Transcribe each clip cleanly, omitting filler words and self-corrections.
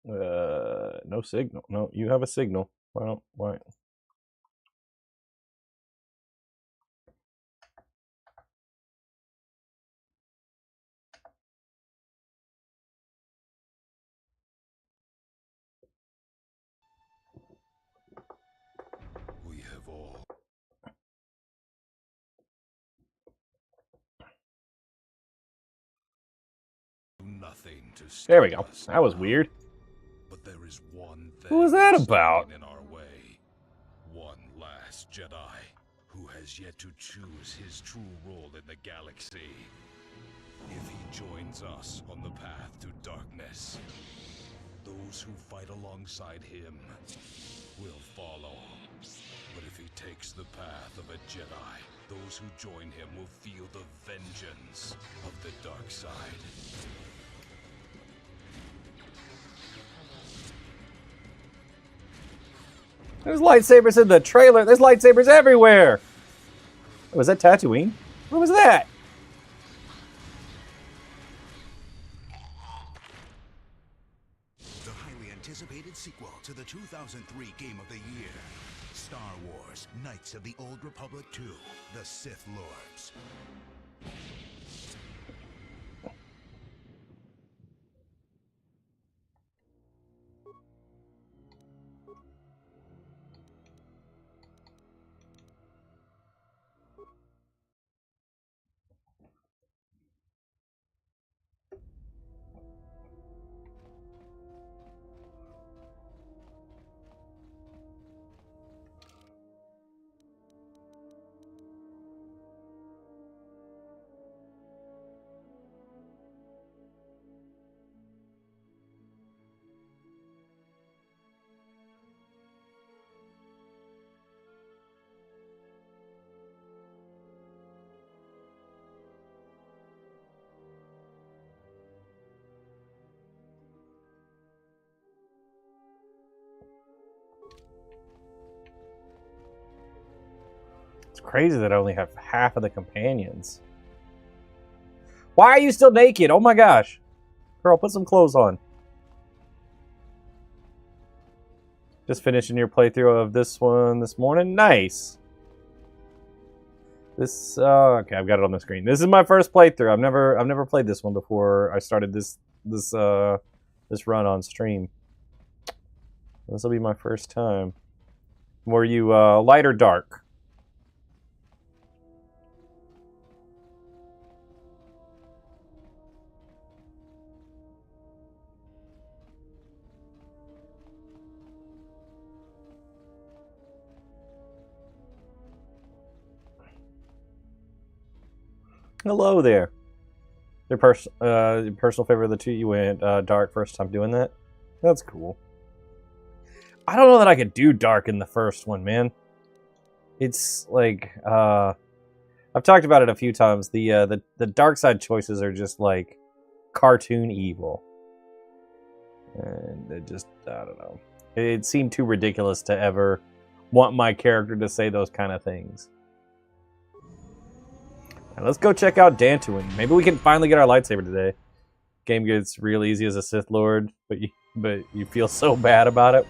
No signal. No, you have a signal. Why? We have all nothing to stop There we go. us That was now. weird. But there is one thing What was that about? standing in our way. One last Jedi who has yet to choose his true role in the galaxy. If he joins us on the path to darkness, those who fight alongside him will follow. But if he takes the path of a Jedi, those who join him will feel the vengeance of the dark side. There's lightsabers in the trailer. There's lightsabers everywhere. Was that Tatooine? What was that? The highly anticipated sequel to the 2003 Game of the Year. Star Wars, Knights of the Old Republic 2, The Sith Lords. It's crazy that I only have half of the companions. Why are you still naked? Oh my gosh. Girl, put some clothes on. Just finishing your playthrough of this one this morning. Nice. This okay, I've got it on the screen. This is my first playthrough. I've never played this one before I started this run on stream. This will be my first time. Were you light or dark? Hello there. Your personal favorite of the two, you went dark first time doing that? That's cool. I don't know that I could do dark in the first one, man. It's like I've talked about it a few times. The dark side choices are just like cartoon evil. And it just, I don't know. It seemed too ridiculous to ever want my character to say those kind of things. Right, let's go check out Dantooine. Maybe we can finally get our lightsaber today. Game gets real easy as a Sith Lord, but you feel so bad about it.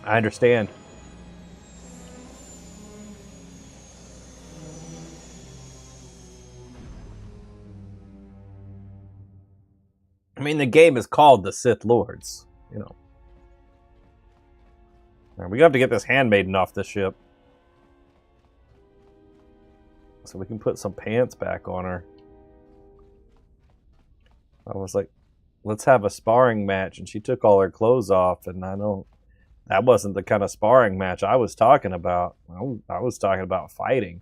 I understand. I mean, the game is called The Sith Lords, you know. Right, we have to get this handmaiden off the ship. So we can put some pants back on her. I was like, let's have a sparring match, and she took all her clothes off, and that wasn't the kind of sparring match I was talking about. I was talking about fighting.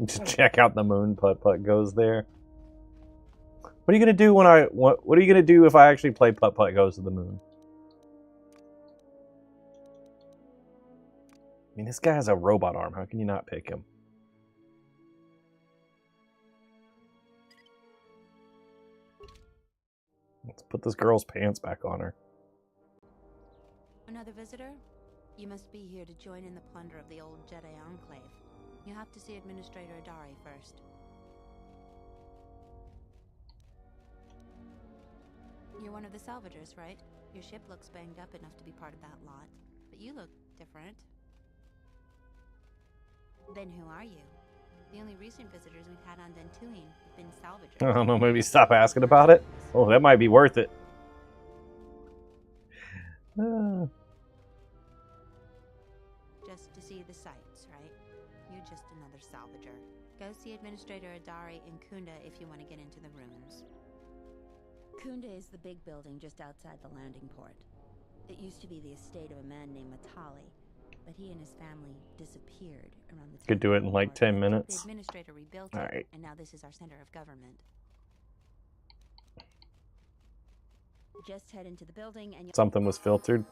Just check out the moon. Putt goes there. What are you gonna do when what are you gonna do if I actually play Putt Goes to the Moon? I mean, this guy has a robot arm. How can you not pick him? Let's put this girl's pants back on her. Another visitor? You must be here to join in the plunder of the old Jedi Enclave. You have to see Administrator Adari first. You're one of the salvagers, right? Your ship looks banged up enough to be part of that lot, but you look different. Then who are you? The only recent visitors we've had on Dantooine have been salvagers. I don't know, maybe stop asking about it. Oh, that might be worth it. Just to see the sights, right? You're just another salvager. Go see Administrator Adari in Kunda if you want to get into the ruins. Kunda is the big building just outside the landing port. It used to be the estate of a man named Matali, but he and his family disappeared around the time. Could do it in like 10 minutes. The administrator rebuilt All it, right. and now this is our center of government. Just head into the building and Something was filtered.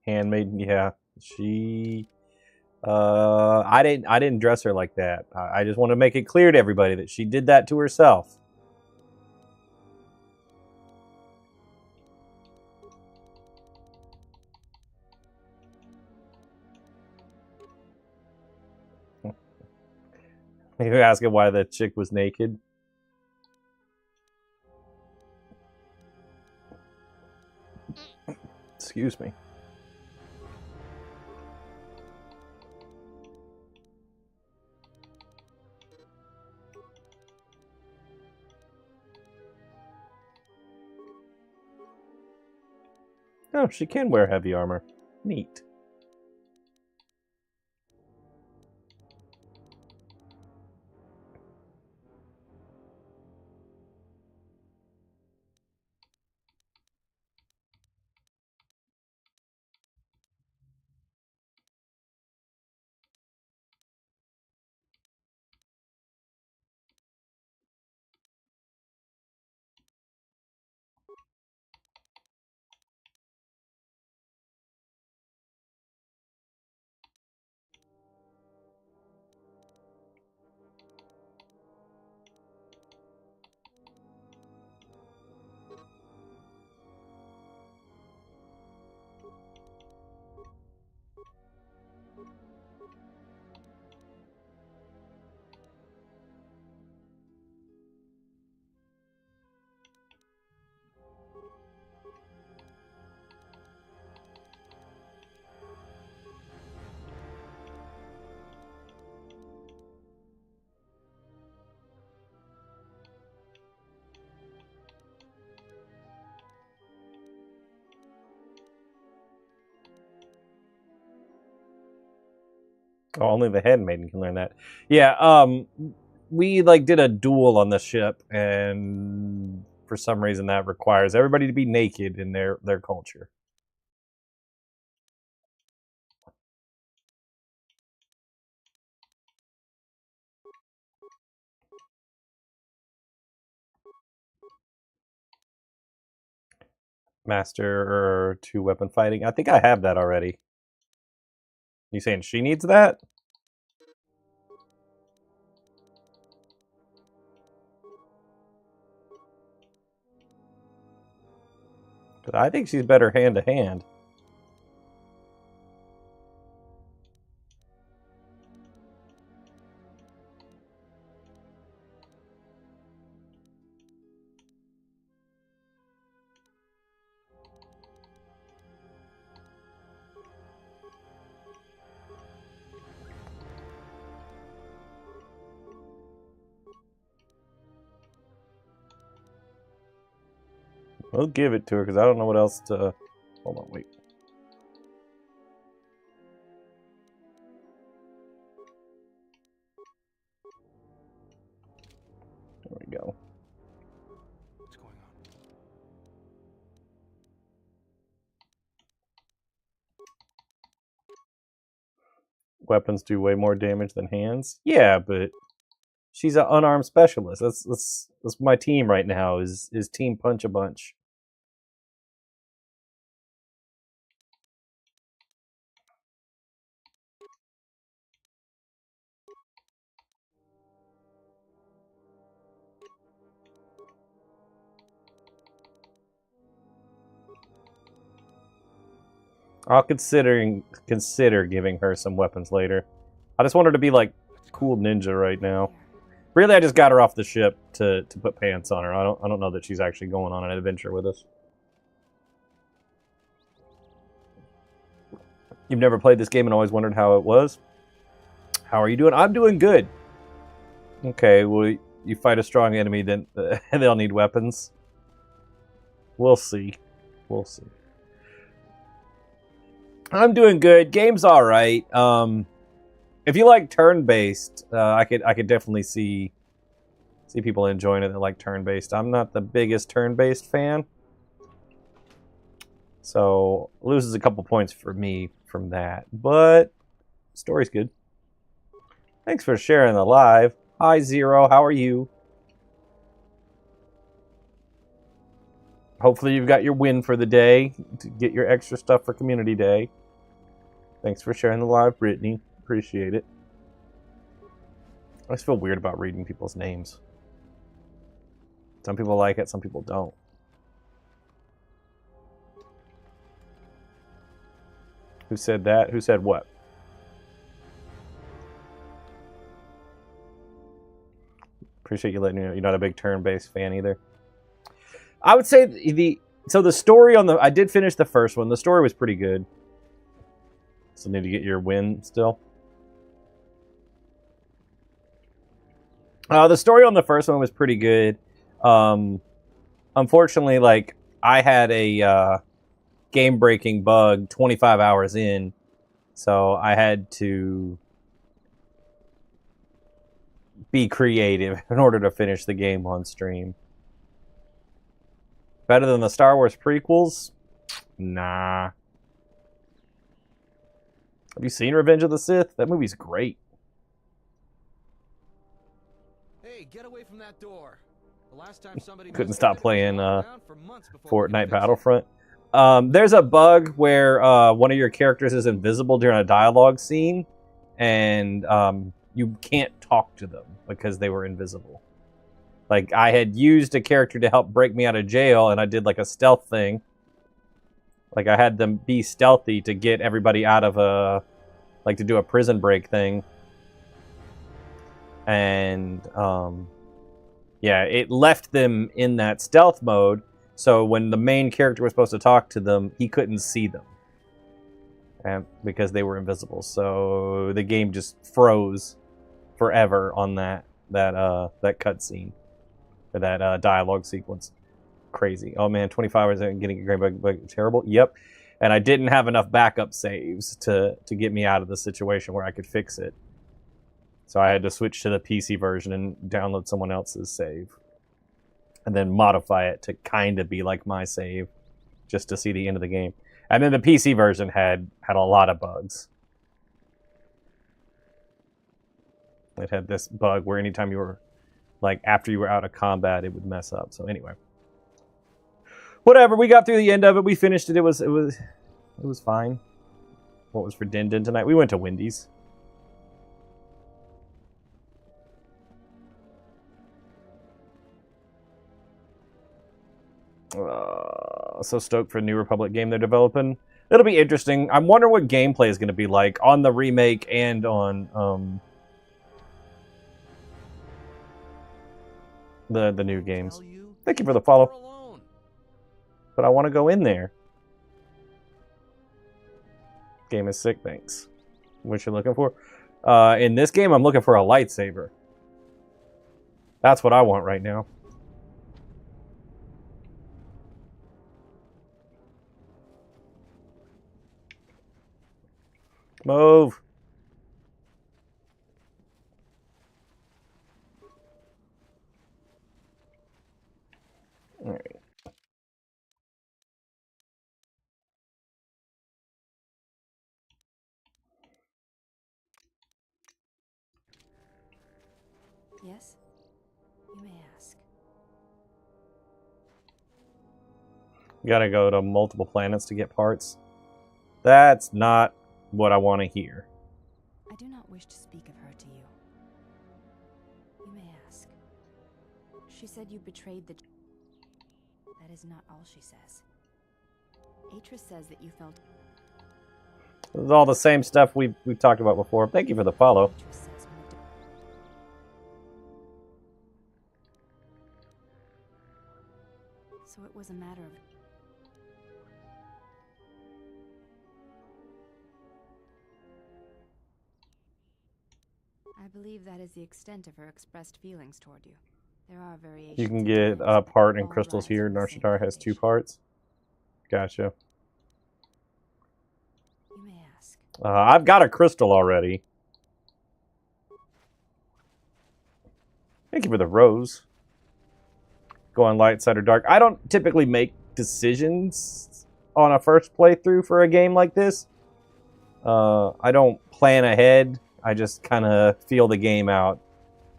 Handmaiden, yeah. She I didn't dress her like that. I just want to make it clear to everybody that she did that to herself. Maybe asking why the chick was naked. Excuse me. Oh, she can wear heavy armor. Neat. Oh, only the handmaiden can learn that. Yeah, we like did a duel on the ship, and for some reason that requires everybody to be naked in their culture. Master 2 weapon fighting. I think I have that already. You saying she needs that? I think she's better hand to hand. We'll give it to her because I don't know what else to. Hold on, wait. There we go. What's going on? Weapons do way more damage than hands. Yeah, but she's an unarmed specialist. That's my team right now. Is Team Punch a Bunch. I'll consider giving her some weapons later. I just want her to be like cool ninja right now. Really, I just got her off the ship to put pants on her. I don't know that she's actually going on an adventure with us. You've never played this game and always wondered how it was? How are you doing? I'm doing good. Okay, well, you fight a strong enemy, then they'll need weapons. We'll see. We'll see. I'm doing good. Game's all right. If you like turn-based, I could definitely see people enjoying it that like turn-based. I'm not the biggest turn-based fan, so loses a couple points for me from that. But story's good. Thanks for sharing the live. Hi Zero, how are you? Hopefully you've got your win for the day to get your extra stuff for Community Day. Thanks for sharing the live, Brittany. Appreciate it. I just feel weird about reading people's names. Some people like it, some people don't. Who said that? Who said what? Appreciate you letting me know you're not a big turn-based fan either. I would say the story on the... I did finish the first one. The story was pretty good. So need to get your win still. The story on the first one was pretty good. Unfortunately, like, I had a game-breaking bug 25 hours in, so I had to be creative in order to finish the game on stream. Better than the Star Wars prequels? Nah. Have you seen Revenge of the Sith? That movie's great. Hey, get away from that door. The last time somebody Couldn't messed stop with it, it was playing locked down for months before we could Fortnite fix it. Battlefront. There's a bug where one of your characters is invisible during a dialogue scene, and you can't talk to them because they were invisible. Like, I had used a character to help break me out of jail, and I did like a stealth thing. Like, I had them be stealthy to get everybody out of a... like, to do a prison break thing. And, yeah, it left them in that stealth mode, so when the main character was supposed to talk to them, he couldn't see them. And because they were invisible. So the game just froze forever on that cutscene. Or that dialogue sequence. Crazy. Oh man, 25 hours and getting a great bug. Terrible. Yep. And I didn't have enough backup saves to get me out of the situation where I could fix it. So I had to switch to the PC version and download someone else's save. And then modify it to kind of be like my save. Just to see the end of the game. And then the PC version had a lot of bugs. It had this bug where anytime you were... like, after you were out of combat, it would mess up. So anyway. Whatever, we got through the end of it. We finished it. It was fine. What was for Din Din tonight? We went to Wendy's. So stoked for a New Republic game they're developing. It'll be interesting. I'm wondering what gameplay is going to be like on the remake and on the new games. Thank you for the follow. But I want to go in there. Game is sick, thanks. What you looking for? In this game, I'm looking for a lightsaber. That's what I want right now. Move. All right. Yes? You may ask. You gotta go to multiple planets to get parts. That's not what I want to hear. I do not wish to speak of her to you. You may ask. She said you betrayed the... That is not all she says. Atris says that you felt... It's all the same stuff we've talked about before. Thank you for the follow. So it was a matter of... I believe that is the extent of her expressed feelings toward you. There are variations. You can in get times, a but part in all crystals rise here. from the same Narshatar has 2 foundation. parts. Gotcha. You may ask. I've got a crystal already. Thank you for the rose. Go on light side or dark. I don't typically make decisions on a first playthrough for a game like this. I don't plan ahead. I just kind of feel the game out.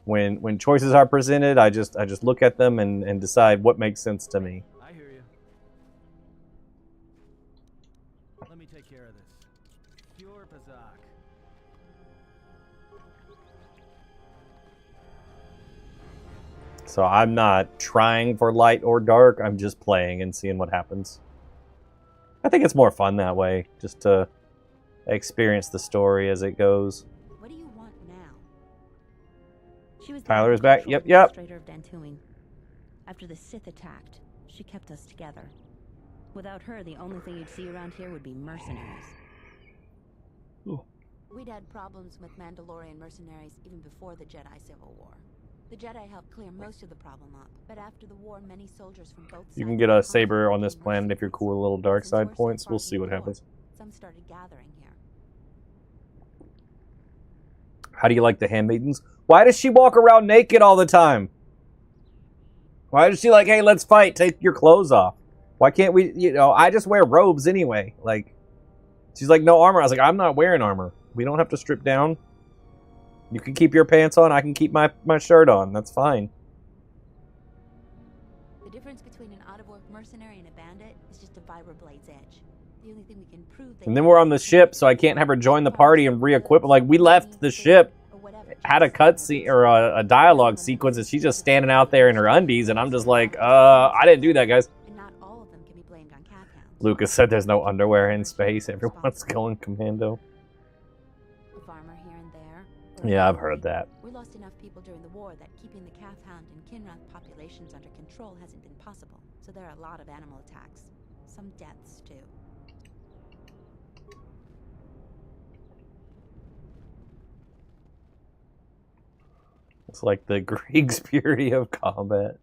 When choices are presented, I just look at them and decide what makes sense to me. I hear you. Let me take care of this. Pure Pazak. So I'm not trying for light or dark. I'm just playing and seeing what happens. I think it's more fun that way, just to experience the story as it goes. What do you want now? She was the Tyler is back. agricultural Yep. administrator of Dantooine. After the Sith attacked, she kept us together. Without her, the only thing you'd see around here would be mercenaries. Ooh. We'd had problems with Mandalorian mercenaries even before the Jedi Civil War. The Jedi helped clear most of the problem up, but after the war, many soldiers from both sides... You can get a saber on this planet if you're cool with little dark Since side we're so points. far We'll from see the what door, happens. Some started gathering here. How do you like the handmaidens? Why does she walk around naked all the time? Why is she like, hey, let's fight, take your clothes off? Why can't we, I just wear robes anyway. Like, she's like, no armor. I was like, I'm not wearing armor. We don't have to strip down. You can keep your pants on, I can keep my shirt on. That's fine. The difference between an out-of-work mercenary and a bandit is just a vibroblade's edge. The only thing we can prove... And then we're on the ship, so I can't have her join the party and re-equip. Like, we left the ship, had a cutscene or a dialogue sequence, and she's just standing out there in her undies, and I'm just like, I didn't do that, guys. And not all of them can be blamed on calf hounds. Lucas said there's no underwear in space. Everyone's going commando. A farmer here and there. Yeah, I've heard that. We lost enough people during the war that keeping the calf hound and Kinrath populations under control hasn't been possible. So there are a lot of animal attacks. Some deaths, too. It's like the Grieg's purity of combat.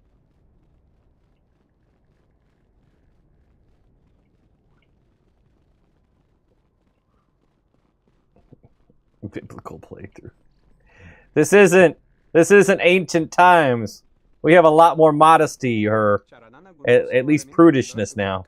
Biblical playthrough. This isn't ancient times. We have a lot more modesty, or at least prudishness now.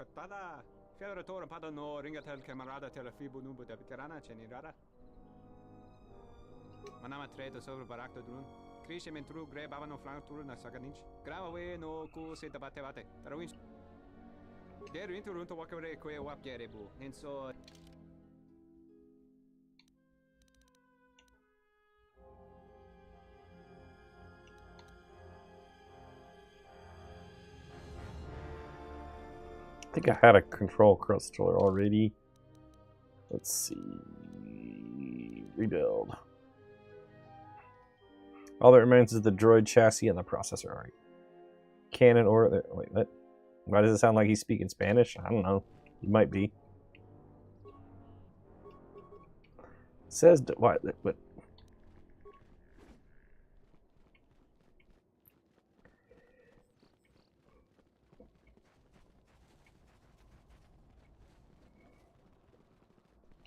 I think I had a control crystal already. Let's see. Rebuild. All that remains is the droid chassis and the processor. Alright. Cannon or... Wait, what? Why does it sound like he's speaking Spanish? I don't know. He might be. It says... What?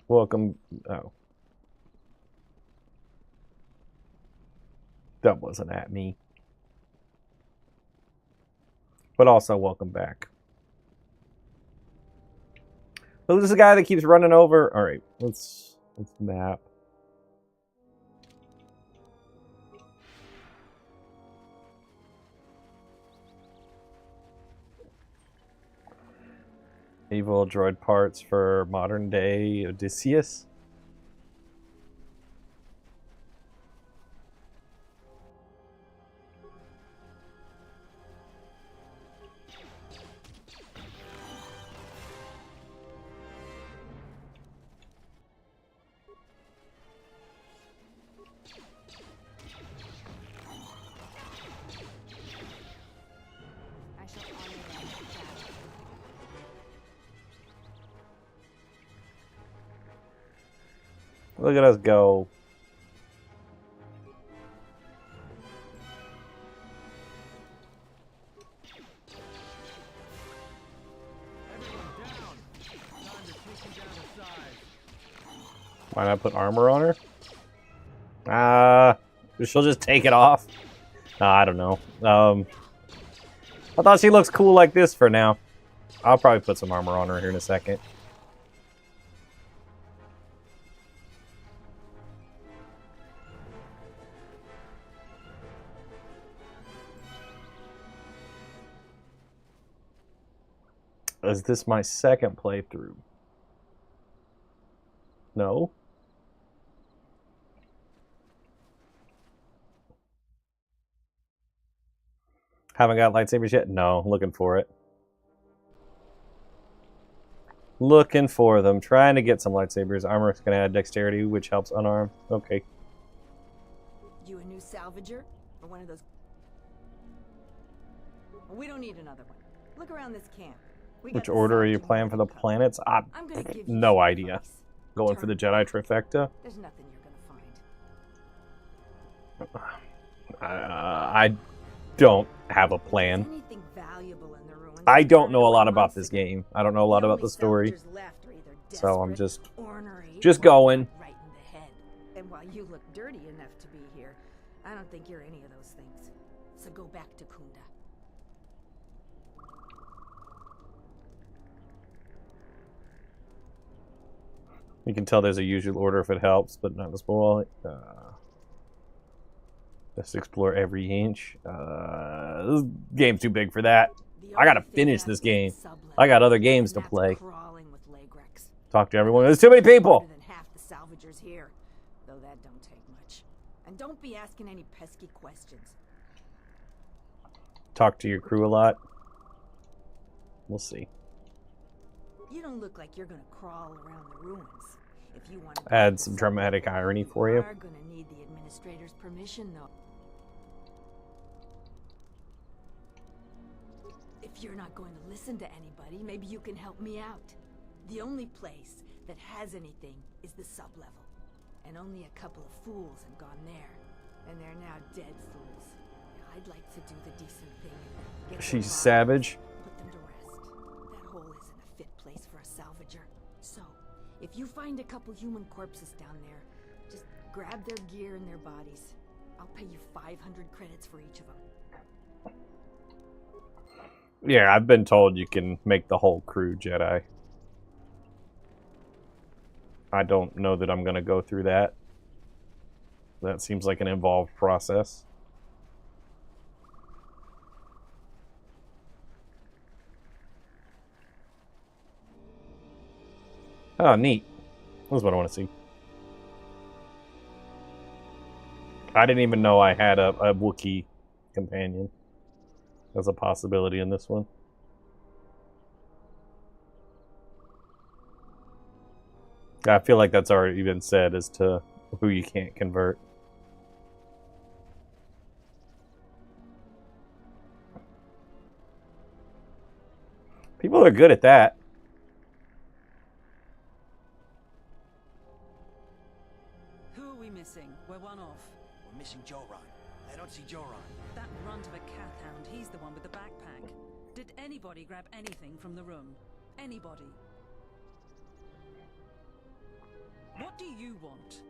Welcome. Oh. That wasn't at me. But also, welcome back. Who's the guy that keeps running over? Alright, let's map. Evil droid parts for modern day Odysseus. Look at us go. Everyone down. Time to take you down to size. Why not put armor on her? She'll just take it off. I don't know. I thought she looks cool like this for now. I'll probably put some armor on her here in a second. Is this my second playthrough? No. Haven't got lightsabers yet? No, looking for it. Looking for them. Trying to get some lightsabers. Armor's gonna add dexterity, which helps unarmed. Okay. You a new salvager? Or one of those... We don't need another one. Look around this camp. Which order are you playing for the planets? I'm gonna give you No some idea. advice. Going for the Jedi trifecta? There's nothing you're gonna find. I don't have a plan. Anything valuable in the ruins? I don't know a lot about this game. I don't know a lot about only the story. salvagers left are either So I'm desperate, just ornery, just or going. right in the head. And while you look dirty enough to be here, I don't think you're any of those things. So go back to Kunda. You can tell there's a usual order if it helps, but not as well. Let's explore every inch. This game's too big for that. I gotta finish this game. I got other games to play. Talk to everyone. There's too many people. Than half the salvagers here, though that don't take much. And don't be asking any pesky questions. Talk to your crew a lot. We'll see. You don't look like you're gonna crawl around the ruins. If you want to Add some dramatic irony for you. are gonna need the administrator's permission, though. If you're not going to listen to anybody, maybe you can help me out. The only place that has anything is the sub-level. And only a couple of fools have gone there. And they're now dead fools. I'd like to do the decent thing and get their She's bodies, savage. put them to rest. That hole isn't a fit place for a salvager. So, if you find a couple human corpses down there, just grab their gear and their bodies. I'll pay you 500 credits for each of them. Yeah, I've been told you can make the whole crew Jedi. I don't know that I'm going to go through that. That seems like an involved process. Oh, neat. That's what I want to see. I didn't even know I had a Wookiee companion. That's a possibility in this one. I feel like that's already been said as to who you can't convert. People are good at that. Who are we missing? We're one off. We're missing Joran. I don't see Joran. That runt of a cath hound, he's the one with the backpack. Did anybody grab anything from the room? Anybody? What do you want?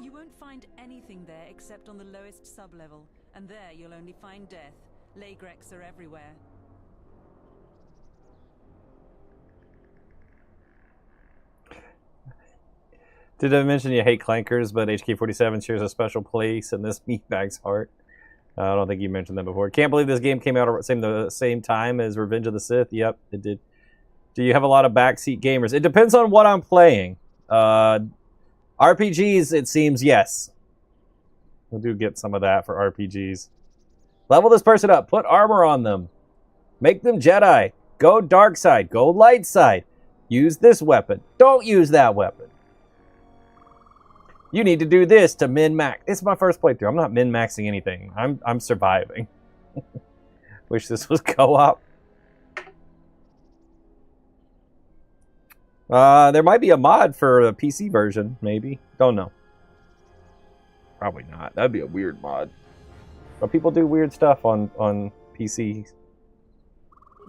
You won't find anything there except on the lowest sub-level, and there you'll only find death. Laygrex are everywhere. Did I mention you hate clankers, but HK47 shares a special place in this meatbag's heart? I don't think you mentioned that before. Can't believe this game came out at the same time as Revenge of the Sith. Yep, it did. Do you have a lot of backseat gamers? It depends on what I'm playing. RPGs, it seems, yes. I do get some of that for RPGs. Level this person up. Put armor on them. Make them Jedi. Go dark side. Go light side. Use this weapon. Don't use that weapon. You need to do this to min-max. It's my first playthrough. I'm not min-maxing anything. I'm surviving. Wish this was co-op. There might be a mod for a PC version, maybe. Don't know. Probably not. That'd be a weird mod. But people do weird stuff on PCs.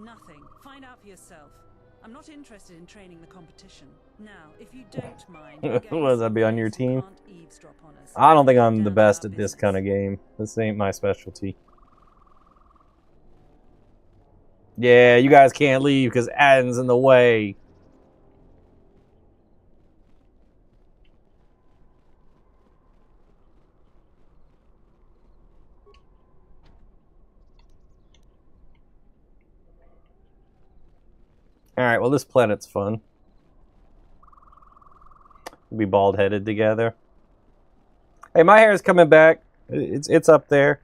Nothing. Find out for yourself. I'm not interested in training the competition. Now, if you don't mind, Will that be on your team? can't eavesdrop on us. I don't think I'm the Down to best our at this business. kind of game. This ain't my specialty. Yeah, you guys can't leave because Adden's in the way. Alright, well this planet's fun. We'll be bald-headed together. Hey, my hair's coming back. It's up there.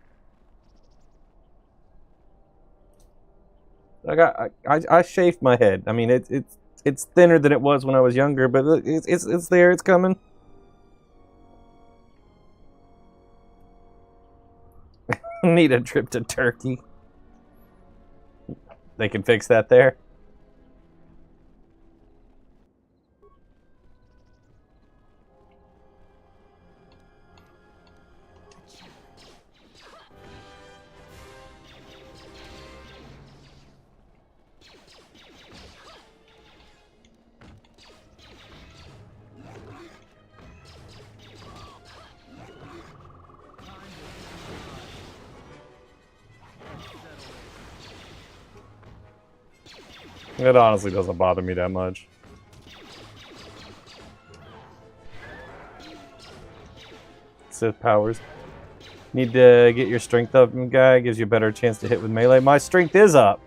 I shaved my head. I mean it's thinner than it was when I was younger, but it's there. It's coming. Need a trip to Turkey. They can fix that there. It honestly doesn't bother me that much. Sith powers. Need to get your strength up, guy. Gives you a better chance to hit with melee. My strength is up.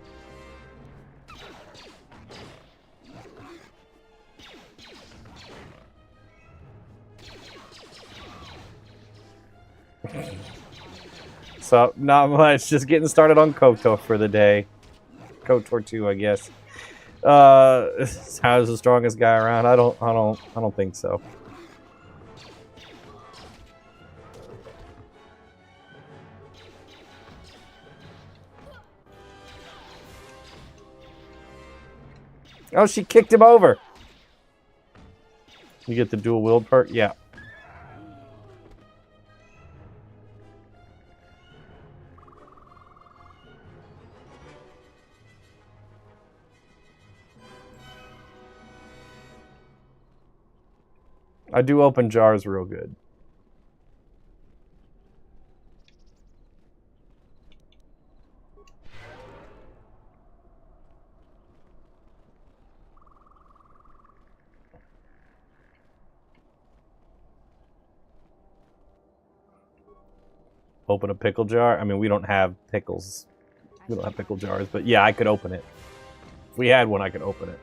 So, not much. Just getting started on KOTOR for the day. KOTOR 2, I guess. How's the strongest guy around? I don't think so. Oh, she kicked him over. You get the dual wield perk? Yeah. I do open jars real good. Open a pickle jar? I mean, we don't have pickles. We don't have pickle jars, but yeah, I could open it. If we had one, I could open it.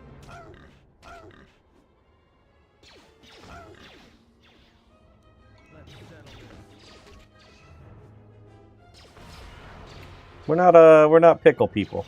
We're not pickle people.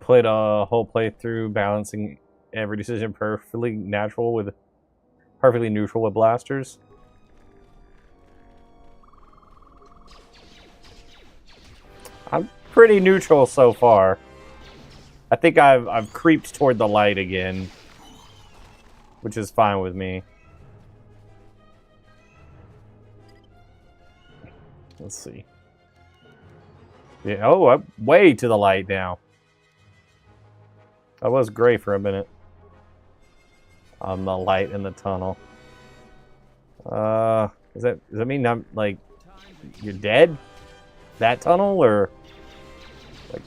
Played a whole playthrough balancing every decision perfectly neutral with blasters. I'm pretty neutral so far. I think I've creeped toward the light again, which is fine with me. Let's see. Yeah, oh, I'm way to the light now. I was gray for a minute. On the light in the tunnel. Does that mean I'm like you're dead? That tunnel or like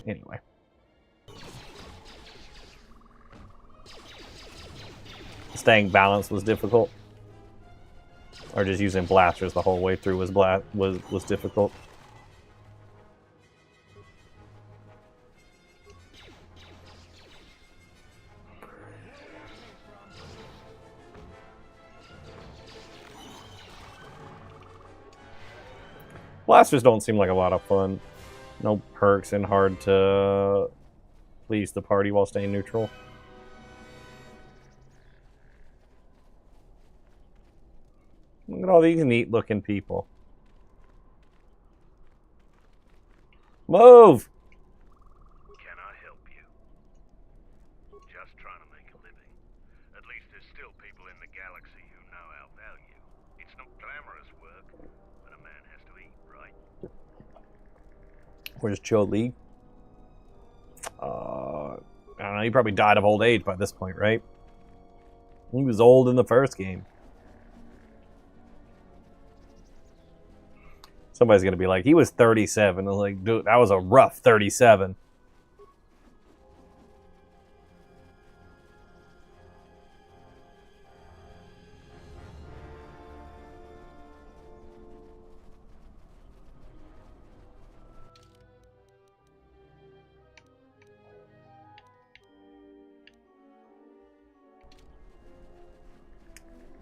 anyway. Staying balanced was difficult. Or just using blasters the whole way through was difficult. Blasters don't seem like a lot of fun. No perks and hard to please the party while staying neutral. Look at all these neat looking people. Move! Can I help you? Just trying to make a living. At least there's still people in the galaxy who know our value. It's not glamorous work, but a man has to eat, right? Where's Joe Lee? I don't know, he probably died of old age by this point, right? He was old in the first game. Somebody's gonna be like, he was 37. I'm like, dude, that was a rough 37.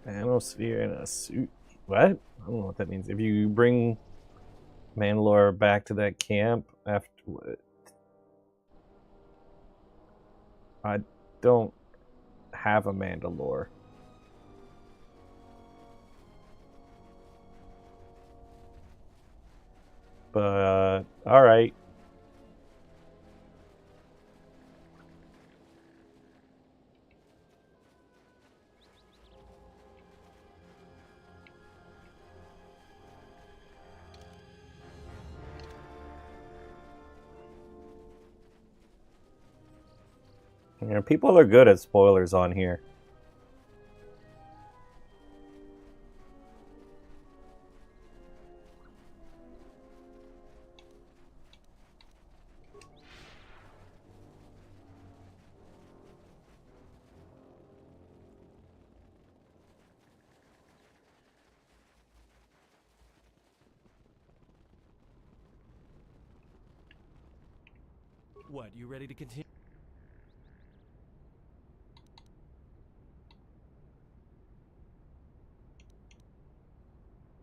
Manosphere in a suit. What? I don't know what that means. If you bring Mandalore back to that camp after what? I don't have a Mandalore. But all right. You know, people are good at spoilers on here. What, you ready to continue?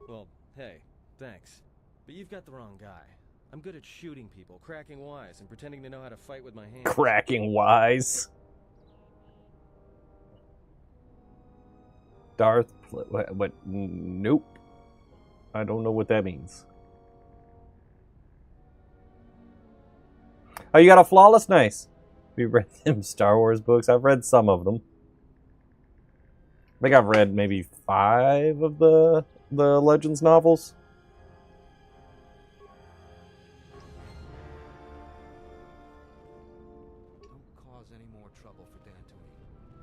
Well, hey, thanks. But you've got the wrong guy. I'm good at shooting people, cracking wise, and pretending to know how to fight with my hands. Cracking wise. Darth... What? Nope. I don't know what that means. Oh, you got a flawless? Nice. We read them Star Wars books. I've read some of them. I think I've read maybe 5 of the Legends novels. Don't cause any more trouble for Dantooine.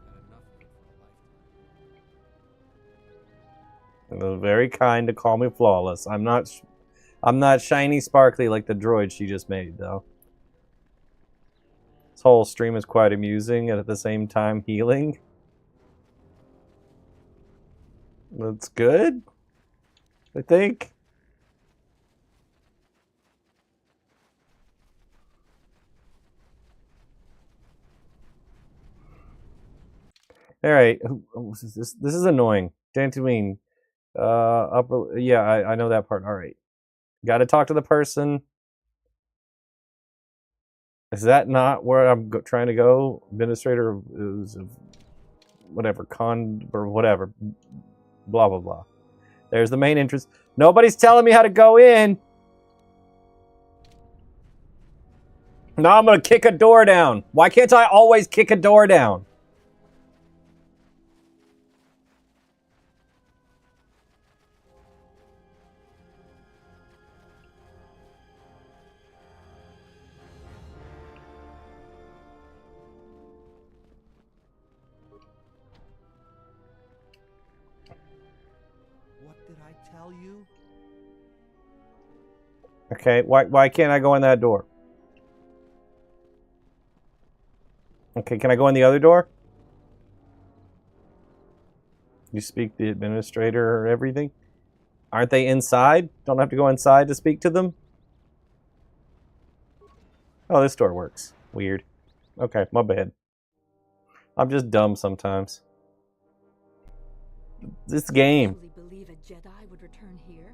Had enough of it for a lifetime. It was very kind to call me flawless. I'm not shiny sparkly like the droid she just made, though. This whole stream is quite amusing and at the same time healing. That's good, I think. All right, this is annoying. Dantooine, upper. Yeah, I know that part. All right, got to talk to the person. Is that not where I'm trying to go? Administrator is whatever, con or whatever. Blah, blah, blah. There's the main entrance. Nobody's telling me how to go in. Now I'm going to kick a door down. Why can't I always kick a door down? What did I tell you? Okay, why can't I go in that door? Okay, can I go in the other door? You speak the administrator or everything? Aren't they inside? Don't have to go inside to speak to them? Oh, this door works. Weird. Okay, my bad. I'm just dumb sometimes. This game. Actually believe a Jedi would return here?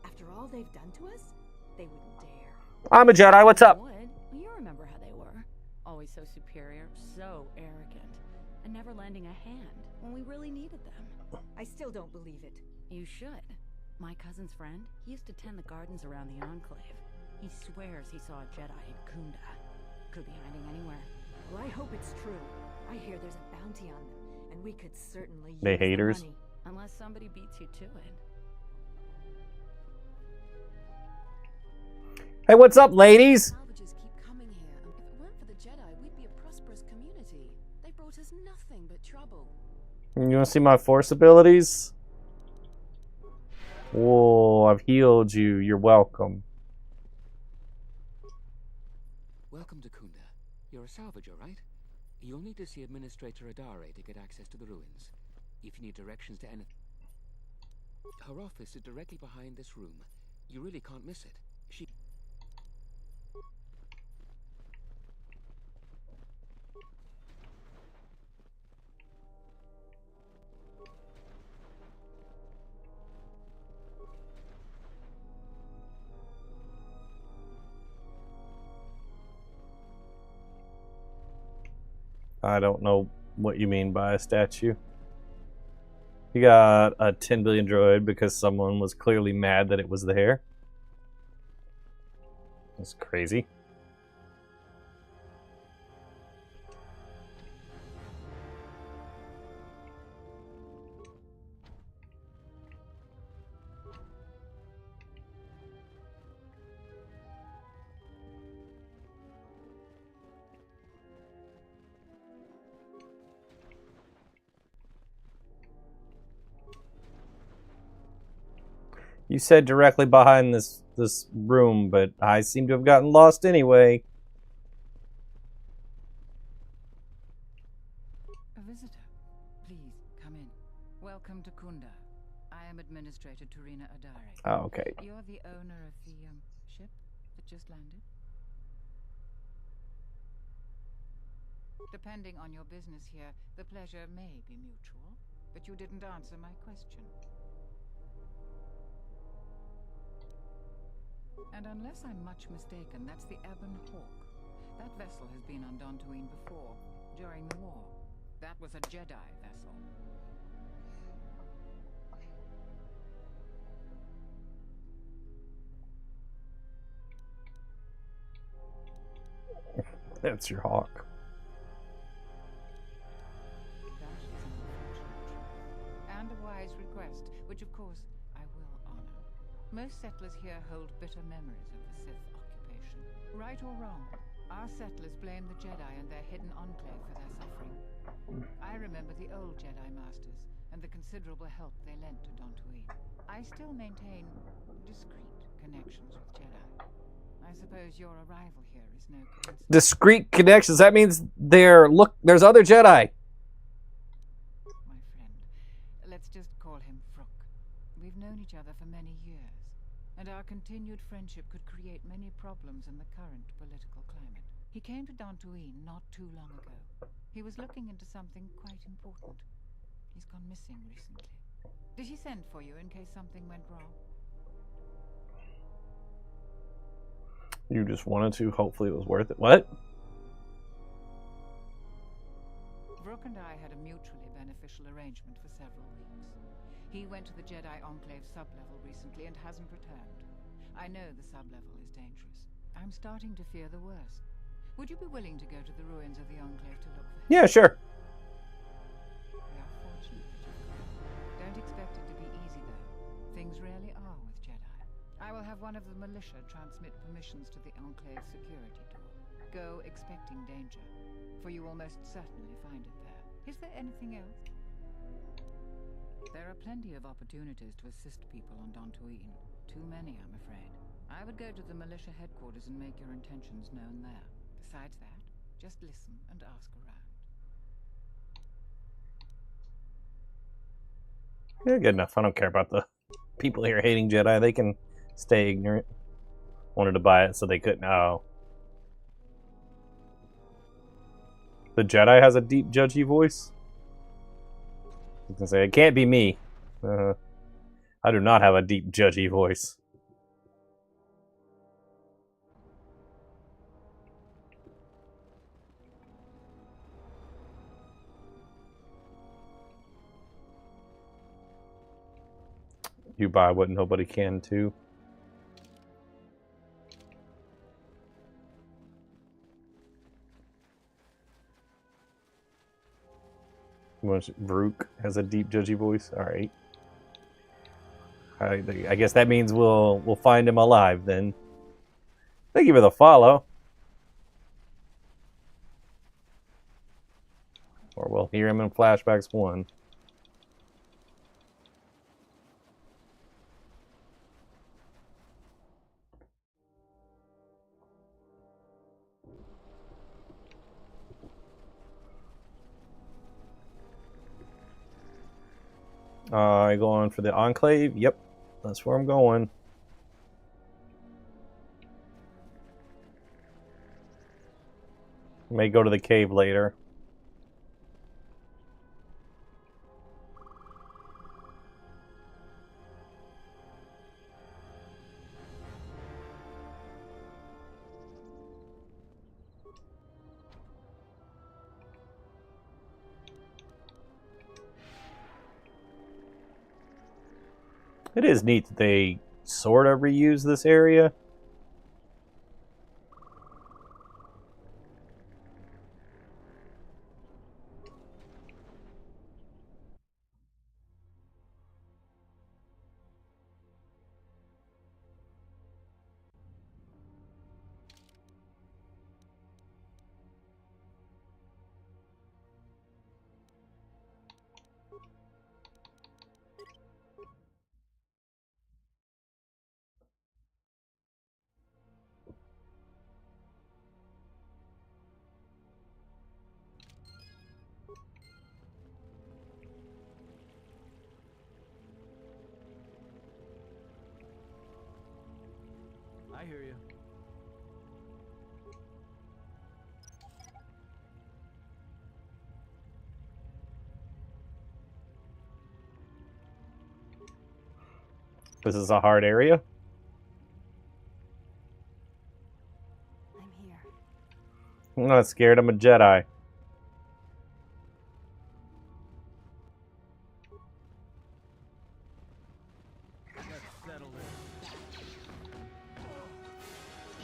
After all they've done to us? They wouldn't dare. I'm a Jedi, what's up? Would. You remember how they were. Always so superior, so arrogant, and never lending a hand when we really needed them. I still don't believe it. You should. My cousin's friend, he used to tend the gardens around the Enclave. He swears he saw a Jedi in Kunda. Could be hiding anywhere. Well, I hope it's true. I hear there's a bounty on them, and we could certainly use They haters. the money. Unless somebody beats you to it. Hey, what's up, ladies? Salvagers keep coming here. If it weren't for the Jedi, we'd be a prosperous community. They brought us nothing but trouble. You want to see my force abilities? Whoa, I've healed you. You're welcome. Welcome to Kunda. You're a salvager, right? You'll need to see Administrator Adare to get access to the ruins. If you need directions to anything... Her office is directly behind this room. You really can't miss it. She... I don't know what you mean by a statue. You got a 10 billion droid because someone was clearly mad that it was there. That's crazy. You said directly behind this room, but I seem to have gotten lost anyway. A visitor. Please, come in. Welcome to Kunda. I am Administrator Turina Adare. Oh, okay. You're the owner of the, ship that just landed? Depending on your business here, the pleasure may be mutual, but you didn't answer my question. And unless I'm much mistaken, that's the Ebon Hawk. That vessel has been on Dantooine before, during the war. That was a Jedi vessel. That's your hawk. That is an unfortunate truth. And a wise request, which of course I will honor. Most settlers here hold bitter memories of the Sith occupation. Right or wrong, our settlers blame the Jedi and their hidden enclave for their suffering. I remember the old Jedi Masters and the considerable help they lent to Dantooine. I still maintain discreet connections with Jedi. I suppose your arrival here is no coincidence. Discrete connections. That means there's other Jedi. My friend, let's just call him Vrook. We've known each other for many years, and our continued friendship could create many problems in the current political climate. He came to Dantooine not too long ago. He was looking into something quite important. He's gone missing recently. Did he send for you in case something went wrong? You just wanted to. Hopefully it was worth it. What? Vrook and I had a mutually beneficial arrangement for several weeks. He went to the Jedi Enclave sublevel recently and hasn't returned. I know the sublevel is dangerous. I'm starting to fear the worst. Would you be willing to go to the ruins of the Enclave to look for him? Yeah, sure. We are fortunate that you've come. Don't expect it to be easy, though. Things rarely are with Jedi. I will have one of the militia transmit permissions to the Enclave security door. Go expecting danger, for you will most certainly find it there. Is there anything else? There are plenty of opportunities to assist people on Dantooine. Too many, I'm afraid. I would go to the militia headquarters and make your intentions known there. Besides that, just listen and ask around. Yeah, good enough. I don't care about the people here hating Jedi. They can stay ignorant. Wanted to buy it so they couldn't. Oh. The Jedi has a deep, judgy voice? I was gonna say, it can't be me. I do not have a deep, judgy voice. You buy what nobody can, too. Vrook has a deep, judgy voice. All right. I guess that means we'll find him alive then. Thank you for the follow. Or we'll hear him in Flashbacks 1. I go on for the Enclave? Yep. That's where I'm going. May go to the cave later. It is neat that they sort of reuse this area. I hear you. This is a hard area. I'm here. I'm not scared. I'm a Jedi. Let's settle this.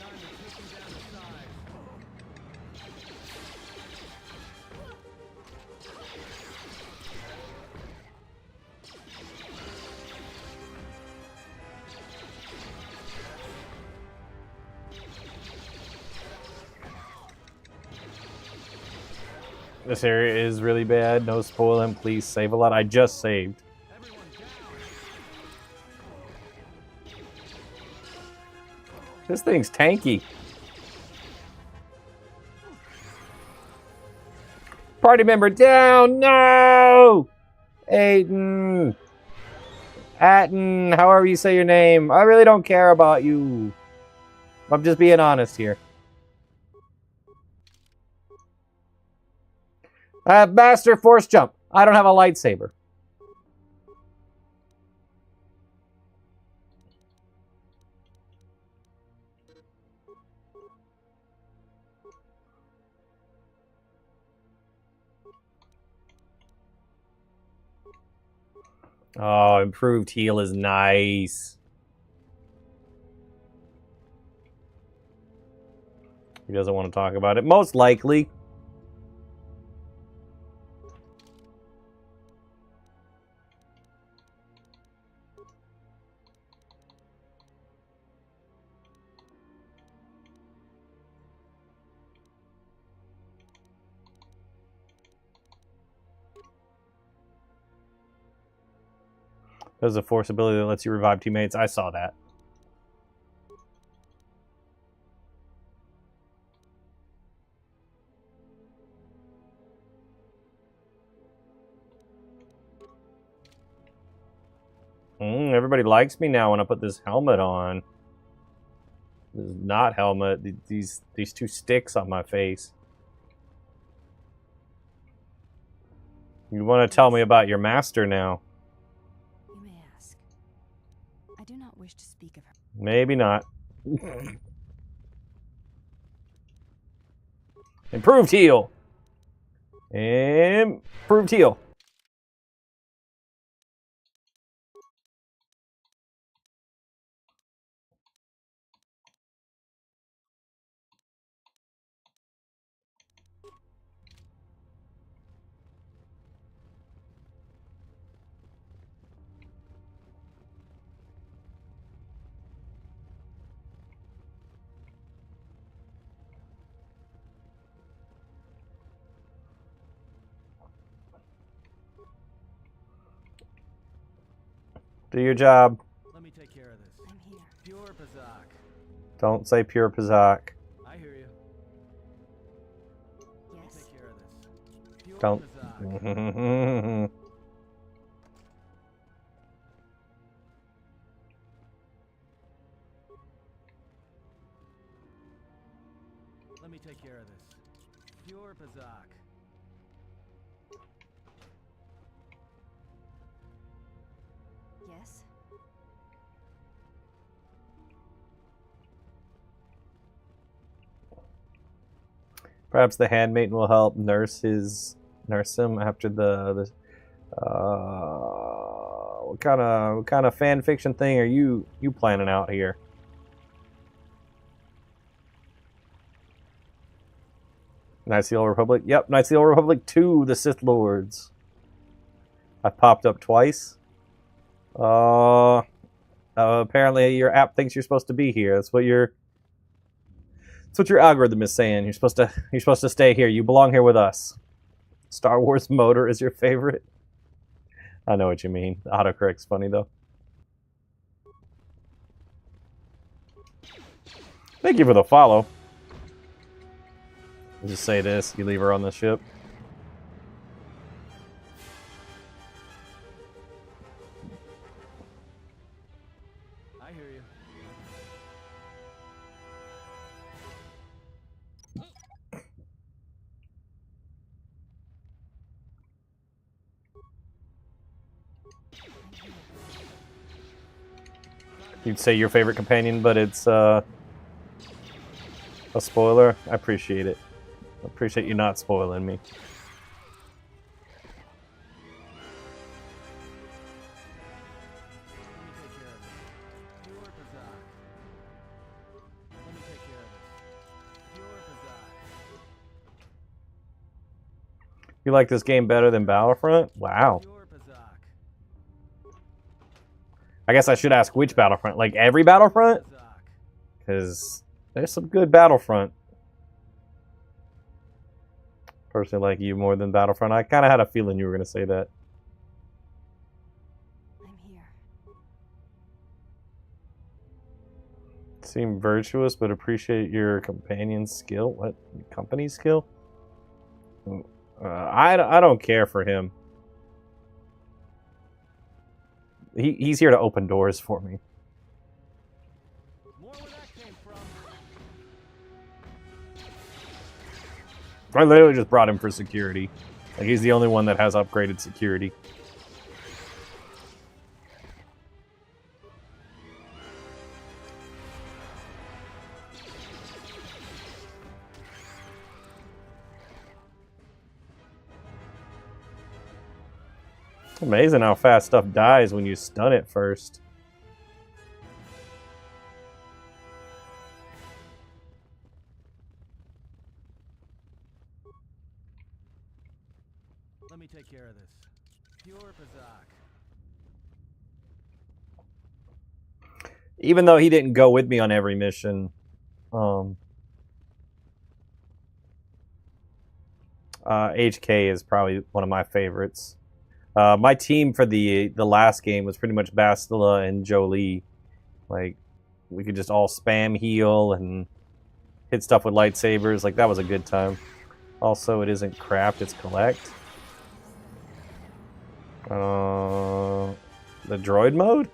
Time to kick him down the side. This area is really bad. No spoiling. Please save a lot. I just saved. Everyone down. This thing's tanky. Party member down. No! Aiden. Atten, however you say your name. I really don't care about you. I'm just being honest here. I have Master Force Jump. I don't have a lightsaber. Oh, improved heal is nice. He doesn't want to talk about it. Most likely. There's a force ability that lets you revive teammates. I saw that. Everybody likes me now when I put this helmet on. This is not helmet. These two sticks on my face. You want to tell me about your master now? You may ask. I do not wish to speak of her. Maybe not. Improved heal. Improved heal. Do your job. Let me take care of this. I'm here. Pure Pazak. Don't say pure Pazak. I hear you. Yes. Take care of this. Pure Don't. Pazak. Let me take care of this. Pure Pazak. Yes. Perhaps the handmaiden will help nurse him after the what kind of fan fiction thing are you planning out here? Knights of the Old Republic. Yep, Knights of the Old Republic 2, the Sith Lords. I popped up twice. Apparently your app thinks you're supposed to be here. That's what your algorithm is saying. You're supposed to stay here. You belong here with us. Star Wars Motor is your favorite. I know what you mean. Autocorrect's funny though. Thank you for the follow. I'll just say this, you leave her on the ship. I hear you. You'd say your favorite companion, but it's a spoiler. I appreciate it. I appreciate you not spoiling me. You like this game better than Battlefront? Wow. I guess I should ask which Battlefront. Like every Battlefront? Because there's some good Battlefront. Personally like you more than Battlefront. I kind of had a feeling you were going to say that. I'm here. Seem virtuous, but appreciate your companion's skill. What? Company skill? I don't care for him. He's here to open doors for me. I literally just brought him for security. Like he's the only one that has upgraded security. It's amazing how fast stuff dies when you stun it first. Let me take care of this. Pure Pazak. Even though he didn't go with me on every mission, HK is probably one of my favorites. My team for the last game was pretty much Bastila and Jolie. Like, we could just all spam heal and hit stuff with lightsabers. Like, that was a good time. Also, it isn't craft, it's collect. The droid mode?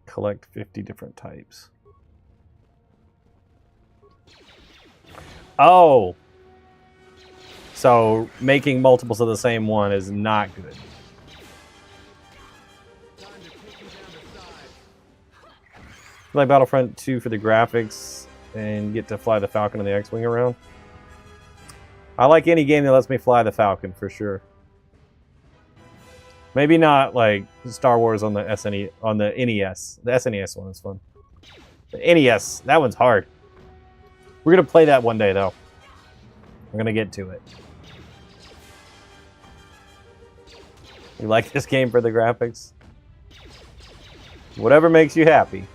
Collect 50 different types. Oh! So, making multiples of the same one is not good. Like Battlefront 2 for the graphics and get to fly the Falcon and the X-Wing around. I like any game that lets me fly the Falcon, for sure. Maybe not like Star Wars on the SNE, on the NES. The SNES one is fun. The NES, that one's hard. We're gonna play that one day, though. We're gonna get to it. You like this game for the graphics? Whatever makes you happy.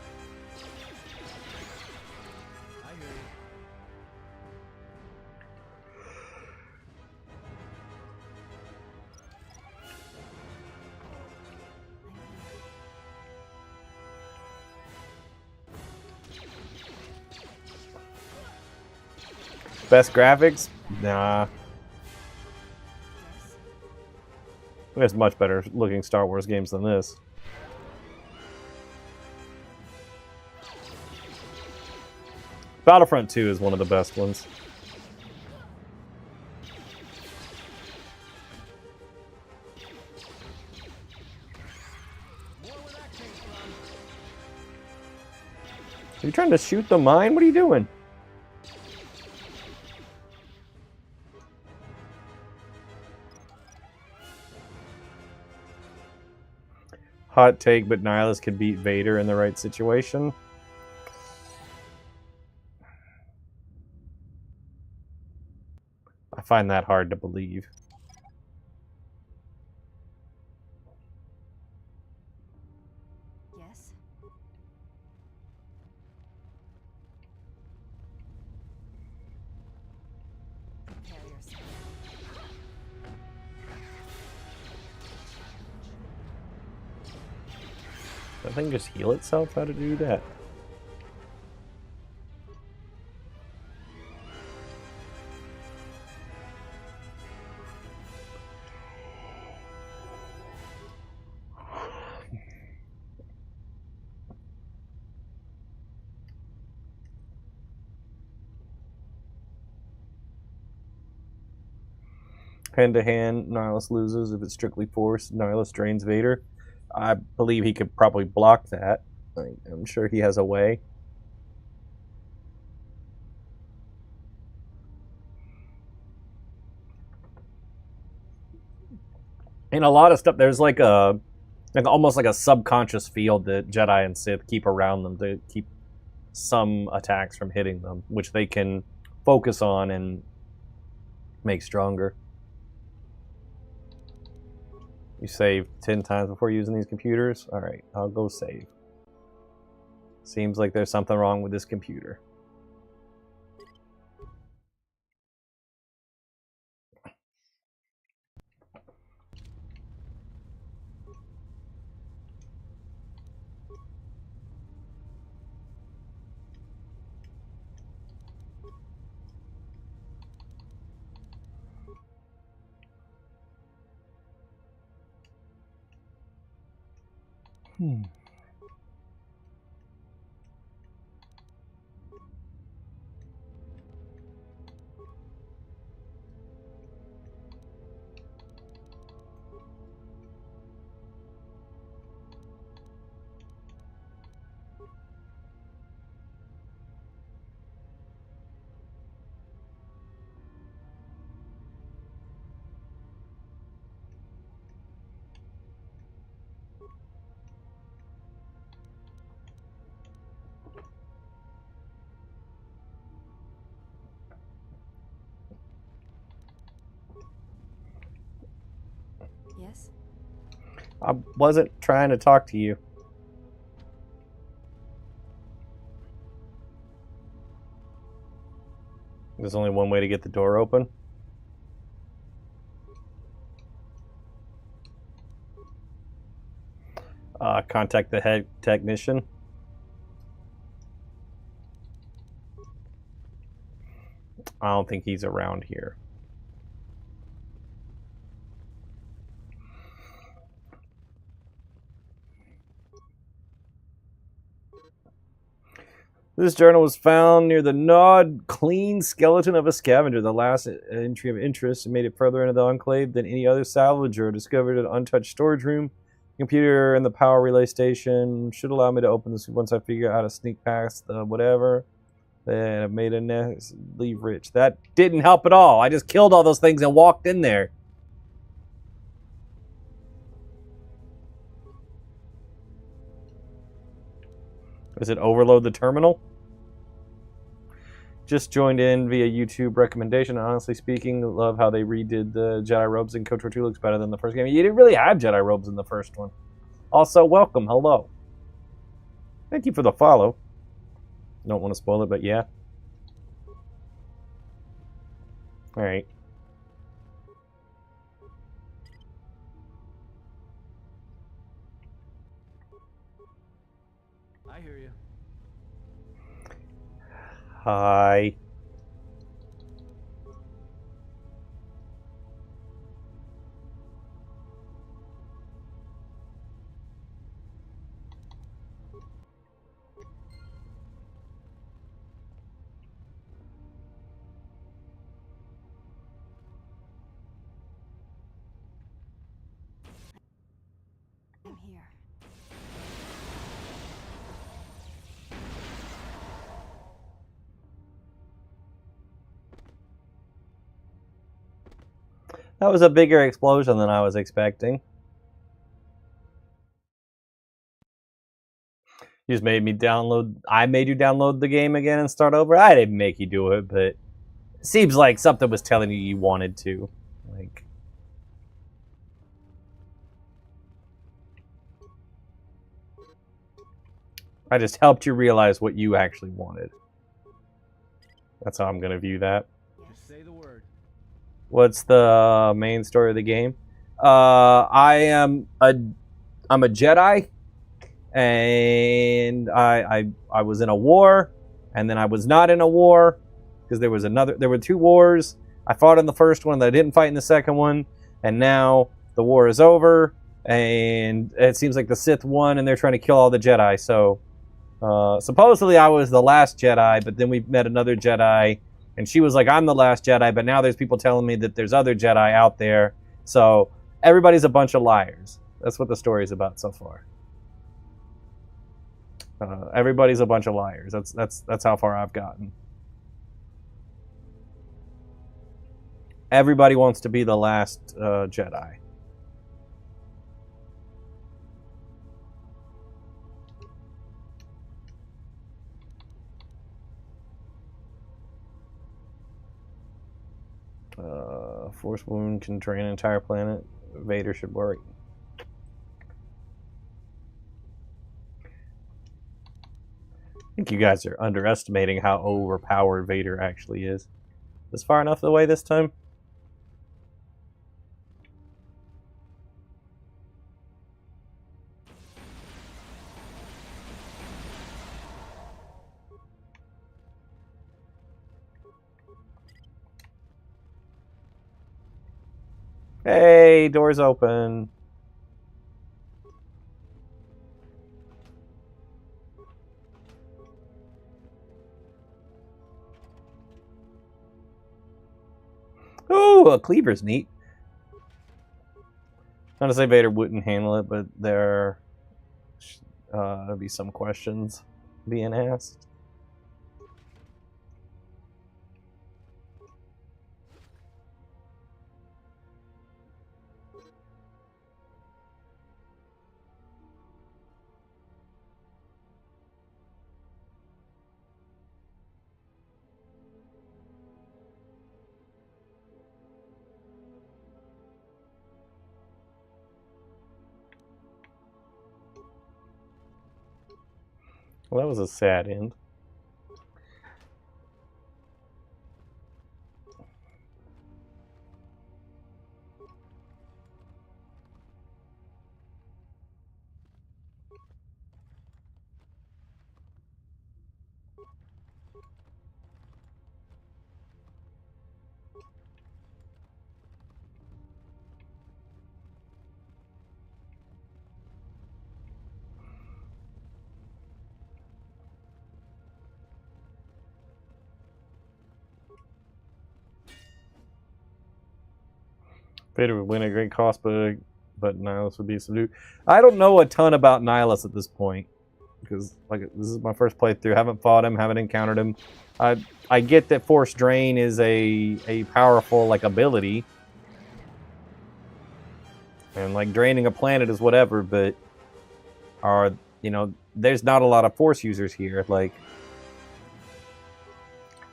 Best graphics? Nah. There's much better looking Star Wars games than this. Battlefront 2 is one of the best ones. Are you trying to shoot the mine? What are you doing? Hot take, but Nihilus could beat Vader in the right situation. I find that hard to believe. Yes? Prepare yourself. That thing just heal itself? How to do that? Hand to hand, Nihilus loses. If it's strictly forced, Nihilus drains Vader. I believe he could probably block that. I'm sure he has a way. In a lot of stuff, there's like almost like a subconscious field that Jedi and Sith keep around them to keep some attacks from hitting them, which they can focus on and make stronger. You save 10 times before using these computers? Alright, I'll go save. Seems like there's something wrong with this computer. Yes? I wasn't trying to talk to you. There's only one way to get the door open. contact the head technician. I don't think he's around here. This journal was found near the gnawed, clean skeleton of a scavenger. The last entry of interest made it further into the enclave than any other salvager. Discovered an untouched storage room. Computer and the power relay station should allow me to open this once I figure out how to sneak past the whatever. Then I've made a nest, leave rich. That didn't help at all. I just killed all those things and walked in there. Does it overload the terminal? Just joined in via YouTube recommendation. Honestly speaking, love how they redid the Jedi robes in KOTOR 2. Looks better than the first game. You didn't really have Jedi robes in the first one. Also, welcome. Hello. Thank you for the follow. Don't want to spoil it, but yeah. Alright. I hear you. Hi. I'm here. That was a bigger explosion than I was expecting. You just made me download... I made you download the game again and start over? I didn't make you do it, but... It seems like something was telling you you wanted to. Like... I just helped you realize what you actually wanted. That's how I'm going to view that. Just say the word. What's the main story of the game? I'm a Jedi, and I was in a war, and then I was not in a war because there were two wars. I fought in the first one, I didn't fight in the second one, and now the war is over, and it seems like the Sith won, and they're trying to kill all the Jedi. So supposedly I was the last Jedi, but then we met another Jedi. And she was like, I'm the last Jedi, but now there's people telling me that there's other Jedi out there. So everybody's a bunch of liars. That's what the story's about so far. Everybody's a bunch of liars. That's how far I've gotten. Everybody wants to be the last Jedi. Force wound can drain an entire planet. Vader should worry. I think you guys are underestimating how overpowered Vader actually is. Is far enough away this time? Hey, doors open. Ooh, a cleaver's neat. Not to say Vader wouldn't handle it, but there'll be some questions being asked. Well, that was a sad end. Vader would win at great cost, but Nihilus would be subdued. I don't know a ton about Nihilus at this point because like this is my first playthrough. Haven't fought him, haven't encountered him. I get that Force Drain is a powerful like ability, and like draining a planet is whatever, but there's not a lot of Force users here. Like,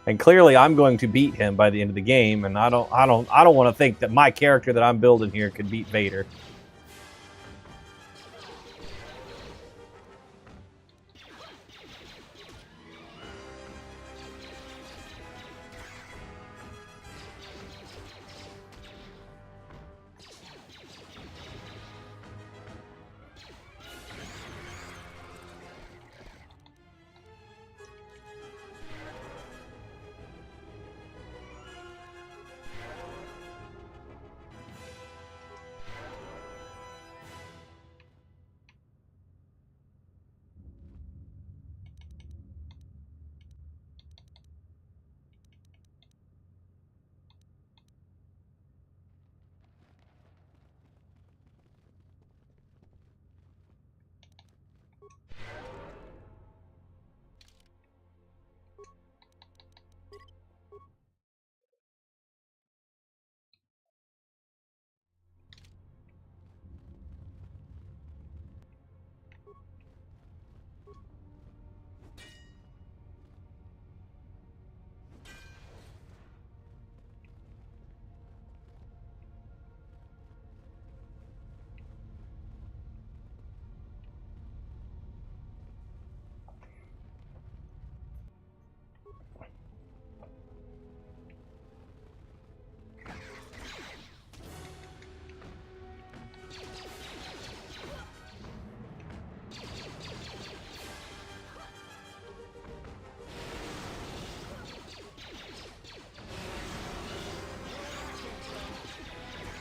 and clearly I'm going to beat him by the end of the game, and I don't want to think that my character that I'm building here could beat Vader.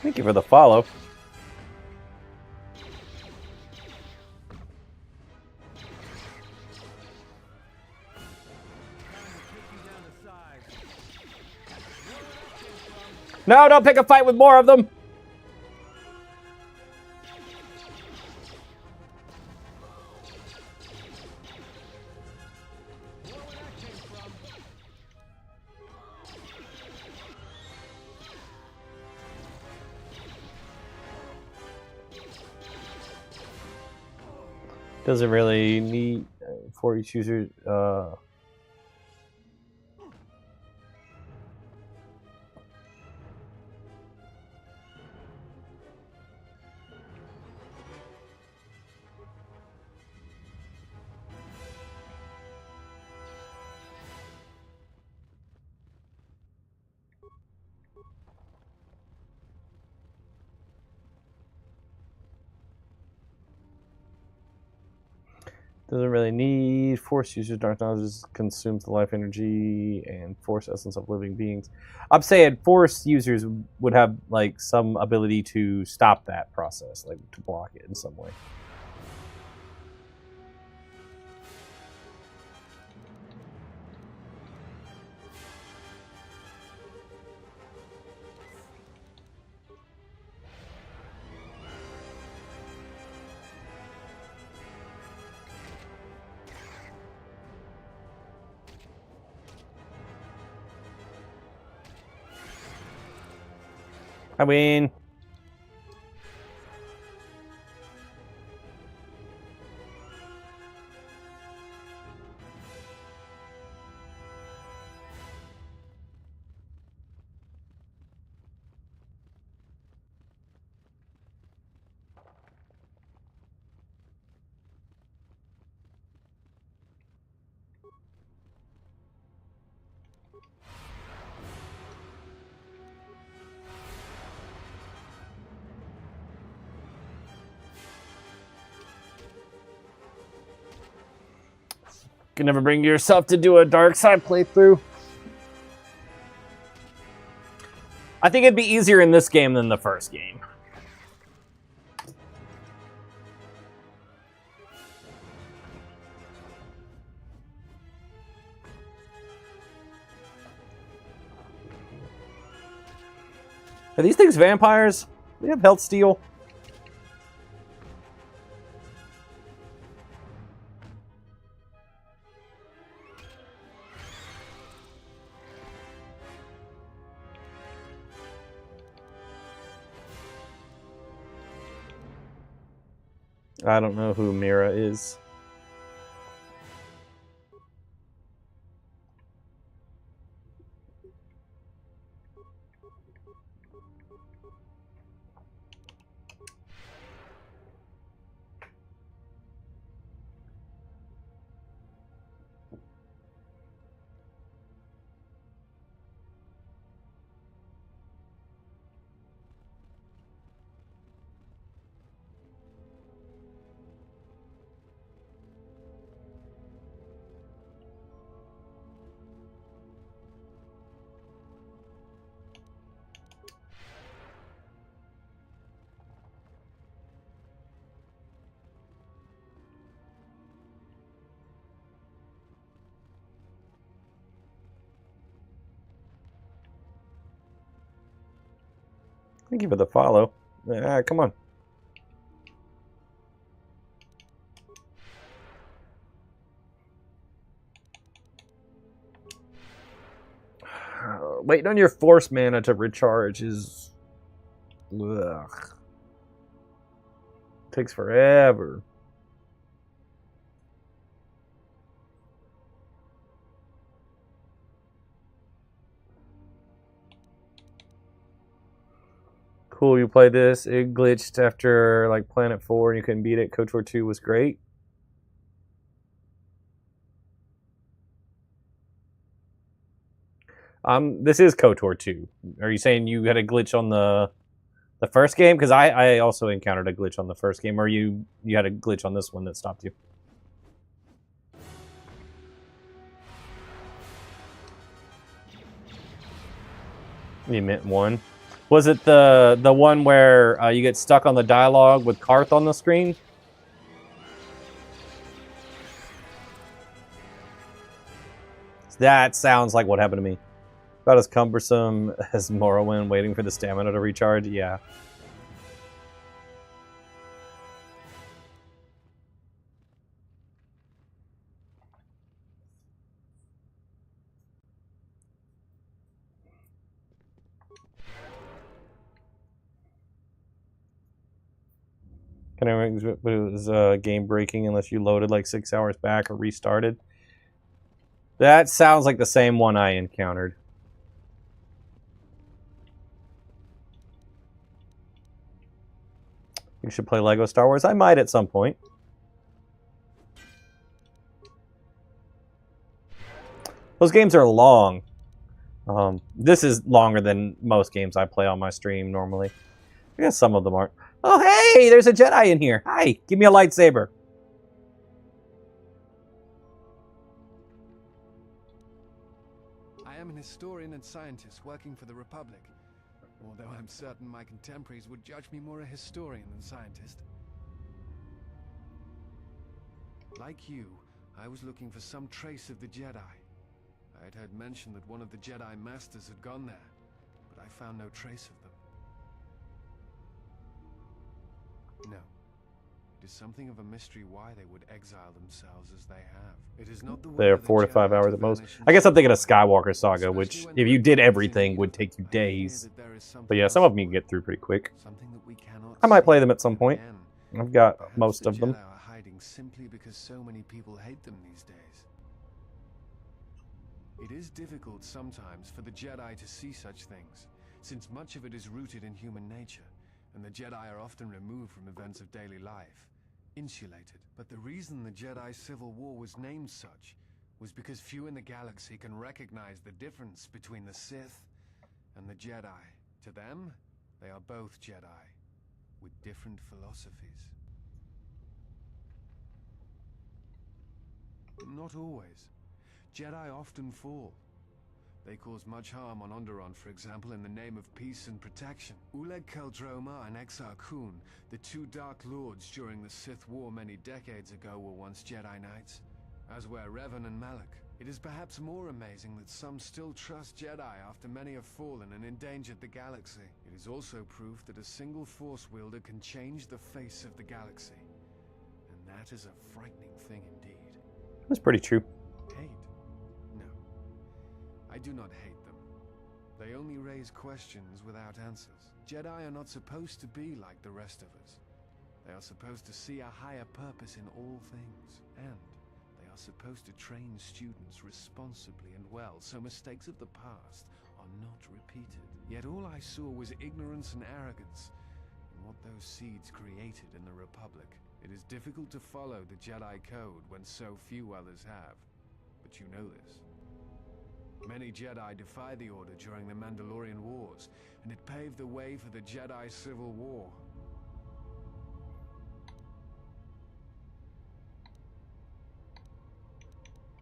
Thank you for the follow. No, don't pick a fight with more of them. Doesn't really need for each user. Doesn't really need Force users. Dark knowledge just consumes the life energy and Force essence of living beings. I'm saying Force users would have like some ability to stop that process, like to block it in some way. I mean, you can never bring yourself to do a dark side playthrough. I think it'd be easier in this game than the first game. Are these things vampires? They have health steal. I don't know who Mira is. Thank you for the follow. Come on. Waiting on your force mana to recharge is... Ugh. Takes forever. Cool, you played this. It glitched after like Planet 4 and you couldn't beat it. KOTOR 2 was great. This is KOTOR 2. Are you saying you had a glitch on the first game? Because I also encountered a glitch on the first game. Or you had a glitch on this one that stopped you? You meant one. Was it the one where you get stuck on the dialogue with Karth on the screen? That sounds like what happened to me. About as cumbersome as Morrowind waiting for the stamina to recharge. Yeah. Can I make it was game breaking unless you loaded like 6 hours back or restarted? That sounds like the same one I encountered. You should play Lego Star Wars. I might at some point. Those games are long. This is longer than most games I play on my stream normally. I guess some of them aren't. Oh, hey! There's a Jedi in here. Hi! Give me a lightsaber. I am an historian and scientist working for the Republic. Although I'm certain my contemporaries would judge me more a historian than scientist. Like you, I was looking for some trace of the Jedi. I had heard mention that one of the Jedi Masters had gone there, but I found no trace of them. No. It is something of a mystery why they would exile themselves as they have. It is not the way They're 4 to 5 hours at most. I guess I'm thinking of Skywalker Saga, which, if you did everything, would take you days. But yeah, some of them you can get through pretty quick. I might play them at some point. I've got most of them. Are hiding simply because so many people hate them these days. It is difficult sometimes for the Jedi to see such things, since much of it is rooted in human nature, and the Jedi are often removed from events of daily life. Insulated. But the reason the Jedi Civil War was named such was because few in the galaxy can recognize the difference between the Sith and the Jedi. To them, they are both Jedi, with different philosophies. Not always. Jedi often fall. They cause much harm on Onderon, for example, in the name of peace and protection. Uleg Keldroma and Exar Kun, the two Dark Lords during the Sith War many decades ago, were once Jedi Knights, as were Revan and Malak. It is perhaps more amazing that some still trust Jedi after many have fallen and endangered the galaxy. It is also proof that a single Force wielder can change the face of the galaxy. And that is a frightening thing indeed. That's pretty true. Hate? No. I do not hate them. They only raise questions without answers. Jedi are not supposed to be like the rest of us. They are supposed to see a higher purpose in all things, and they are supposed to train students responsibly and well, so mistakes of the past are not repeated. Yet all I saw was ignorance and arrogance in what those seeds created in the Republic. It is difficult to follow the Jedi Code when so few others have, but you know this. Many Jedi defy the Order during the Mandalorian Wars, and it paved the way for the Jedi Civil War.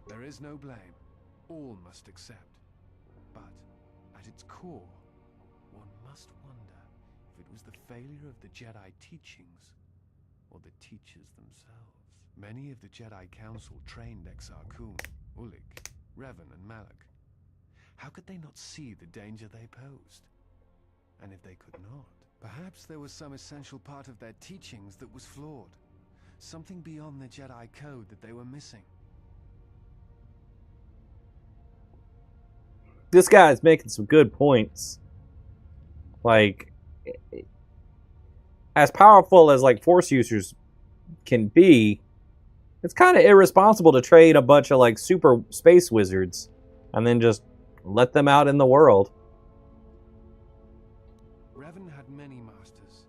There is no blame. All must accept. But, at its core, one must wonder if it was the failure of the Jedi teachings or the teachers themselves. Many of the Jedi Council trained Exar Kun, Ulik, Revan, and Malak. How could they not see the danger they posed? And if they could not, perhaps there was some essential part of their teachings that was flawed. Something beyond the Jedi Code that they were missing. This guy is making some good points. Like, as powerful as like Force users can be, it's kind of irresponsible to trade a bunch of like super space wizards and then just let them out in the world. Revan had many masters.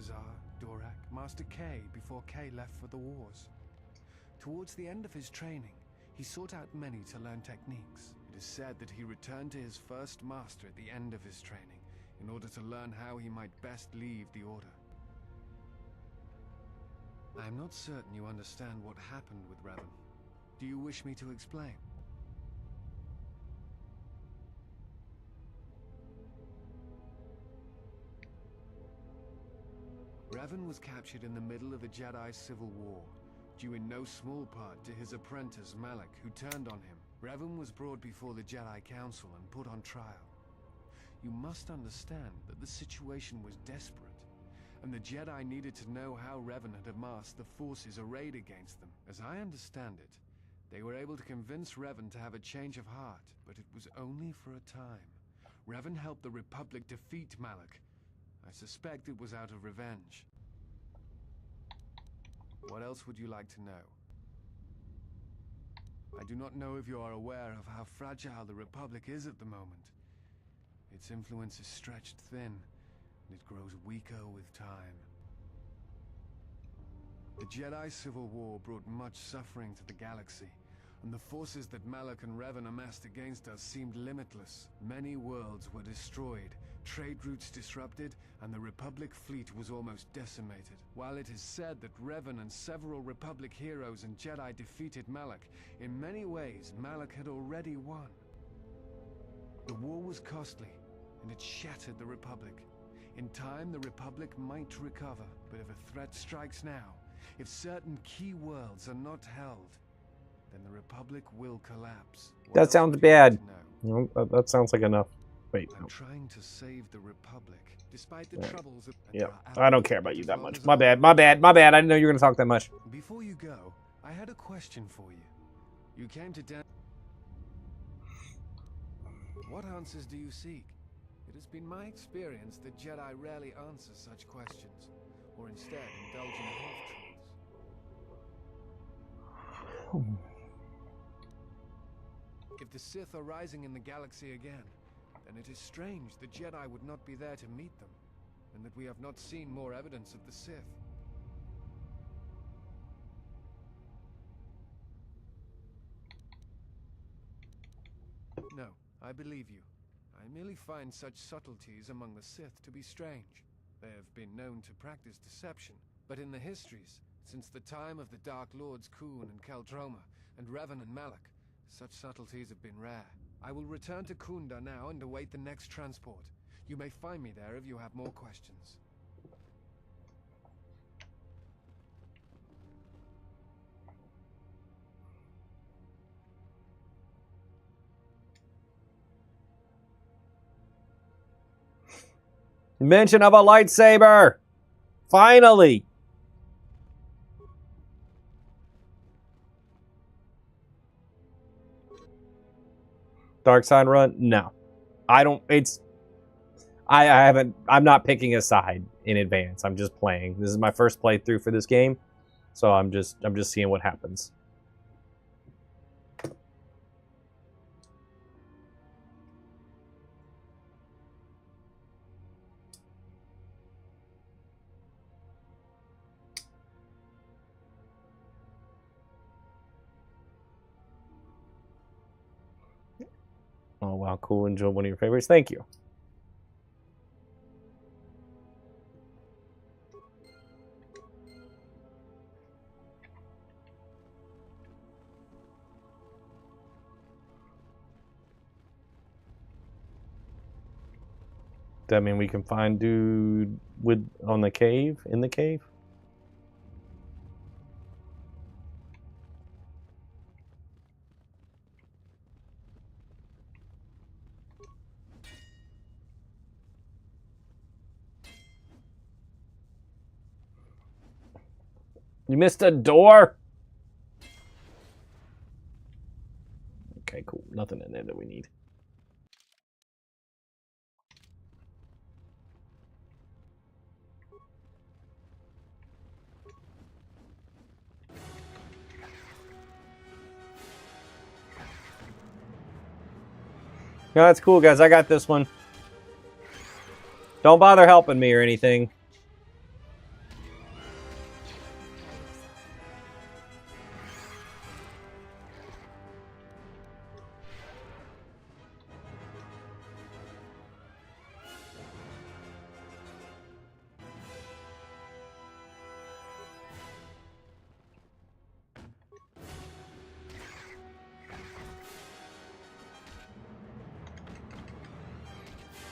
Zar, Dorak, Master K before K left for the wars. Towards the end of his training, he sought out many to learn techniques. It is said that he returned to his first master at the end of his training in order to learn how he might best leave the Order. I am not certain you understand what happened with Revan. Do you wish me to explain? Revan was captured in the middle of the Jedi Civil War, due in no small part to his apprentice Malak, who turned on him. Revan was brought before the Jedi Council and put on trial. You must understand that the situation was desperate, and the Jedi needed to know how Revan had amassed the forces arrayed against them. As I understand it, they were able to convince Revan to have a change of heart, but it was only for a time. Revan helped the Republic defeat Malak. I suspect it was out of revenge. What else would you like to know? I do not know if you are aware of how fragile the Republic is at the moment. Its influence is stretched thin, and it grows weaker with time. The Jedi Civil War brought much suffering to the galaxy, and the forces that Malak and Revan amassed against us seemed limitless. Many worlds were destroyed, trade routes disrupted, and the Republic fleet was almost decimated. While it is said that Revan and several Republic heroes and Jedi defeated Malak, in many ways Malak had already won. The war was costly, and it shattered the Republic. In time, the Republic might recover, but if a threat strikes now, if certain key worlds are not held, then the Republic will collapse. That sounds bad. No, that sounds like enough. Wait. I'm trying to save the Republic, despite the troubles. Yeah, I don't care about you that much. My bad. I didn't know you were going to talk that much. Before you go, I had a question for you. You came to What answers do you seek? It has been my experience that Jedi rarely answer such questions, or instead indulge in half-truths. If the Sith are rising in the galaxy again, then it is strange the Jedi would not be there to meet them, and that we have not seen more evidence of the Sith. No, I believe you. I merely find such subtleties among the Sith to be strange. They have been known to practice deception, but in the histories, since the time of the Dark Lords Kun and Keldroma, and Revan and Malak, such subtleties have been rare. I will return to Kunda now and await the next transport. You may find me there if you have more questions. Mention of a lightsaber! Finally! Dark side run? No. I don't, I haven't, I'm not picking a side in advance. I'm just playing. This is my first playthrough for this game. So I'm just seeing what happens. Oh, wow, cool. Enjoy one of your favorites. Thank you. Does that mean we can find dude in the cave? You missed a door? Okay, cool. Nothing in there that we need. No, that's cool, guys. I got this one. Don't bother helping me or anything.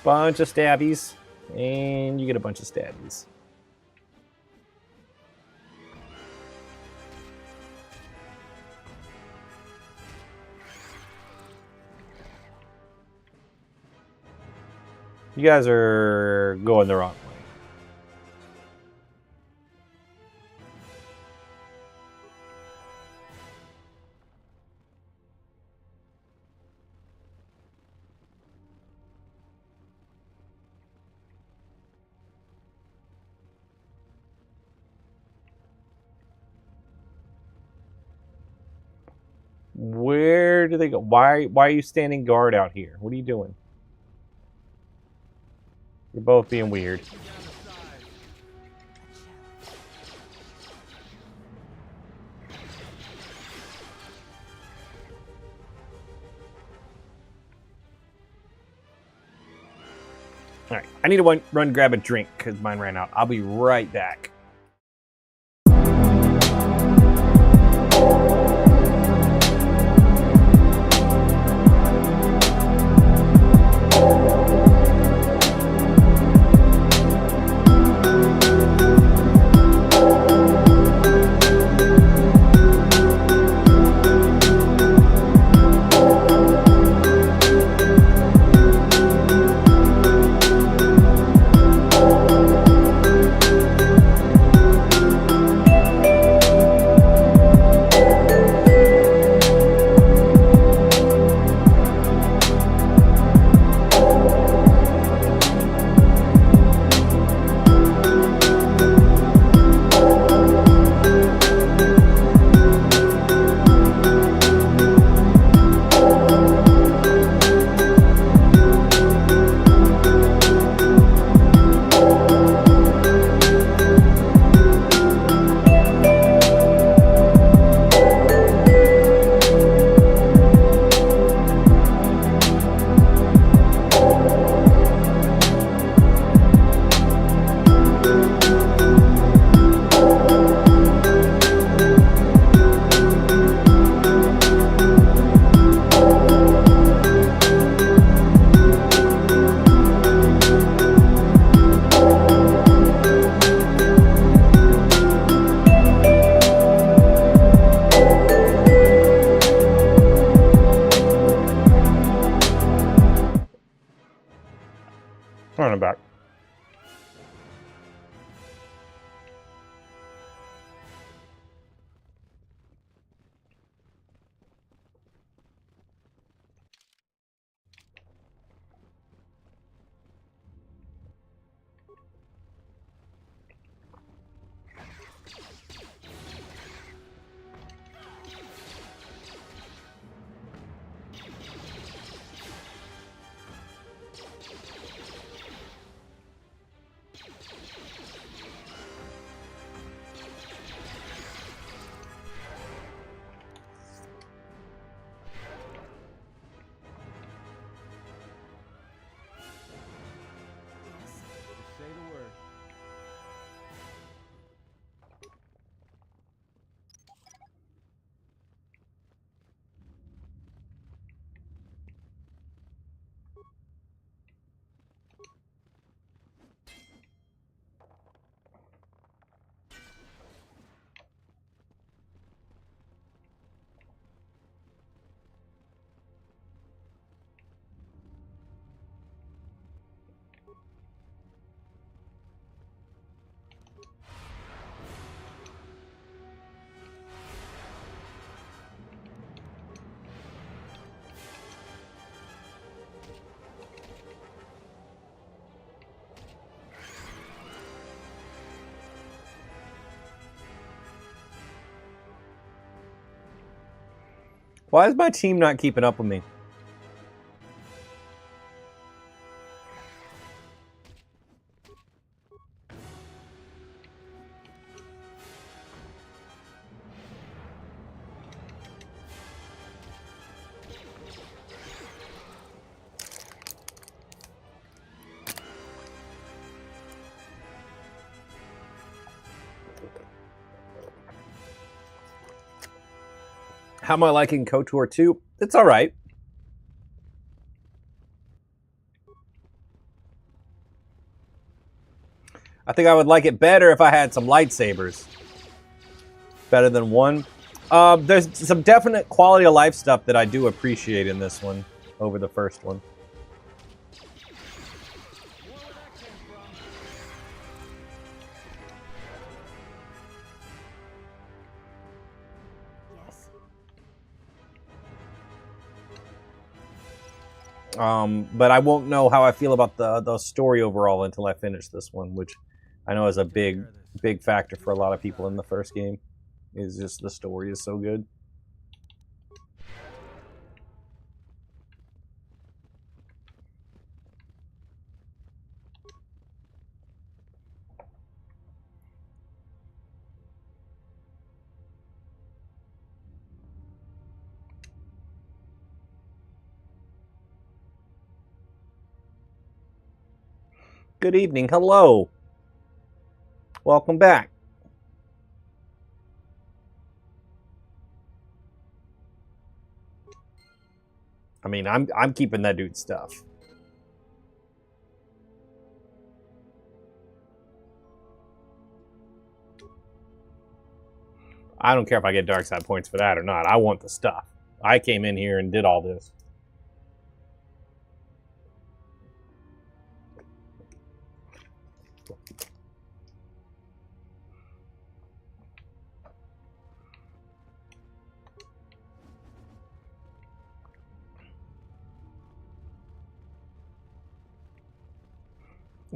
Bunch of stabbies. And you get a bunch of stabbies. You guys are going the wrong way. Where do they go? Why are you standing guard out here? What are you doing? You're both being weird. Alright, I need to run grab a drink because mine ran out. I'll be right back. Why is my team not keeping up with me? How am I liking KOTOR 2? It's all right. I think I would like it better if I had some lightsabers. Better than one. There's some definite quality of life stuff that I do appreciate in this one over the first one. But I won't know how I feel about the story overall until I finish this one, which I know is a big factor for a lot of people in the first game. Is just the story is so good. Good evening. Hello. Welcome back. I mean, I'm keeping that dude's stuff. I don't care if I get dark side points for that or not. I want the stuff. I came in here and did all this.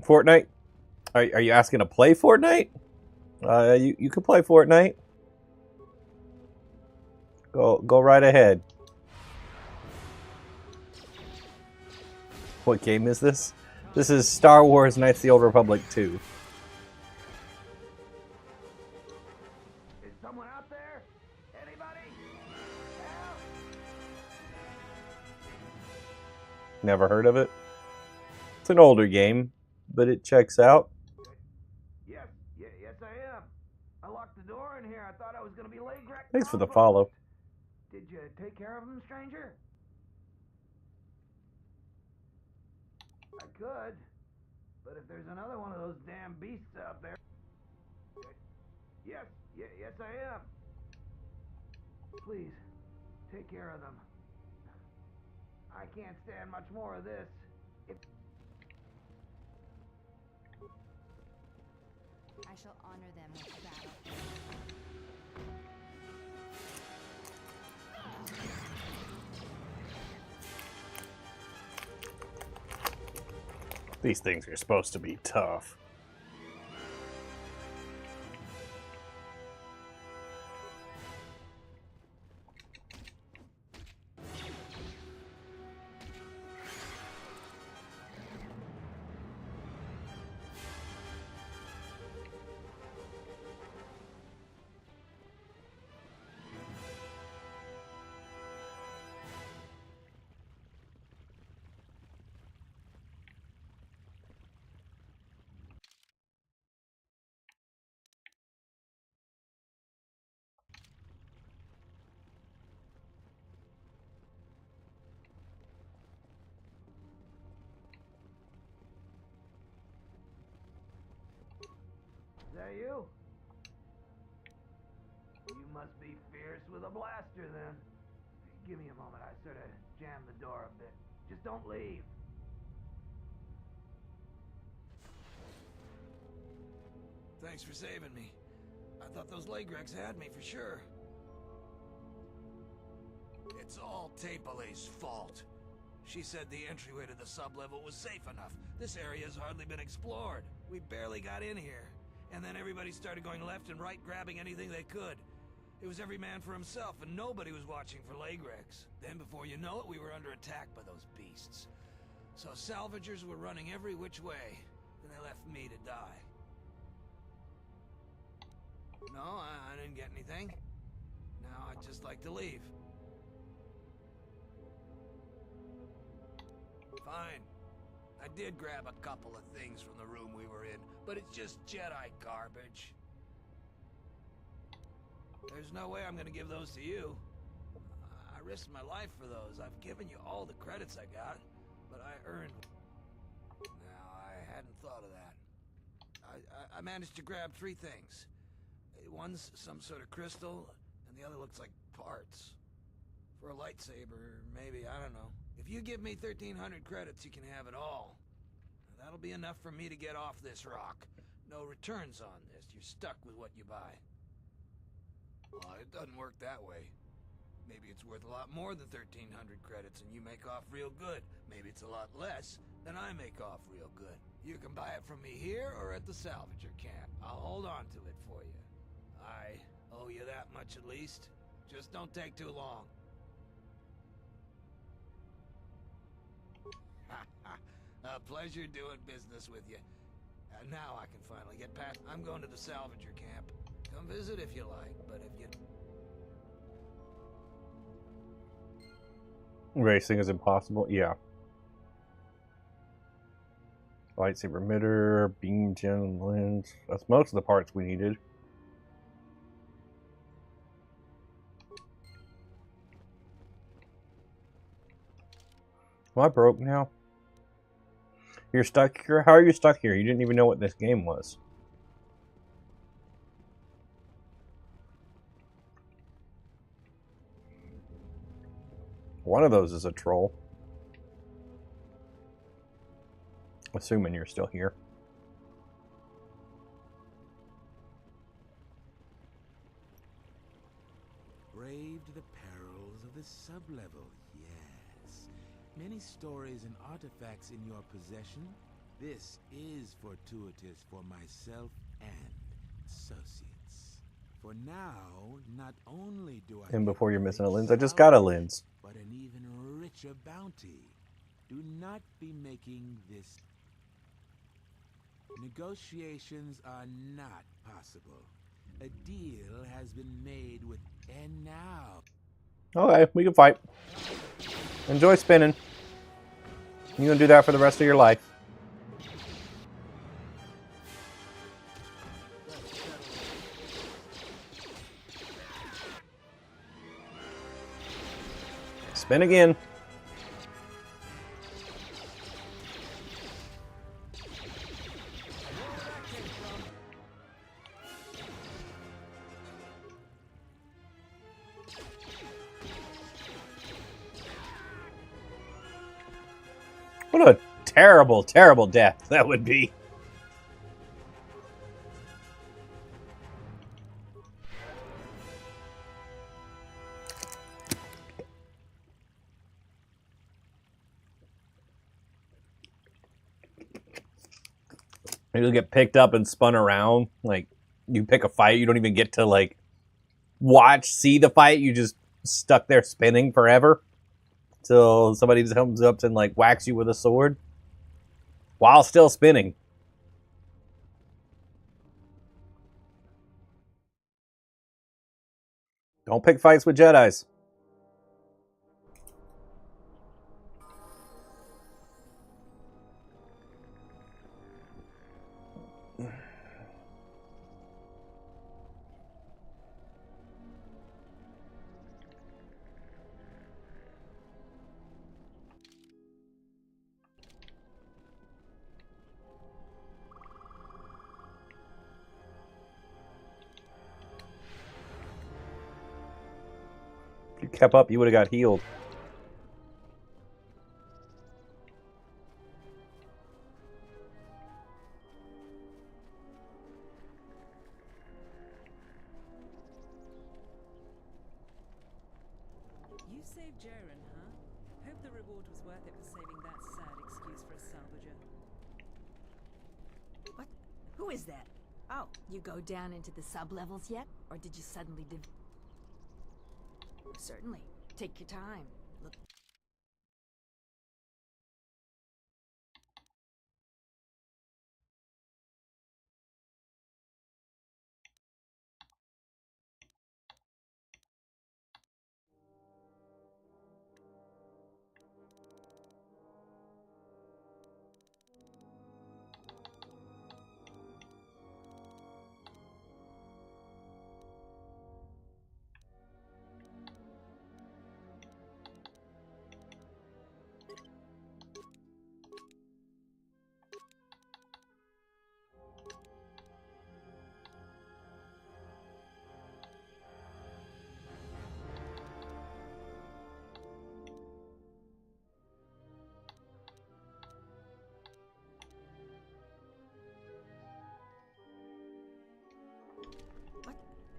Fortnite? Are you asking to play Fortnite? You can play Fortnite. Go right ahead. What game is this? This is Star Wars Knights of the Old Republic 2. Is someone out there? Anybody? Help! Never heard of it? It's an older game, but it checks out. Yes, yes I am. I locked the door in here. I thought I was going to be late. Thanks for the follow. Did you take care of him, stranger? I could, but if there's another one of those damn beasts out there... Yes, yes I am. Please, take care of them. I can't stand much more of this. I shall honor them with battle. These things are supposed to be tough. Is that you? You must be fierce with a blaster then. Give me a moment, I sort of jammed the door a bit. Just don't leave. Thanks for saving me. I thought those Legrex had me for sure. It's all Tapelay's fault. She said the entryway to the sublevel was safe enough. This area's hardly been explored. We barely got in here. And then everybody started going left and right, grabbing anything they could. It was every man for himself, and nobody was watching for Lagrex. Then, before you know it, we were under attack by those beasts. So salvagers were running every which way, and they left me to die. No, I didn't get anything. Now I'd just like to leave. Fine. I did grab a couple of things from the room we were in, but it's just Jedi garbage. There's no way I'm gonna give those to you. I risked my life for those. I've given you all the credits I got, but I earned... Now, I hadn't thought of that. I managed to grab 3 things. One's some sort of crystal, and the other looks like parts. For a lightsaber, maybe, I don't know. If you give me 1,300 credits, you can have it all. That'll be enough for me to get off this rock. No returns on this. You're stuck with what you buy. Well, it doesn't work that way. Maybe it's worth a lot more than 1,300 credits and you make off real good. Maybe it's a lot less, then I make off real good. You can buy it from me here or at the salvager camp. I'll hold on to it for you. I owe you that much at least. Just don't take too long. A pleasure doing business with you. And now I can finally get past... I'm going to the salvager camp. Come visit if you like, but if you... Racing is impossible? Yeah. Lightsaber emitter, beam gen lens. That's most of the parts we needed. Am I broke now? You're stuck here? How are you stuck here? You didn't even know what this game was. One of those is a troll. Assuming you're still here. Braved the perils of the sublevel, yes. Many stories and artifacts in your possession. This is fortuitous for myself and associates. For now, not only do I... And before you're missing a lens, I just got a lens. But an even richer bounty. Do not be making this... Negotiations are not possible. A deal has been made with... And now... Okay, we can fight. Enjoy spinning. You're gonna do that for the rest of your life. Spin again. What a terrible, terrible death that would be. You'll get picked up and spun around. Like, you pick a fight, you don't even get to, like, see the fight. You just stuck there spinning forever. Till somebody comes up and, like, whacks you with a sword. While still spinning. Don't pick fights with Jedis. If you kept up, you would have got healed. You saved Jaren, huh? Hope the reward was worth it for saving that sad excuse for a salvager. What? Who is that? Oh, you go down into the sub-levels yet? Or did you suddenly certainly. Take your time. Look.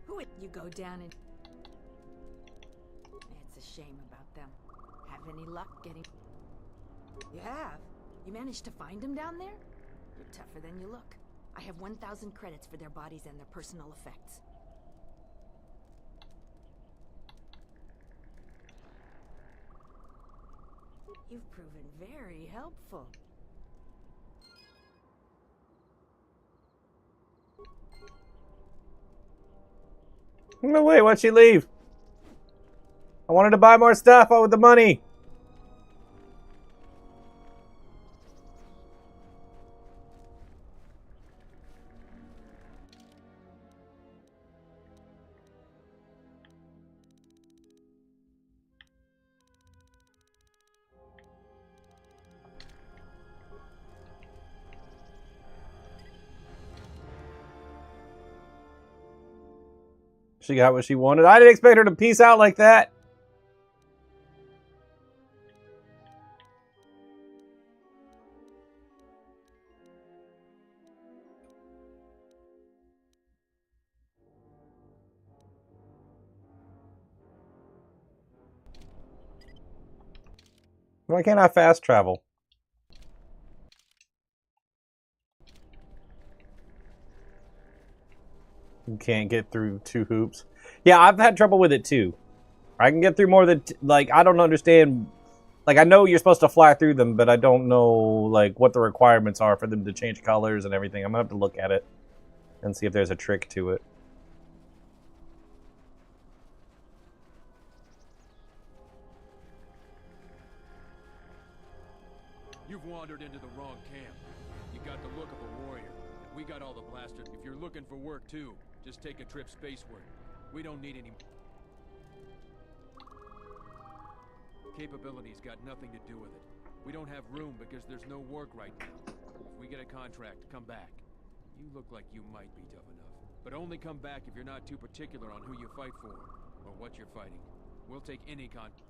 Who you go down and... It's a shame about them. Have any luck getting... You have? You managed to find them down there? You're tougher than you look. I have 1,000 credits for their bodies and their personal effects. You've proven very helpful. No way, why'd she leave? I wanted to buy more stuff out with the money. She got what she wanted. I didn't expect her to peace out like that. Why can't I fast travel? You can't get through 2 hoops. Yeah, I've had trouble with it too. I can get through more than... like, I don't understand... Like, I know you're supposed to fly through them, but I don't know, like, what the requirements are for them to change colors and everything. I'm gonna have to look at it and see if there's a trick to it. You've wandered into the wrong camp. You got the look of a warrior. We got all the blasters. If you're looking for work too, just take a trip spaceward. We don't need any... Capabilities got nothing to do with it. We don't have room because there's no work right now. If we get a contract, come back. You look like you might be tough enough. But only come back if you're not too particular on who you fight for, or what you're fighting. We'll take any contract.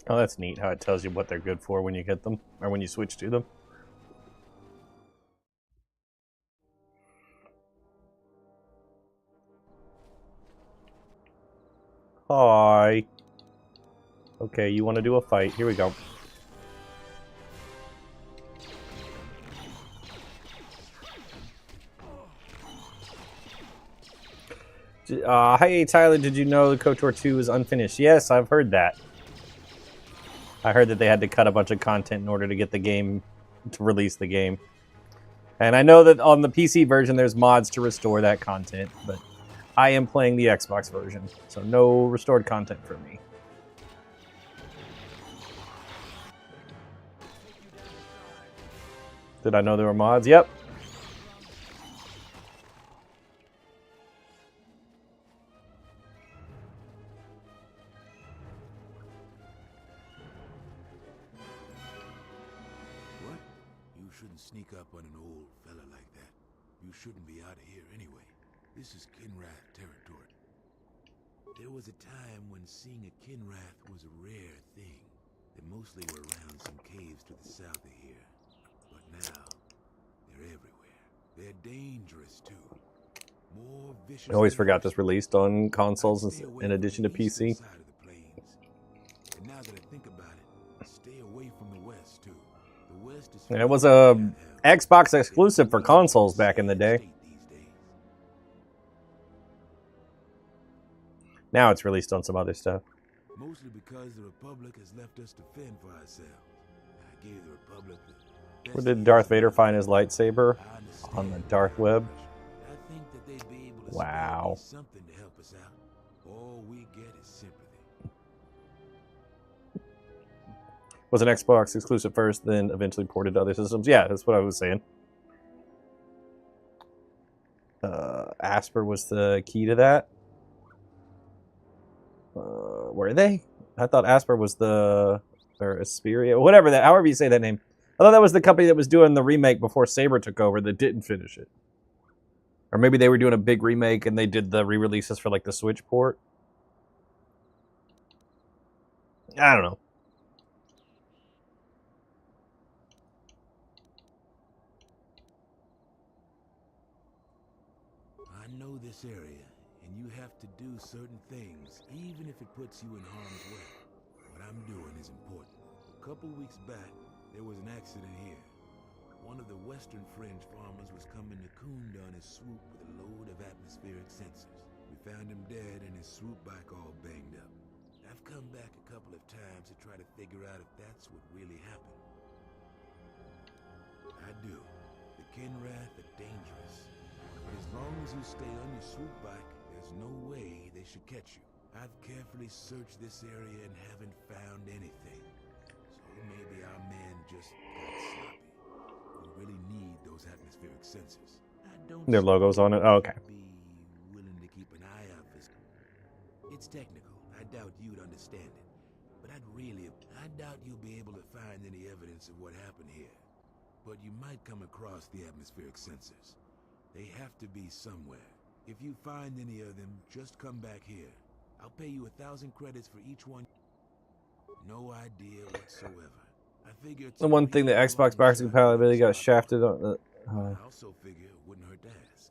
Oh, that's neat how it tells you what they're good for when you get them, or when you switch to them. Hi. Okay, you want to do a fight? Here we go. Hey Tyler, did you know KOTOR 2 is unfinished? Yes, I've heard that. I heard that they had to cut a bunch of content in order to get the game, to release the game. And I know that on the PC version there's mods to restore that content, but I am playing the Xbox version, so no restored content for me. Did I know there were mods? Yep. What? You shouldn't sneak up on an old fella like that. You shouldn't be out of here anyway. This is Kinrath territory. There was a time when seeing a Kinrath was a rare thing. They mostly were around some caves to the south of here. But now, they're everywhere. They're dangerous, too. More vicious I always than forgot ever. this released on consoles Stay away in from addition the to PC. eastern side of the plains. And now that I think about it, stay away from the west, too. The west is And it was a Xbox exclusive for consoles back in the day. Now it's released on some other stuff. Mostly because the Republic has left us to fend for ourselves. I gave the Republic the Where did Darth Vader find his lightsaber? On the dark web. I think that they'd be able to Wow. spare me something to help us out. All we get is sympathy. Was an Xbox exclusive first, then eventually ported to other systems. Yeah, that's what I was saying. Asper was the key to that. Were they? I thought Asper was the... Or Asperia, whatever that, however you say that name. I thought that was the company that was doing the remake before Saber took over that didn't finish it. Or maybe they were doing a big remake and they did the re-releases for like the Switch port. I don't know. I know this area, and you have to do certain things, even if it puts you in harm's way. What I'm doing is important. A couple weeks back, there was an accident here. One of the western fringe farmers was coming to Kunda on his swoop with a load of atmospheric sensors. We found him dead and his swoop bike all banged up. I've come back a couple of times to try to figure out if that's what really happened. I do. The Kinrath are dangerous. But as long as you stay on your swoop bike, there's no way they should catch you. I've carefully searched this area and haven't found anything. So maybe our man just got sloppy. We really need those atmospheric sensors. I don't Their logos on it. Oh, okay. be willing to keep an eye out for. It's technical. I doubt you'd understand it. But I doubt you'll be able to find any evidence of what happened here. But you might come across the atmospheric sensors. They have to be somewhere. If you find any of them, just come back here. I'll pay you 1,000 credits for each one. No idea whatsoever. I figure it's The one thing the Xbox backwards compatibility got shafted on the... I also figure it wouldn't hurt to ask.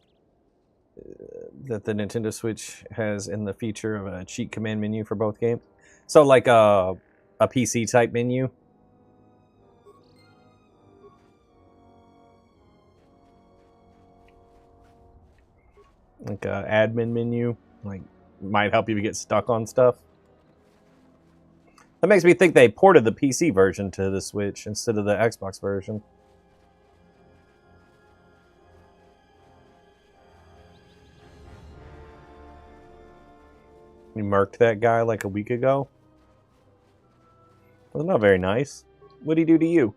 That the Nintendo Switch has in the feature of a cheat command menu for both games. So like a PC type menu. Like a admin menu. Like might help you to get stuck on stuff. That makes me think they ported the PC version to the Switch instead of the Xbox version. You murked that guy like a week ago. Well, not very nice. What'd he do to you?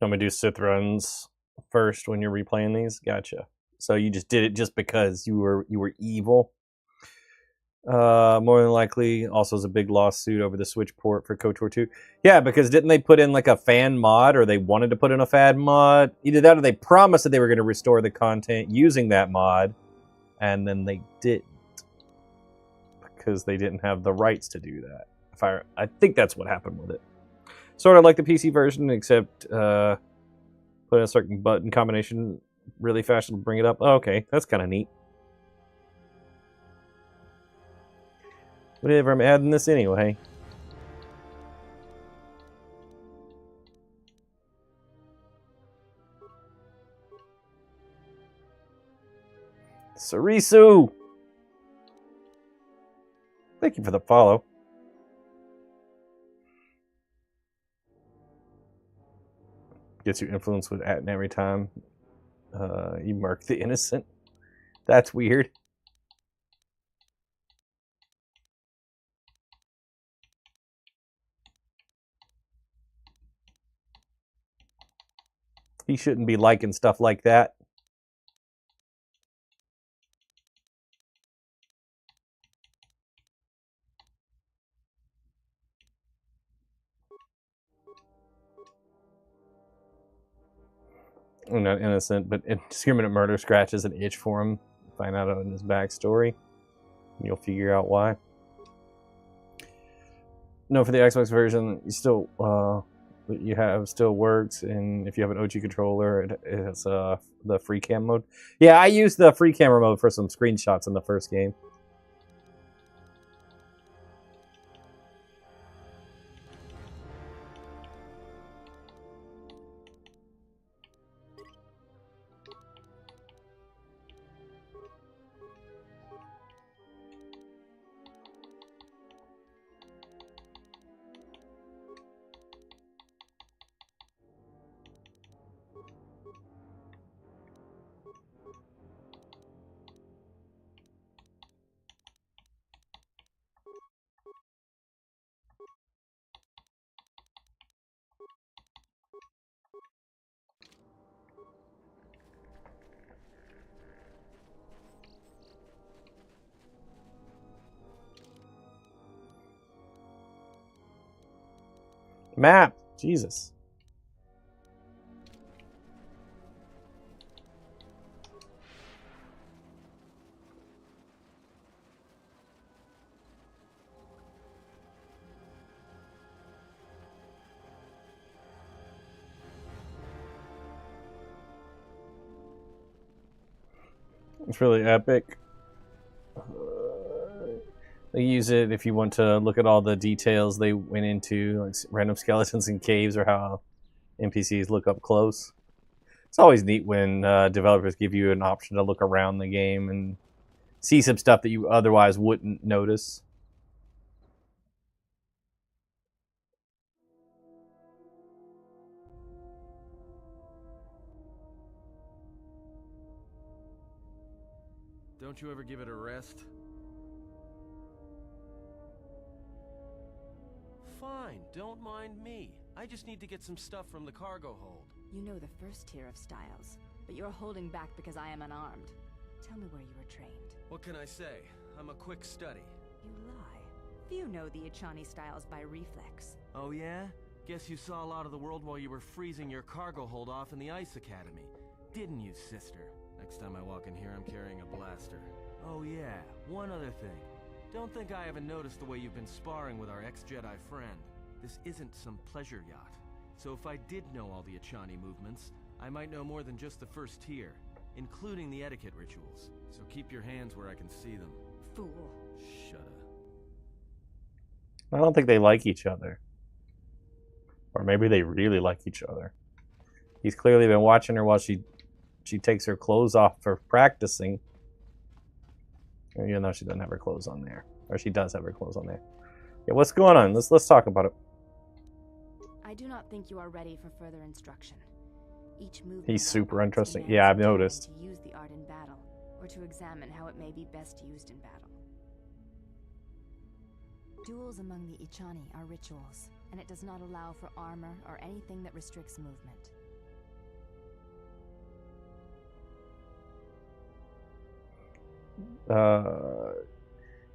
I'm gonna do Sith runs first when you're replaying these. Gotcha. So you just did it just because you were evil. More than likely, also is a big lawsuit over the Switch port for KOTOR 2. Yeah, because didn't they put in like a fan mod, or they wanted to put in a fan mod? Either that, or they promised that they were going to restore the content using that mod, and then they didn't because they didn't have the rights to do that. I think that's what happened with it. Sort of like the PC version, except put in a certain button combination really fast to bring it up. Oh, okay, that's kind of neat. Whatever, I'm adding this anyway. Sarisu! Thank you for the follow. Gets you influenced with Atten every time you murk the innocent. That's weird. He shouldn't be liking stuff like that. I'm not innocent, but indiscriminate murder scratches an itch for him. Find out in his backstory. You'll figure out why. No, for the Xbox version, you still works, and if you have an OG controller, it's the free cam mode. Yeah, I used the free camera mode for some screenshots in the first game. Map, Jesus. It's really epic. They use it if you want to look at all the details they went into, like random skeletons in caves or how NPCs look up close. It's always neat when developers give you an option to look around the game and see some stuff that you otherwise wouldn't notice. Don't you ever give it a rest? Fine, don't mind me. I just need to get some stuff from the cargo hold. You know the first tier of styles, but you're holding back because I am unarmed. Tell me where you were trained. What can I say? I'm a quick study. You lie. Few know the Ichani styles by reflex. Oh yeah? Guess you saw a lot of the world while you were freezing your cargo hold off in the Ice Academy. Didn't you, sister? Next time I walk in here, I'm carrying a blaster. Oh yeah, one other thing. Don't think I haven't noticed the way you've been sparring with our ex-Jedi friend. This isn't some pleasure yacht. So if I did know all the Ichani movements, I might know more than just the first tier, including the etiquette rituals. So keep your hands where I can see them. Fool. Shut up. I don't think they like each other. Or maybe they really like each other. He's clearly been watching her while she takes her clothes off for practicing. Even though she doesn't have her clothes on there. Or she does have her clothes on there. Yeah, what's going on? Let's talk about it. I do not think you are ready for further instruction. Each movement He's super interesting. demands Yeah, I've you to noticed. use the art in battle, or to examine how it may be best used in battle. Duels among the Ichani are rituals, and it does not allow for armor or anything that restricts movement.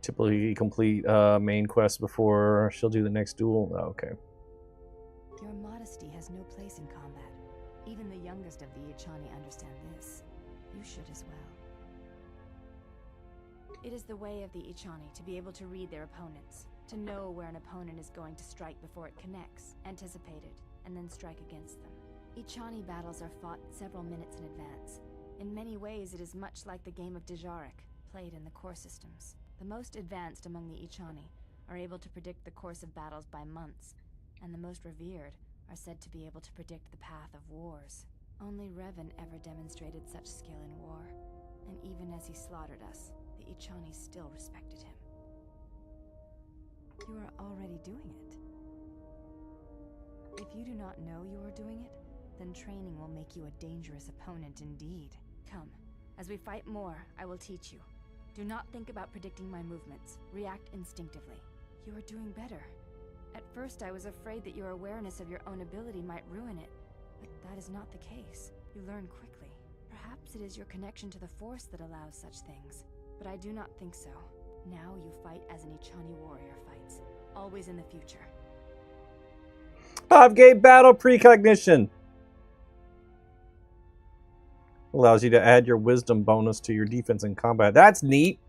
Typically complete main quest before she'll do the next duel. Oh, okay. Your modesty has no place in combat. Even the youngest of the Ichani understand this. You should as well. It is the way of the Ichani to be able to read their opponents, to know where an opponent is going to strike before it connects, anticipate it, and then strike against them. Ichani battles are fought several minutes in advance. In many ways, it is much like the game of Dejarik, played in the core systems. The most advanced among the Ichani are able to predict the course of battles by months, and the most revered are said to be able to predict the path of wars. Only Revan ever demonstrated such skill in war, and even as he slaughtered us, the Ichani still respected him. You are already doing it. If you do not know you are doing it, then training will make you a dangerous opponent indeed. Come, as we fight more, I will teach you. Do not think about predicting my movements. React instinctively. You are doing better. At first, I was afraid that your awareness of your own ability might ruin it, But that is not the case. You learn quickly. Perhaps it is your connection to the Force that allows such things. But I do not think so. Now you fight as an Ichani warrior fights. Always in the future. 5 battle precognition. Allows you to add your wisdom bonus to your defense in combat. That's neat.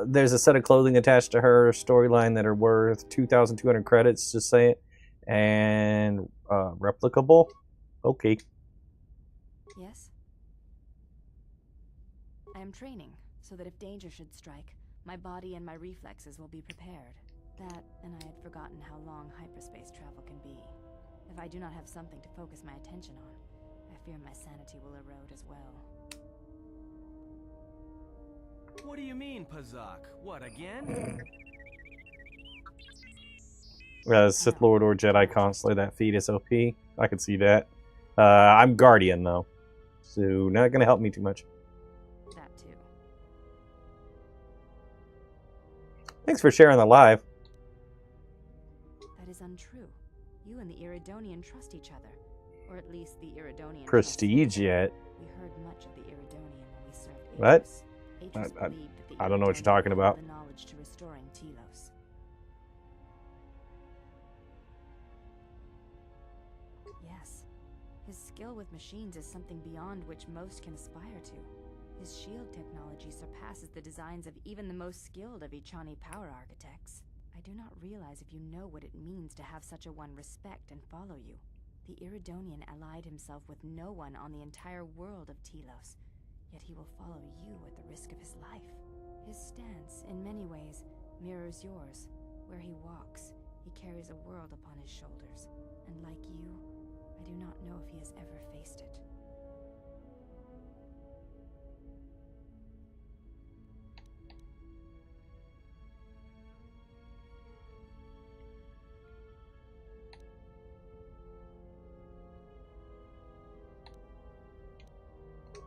There's a set of clothing attached to her storyline that are worth 2,200 credits, just say it. And replicable. Okay. Yes? I am training, so that if danger should strike, my body and my reflexes will be prepared. That, and I had forgotten how long hyperspace travel can be. If I do not have something to focus my attention on, I fear my sanity will erode as well. What do you mean, Pazak? What, again? Sith Lord or Jedi constantly, that feat is OP. I can see that. I'm Guardian, though. So, not going to help me too much. That too. Thanks for sharing the live. That is untrue. You and the Iridonian trust each other. Or at least the Iridonian Prestige yet. We heard much of the Iridonian when we served What? Atris. I don't know what you're talking about. The knowledge to restoring Telos. Yes. His skill with machines is something beyond which most can aspire to. His shield technology surpasses the designs of even the most skilled of Ichani power architects. I do not realize if you know what it means to have such a one respect and follow you. The Iridonian allied himself with no one on the entire world of Telos, yet he will follow you at the risk of his life. His stance, in many ways, mirrors yours. Where he walks, he carries a world upon his shoulders, and like you, I do not know if he has ever faced it.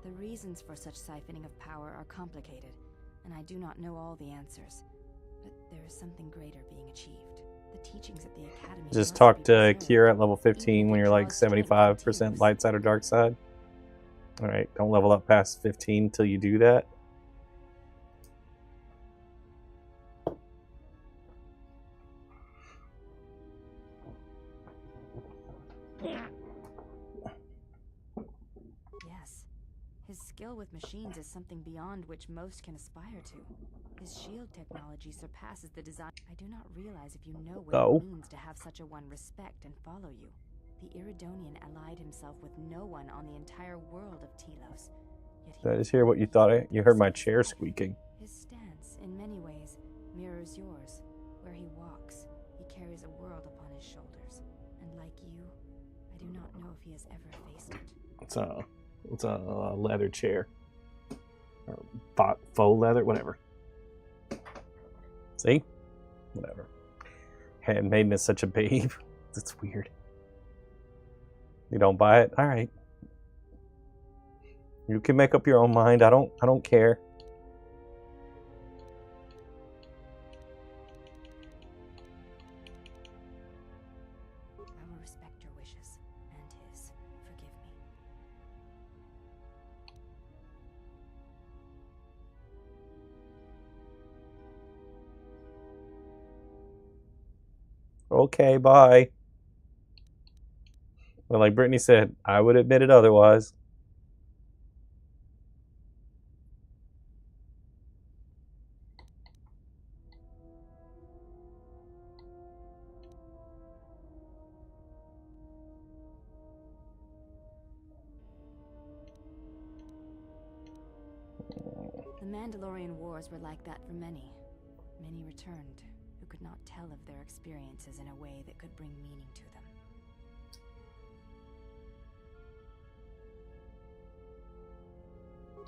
The reasons for such siphoning of power are complicated, and I do not know all the answers. But there is something greater being achieved. The teachings at the Academy... Just talk to Kira at level 15 when you're like 75% light side or dark side. Alright, don't level up past 15 until you do that. Yes. His skill with machines is something beyond which most can aspire to. His shield technology surpasses the design. I do not realize if you know what it means to have such a one respect and follow you. The Iridonian allied himself with no one on the entire world of Telos. Did I just hear what you thought? You heard my chair squeaking. His stance, in many ways, mirrors yours. Where he walks, he carries a world upon his shoulders. And like you, I do not know if he has ever faced it. It's a leather chair. Or faux leather, whatever. See? Whatever. Handmaiden is such a babe. It's weird. You don't buy it? Alright. You can make up your own mind. I don't care. I will respect your wishes and his. Forgive me. Okay, bye. But like Brittany said, I would admit it otherwise. The Mandalorian Wars were like that for many. Many returned, who could not tell of their experiences in a way that could bring meaning to them.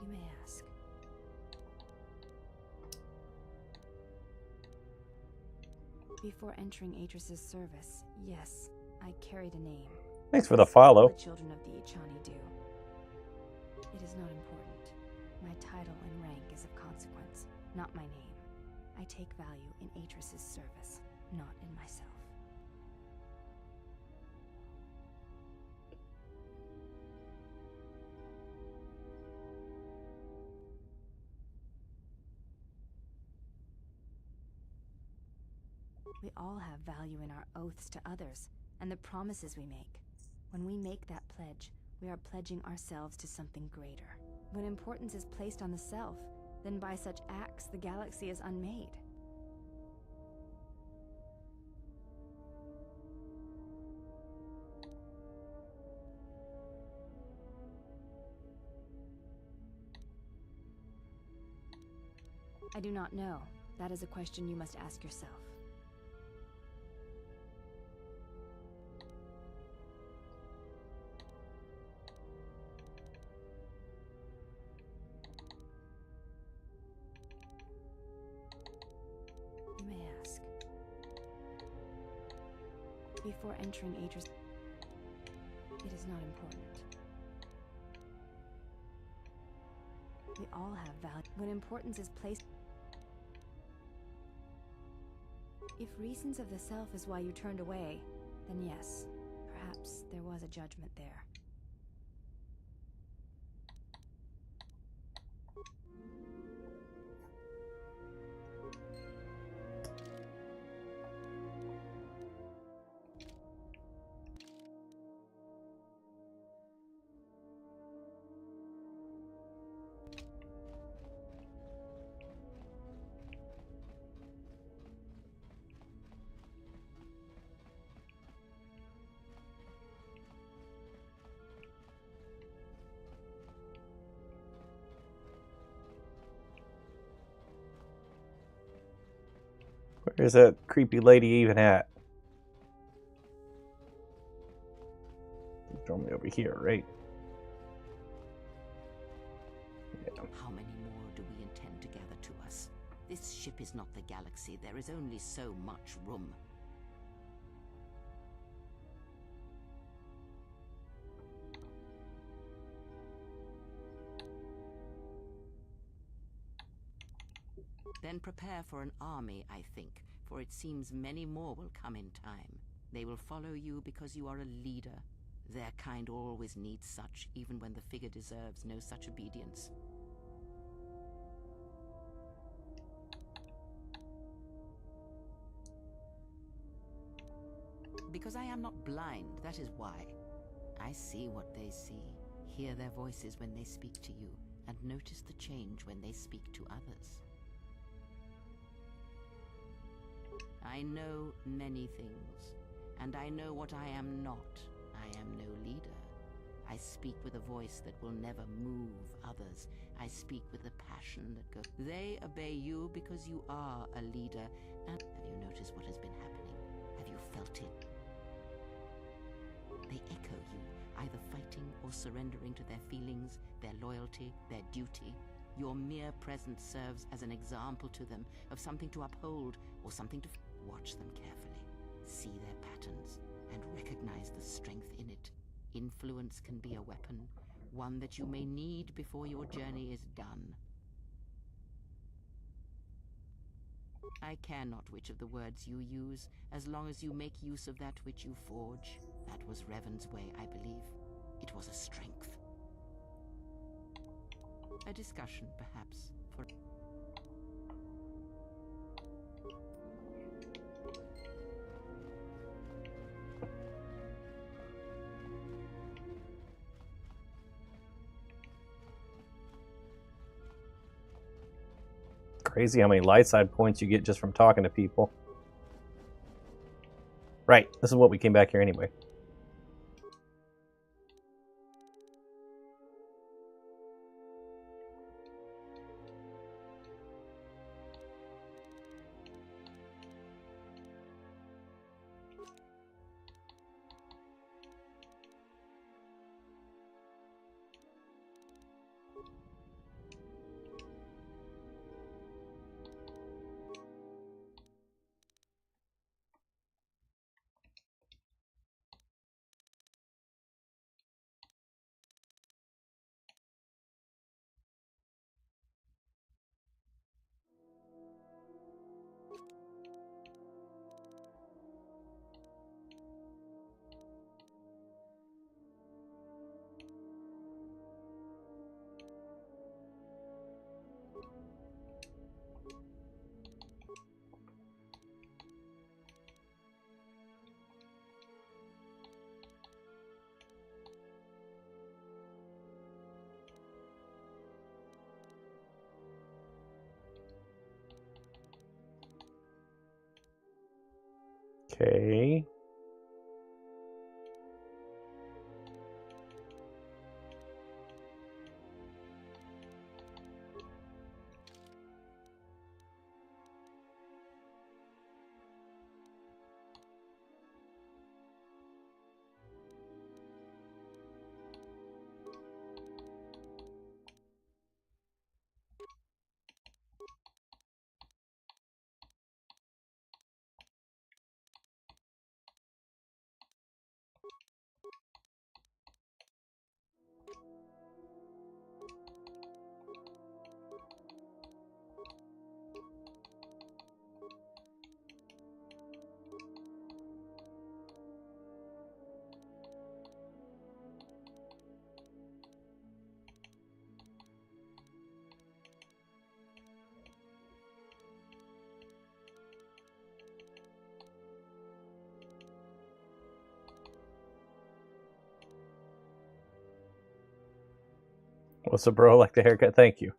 You may ask. Before entering Atris's service, yes, I carried a name. Thanks for the follow. All the children of the Ichani do. It is not important. My title and rank is of consequence, not my name. I take value in Atris's service, not in myself. We all have value in our oaths to others, and the promises we make. When we make that pledge, we are pledging ourselves to something greater. When importance is placed on the self, then by such acts the galaxy is unmade. I do not know. That is a question you must ask yourself. You may ask. Before entering Adra's, it is not important. We all have value. When importance is placed... If reasons of the self is why you turned away, then yes, perhaps there was a judgment there. Where's that creepy lady even at? Throw me over here, right? Yeah. How many more do we intend to gather to us? This ship is not the galaxy. There is only so much room. Then prepare for an army, I think, for it seems many more will come in time. They will follow you because you are a leader. Their kind always needs such, even when the figure deserves no such obedience. Because I am not blind, that is why. I see what they see, hear their voices when they speak to you, and notice the change when they speak to others. I know many things, and I know what I am not. I am no leader. I speak with a voice that will never move others. I speak with a passion that goes. They obey you because you are a leader. And have you noticed what has been happening? Have you felt it? They echo you, either fighting or surrendering to their feelings, their loyalty, their duty. Your mere presence serves as an example to them of something to uphold or something to... Watch them carefully, see their patterns, and recognize the strength in it. Influence can be a weapon, one that you may need before your journey is done. I care not which of the words you use, as long as you make use of that which you forge. That was Revan's way, I believe. It was a strength. A discussion, perhaps, for... Crazy how many light side points you get just from talking to people. Right, this is what we came back here anyway. Okay. What's up, bro? Like the haircut? Thank you.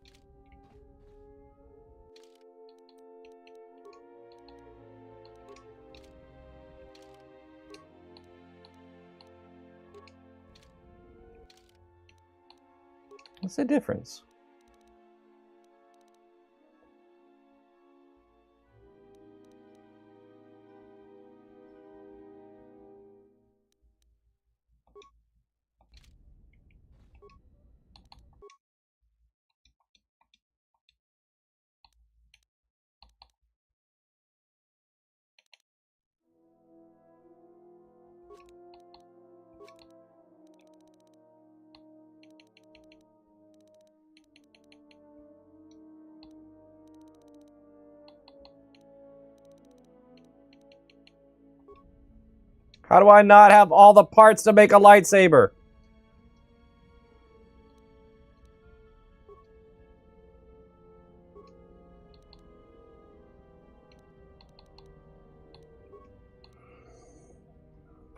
What's the difference? How do I not have all the parts to make a lightsaber?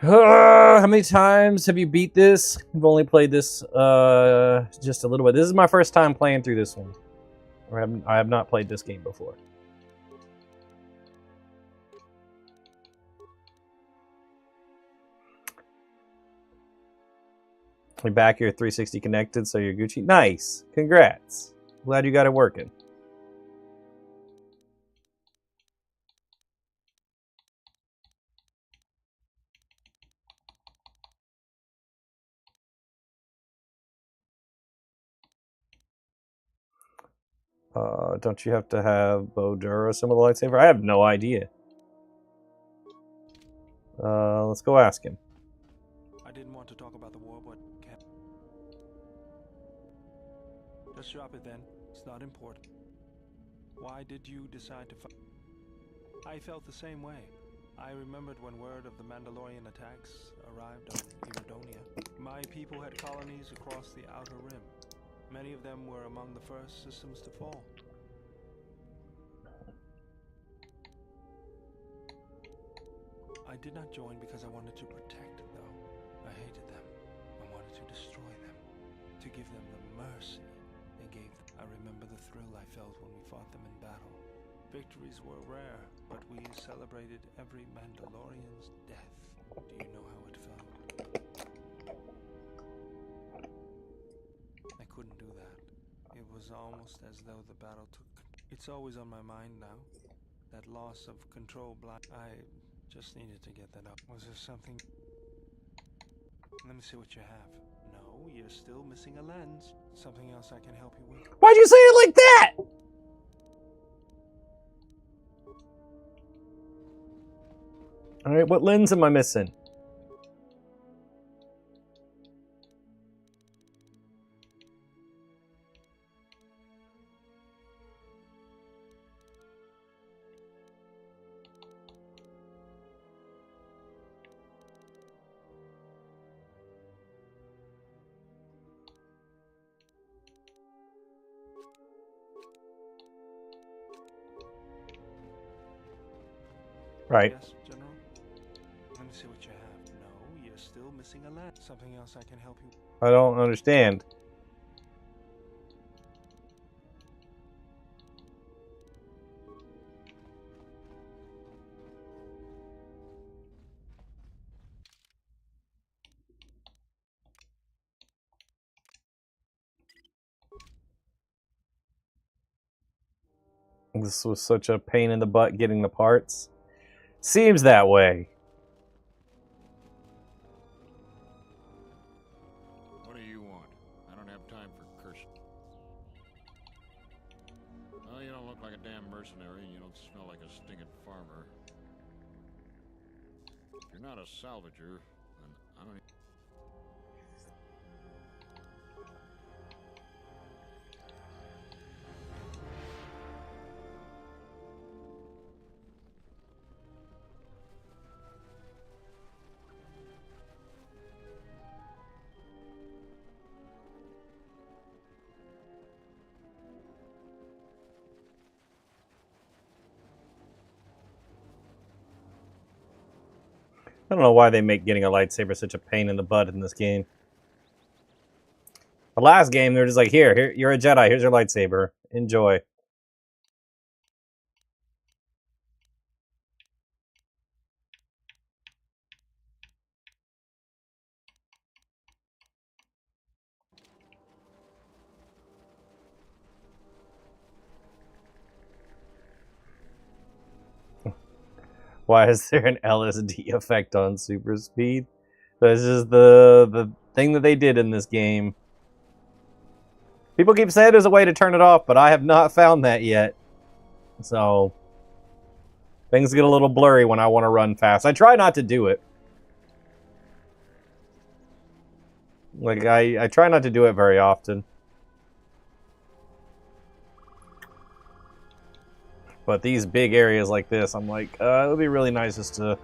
How many times have you beat this? I've only played this just a little bit. This is my first time playing through this one. I have not played this game before. You're back here, 360 connected, so you're Gucci. Nice. Congrats. Glad you got it working. Don't you have to have Bo Dur assemble the lightsaber? I have no idea. Let's go ask him. I didn't want to talk about the war, but just drop it then. It's not important. Why did you decide to fight? I felt the same way. I remembered when word of the Mandalorian attacks arrived on Iridonia. My people had colonies across the Outer Rim. Many of them were among the first systems to fall. I did not join because I wanted to protect, though. I hated them. I wanted to destroy them. To give them the mercy they gave them. I remember the thrill I felt when we fought them in battle. Victories were rare, but we celebrated every Mandalorian's death. Do you know how it felt? I couldn't do that. It was almost as though the battle took... It's always on my mind now. That loss of control I just needed to get that up. Was there something... Let me see what you have. No, you're still missing a lens. Something else I can help you with. Why'd you say it like that? Alright, what lens am I missing? Right. Yes, General? Let me see what you have. No, you're still missing a lens. Something else I can help you. I don't understand. This was such a pain in the butt getting the parts. Seems that way. What do you want? I don't have time for cursing. Well, you don't look like a damn mercenary, and you don't smell like a stinking farmer. If you're not a salvager, then I don't... I don't know why they make getting a lightsaber such a pain in the butt in this game. The last game, they're just like, here, you're a Jedi. Here's your lightsaber. Enjoy. Why is there an LSD effect on super speed? This is the thing that they did in this game. People keep saying there's a way to turn it off, but I have not found that yet. So things get a little blurry when I want to run fast. I try not to do it. Like, I try not to do it very often. But these big areas like this, I'm like, it would be really nice just to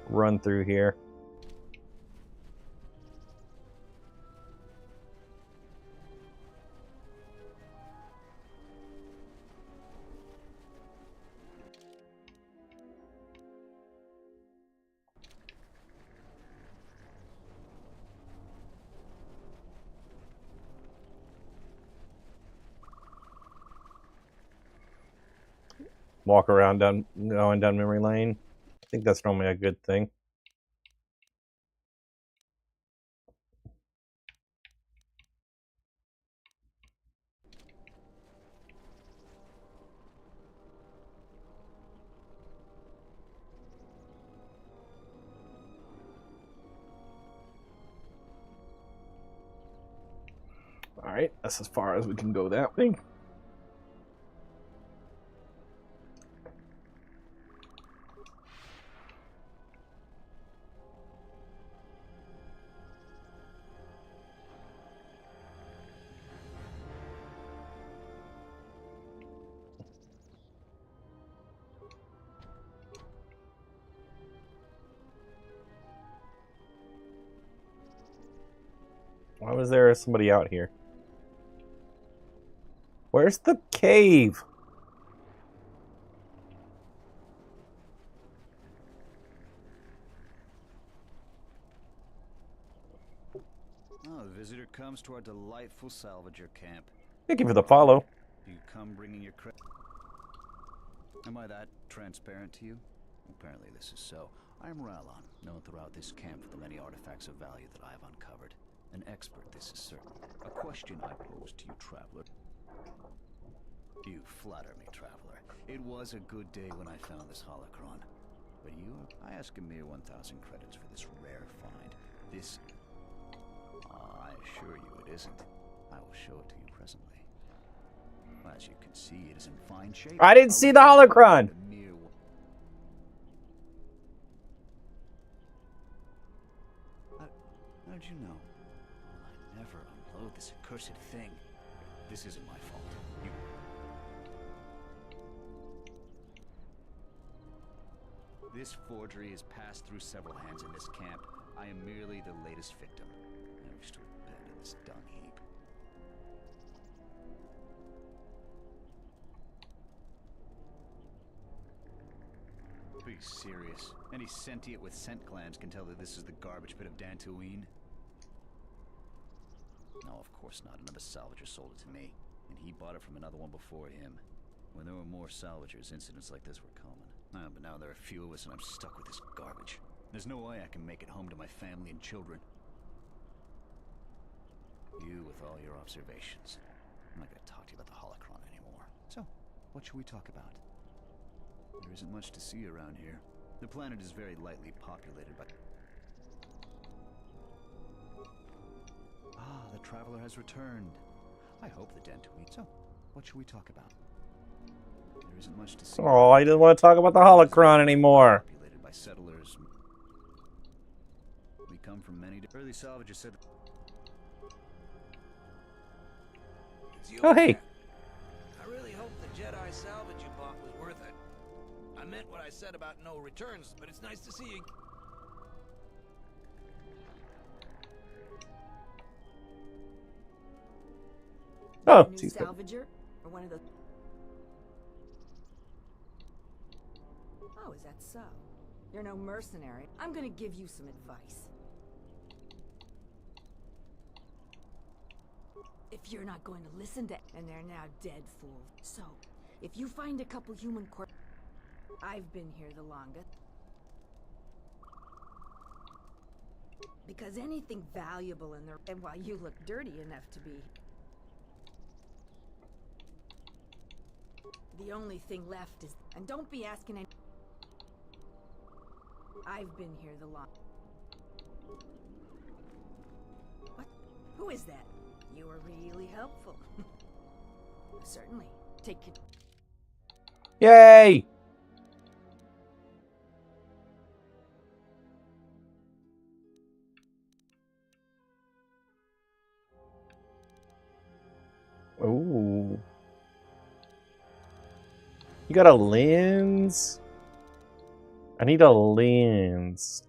run through here. Walk around going down memory lane. I think that's normally a good thing. Alright, that's as far as we can go that way. Why was there somebody out here? Where's the cave? Oh, the visitor comes to our delightful salvager camp. Thank you for the follow. Do you come bringing your Am I that transparent to you? Apparently this is so. I am Ralon, known throughout this camp for the many artifacts of value that I have uncovered. An expert, this is certain. A question I pose to you, traveler. You flatter me, traveler. It was a good day when I found this holocron. But you, I ask a mere 1,000 credits for this rare find. This... I assure you it isn't. I will show it to you presently. As you can see, it is in fine shape. I didn't see the holocron! How did you know? I never unload this accursed thing. This isn't my fault. This forgery has passed through several hands in this camp. I am merely the latest victim. I wish to abandon this dung heap. Be serious. Any sentient with scent glands can tell that this is the garbage pit of Dantooine. No, of course not. Another salvager sold it to me, and he bought it from another one before him. When there were more salvagers, incidents like this were common. But now there are few of us, and I'm stuck with this garbage. There's no way I can make it home to my family and children. You with all your observations. I'm not going to talk to you about the holocron anymore. So, What should we talk about? There isn't much to see around here. The planet is very lightly populated by... Ah, the traveler has returned. I hope the Dantooine... So, what should we talk about? There isn't much to see. Oh, I didn't want to talk about the holocron anymore. Populated by settlers. We come from many... Early salvagers said... Oh, hey. I really hope the Jedi salvage you bought was worth it. I meant what I said about no returns, but it's nice to see you. Oh, a new salvager or one of the... Oh, is that so? You're no mercenary. I'm gonna give you some advice. If you're not going to listen to... And they're now dead fools. So, if you find a couple human corpses... I've been here the longest. Because anything valuable in there... And while you look dirty enough to be... The only thing left is... And don't be asking any... I've been here the longest. What? Who is that? You were really helpful. Certainly. Take it. Yay! Ooh. You got a lens? I need a lens.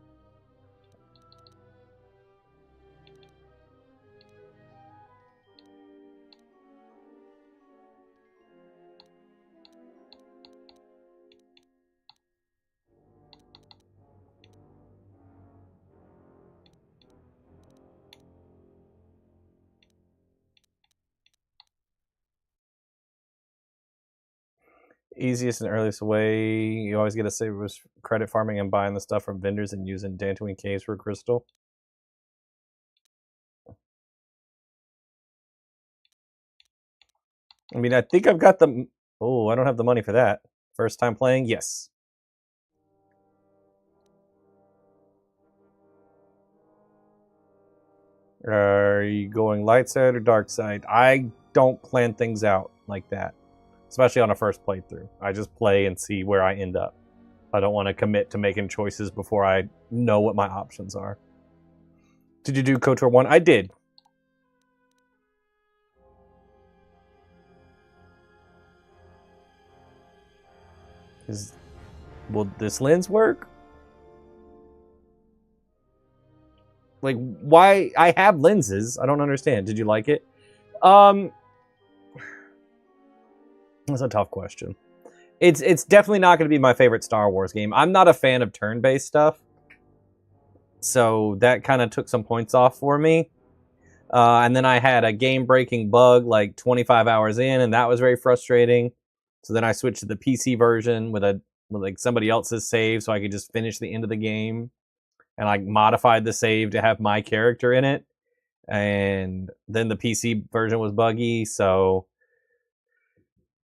Easiest and earliest way, you always get a save was credit farming and buying the stuff from vendors and using Dantooine caves for crystal. I mean, I think I've got the... Oh, I don't have the money for that. First time playing? Yes. Are you going light side or dark side? I don't plan things out like that. Especially on a first playthrough. I just play and see where I end up. I don't want to commit to making choices before I know what my options are. Did you do KOTOR 1? I did. Will this lens work? Like, why? I have lenses. I don't understand. Did you like it? That's a tough question. It's definitely not going to be my favorite Star Wars game. I'm not a fan of turn-based stuff. So that kind of took some points off for me. And then I had a game-breaking bug like 25 hours in, and that was very frustrating. So then I switched to the PC version with like somebody else's save so I could just finish the end of the game. And I modified the save to have my character in it. And then the PC version was buggy, so...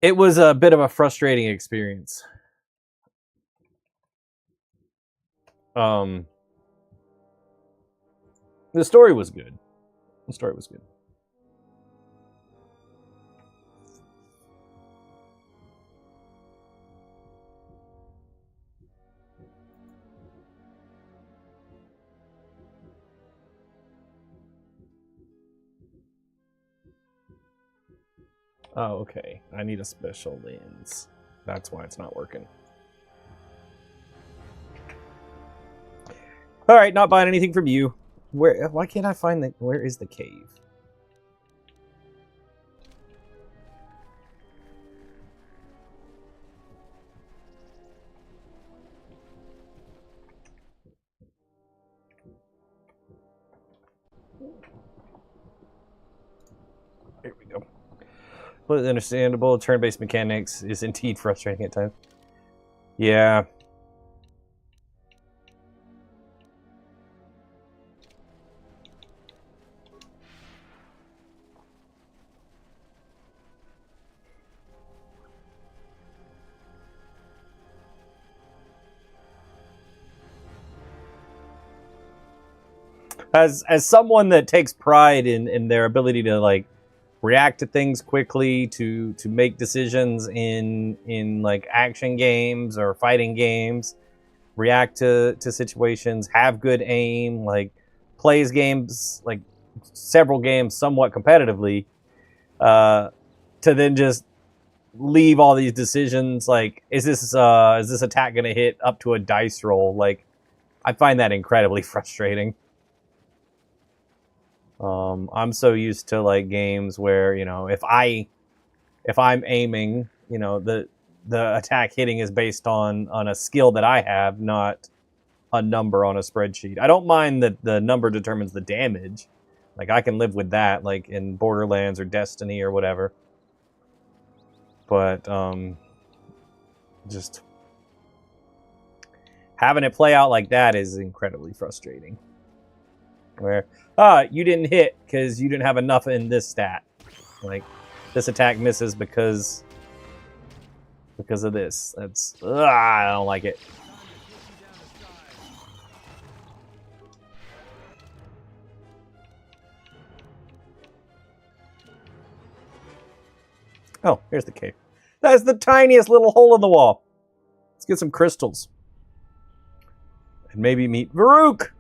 It was a bit of a frustrating experience. The story was good. The story was good. Oh, okay. I need a special lens. That's why it's not working. Alright, not buying anything from you. Why can't I find the... Where is the cave? Here we go. Completely understandable. Turn-based mechanics is indeed frustrating at times. Yeah. As someone that takes pride in their ability to like react to things quickly, to make decisions in like action games or fighting games, react to situations, have good aim, like plays games, like several games somewhat competitively, to then just leave all these decisions like, is this attack gonna hit, up to a dice roll? Like, I find that incredibly frustrating. I'm so used to like games where, you know, if I'm aiming, you know, the attack hitting is based on a skill that I have, not a number on a spreadsheet. I don't mind that the number determines the damage. Like, I can live with that, like in Borderlands or Destiny or whatever. But just having it play out like that is incredibly frustrating. Where, you didn't hit because you didn't have enough in this stat. Like, this attack misses because of this. That's, I don't like it. Oh, here's the cave. That's the tiniest little hole in the wall. Let's get some crystals. And maybe meet Varuk.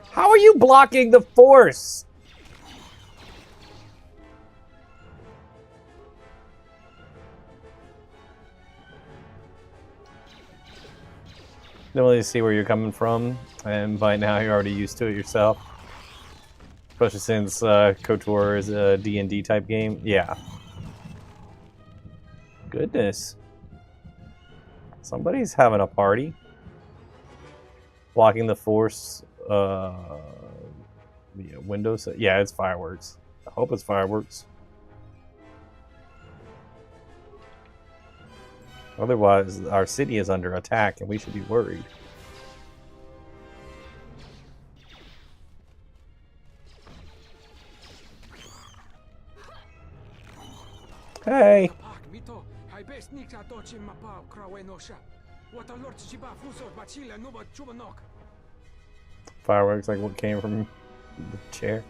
How are you blocking the force? Don't really see where you're coming from, and by now you're already used to it yourself. Especially since KOTOR is a D&D type game. Yeah. Goodness. Somebody's having a party. Blocking the force. Yeah, windows. Yeah, it's fireworks. I hope it's fireworks. Otherwise, our city is under attack and we should be worried. Hey! Fireworks like what came from the chair.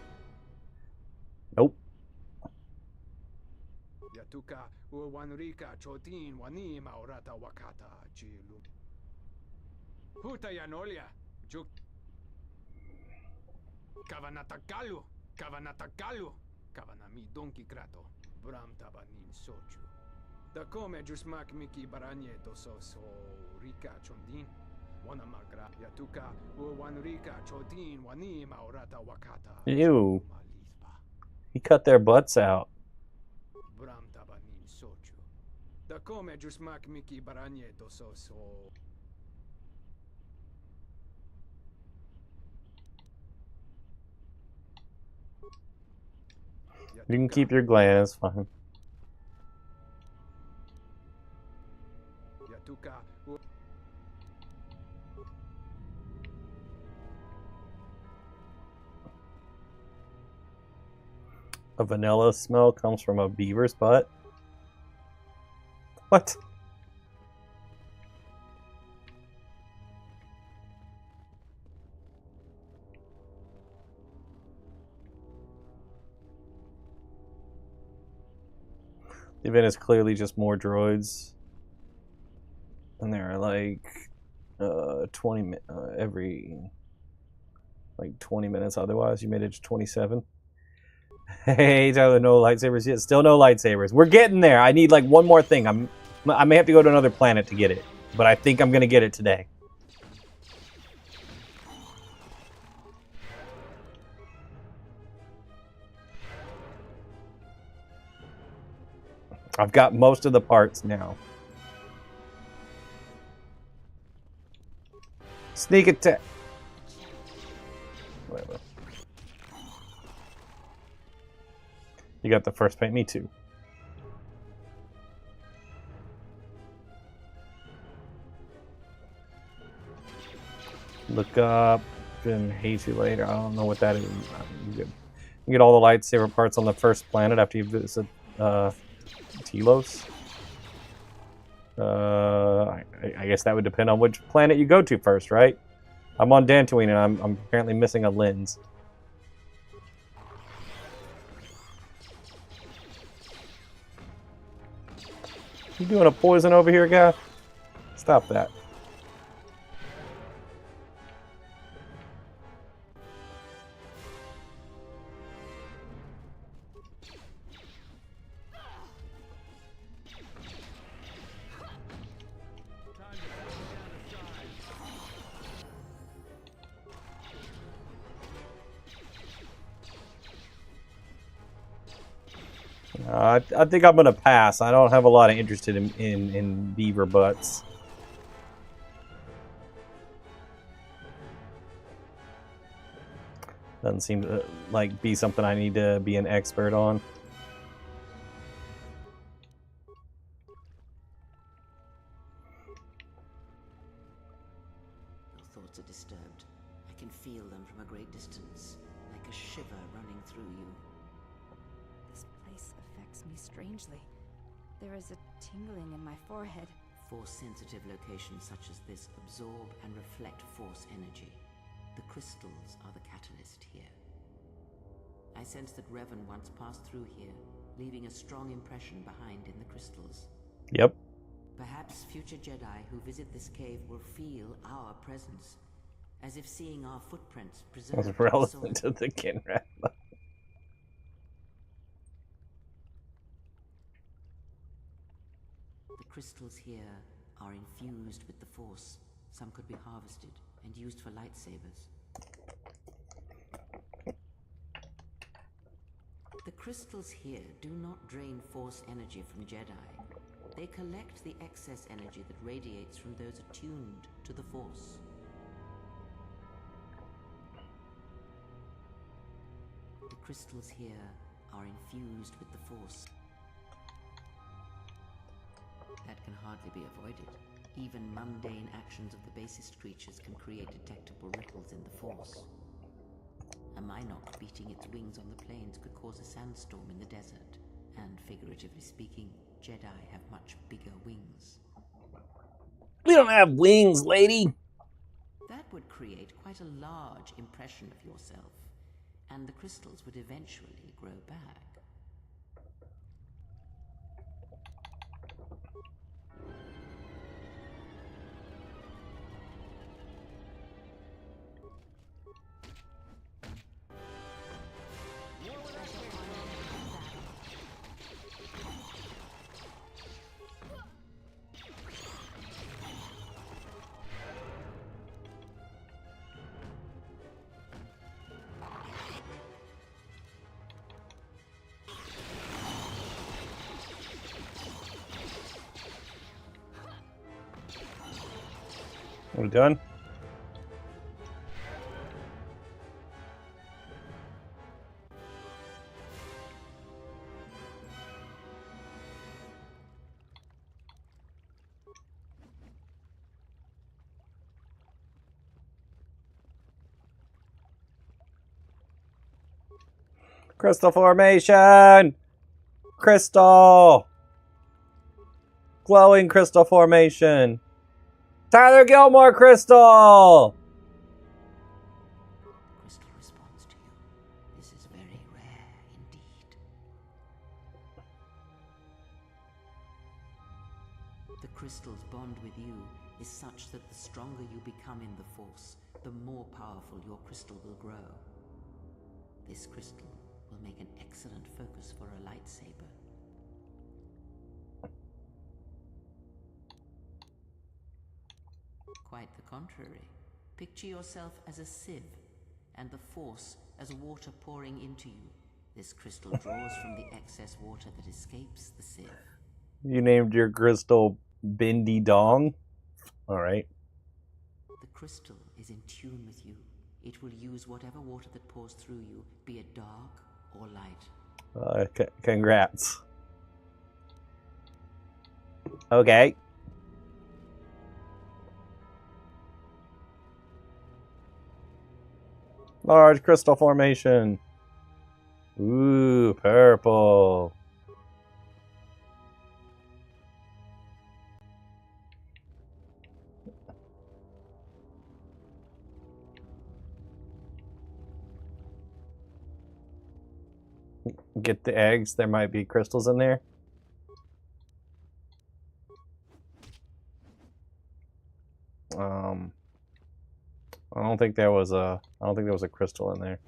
Nope. Yatuka uwanrika chotin wani maurata wakata jilu. Huta yanolia juk. Kavanatakalu, kavanatakalu, kavanami donki krato. Bram tabanin sochu. Da come jusmak miki baranyeto so rika chondin. Wana magra yatuka uwanrika chotin wani maurata wakata. Ew. He cut their butts out. Bram tabanin sochu. Da come jusmak miki baranyeto so. You can keep your glance, fine. A vanilla smell comes from a beaver's butt? What? The event is clearly just more droids. And there are like 20 every like 20 minutes otherwise. You made it to 27. Hey, Tyler, no lightsabers yet. Still no lightsabers. We're getting there. I need like one more thing. I may have to go to another planet to get it, but I think I'm gonna get it today. I've got most of the parts now. Sneak attack. Whatever. You got the first paint. Me too. Look up and hate you later. I don't know what that is. You get all the lightsaber parts on the first planet after you visit Telos. I guess that would depend on which planet you go to first, right? I'm on Dantooine and I'm apparently missing a lens. You doing a poison over here, guy? Stop that. I think I'm gonna pass. I don't have a lot of interest in beaver butts. Doesn't seem to like be something I need to be an expert on. Your thoughts are disturbed. I can feel them from a great distance, like a shiver running through you. This place affects me strangely. There is a tingling in my forehead. Force-sensitive locations such as this absorb and reflect force energy. The crystals are the catalyst here. I sense that Revan once passed through here, leaving a strong impression behind in the crystals. Yep. Perhaps future Jedi who visit this cave will feel our presence, as if seeing our footprints preserved. That's relevant to the Kinrath. The crystals here are infused with the Force. Some could be harvested and used for lightsabers. The crystals here do not drain Force energy from Jedi. They collect the excess energy that radiates from those attuned to the Force. The crystals here are infused with the Force. That can hardly be avoided. Even mundane actions of the basest creatures can create detectable ripples in the Force. A Minoc beating its wings on the plains could cause a sandstorm in the desert. And figuratively speaking, Jedi have much bigger wings. We don't have wings, lady! That would create quite a large impression of yourself, and the crystals would eventually grow back. Are we done? Crystal formation! Crystal! Glowing crystal formation! Tyler Gilmore crystal! Crystal responds to you. This is very rare indeed. The crystal's bond with you is such that the stronger you become in the Force, the more powerful your crystal will grow. This crystal will make an excellent focus for a lightsaber. Quite the contrary. Picture yourself as a sieve, and the Force as water pouring into you. This crystal draws from the excess water that escapes the sieve. You named your crystal Bindi Dong? Alright. The crystal is in tune with you. It will use whatever water that pours through you, be it dark or light. Congrats. Okay. Large crystal formation. Ooh, purple. Get the eggs. There might be crystals in there. I don't think there was a crystal in there.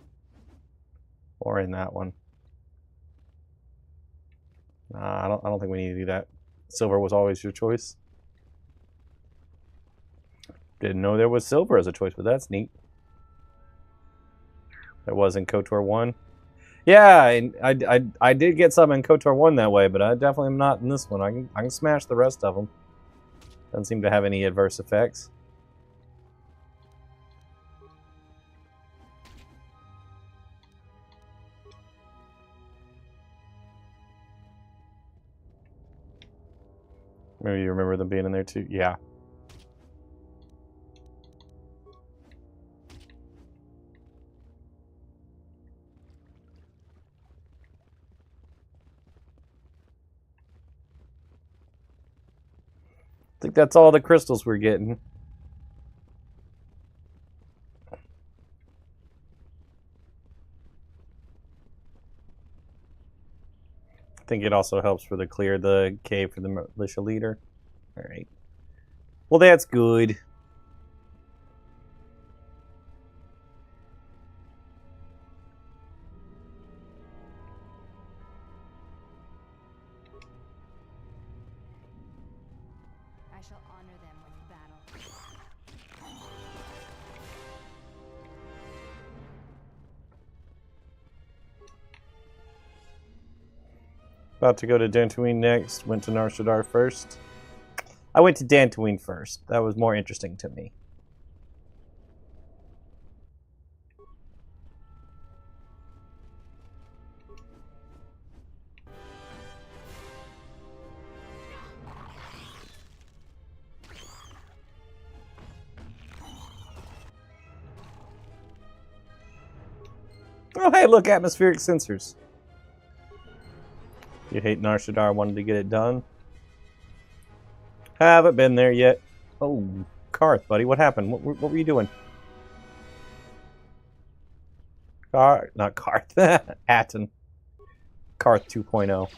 Or in that one. Nah, I don't think we need to do that. Silver was always your choice. Didn't know there was silver as a choice, but that's neat. There was in KOTOR 1. Yeah, and I did get some in KOTOR 1 that way, but I definitely am not in this one. I can smash the rest of them. Doesn't seem to have any adverse effects. Maybe you remember them being in there too. Yeah. I think that's all the crystals we're getting. I think it also helps for the clear the cave for the militia leader. All right. Well, that's good. I shall honor them when you battle. About to go to Dantooine next. Went to Nar Shaddaa first. I went to Dantooine first. That was more interesting to me. Oh, hey, look, atmospheric sensors. You hate Nar Shaddaa, wanted to get it done. Haven't been there yet. Oh, Karth, buddy, what happened? What were you doing? Not Karth. Atten. Karth 2.0.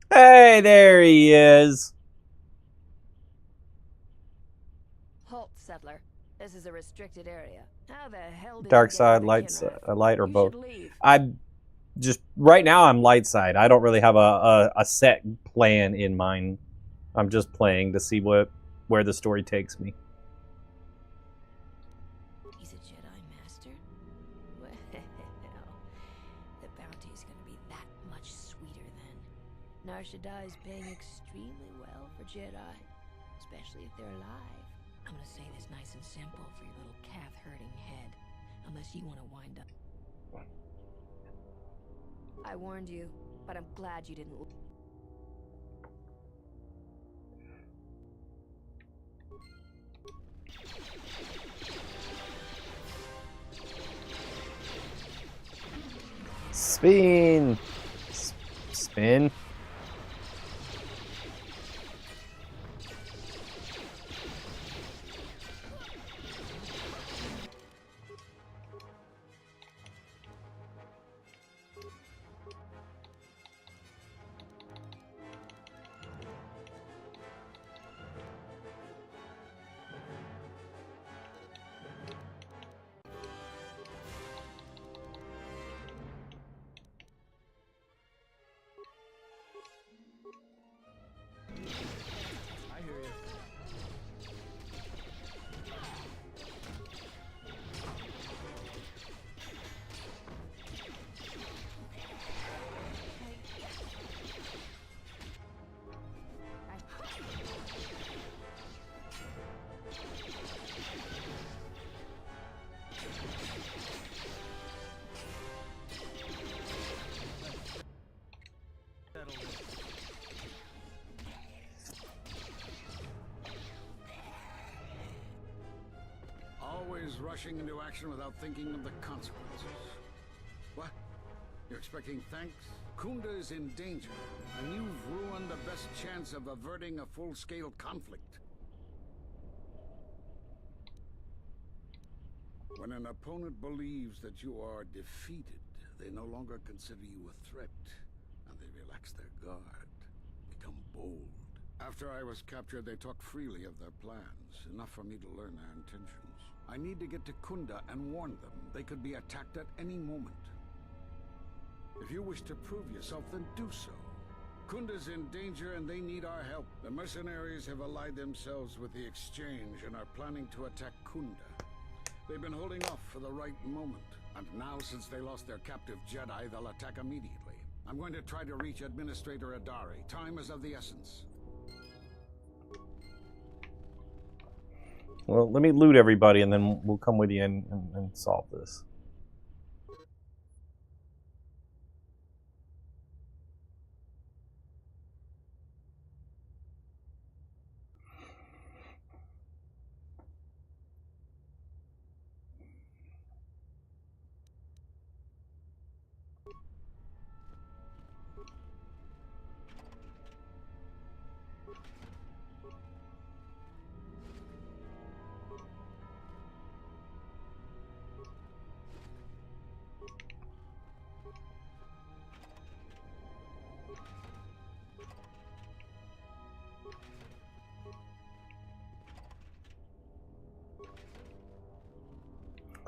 Hey, there he is. Halt, settler. This is a restricted area. How the hell did Dark you get side, to light, or You both. should leave. I just right now I'm light side. I don't really have a set plan in mind. I'm just playing to see where the story takes me. He's a Jedi Master? Well, the bounty is going to be that much sweeter then. Nar Shaddaa is paying extremely well for Jedi, especially if they're alive. I'm going to say this nice and simple for your little calf-hurting head, unless you want to wind up. I warned you, but I'm glad you didn't. Spin. Spin. rushing into action without thinking of the consequences. What? You're expecting thanks? Kunda is in danger, and you've ruined the best chance of averting a full-scale conflict. When an opponent believes that you are defeated, they no longer consider you a threat, and they relax their guard, become bold. After I was captured, they talked freely of their plans, enough for me to learn their intentions. I need to get to Kunda and warn them. They could be attacked at any moment. If you wish to prove yourself, then do so. Kunda's in danger and they need our help. The mercenaries have allied themselves with the Exchange and are planning to attack Kunda. They've been holding off for the right moment. And now, since they lost their captive Jedi, they'll attack immediately. I'm going to try to reach Administrator Adari. Time is of the essence. Well, let me loot everybody and then we'll come with you and solve this.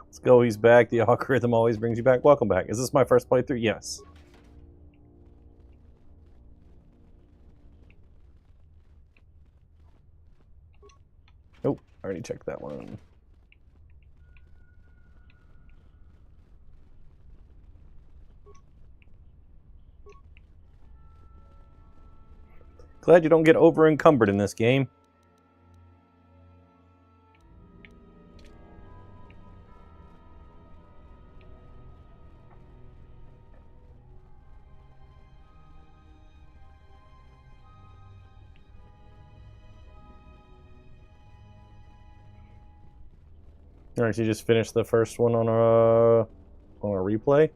Let's go, he's back. The algorithm always brings you back. Welcome back. Is this my first playthrough? Yes. Nope, I already checked that one. Glad you don't get over encumbered in this game. Alright, you just finished the first one on a replay?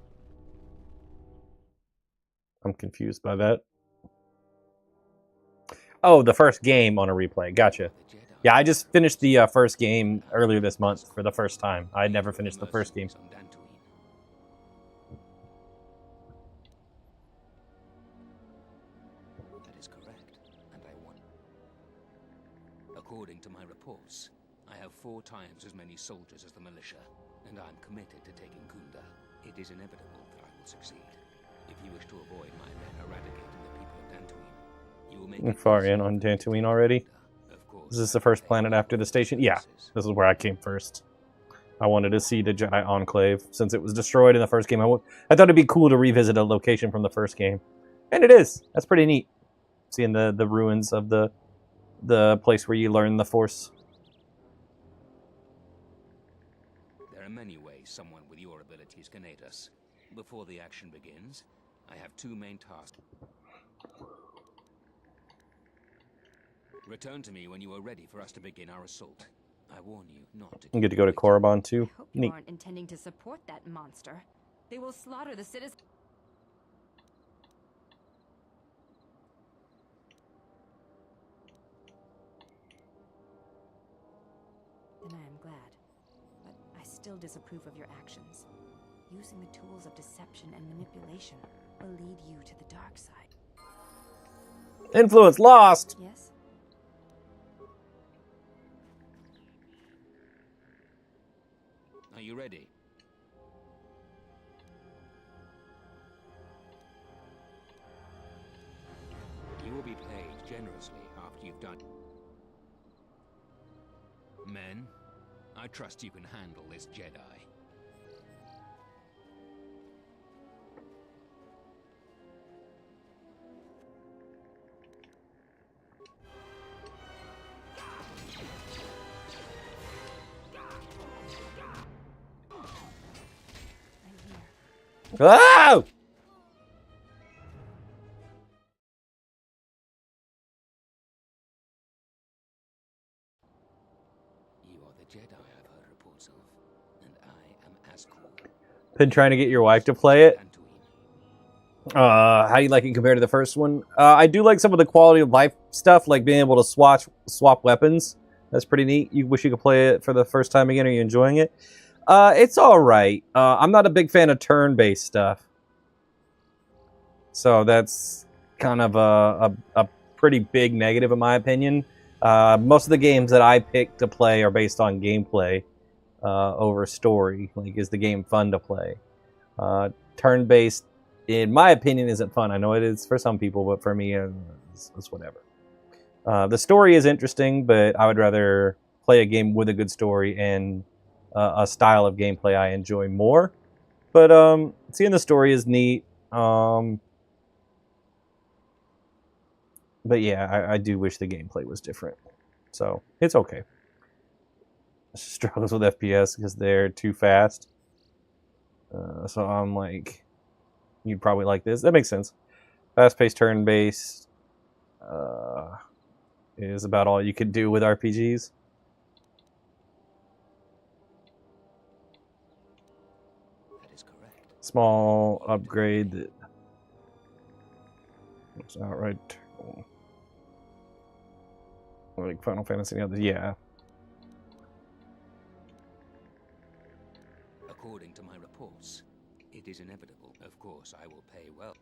I'm confused by that. Oh, the first game on a replay. Gotcha. Yeah, I just finished the first game earlier this month for the first time. I had never finished the first game. That is correct, and I won. According to my reports, I have 4 times as many soldiers as the militia, and I'm committed to taking Kunda. It is inevitable that I will succeed. If you wish to avoid my men eradicating the people of Dantooine, you will make it Far in on Dantooine already. Is this the first planet after the station? Yeah, this is where I came first. I wanted to see the Jedi Enclave since it was destroyed in the first game. I thought it'd be cool to revisit a location from the first game, and it is. That's pretty neat. Seeing the ruins of the place where you learn the Force. There are many ways someone with your abilities can aid us. Before the action begins, I have 2 main tasks. Return to me when you are ready for us to begin our assault. I warn you not to. You get to go to Korriban too. I hope you aren't intending to support that monster. They will slaughter the citizens. Then I am glad. But I still disapprove of your actions. Using the tools of deception and manipulation will lead you to the dark side. Influence lost! Yes? Are you ready? You will be paid generously after you've done. Men, I trust you can handle this Jedi. Oh! You are the Jedi I've heard reports of. as cool. Been trying to get your wife to play it. How do you like it compared to the first one? I do like some of the quality of life stuff, like being able to swap weapons. That's pretty neat. You wish you could play it for the first time again. Are you enjoying it? It's all right. I'm not a big fan of turn-based stuff, so that's kind of a pretty big negative in my opinion. Most of the games that I pick to play are based on gameplay over story. Like, is the game fun to play? Turn-based, in my opinion, isn't fun. I know it is for some people, but for me, it's whatever. The story is interesting, but I would rather play a game with a good story and a style of gameplay I enjoy more. But seeing the story is neat. But yeah, I do wish the gameplay was different. So it's okay. Struggles with FPS because they're too fast. So I'm like, you'd probably like this. That makes sense. Fast-paced, turn-based is about all you could do with RPGs. That is correct. Small upgrade that looks outright like Final Fantasy and others. Yeah. According to my reports, it is inevitable. Of course, I will pay well.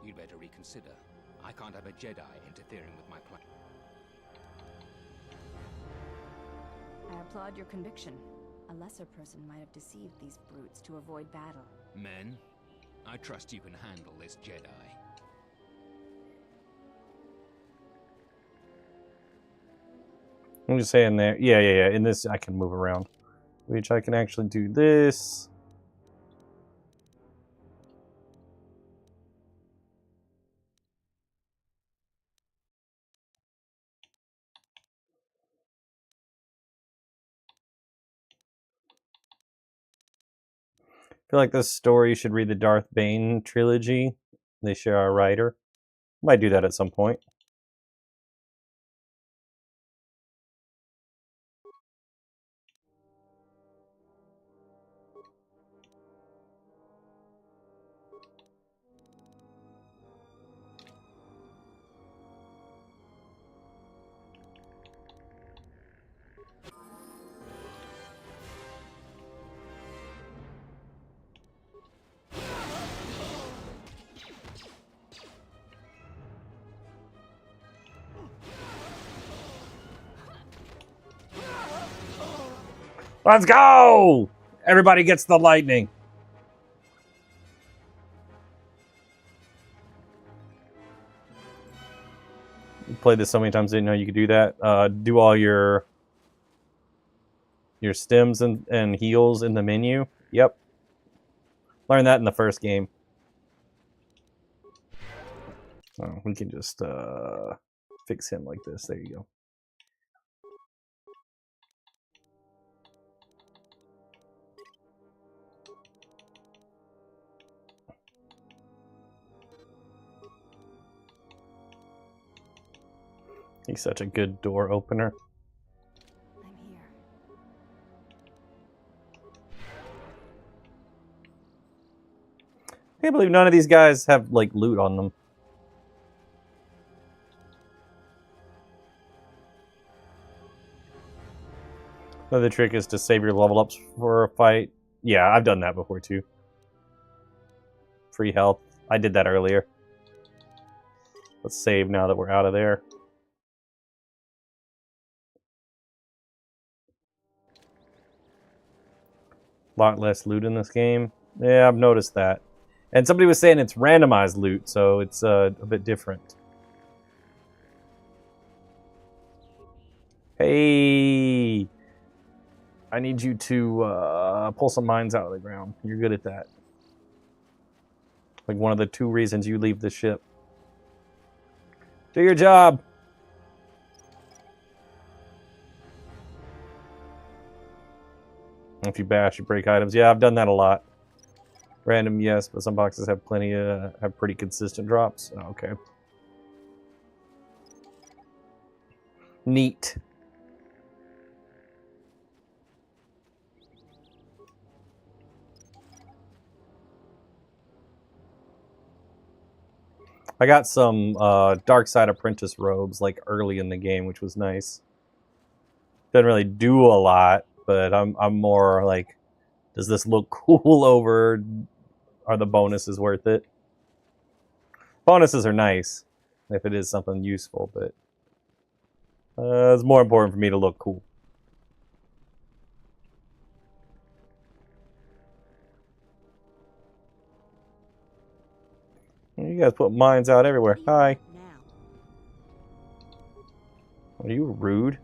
You'd better reconsider. I can't have a Jedi interfering with my plan. I applaud your conviction. A lesser person might have deceived these brutes to avoid battle. Men, I trust you can handle this Jedi. I'm just saying there. Yeah. In this, I can move around. Which I can actually do this. I feel like this story should read the Darth Bane trilogy. They share a writer. Might do that at some point. Let's go! Everybody gets the lightning. You played this so many times, didn't know you could do that. Do all your stems and heals in the menu. Yep. Learned that in the first game. Oh, we can just fix him like this. There you go. He's such a good door opener. I'm here. I can't believe none of these guys have, like, loot on them. Another trick is to save your level ups for a fight. Yeah, I've done that before too. Free health. I did that earlier. Let's save now that we're out of there. Lot less loot in this game. Yeah, I've noticed that. And somebody was saying it's randomized loot, so it's a bit different. Hey! I need you to pull some mines out of the ground. You're good at that. Like one of the 2 reasons you leave the ship. Do your job! If you bash, you break items. Yeah, I've done that a lot. Random, yes, but some boxes have plenty have pretty consistent drops. Oh, okay. Neat. I got some Dark Side Apprentice robes like early in the game, which was nice. Doesn't really do a lot, but I'm more like, does this look cool over? Are the bonuses worth it? Bonuses are nice if it is something useful, but it's more important for me to look cool. You guys put mines out everywhere. Hi. Are you rude?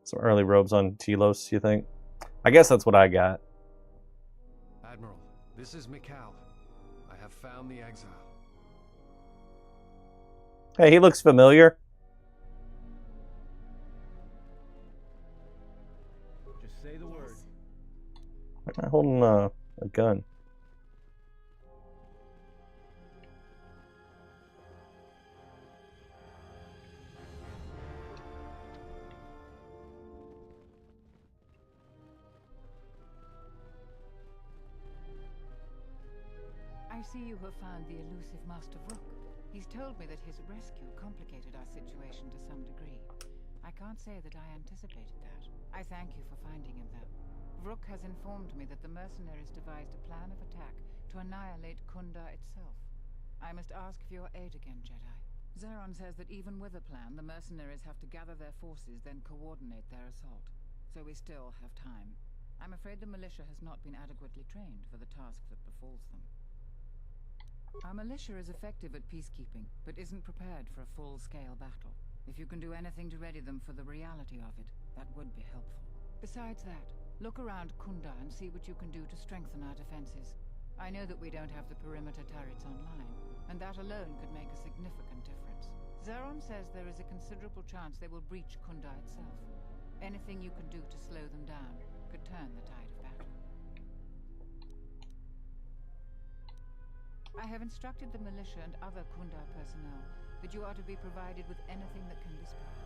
Some early robes on Telos, you think? I guess that's what I got. Admiral, this is Mikal. I have found the exile. Hey, he looks familiar. Just say the word. I'm holding a gun. I see you have found the elusive Master Rook. He's told me that his rescue complicated our situation to some degree. I can't say that I anticipated that. I thank you for finding him, though. Rook has informed me that the mercenaries devised a plan of attack to annihilate Kunda itself. I must ask for your aid again, Jedi. Zeron says that even with a plan, the mercenaries have to gather their forces, then coordinate their assault. So we still have time. I'm afraid the militia has not been adequately trained for the task that befalls them. Our militia is effective at peacekeeping, but isn't prepared for a full-scale battle. If you can do anything to ready them for the reality of it, that would be helpful. Besides that, look around Kunda and see what you can do to strengthen our defenses. I know that we don't have the perimeter turrets online, and that alone could make a significant difference. Zeron says there is a considerable chance they will breach Kunda itself. Anything you can do to slow them down could turn the tide of battle. I have instructed the militia and other Kunda personnel that you are to be provided with anything that can be spared.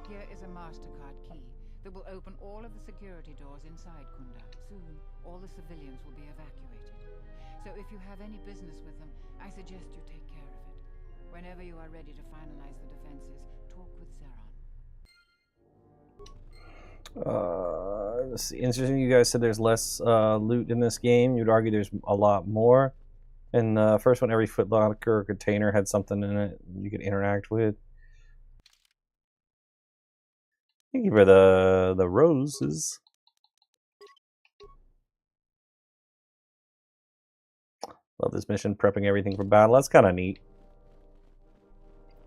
Here is a MasterCard key that will open all of the security doors inside Kunda. Soon, all the civilians will be evacuated. So if you have any business with them, I suggest you take care of it. Whenever you are ready to finalize the defenses, talk with Zeron. Let's see. Interesting. You guys said there's less loot in this game. You'd argue there's a lot more. In the first one, every footlocker container had something in it you could interact with. Thank you for the roses. Love this mission, prepping everything for battle. That's kind of neat.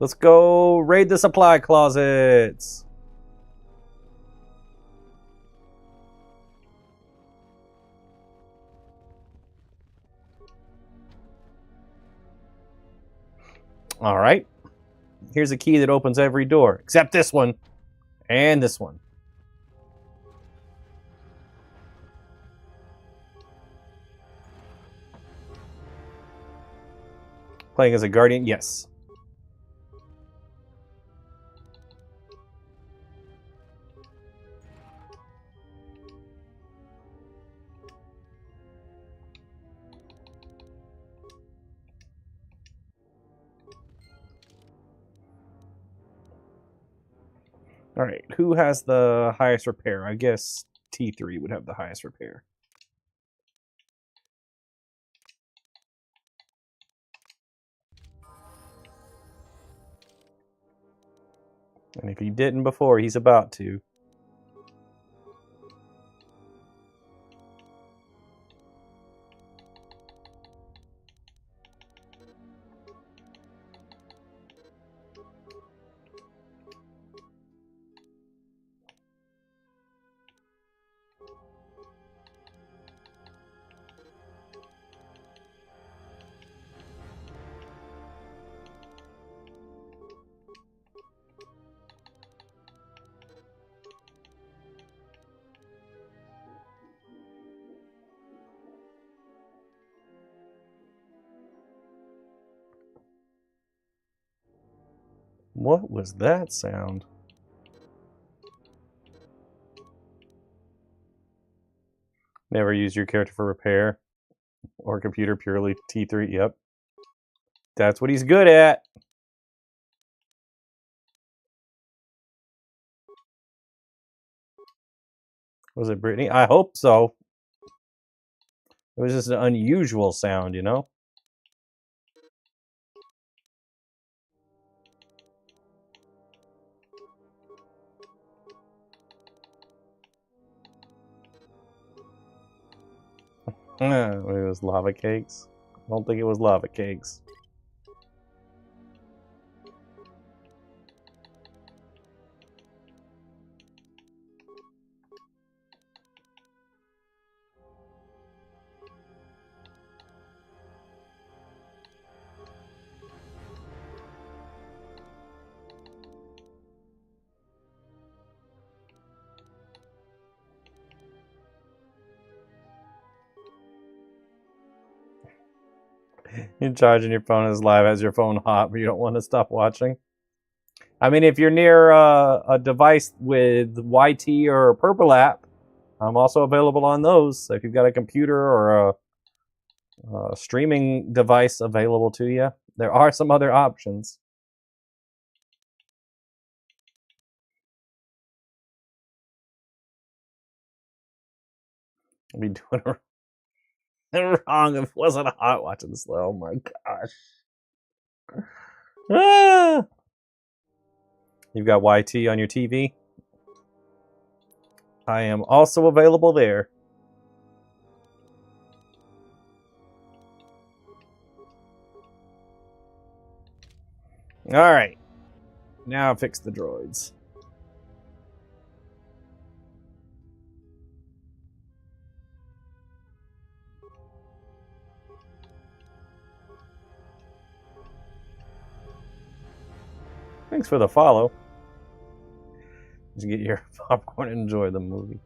Let's go raid the supply closets. All right. Here's a key that opens every door, except this one and this one. Playing as a guardian, yes. All right, who has the highest repair? I guess T3 would have the highest repair. And if he didn't before, he's about to. What was that sound? Never use your character for repair or computer, purely T3. Yep. That's what he's good at. Was it Brittany? I hope so. It was just an unusual sound, you know? It was lava cakes. I don't think it was lava cakes. You're charging your phone as live as your phone hot, but you don't want to stop watching. I mean, if you're near a device with YT or a Purple app, I'm also available on those. So if you've got a computer or a streaming device available to you, there are some other options. I'd be doing it wrong if it wasn't hot watching this. Oh my gosh. Ah! You've got YT on your TV. I am also available there. Alright. Now fix the droids. Thanks for the follow. Just get your popcorn and enjoy the movie.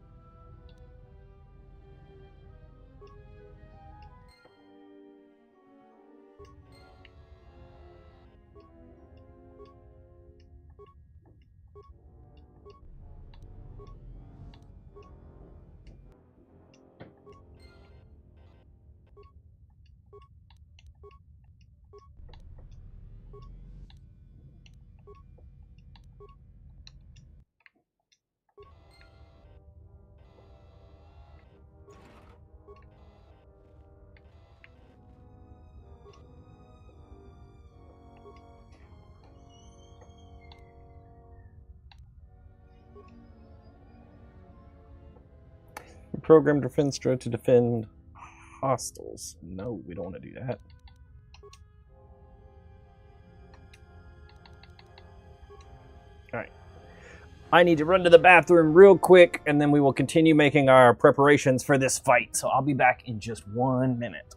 Program Defenstra to defend hostiles. No, we don't want to do that. Alright. I need to run to the bathroom real quick, and then we will continue making our preparations for this fight. So I'll be back in just 1 minute.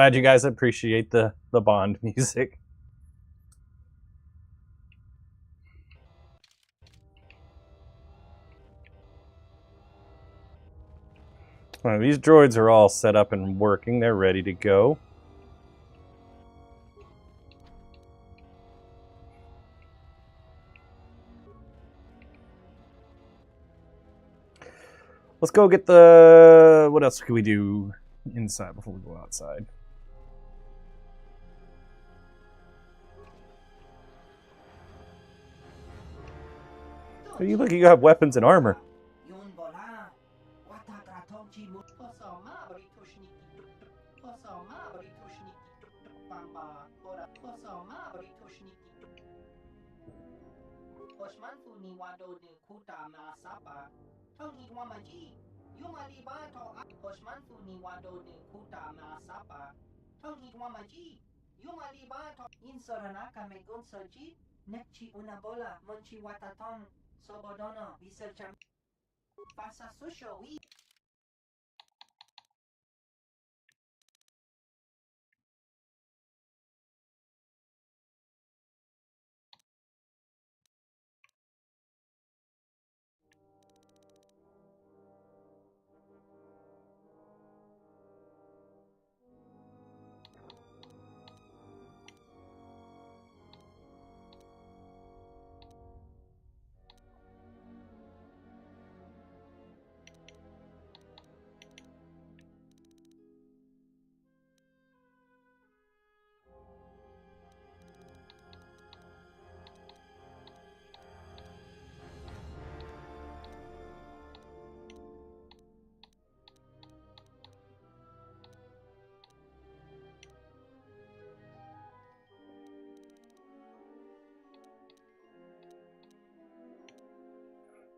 glad you guys appreciate the Bond music. Well, these droids are all set up and working. They're ready to go. Let's go get the... What else can we do inside before we go outside? Oh, you look, you have weapons and armor.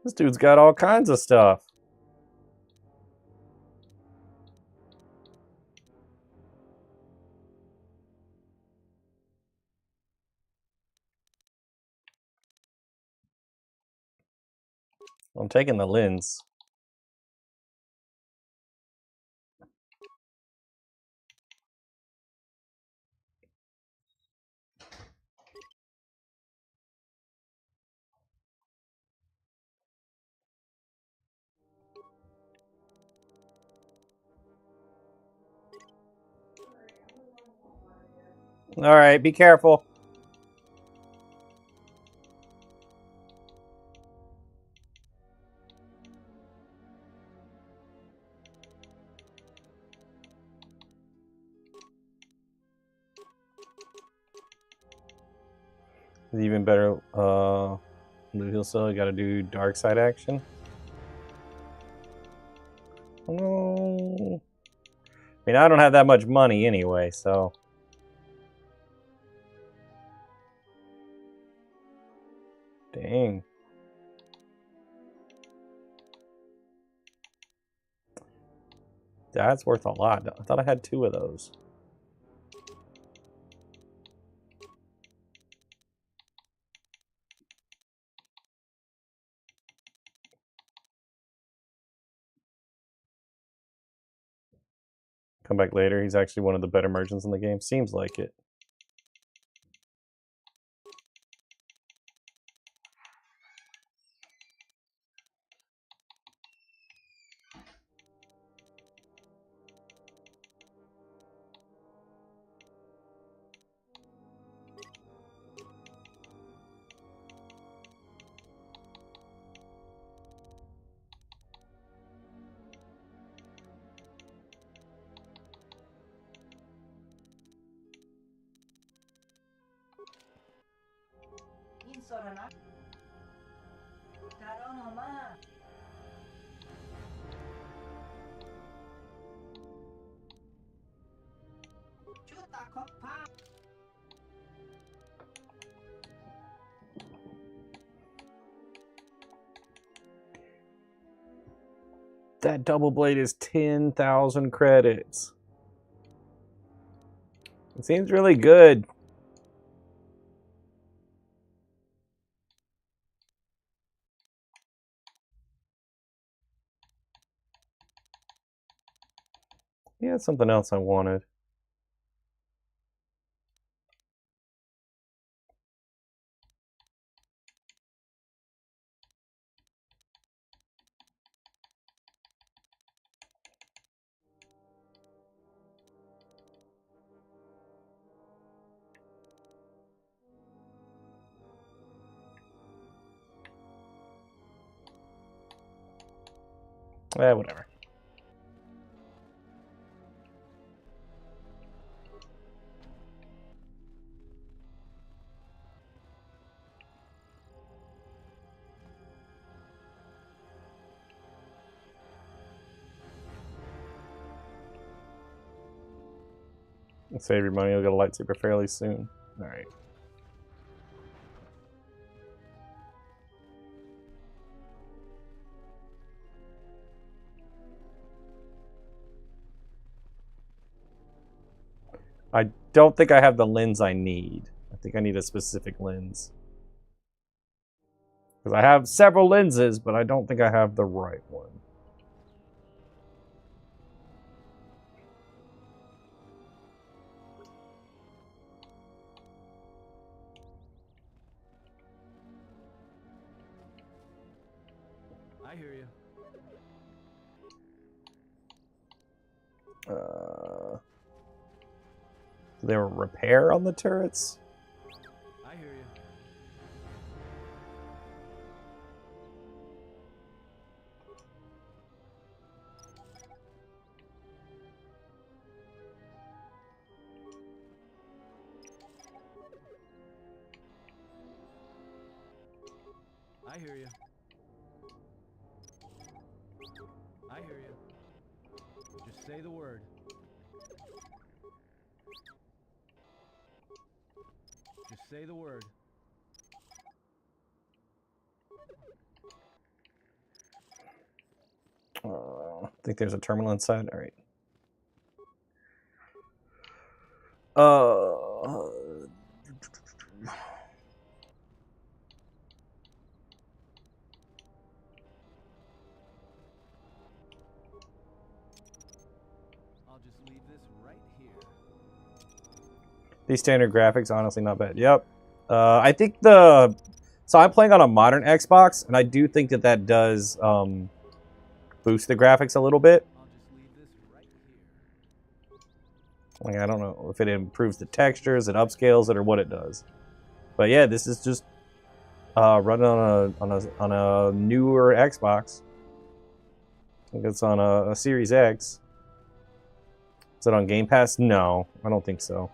This dude's got all kinds of stuff. I'm taking the lens. All right, be careful. Even better, Blue Hill Cell, you gotta do dark side action. Oh. I mean, I don't have that much money anyway, so... Dang. That's worth a lot. I thought I had 2 of those. Come back later. He's actually one of the better merchants in the game. Seems like it. That double blade is 10,000 credits. It seems really good. Yeah, something else I wanted. Whatever. Save your money, you'll get a lightsaber fairly soon. Alright. I don't think I have the lens I need. I think I need a specific lens. Because I have several lenses, but I don't think I have the right one. I hear you. Is there a repair on the turrets? I hear you. I hear you. I hear you. Just say the word. Just say the word. I think there's a terminal inside. All right. I'll just leave this right here. These standard graphics, honestly, not bad. Yep. I think the... So I'm playing on a modern Xbox, and I do think that that does boost the graphics a little bit. Like, I don't know if it improves the textures, it upscales it, or what it does. But yeah, this is just running on a newer Xbox. I think it's on a Series X. Is it on Game Pass? No, I don't think so.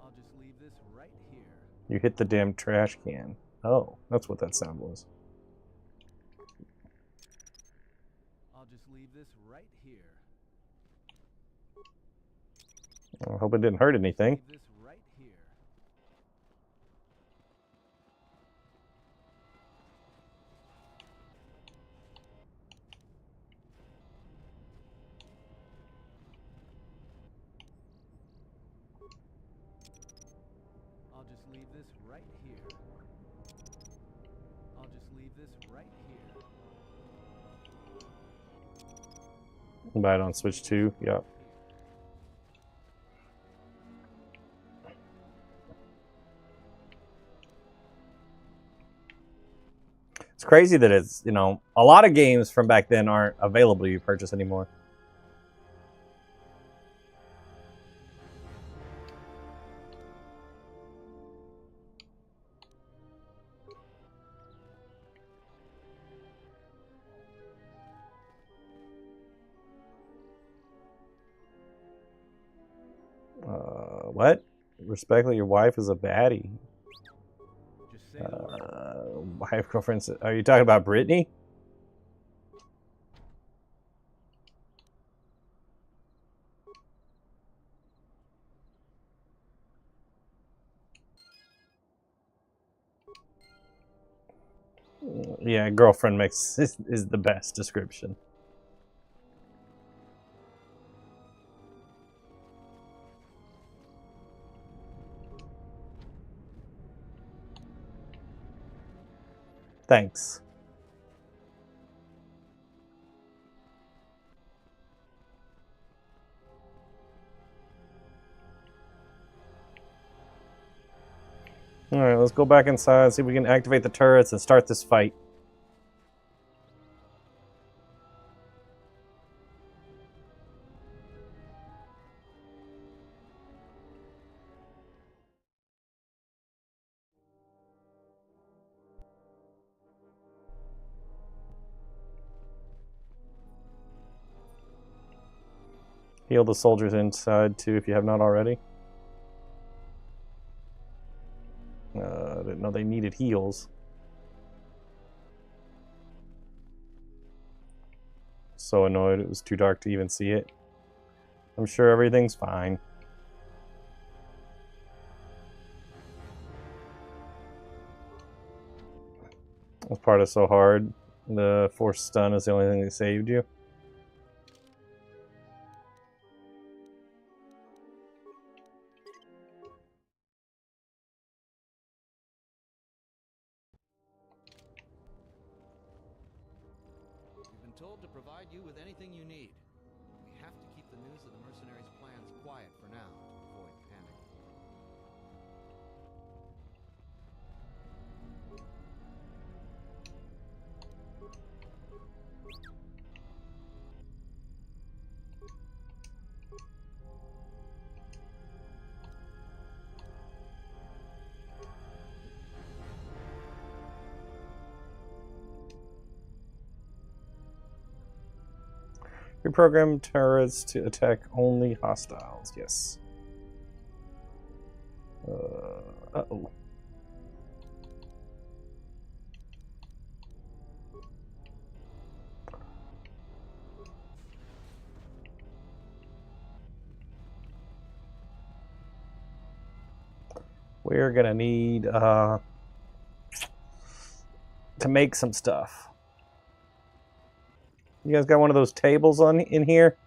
I'll just leave this right here. You hit the damn trash can. Oh, that's what that sound was. I'll just leave this right here. I hope it didn't hurt anything. Leave this right here. I'll just leave this right here. I'll just leave this right here. Buy it on Switch 2. Yep. It's crazy that it's, you know, a lot of games from back then aren't available to purchase anymore. What? Respectfully, your wife is a baddie. Wife, girlfriend. Are you talking about Brittany? Yeah, girlfriend makes is the best description. Thanks. Alright, let's go back inside, see if we can activate the turrets and start this fight. Heal the soldiers inside too if you have not already. I didn't know they needed heals. So annoyed it was too dark to even see it. I'm sure everything's fine. This part is so hard. The force stun is the only thing that saved you. We've been told to provide you with anything you need. We have to keep the news of the mercenaries' plans quiet for now to avoid panic. Reprogram turrets to attack only hostiles. Yes. Uh-oh. We're gonna need to make some stuff. You guys got one of those tables in here?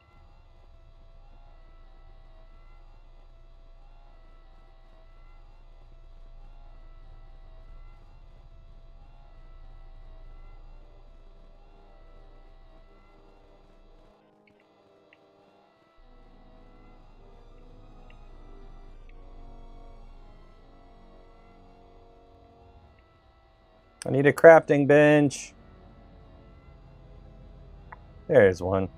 I need a crafting bench. There's one.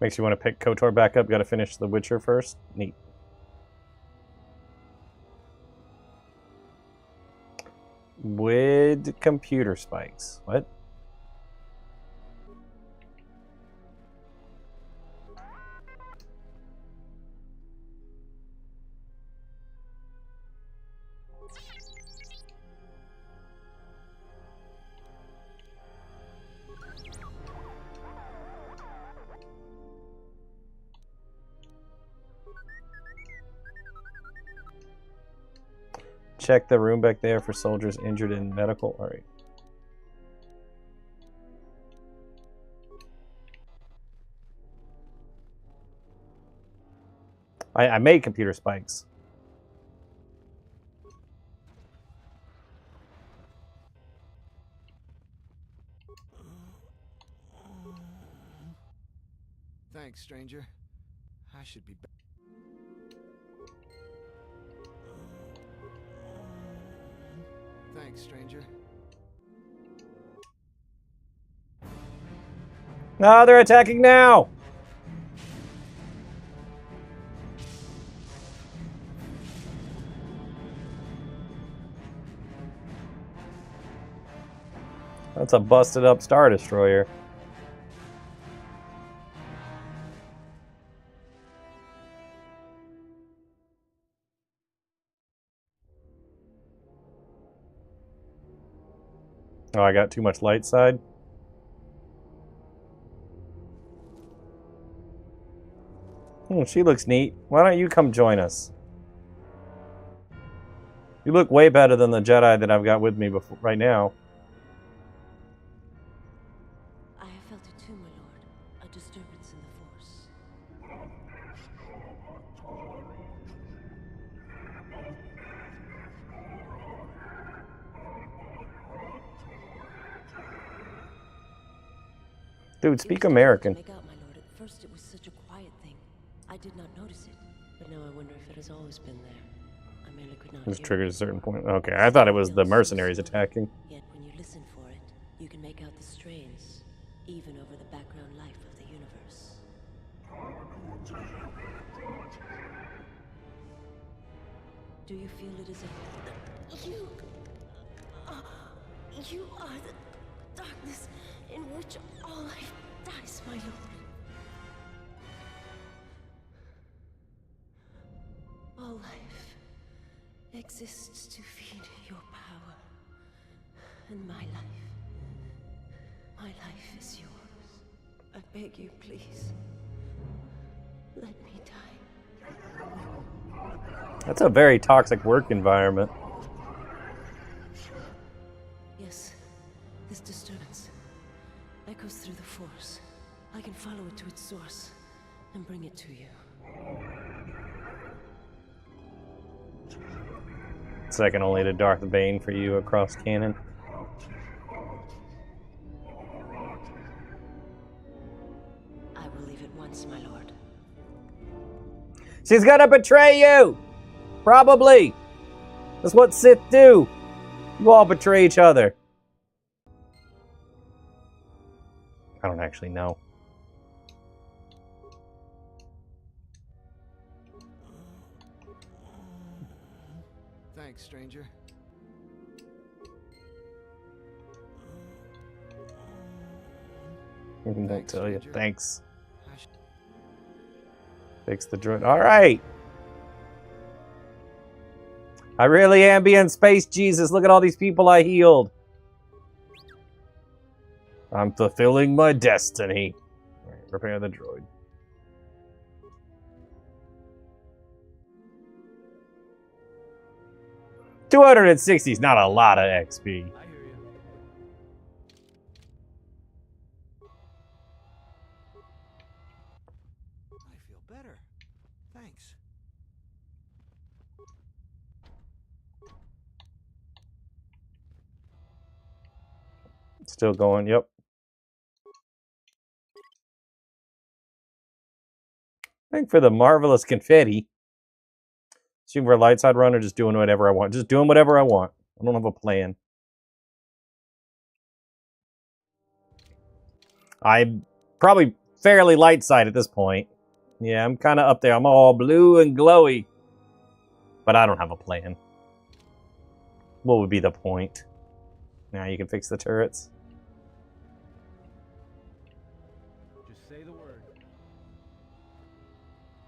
Makes you want to pick KOTOR back up. Got to finish The Witcher first. Neat. With computer spikes. What? Check the room back there for soldiers injured in medical. All right. I made computer spikes. Thanks, stranger. I should be back. Thanks, stranger. No, they're attacking now. That's a busted up Star Destroyer. Oh, I got too much light side. She looks neat. Why don't you come join us? You look way better than the Jedi that I've got with me before, right now. I have felt it too, my lord. A disturbance in the Force. Dude, speak American. Make out, my lord. At first it was such a quiet thing. I did not notice it. But now I wonder if it has always been there. I merely could not This hear triggers it. a certain point. Okay, I thought it was the mercenaries attacking. Yet when you listen for it, you can make out the strains, even over the background life of the universe. Do you feel it as if you are the darkness in which all life dies, my lord? All life exists to feed your power. And my life is yours. I beg you, please. Let me die. That's a very toxic work environment. Yes, this disturbance echoes through the Force. I can follow it to its source and bring it to you. Second only to Darth Bane for you across canon. I will leave at once, my lord. She's gonna betray you! Probably! That's what Sith do! You all betray each other. I don't actually know. Thanks, stranger. Won't tell you. Thanks. Fix the droid. Alright! I really am being space Jesus. Look at all these people I healed. I'm fulfilling my destiny. Alright, repair the droid. $260 is not a lot of XP. I feel better. Thanks. Still going, yep. Thank for the marvelous confetti. Assume we're a light side runner, just doing whatever I want. Just doing whatever I want. I don't have a plan. I'm probably fairly light side at this point. Yeah, I'm kind of up there. I'm all blue and glowy. But I don't have a plan. What would be the point? Now you can fix the turrets. Just say the word.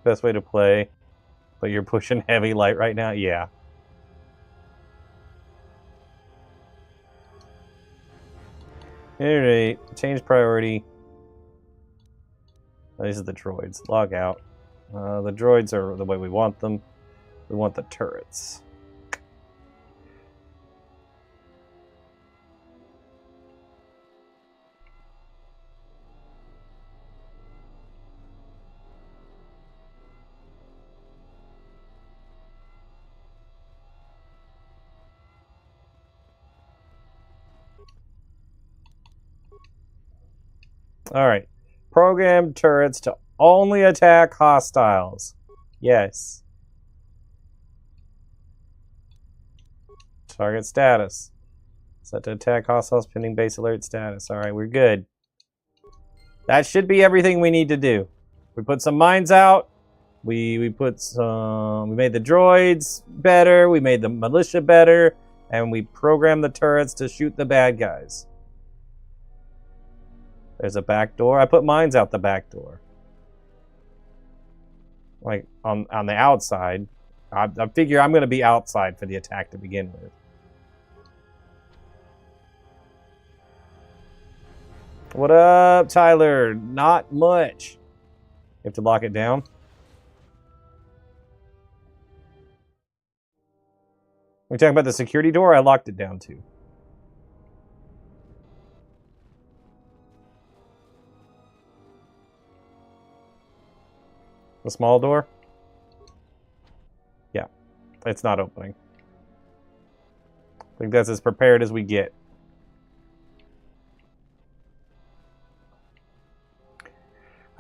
Best way to play. But you're pushing heavy light right now? Yeah. Alright, change priority. Oh, these are the droids. Log out. The droids are the way we want them. We want the turrets. Alright. Program turrets to only attack hostiles. Yes. Target status. Set to attack hostiles pending base alert status. Alright, we're good. That should be everything we need to do. We put some mines out. We put some... We made the droids better. We made the militia better. And we programmed the turrets to shoot the bad guys. There's a back door. I put mines out the back door. Like, on the outside. I figure I'm going to be outside for the attack to begin with. What up, Tyler? Not much. You have to lock it down. We talking about the security door? I locked it down too. The small door? Yeah. It's not opening. I think that's as prepared as we get.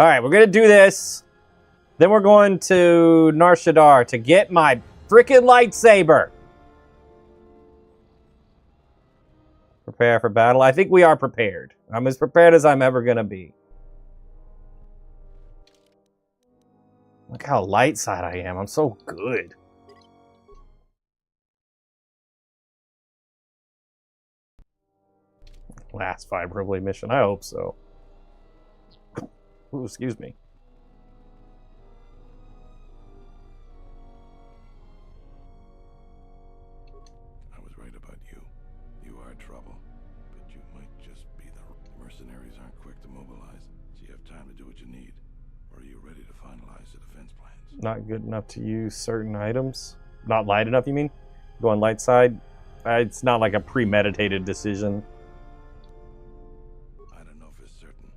Alright, we're gonna do this. Then we're going to Nar Shaddaa to get my freaking lightsaber. Prepare for battle. I think we are prepared. I'm as prepared as I'm ever gonna be. Look how light side I am. I'm so good. Last Fire Blade mission. I hope so. Ooh, excuse me. I was right about you. You are trouble. But you might just be the mercenaries aren't quick to mobilize, so you have time to do what you need. Or are you ready to finalize the defense plans? Not good enough to use certain items. Not light enough, you mean? Going light side? It's not like a premeditated decision. I don't know for certain.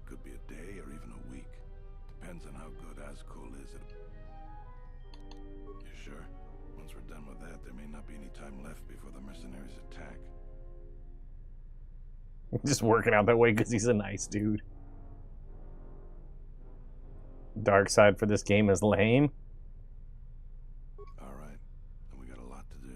It could be a day or even a week. Depends on how good Azkul is at... You sure? Once we're done with that, there may not be any time left before the mercenaries attack. Just working out that way because he's a nice dude. Dark side for this game is lame. Alright. And we got a lot to do.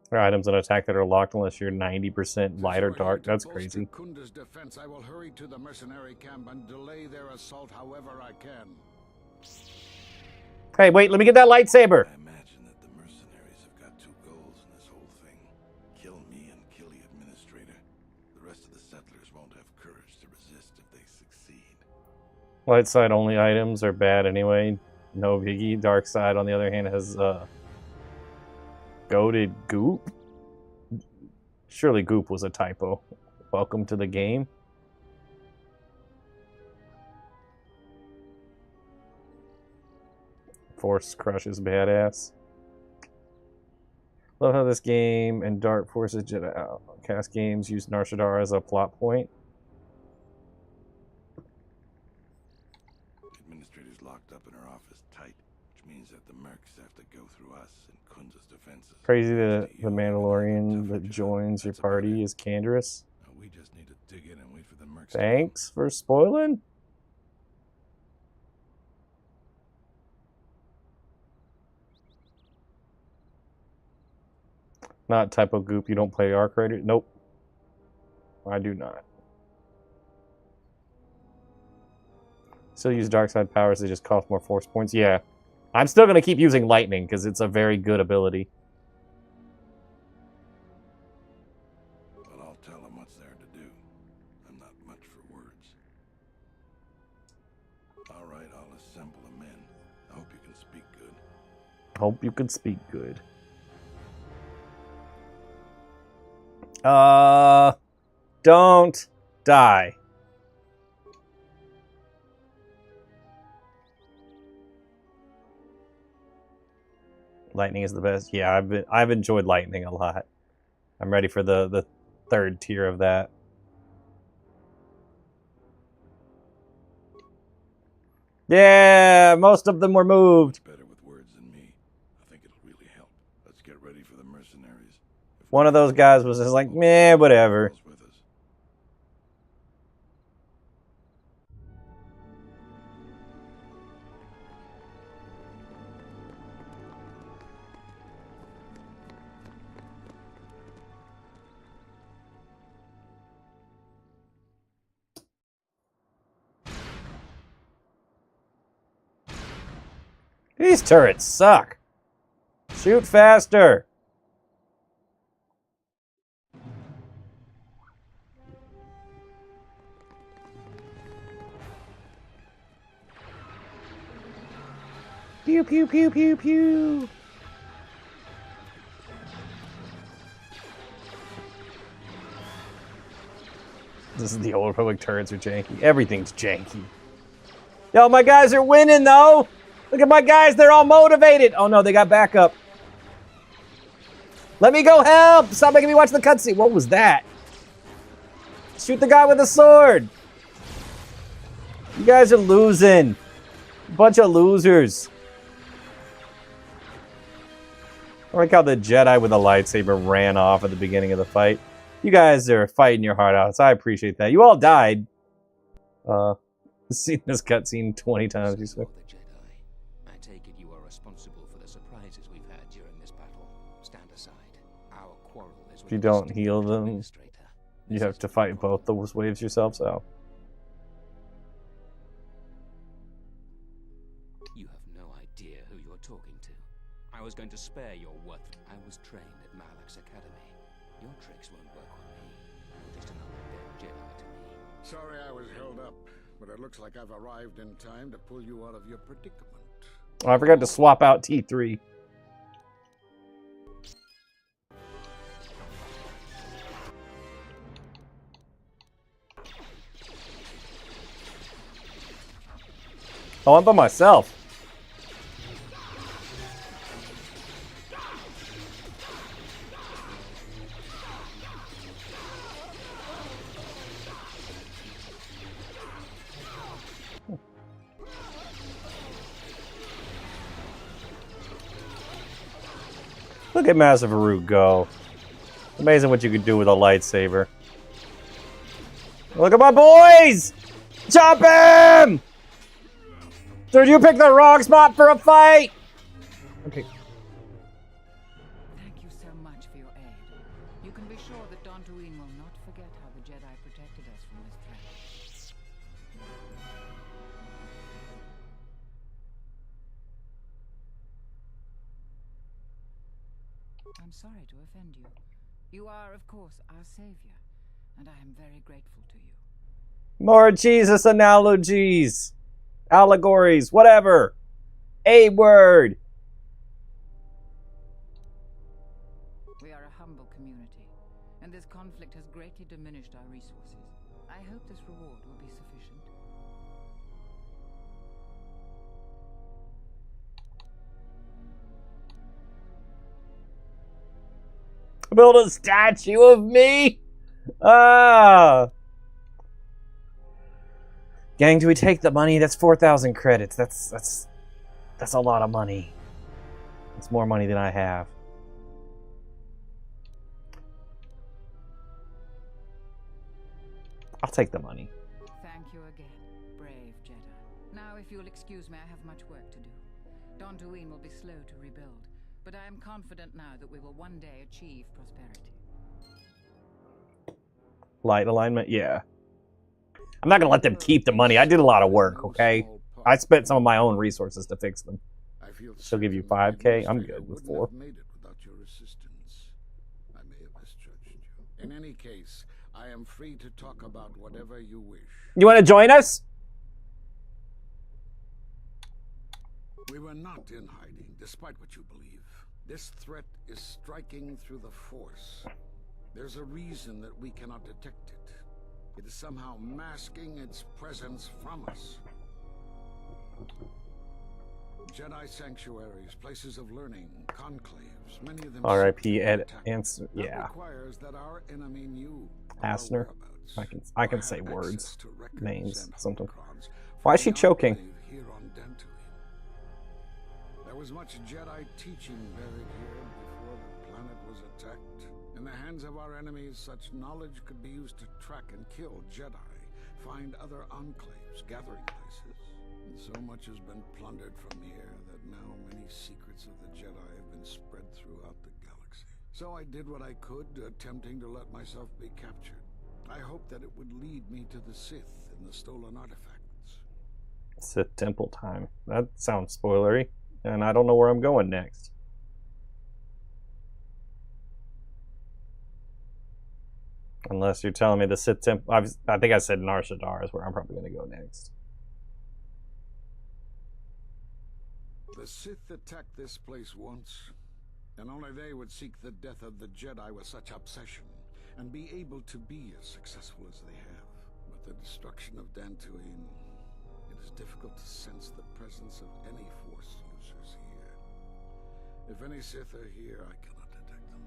There are items on attack that are locked unless you're 90% light or dark. That's crazy. Kunda's defense, I will hurry to the mercenary camp and delay their assault however I can. Hey, wait, let me get that lightsaber. I imagine that the mercenaries have got two goals in this whole thing. Kill me and kill the administrator. The rest of the settlers won't have courage to resist if they succeed. Light side only items are bad anyway. No biggie. Dark side, on the other hand, has goated goop. Surely goop was a typo. Welcome to the game. Force Crush is badass. Love how this game and Dark Forces Jedi cast games use Nar Shaddaa as a plot point. The administrator's locked up in her office tight, which means that the mercs have to go through us and Kunda's defenses. Crazy that the Mandalorian that joins your party is Canderous. We just need to dig in and wait for the mercs. Thanks for spoiling. Not typo goop. You don't play Arc Raider? Nope. I do not. Still use dark side powers. They just cost more force points. Yeah. I'm still going to keep using lightning because it's a very good ability. Well, I'll tell them what's there to do. I'm not much for words. All right, I'll assemble the men. I hope you can speak good. Hope you can speak good. Don't die. Lightning is the best. Yeah, I've enjoyed lightning a lot. I'm ready for the third tier of that. Yeah, most of them were moved. Better with words than me. I think it'll really help. Let's get ready for the mercenaries. One of those guys was just like, meh, whatever. These turrets suck. Shoot faster. Pew, pew, pew, pew, pew. This is the Old Republic turrets are janky. Everything's janky. Yo, my guys are winning, though. Look at my guys. They're all motivated. Oh, no, they got backup. Let me go help. Stop making me watch the cutscene. What was that? Shoot the guy with the sword. You guys are losing. Bunch of losers. I like how the Jedi with a lightsaber ran off at the beginning of the fight. You guys are fighting your heart out, so I appreciate that. You all died. Seen this cutscene 20 times. You swear. I take it you are responsible for the surprises we've had during this battle. Stand aside. Our quarrel is with If you don't heal them, you have to fight both those waves yourself, so. You have no idea who you're talking to. I was going to spare your worth. I was trained at Malak's academy. Your tricks won't work on me. You're just another dead Jedi to me. Sorry I was held up, but it looks like I've arrived in time to pull you out of your predicament. Oh, I forgot to swap out T3. Oh, I'm by myself. Look at Massive Haru go. Amazing what you can do with a lightsaber. Look at my boys! Chop him! Dude, you picked the wrong spot for a fight! Okay. Thank you so much for your aid. You can be sure that Dantooine will not forget how the Jedi protected us from this threat. I'm sorry to offend you. You are, of course, our savior, and I am very grateful to you. More Jesus analogies. Allegories, whatever. A word. We are a humble community, and this conflict has greatly diminished our resources. I hope this reward will be sufficient. Build a statue of me? Ah. Gang, do we take the money? That's 4,000 credits. That's a lot of money. It's more money than I have. I'll take the money. Thank you again, brave Jedi. Now, if you'll excuse me, I have much work to do. Dantooine will be slow to rebuild, but I am confident now that we will one day achieve prosperity. Light alignment? Yeah. I'm not going to let them keep the money. I did a lot of work, okay? I spent some of my own resources to fix them. She'll give you 5K. I'm good with 4. Made it without your assistance. I may have misjudged you. In any case, I am free to talk about whatever you wish. You want to join us? We were not in hiding, despite what you believe. This threat is striking through the Force. There's a reason that we cannot detect it. It is somehow masking its presence from us. Jedi sanctuaries, places of learning, conclaves, many of them. R.I.P. Ed answer. Yeah. Requires that our enemy knew Asner. I can say words, names, something. Why is she choking? Here on Dantooine. There was much Jedi teaching buried here before the planet was attacked. In the hands of our enemies, such knowledge could be used to track and kill Jedi, find other enclaves, gathering places. And so much has been plundered from here that now many secrets of the Jedi have been spread throughout the galaxy. So I did what I could, attempting to let myself be captured. I hoped that it would lead me to the Sith and the stolen artifacts. Sith Temple time. That sounds spoilery, and I don't know where I'm going next. Unless you're telling me the Sith Temple. I think I said Nar Shaddaa is where I'm probably going to go next. The Sith attacked this place once, and only they would seek the death of the Jedi with such obsession, and be able to be as successful as they have. With the destruction of Dantooine, it is difficult to sense the presence of any Force users here. If any Sith are here, I cannot detect them.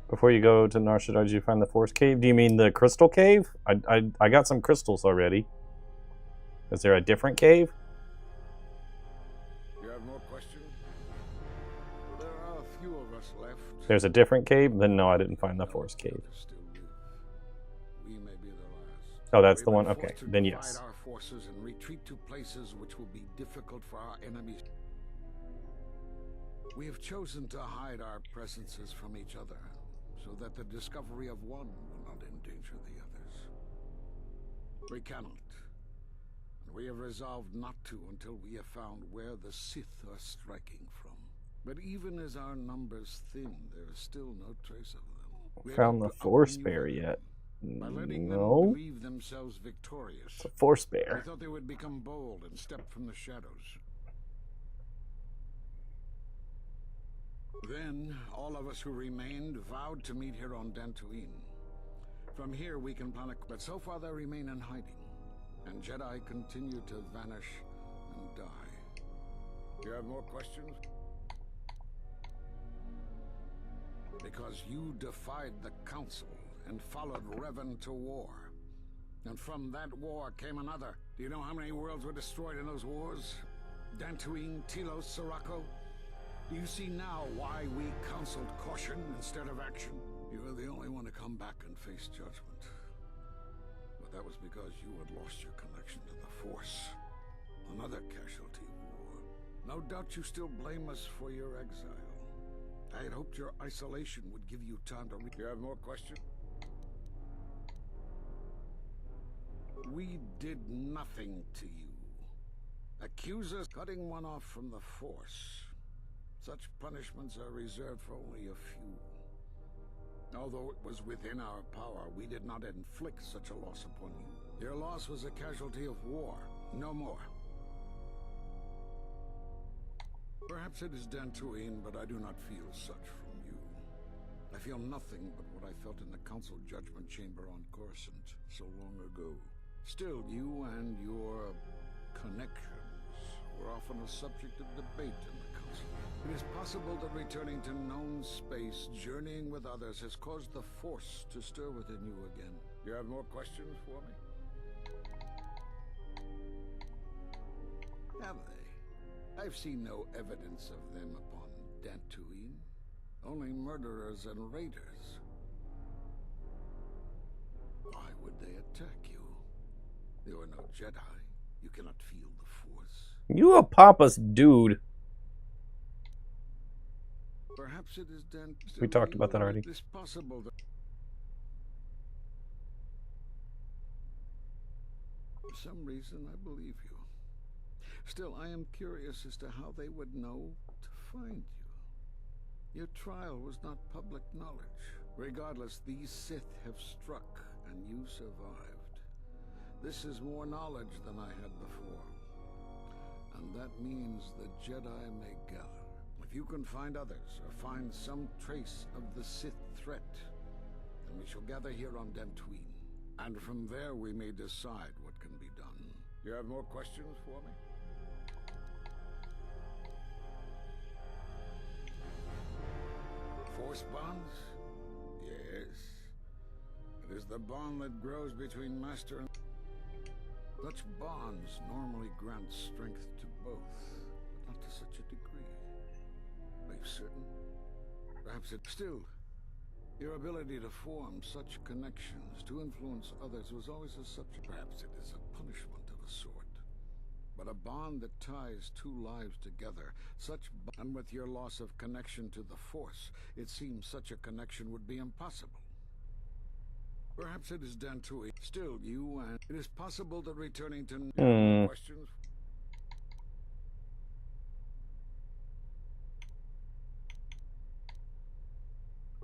Before you go to Nar Shaddaa, did you find the Force Cave? Do you mean the Crystal Cave? I got some crystals already. Is there a different cave? You have more questions? There are few of us left. There's a different cave? Then no, I didn't find the Force Cave. We may be the last. Oh, that's We've the been one? forced Okay, to then divide yes. our forces and retreat to places which will be difficult for our enemies. We have chosen to hide our presences from each other, so that the discovery of one will not endanger the others. We cannot. And we have resolved not to until we have found where the Sith are striking from. But even as our numbers thin, there is still no trace of them. We Found the hope to Force outmaneuver Bear them yet? by letting No. them believe themselves victorious. It's a Force Bear. We thought they would become bold and step from the shadows. Then, all of us who remained vowed to meet here on Dantooine. From here we can plan a... But so far they remain in hiding. And Jedi continue to vanish and die. You have more questions? Because you defied the Council and followed Revan to war. And from that war came another. Do you know how many worlds were destroyed in those wars? Dantooine, Telos, Sirocco? Do you see now why we counseled caution instead of action? You were the only one to come back and face judgment. But that was because you had lost your connection to the Force. Another casualty of war. No doubt you still blame us for your exile. I had hoped your isolation would give you time to... You have more questions? We did nothing to you. Accuse us cutting one off from the Force. Such punishments are reserved for only a few. Although it was within our power, we did not inflict such a loss upon you. Your loss was a casualty of war, no more. Perhaps it is Dantooine, but I do not feel such from you. I feel nothing but what I felt in the Council Judgment Chamber on Coruscant so long ago. Still, you and your connections were often a subject of debate in the Council. It is possible that returning to known space, journeying with others, has caused the Force to stir within you again. You have more questions for me? Have they? I've seen no evidence of them upon Dantooine. Only murderers and raiders. Why would they attack you? There were no Jedi. You cannot feel the Force. You a pompous dude. Perhaps it is We talked about that already. It is possible that... For some reason, I believe you. Still, I am curious as to how they would know to find you. Your trial was not public knowledge. Regardless, these Sith have struck, and you survived. This is more knowledge than I had before. And that means the Jedi may gather. If you can find others, or find some trace of the Sith threat, then we shall gather here on Dantooine. And from there we may decide what can be done. You have more questions for me? Force bonds? Yes. It is the bond that grows between master and... Such bonds normally grant strength to both, but not to such a degree. Are you certain? Perhaps it... Still, your ability to form such connections, to influence others, was always a subject. Perhaps it is a punishment of a sort. But a bond that ties two lives together, and with your loss of connection to the Force, it seems such a connection would be impossible. Perhaps it is Dantooine. Still, you and... It is possible that returning to... Questions?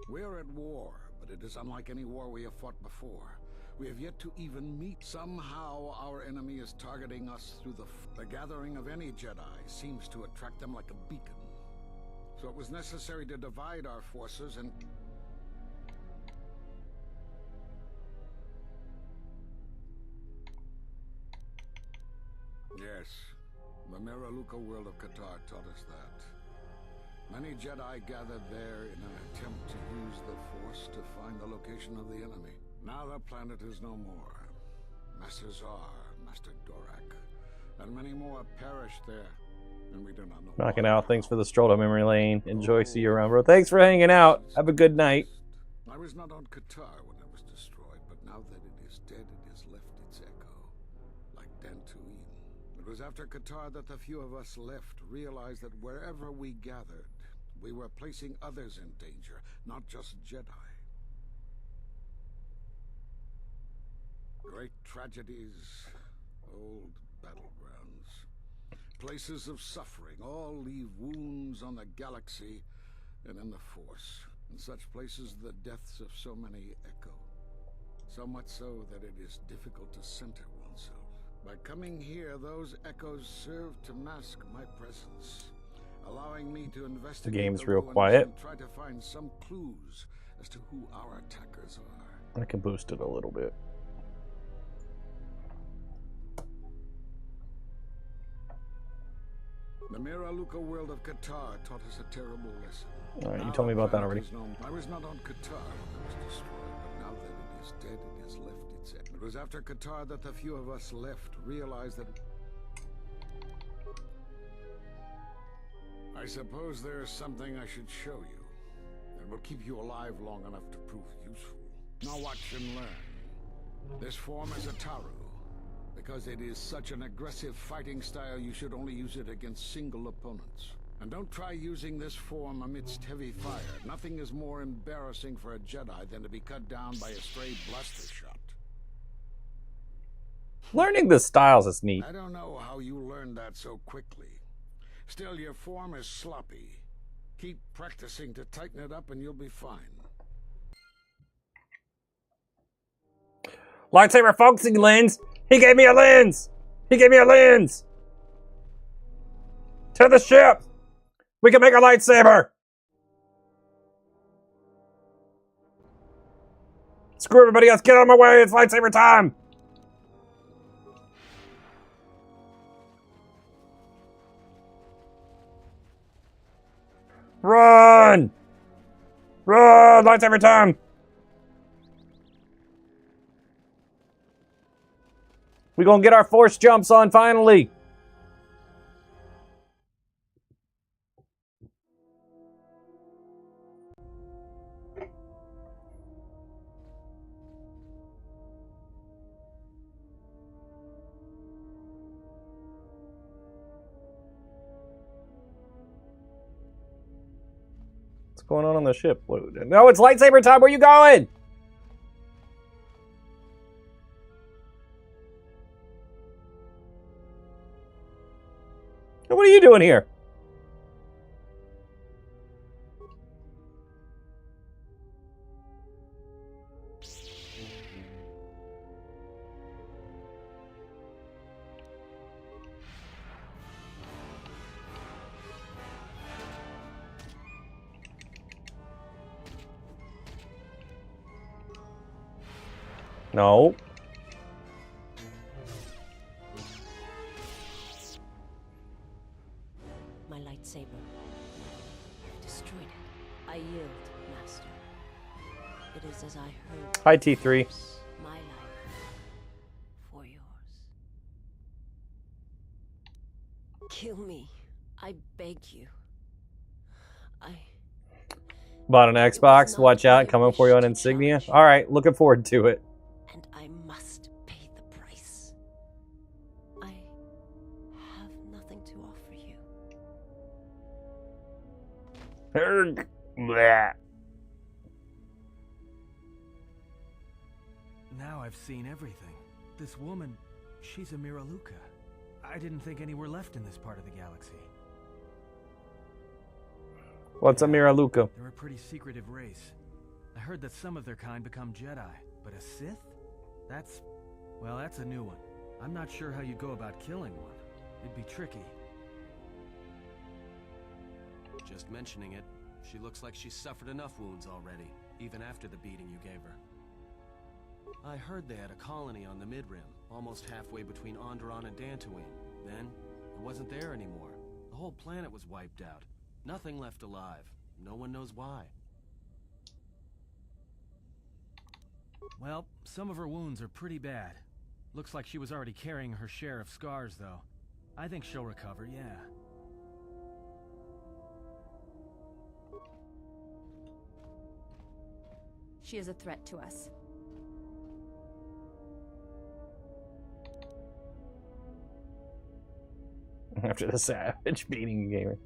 We are at war, but it is unlike any war we have fought before. We have yet to even meet. Somehow our enemy is targeting us through the gathering of any Jedi seems to attract them like a beacon. So it was necessary to divide our forces and... Yes, the Meraluka world of Qatar taught us that. Many Jedi gathered there in an attempt to use the Force to find the location of the enemy. Now the planet is no more. Master Zar, Master Dorak, and many more perished there. and we do not know. Knocking out. Thanks for the stroll to memory lane. Enjoy. See you around, bro. Thanks for hanging out. Have a good night. I was not on Qatar when it was destroyed, but now that it is dead, it has left its echo, like Dantooine. It was after Qatar that the few of us left realized that wherever we gathered, we were placing others in danger, not just Jedi. Great tragedies, old battlegrounds, places of suffering, all leave wounds on the galaxy and in the Force. In such places, the deaths of so many echo. So much so that it is difficult to center oneself. By coming here, those echoes serve to mask my presence, allowing me to investigate The game's the real ruins quiet. and try to find some clues as to who our attackers are. I can boost it a little bit. The Mira Luca world of Qatar taught us a terrible lesson. Alright, you Now told me the about that planet already. is known. I was not on Qatar when it was destroyed, but now that it is dead, it has left its echo. It was after Qatar that the few of us left realized that... I suppose there is something I should show you that will keep you alive long enough to prove useful. Now watch and learn. This form is a Taru. Because it is such an aggressive fighting style, you should only use it against single opponents. And don't try using this form amidst heavy fire. Nothing is more embarrassing for a Jedi than to be cut down by a stray blaster shot. Learning the styles is neat. I don't know how you learned that so quickly. Still, your form is sloppy. Keep practicing to tighten it up and you'll be fine. Lightsaber focusing lens. He gave me a lens. He gave me a lens. To the ship. We can make a lightsaber. Screw everybody else. Get out of my way. It's lightsaber time. Run. Run. Lightsaber time. We're going to get our force jumps on finally. What's going on the ship? No, it's lightsaber time. Where you going? What are you doing here? No. My lightsaber. Destroyed it. I yield, Master. It is as I heard. Hi, T3. My life for yours. Kill me. I beg you. Bought an Xbox. Watch out. Coming for you on Insignia. All right. Looking forward to it. And I must pay the price. I have nothing to offer you. Blah. Now I've seen everything. This woman, she's a Mira Luca. I didn't think any were left in this part of the galaxy. What's a Mira Luca? They're a pretty secretive race. I heard that some of their kind become Jedi, but a Sith? That's a new one. I'm not sure how you'd go about killing one. It'd be tricky. Just mentioning it, she looks like she's suffered enough wounds already, even after the beating you gave her. I heard they had a colony on the Mid-Rim, almost halfway between Onderon and Dantooine. Then, it wasn't there anymore. The whole planet was wiped out. Nothing left alive. No one knows why. Well, some of her wounds are pretty bad. Looks like she was already carrying her share of scars, though. I think she'll recover, yeah. She is a threat to us. After the savage beating gamer.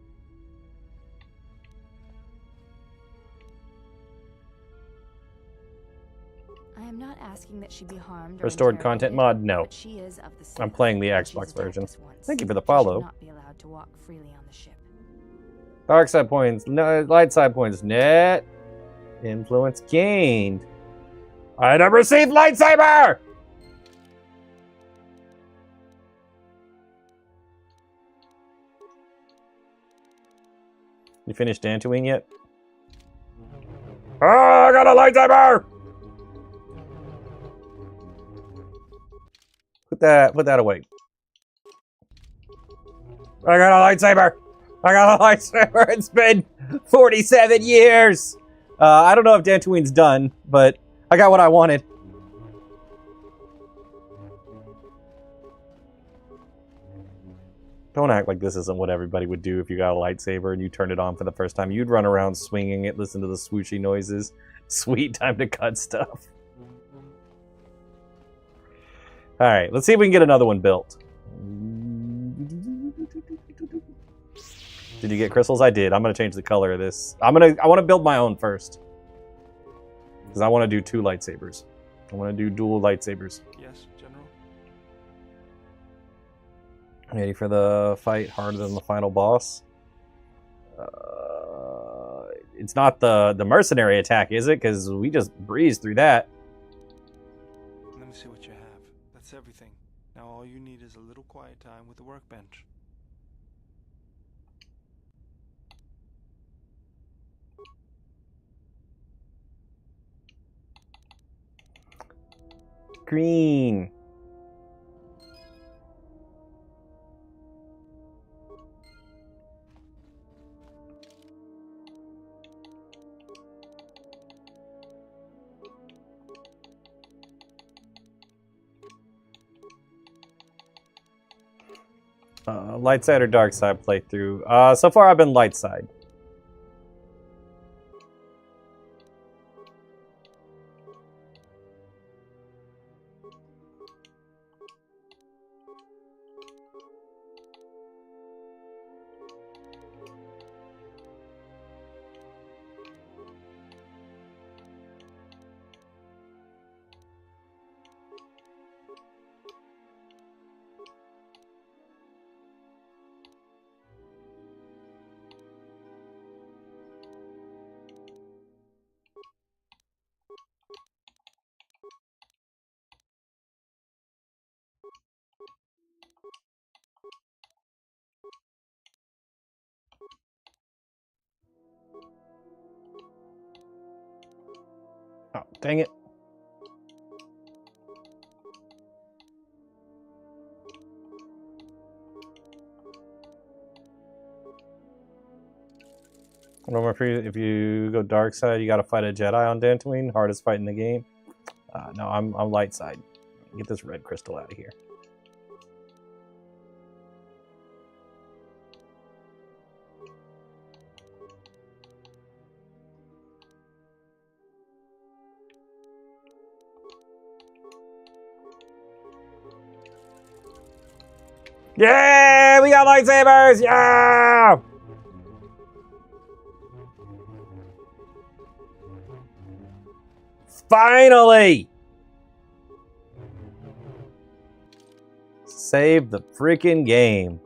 I am not asking that she be harmed or Restored content mod? No. but she is of the Sith, I'm playing the and she's Xbox attacked version. us once. Thank you for the She should follow. not be allowed to walk freely on the ship. Dark side points, no, light side points, net influence gained. Item received, lightsaber! You finished Dantooine yet? Oh, I got a lightsaber! Put that away. I got a lightsaber! I got a lightsaber! It's been 47 years! I don't know if Dantooine's done, but I got what I wanted. Don't act like this isn't what everybody would do if you got a lightsaber and you turned it on for the first time. You'd run around swinging it, listen to the swooshy noises. Sweet time to cut stuff. Alright, let's see if we can get another one built. Did you get crystals? I did. I'm going to change the color of this. I want to build my own first. Because I want to do 2 lightsabers. I want to do dual lightsabers. Yes, General. Ready for the fight harder than the final boss? It's not the mercenary attack, is it? Because we just breezed through that. Let me see what you have. That's everything. Now all you need is a little quiet time with the workbench. Green. Light side or dark side playthrough? So far I've been light side. Oh, dang it. Remember, if you go dark side, you gotta fight a Jedi on Dantooine. Hardest fight in the game. No, I'm light side. Get this red crystal out of here. Yeah, we got lightsabers! Yeah! Finally! Save the freaking game.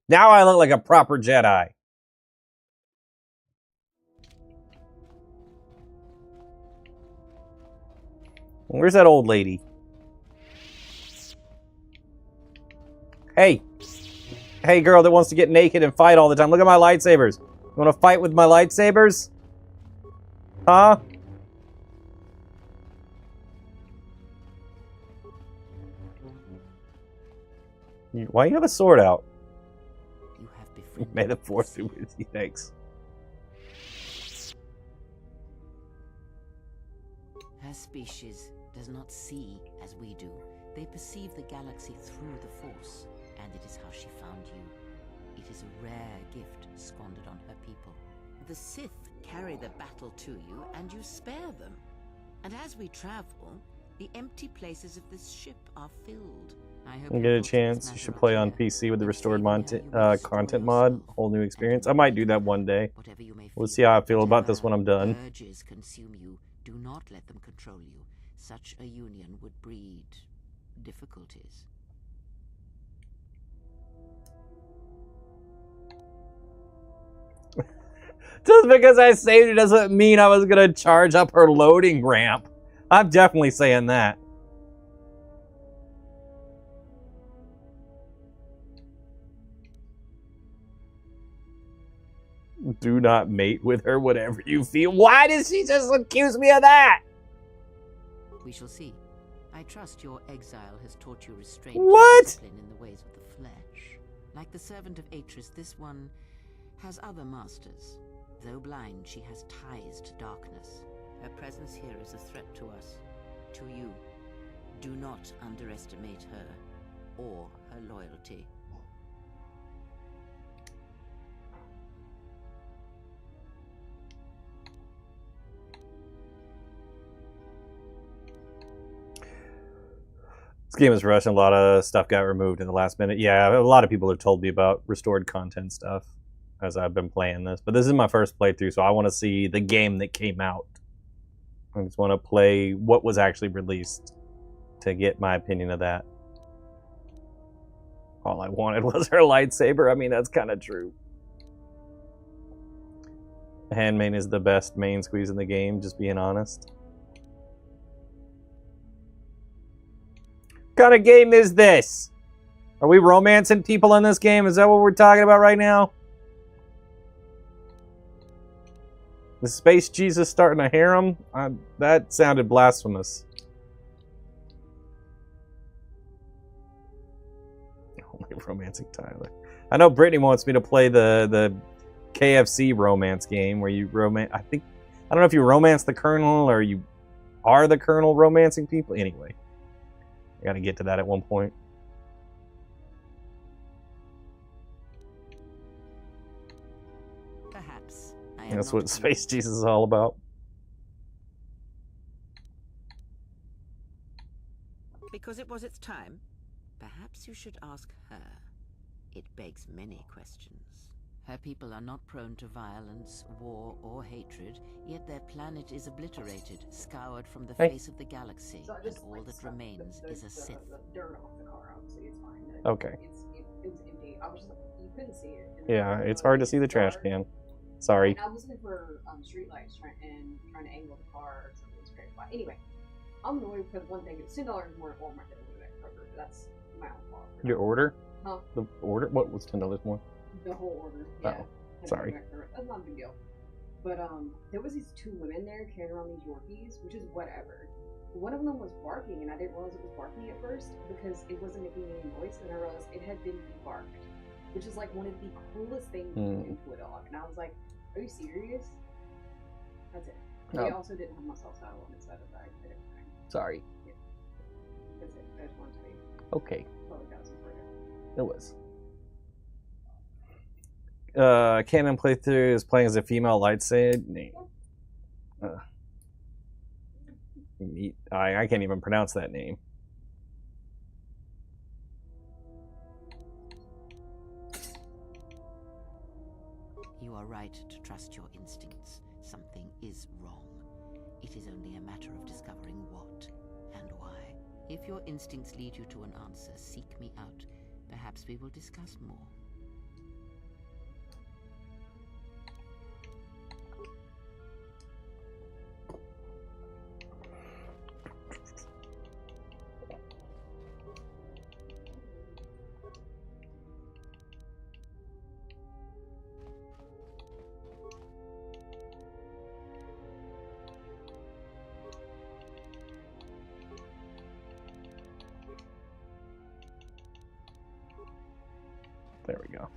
Now I look like a proper Jedi. Where's that old lady? Hey. Hey, girl that wants to get naked and fight all the time. Look at my lightsabers. You want to fight with my lightsabers? Huh? Why do you have a sword out? You have befriended May the force be with you. Thanks. Her species does not see as we do. They perceive the galaxy through the Force, and it is how she found you. It is a rare gift squandered on her people. The Sith carry the battle to you, and you spare them. And as we travel, the empty places of this ship are filled. I hope You get a chance, you should play on PC with the restored content mod. Whole new experience. I might do that one day. We'll see how I feel about this when I'm done. Urges consume you. Do not let them control you. Such a union would breed difficulties. Just because I saved it doesn't mean I was gonna charge up her loading ramp. I'm definitely saying that. Do not mate with her, whatever you feel. Why does she just accuse me of that? We shall see. I trust your exile has taught you restraint What? and discipline in the ways of the flesh. Like the servant of Atris, this one has other masters. Though blind, she has ties to darkness. Her presence here is a threat to us, to you. Do not underestimate her or her loyalty. This game is rushing. A lot of stuff got removed in the last minute. Yeah, a lot of people have told me about restored content stuff as I've been playing this. But this is my first playthrough, so I want to see the game that came out. I just want to play what was actually released to get my opinion of that. All I wanted was her lightsaber. I mean, that's kind of true. Hand main is the best main squeeze in the game, just being honest. What kind of game is this? Are we romancing people in this game? Is that what we're talking about right now? The Space Jesus starting a harem? That sounded blasphemous. Only romancing Tyler. I know Brittany wants me to play the KFC romance game where you romance. I don't know if you romance the Colonel or you are the Colonel romancing people. Anyway, I got to get to that at one point. Perhaps. That's what Space Jesus is all about. Because it was its time, perhaps you should ask her. It begs many questions. Her people are not prone to violence, war, or hatred, yet their planet is obliterated, scoured from the face of the galaxy, and all that remains is a Sith. Dirt off the car, obviously, it's fine. Okay. It was empty. I was just, you couldn't see it. Yeah, it's hard to see the trash can. Sorry. And I was looking for street lights trying to angle the car or something. It's very flat. Anyway, I'm annoyed because one thing, it's $10 more at Walmart than it would at Kroger. That's my own fault. Your order? Huh? The order? What was $10 more? The whole order. Yeah. Oh, sorry. That's not a big deal. But there was these two women there carrying around these Yorkies, which is whatever. One of them was barking, and I didn't realize it was barking at first because it wasn't making any noise. And I realized it had been debarked, which is like one of the coolest things you can do to a dog. And I was like, "Are you serious?" That's it. No. They also didn't have muscle saddle on the side of the bag. Sorry. Yeah. That's it. I just want to tell you. Okay. Probably got some further. It was. Canon playthrough is playing as a female lightsaber. I can't even pronounce that name. You are right to trust your instincts. Something is wrong. It is only a matter of discovering what and why. If your instincts lead you to an answer, seek me out. Perhaps we will discuss more. There we go.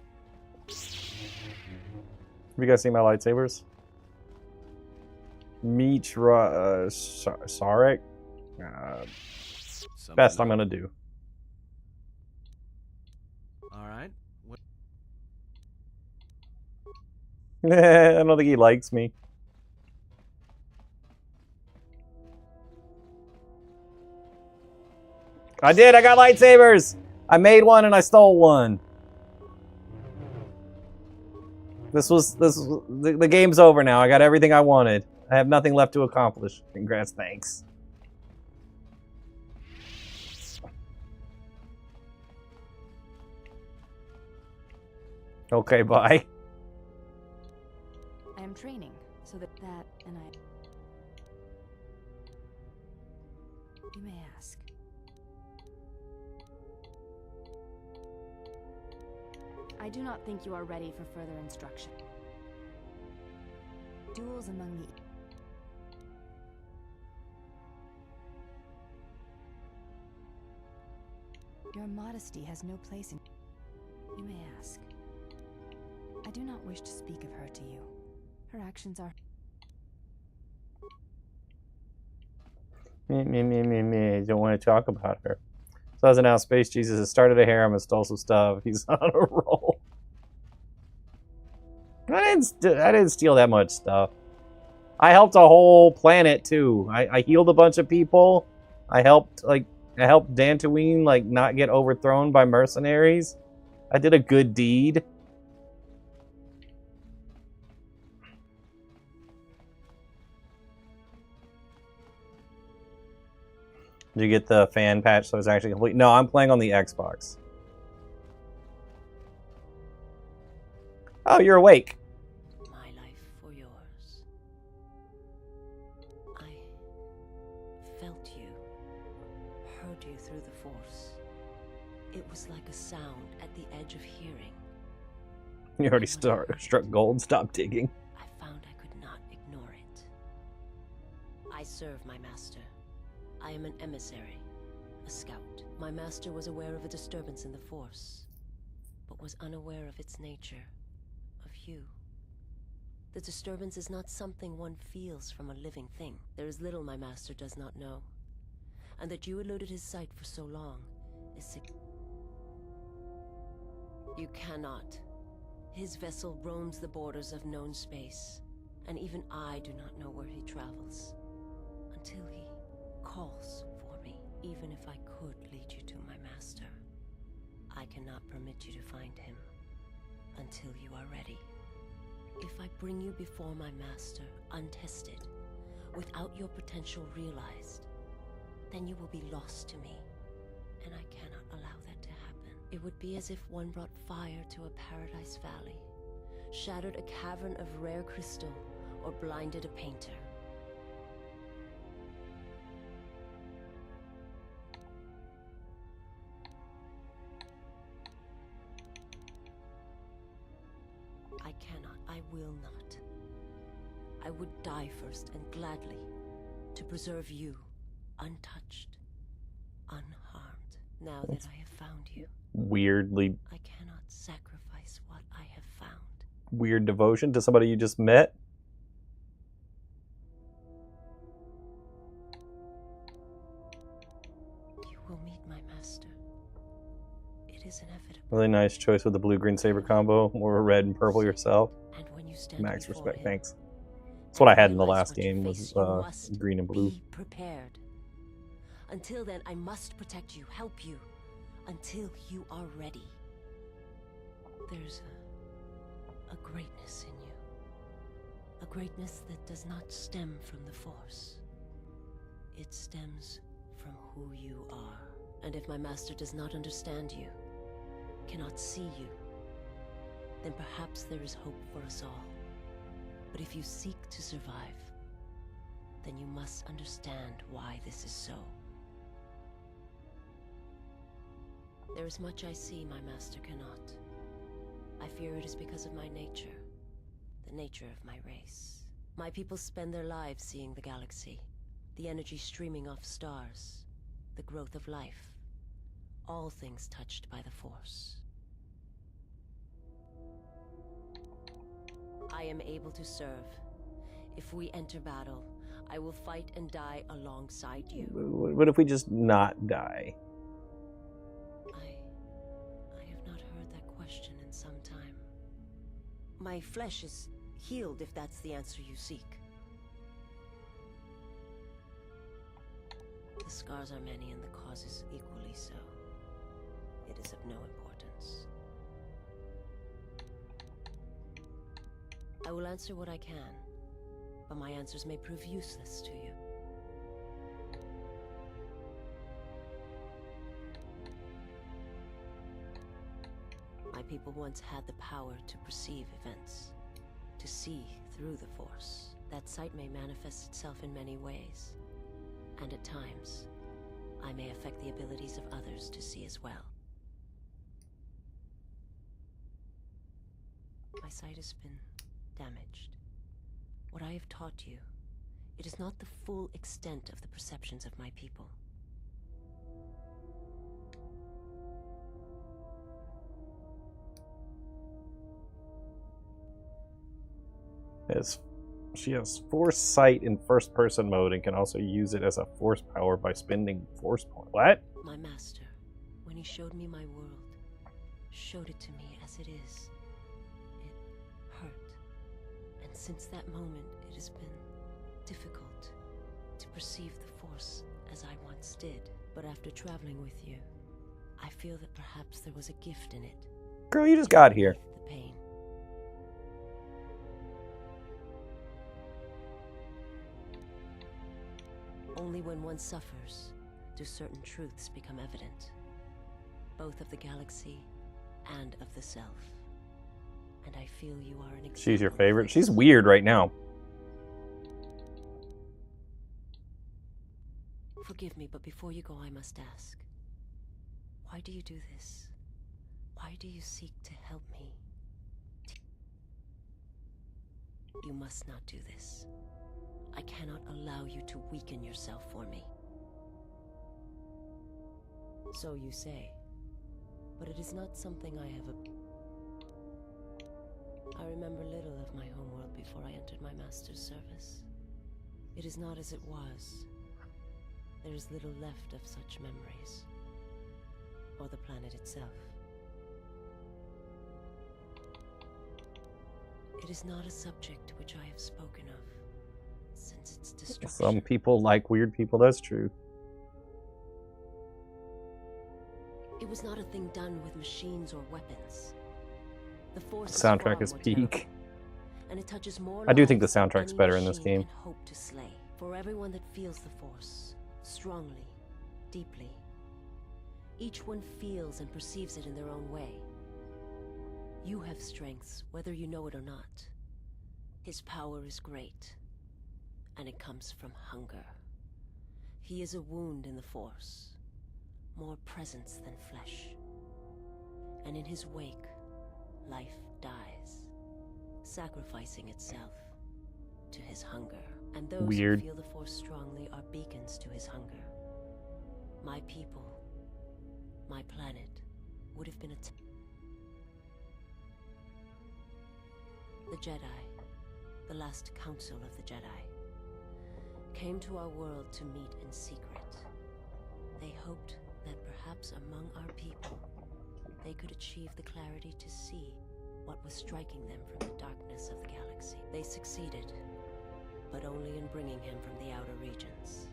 Have you guys seen my lightsabers? Mitra Sarek. Best I'm gonna do. All right. I don't think he likes me. I did. I got lightsabers. I made one and I stole one. The game's over now. I got everything I wanted. I have nothing left to accomplish. Congrats, thanks. Okay, bye. I am training, so that and I... You may ask. I do not think you are ready for further instruction. Duels among the... Your modesty has no place in... You may ask. I do not wish to speak of her to you. Her actions are... Me. Don't want to talk about her. So as of now, Space Jesus has started a harem and stole some stuff. He's on a roll. I didn't steal that much stuff. I helped a whole planet too. I healed a bunch of people. I helped Dantooine like not get overthrown by mercenaries. I did a good deed. Did you get the fan patch so it's actually complete? No, I'm playing on the Xbox. Oh, you're awake. My life for yours. I felt you, heard you through the Force. It was like a sound at the edge of hearing. You already struck gold. Stop digging. I found I could not ignore it. I serve my master. I am an emissary, a scout. My master was aware of a disturbance in the Force, but was unaware of its nature, of you. The disturbance is not something one feels from a living thing. There is little my master does not know, and that you eluded his sight for so long is You cannot. His vessel roams the borders of known space, and even I do not know where he travels, until he calls for me. Even if I could lead you to my master, I cannot permit you to find him until you are ready. If I bring you before my master untested, without your potential realized, then you will be lost to me, and I cannot allow that to happen. It would be as if one brought fire to a paradise valley, shattered a cavern of rare crystal, or blinded a painter. I cannot, I will not. I would die first and gladly to preserve you untouched, unharmed. Now that I have found you, Weirdly I cannot sacrifice what I have found. weird devotion to somebody you just met. You will meet my master. It is inevitable. Really nice choice with the blue-green saber combo, or red and purple yourself. And when you stand Max before respect, him, thanks. That's what I had in the realize last what you game, face, was you must green and blue. Be prepared. Until then, I must protect you, help you, until you are ready. There's a greatness in you. A greatness that does not stem from the Force. It stems from who you are. And if my master does not understand you, cannot see you, then perhaps there is hope for us all. But if you seek to survive, then you must understand why this is so. There is much I see my master cannot. I fear it is because of my nature, the nature of my race. My people spend their lives seeing the galaxy, the energy streaming off stars, the growth of life, all things touched by the Force. I am able to serve. If we enter battle, I will fight and die alongside you. What if we just not die? I have not heard that question in some time. My flesh is healed, if that's the answer you seek. The The scars are many and the causes equally so. It is of no importance. I will answer what I can, but my answers may prove useless to you. My people once had the power to perceive events, to see through the Force. That sight may manifest itself in many ways, and at times, I may affect the abilities of others to see as well. My sight has been damaged. What I have taught you, it is not the full extent of the perceptions of my people. She has Force Sight in first-person mode and can also use it as a Force power by spending Force point. What? My master, when he showed me my world, showed it to me as it is. It hurt. And since that moment, it has been difficult to perceive the Force as I once did. But after traveling with you, I feel that perhaps there was a gift in it. Girl, you just got here. The pain. Only when one suffers do certain truths become evident, both of the galaxy and of the self. And I feel you are an example. She's your favorite. She's weird right now. Forgive me, but before you go, I must ask. Why do you do this? Why do you seek to help me? You must not do this. I cannot allow you to weaken yourself for me. So you say, but it is not something I have I remember little of my homeworld before I entered my master's service. It is not as it was. There is little left of such memories, or the planet itself. It is not a subject which I have spoken of since its destruction. Some people like weird people, that's true. It was not a thing done with machines or weapons. The Force Soundtrack is far more peak. terrible, and it touches more I do think the lives than soundtrack's any better in this machine game. can hope to slay. For everyone that feels the Force, strongly, deeply, each one feels and perceives it in their own way. You have strengths, whether you know it or not. His power is great, and it comes from hunger. He is a wound in the Force, more presence than flesh. And in his wake, life dies, sacrificing itself to his hunger. And those Weird. who feel the Force strongly are beacons to his hunger. My people, my planet, would have been The Jedi, the last council of the Jedi, came to our world to meet in secret. They hoped that perhaps among our people, they could achieve the clarity to see what was striking them from the darkness of the galaxy. They succeeded, but only in bringing him from the outer regions.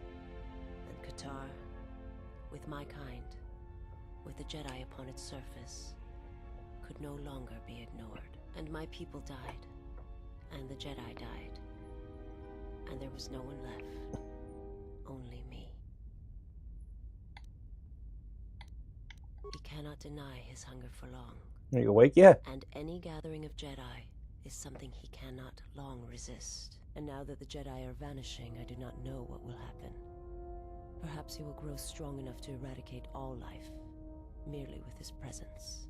And Qatar, with my kind, with the Jedi upon its surface, could no longer be ignored. And my people died, and the Jedi died, and there was no one left, only me. He cannot deny his hunger for long. Are you awake yet? And any gathering of Jedi is something he cannot long resist. And now that the Jedi are vanishing, I do not know what will happen. Perhaps he will grow strong enough to eradicate all life, merely with his presence.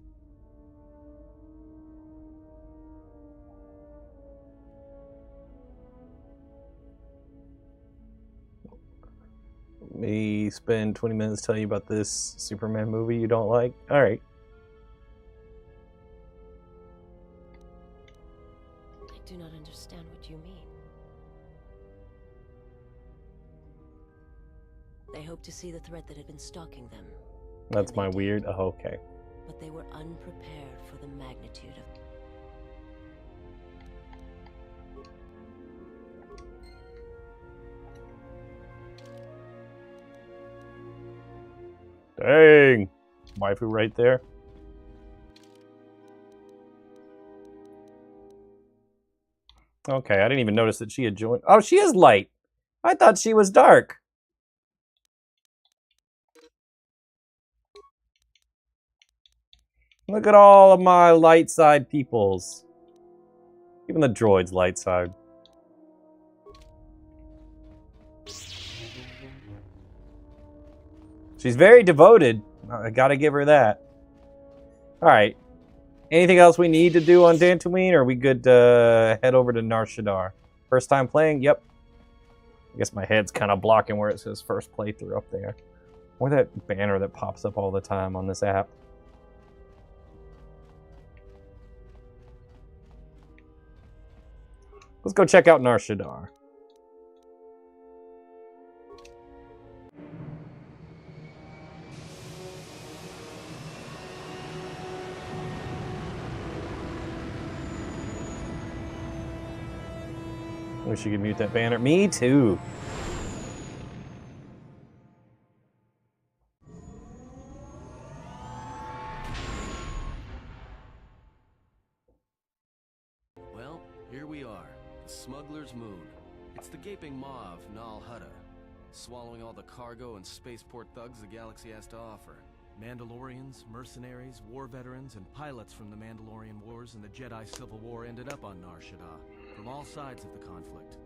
Me spend 20 minutes telling you about this Superman movie you don't like? Alright. I do not understand what you mean. They hoped to see the threat that had been stalking them. That's my weird. Oh, okay. But they were unprepared for the magnitude of... Dang. Waifu right there. Okay, I didn't even notice that she had joined. Oh, she is light. I thought she was dark. Look at all of my light side peoples. Even the droid's light side. She's very devoted. I gotta give her that. Alright. Anything else we need to do on Dantooine, or are we good to head over to Nar Shaddaa? First time playing? Yep. I guess my head's kind of blocking where it says first playthrough up there. Or that banner that pops up all the time on this app. Let's go check out Nar Shaddaa. Wish you could mute that banner. Me too. Well, here we are. The Smuggler's Moon. It's the gaping maw of Nal Hutta, swallowing all the cargo and spaceport thugs the galaxy has to offer. Mandalorians, mercenaries, war veterans, and pilots from the Mandalorian Wars and the Jedi Civil War ended up on Nar Shaddaa, from all sides of the conflict.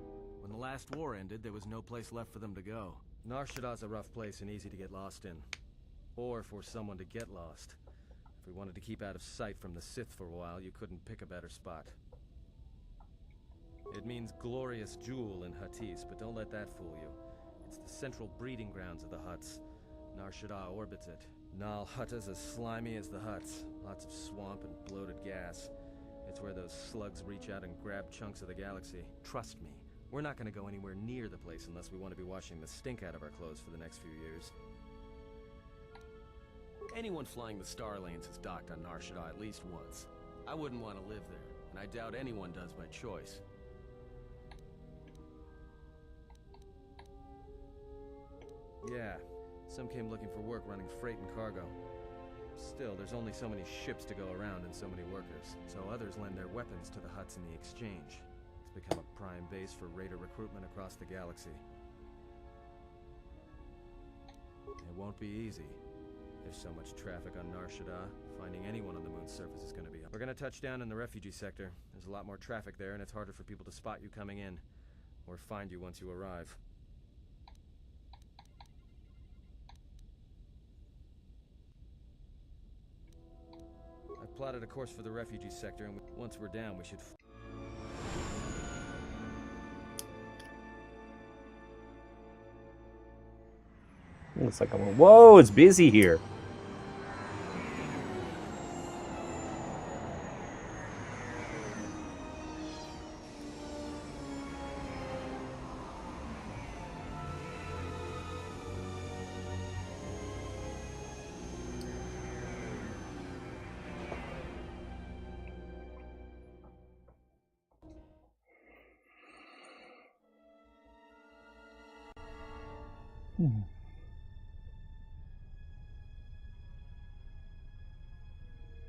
When the last war ended, there was no place left for them to go. Nar Shaddaa's a rough place and easy to get lost in. Or for someone to get lost. If we wanted to keep out of sight from the Sith for a while, you couldn't pick a better spot. It means glorious jewel in Huttese, but don't let that fool you. It's the central breeding grounds of the Hutts. Nar Shaddaa orbits it. Nal Hutta's as slimy as the Hutts. Lots of swamp and bloated gas. It's where those slugs reach out and grab chunks of the galaxy. Trust me, we're not going to go anywhere near the place unless we want to be washing the stink out of our clothes for the next few years. Anyone flying the Star Lanes has docked on Nar Shaddaa at least once. I wouldn't want to live there, and I doubt anyone does by choice. Yeah, some came looking for work running freight and cargo. Still, there's only so many ships to go around and so many workers, so others lend their weapons to the Hutts in the exchange. It's become a prime base for raider recruitment across the galaxy. It won't be easy. There's so much traffic on Nar Shaddaa, finding anyone on the moon's surface is going to be hard. We're going to touch down in the refugee sector. There's a lot more traffic there, and it's harder for people to spot you coming in, or find you once you arrive. I've plotted a course for the refugee sector, and once we're down, we should... Looks like I'm... Whoa, it's busy here.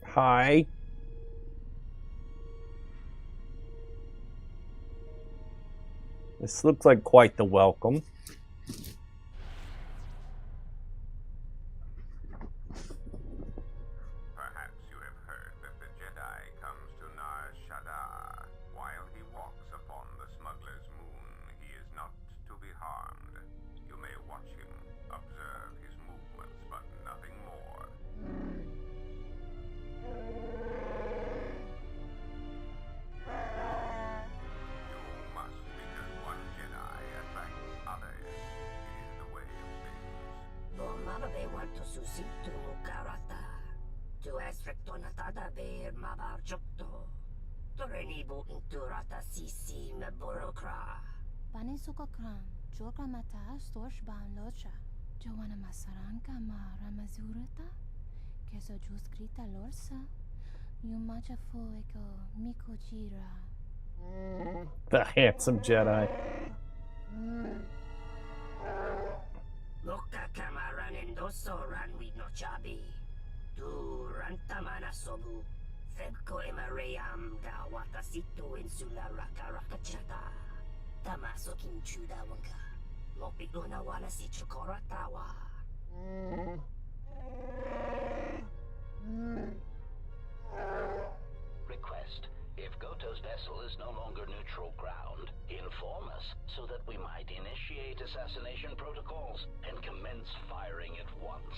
Hi. This looks like quite the welcome. Perhaps you have heard that the Jedi comes to Nar Shaddaa. While he walks upon the Smuggler's Moon, he is not to be harmed. You may watch him, observe his movements, but nothing more. Banisukakram, Jogamata, Storshban Locha, Joanna Masaranka ma Ramazurata, Keso Juskrita Lorsa, Yumacha Fueko Mikojira. The handsome Jedi. Loka kamaran endosoran no chabi. Du rantamana sobu. Febko emaream da watasito insula raka chata. Tamaso kinchuda wanka. Mopi una wala si chokoratawa. Request. If Goto's vessel is no longer neutral ground, inform us so that we might initiate assassination protocols and commence firing at once.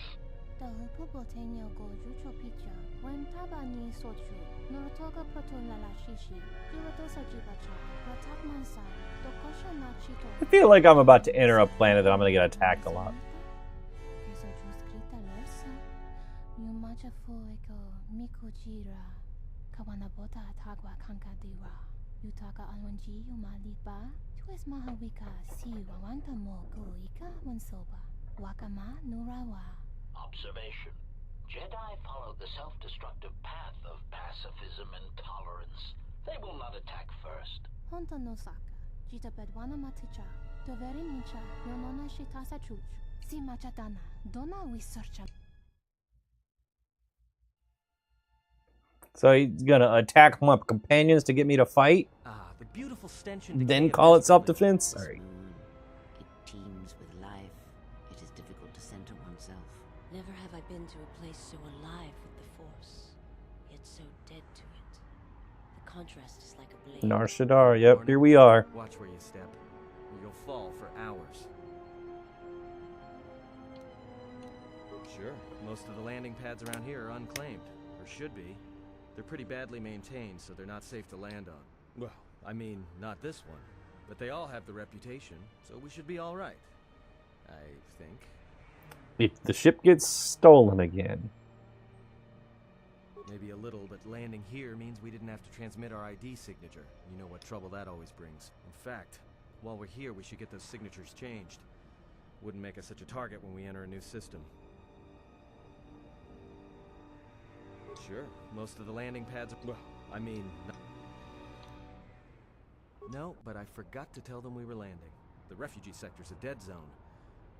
The Pupotenyo go Jucho Picha, when Tabani Sochu, Norotoga Protolala Shishi, Juatosa Jibacha, Ratakmansa, Dokosha Nachito. I feel like I'm about to enter a planet that I'm going to get attacked a lot. Keso Juskrita Lorsa, Yumacha Fueko, Mikujira, Kawanabota Atagwa Kankadira, Yutaka Alwanji Yumaliba, Tues Mahawika, Si Wawanta Mogo Ika Wansoba, Wakama Nurawa. Observation. Jedi follow the self-destructive path of pacifism and tolerance. They will not attack first. Honta no Saka, Jita Bedwana Maticha, Doveri Nicha, Yonona Shitasa Chuch, Si Machatana, Dona we search. So he's gonna attack my companions to get me to fight? Ah, the beautiful stench Then call it self-defense? Sorry. It teems with life. It is difficult to center oneself. Never have I been to a place so alive with the Force, yet so dead to it. The contrast is like a blade. Nar Shaddaa, yep, here we are. Watch where you step, or you'll fall for hours. Sure, most of the landing pads around here are unclaimed, or should be. They're pretty badly maintained, so they're not safe to land on. Well, I mean, not this one. But they all have the reputation, so we should be all right. I think. If the ship gets stolen again. Maybe a little, but landing here means we didn't have to transmit our ID signature. You know what trouble that always brings. In fact, while we're here, we should get those signatures changed. Wouldn't make us such a target when we enter a new system. Sure, most of the landing pads are... Well, I mean... No, but I forgot to tell them we were landing. The refugee sector's a dead zone.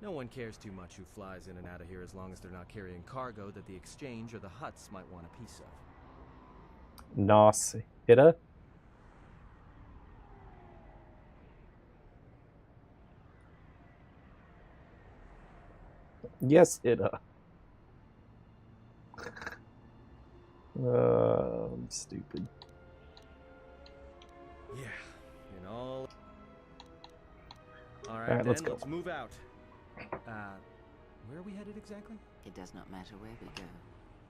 No one cares too much who flies in and out of here as long as they're not carrying cargo that the exchange or the Hutts might want a piece of. Nos Hitta? Yes, Hitta. I'm stupid. Yeah, in all... All right, Alright, then, let's go. Let's move out. Where are we headed exactly? It does not matter where we go.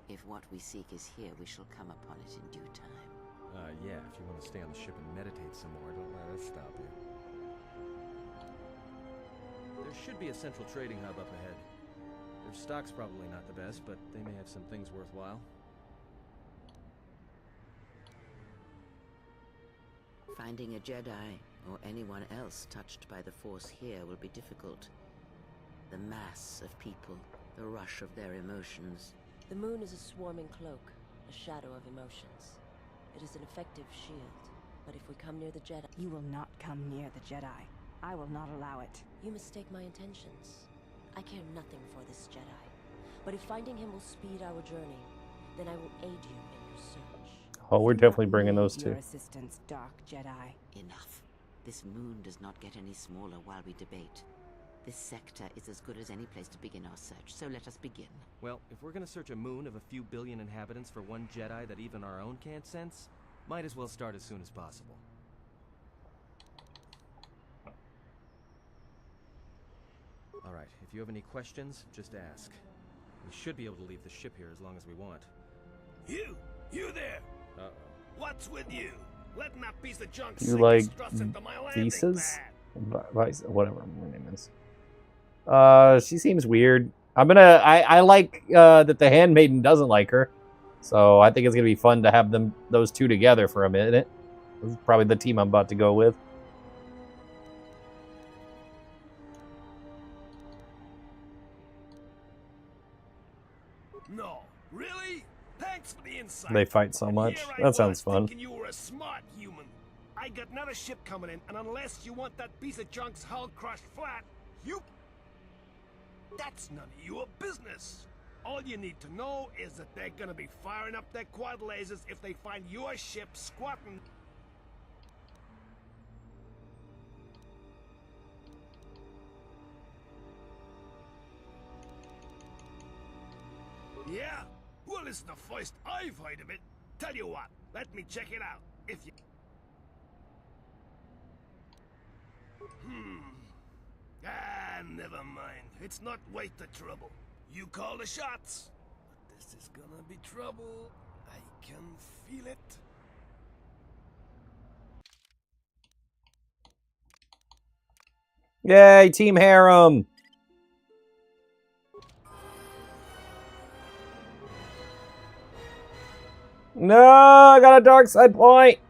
If what we seek is here, we shall come upon it in due time. Yeah, if you want to stay on the ship and meditate some more, don't let us stop you. There should be a central trading hub up ahead. Their stock's probably not the best, but they may have some things worthwhile. Finding a Jedi, or anyone else touched by the Force here, will be difficult. The mass of people, the rush of their emotions. The moon is a swarming cloak, a shadow of emotions. It is an effective shield, but if we come near the Jedi... You will not come near the Jedi. I will not allow it. You mistake my intentions. I care nothing for this Jedi. But if finding him will speed our journey, then I will aid you in your search. Oh, we're definitely bringing those two. Your assistance, Dark Jedi. Enough. This moon does not get any smaller while we debate. This sector is as good as any place to begin our search, so let us begin. Well, if we're gonna search a moon of a few billion inhabitants for one Jedi that even our own can't sense, might as well start as soon as possible. Alright, if you have any questions, just ask. We should be able to leave the ship here as long as we want. You there! Uh-oh. What's with you? Letting that piece of junk You sink like his thrust into my landing visas? pad. Whatever her name is. She seems weird. I like that the handmaiden doesn't like her. So I think it's gonna be fun to have those two together for a minute. This is probably the team I'm about to go with. No, really? Thanks for the insight. They fight so much. Here I That sounds was fun. thinking you were a smart human. I got another ship coming in, and unless you want that piece of junk's hull crushed flat, you... That's none of your business. All you need to know is that they're gonna be firing up their quad lasers if they find your ship squatting. Yeah? Well, it's the first I've heard of it. Tell you what, let me check it out. If you... never mind. It's not worth the trouble. You call the shots. But this is gonna be trouble. I can feel it. Yay, Team Harem! No, I got a dark side point!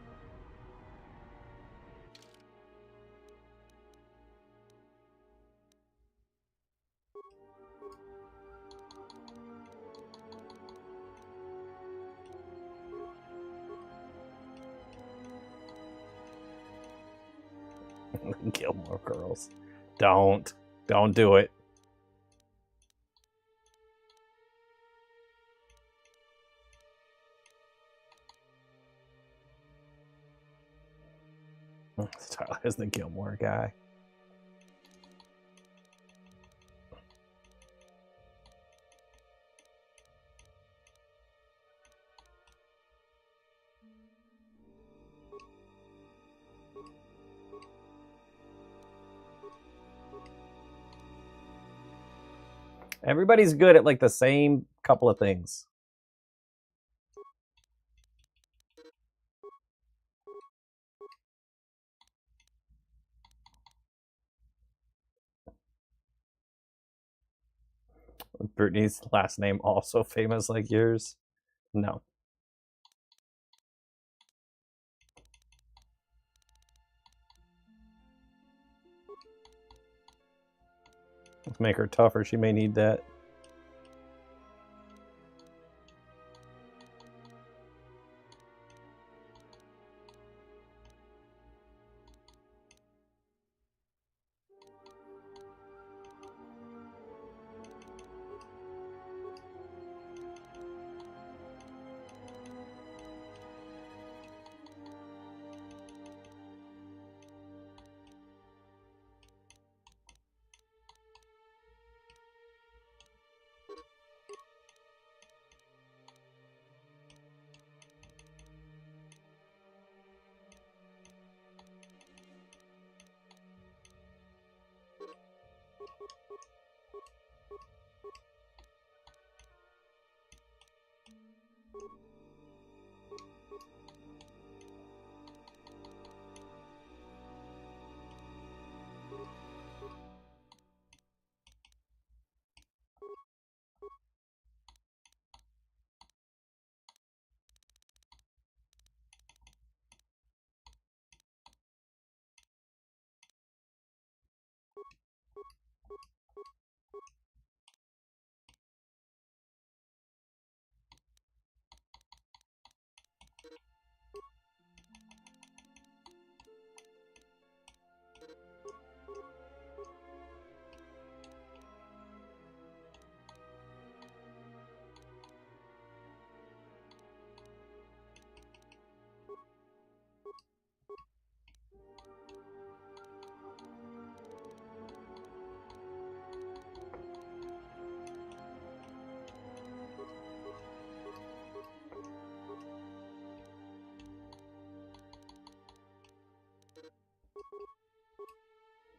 Gilmore Girls. Don't do it. Tyler's the Gilmore guy. Everybody's good at like the same couple of things. Brittany's last name also famous like yours? No. Let's make her tougher. She may need that.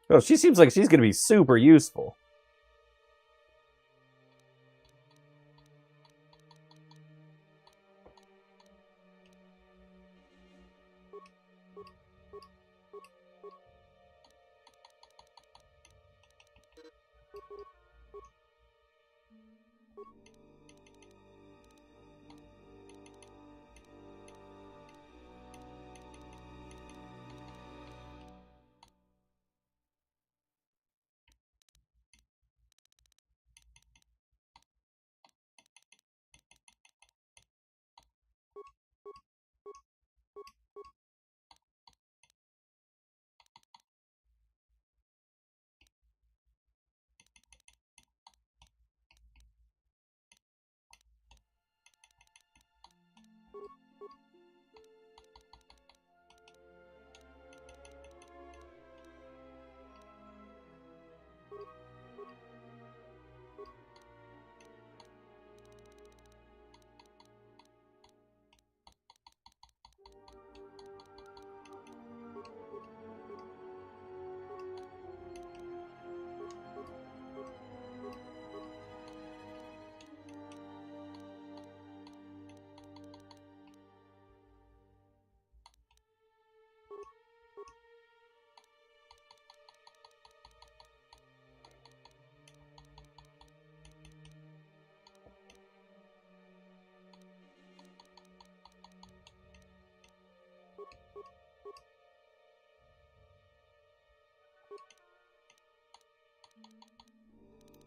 Oh, she seems like she's going to be super useful.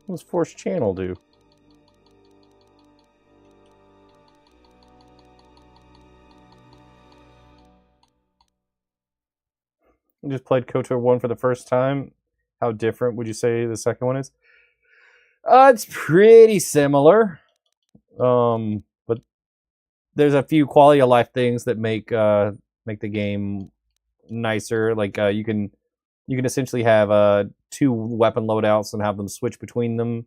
What does Force Channel do? I just played KOTOR 1 for the first time. How different would you say the second one is? It's pretty similar. But there's a few quality of life things that make the game nicer. Like you can essentially have 2 weapon loadouts and have them switch between them.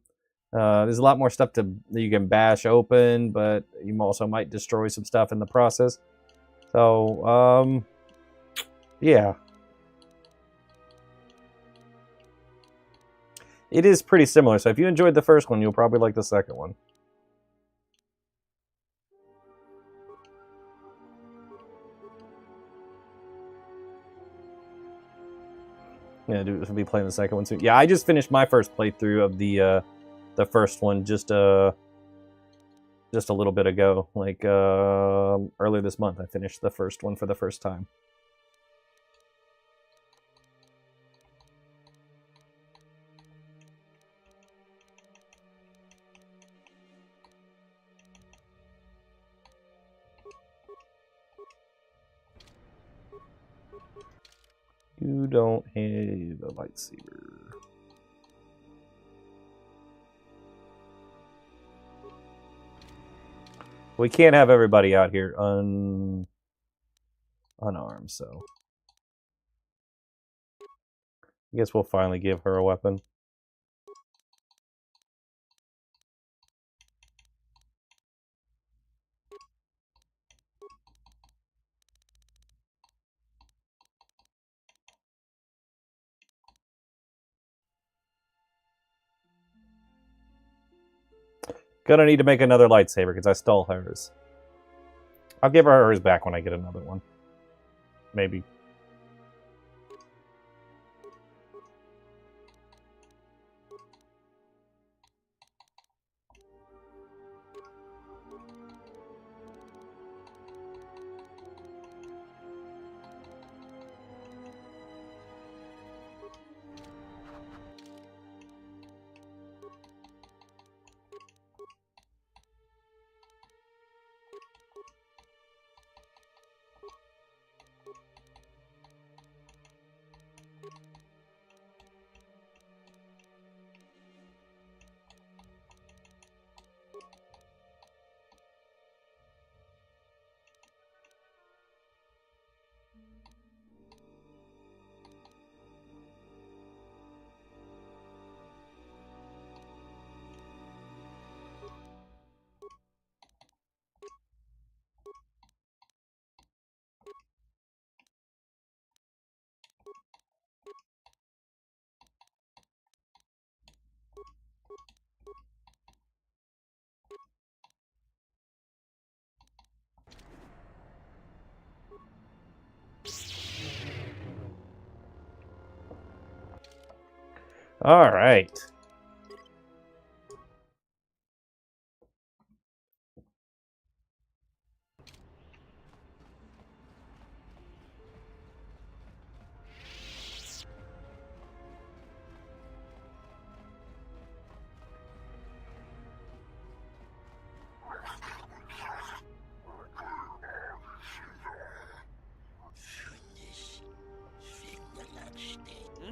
There's a lot more stuff that you can bash open, but you also might destroy some stuff in the process. So yeah. It is pretty similar, so if you enjoyed the first one, you'll probably like the second one. Yeah, dude, we'll be playing the second one soon. Yeah, I just finished my first playthrough of the first one just a little bit ago, like earlier this month. I finished the first one for the first time. You don't have a lightsaber. We can't have everybody out here unarmed, so I guess we'll finally give her a weapon. Gonna need to make another lightsaber because I stole hers. I'll give her hers back when I get another one. Maybe. All right.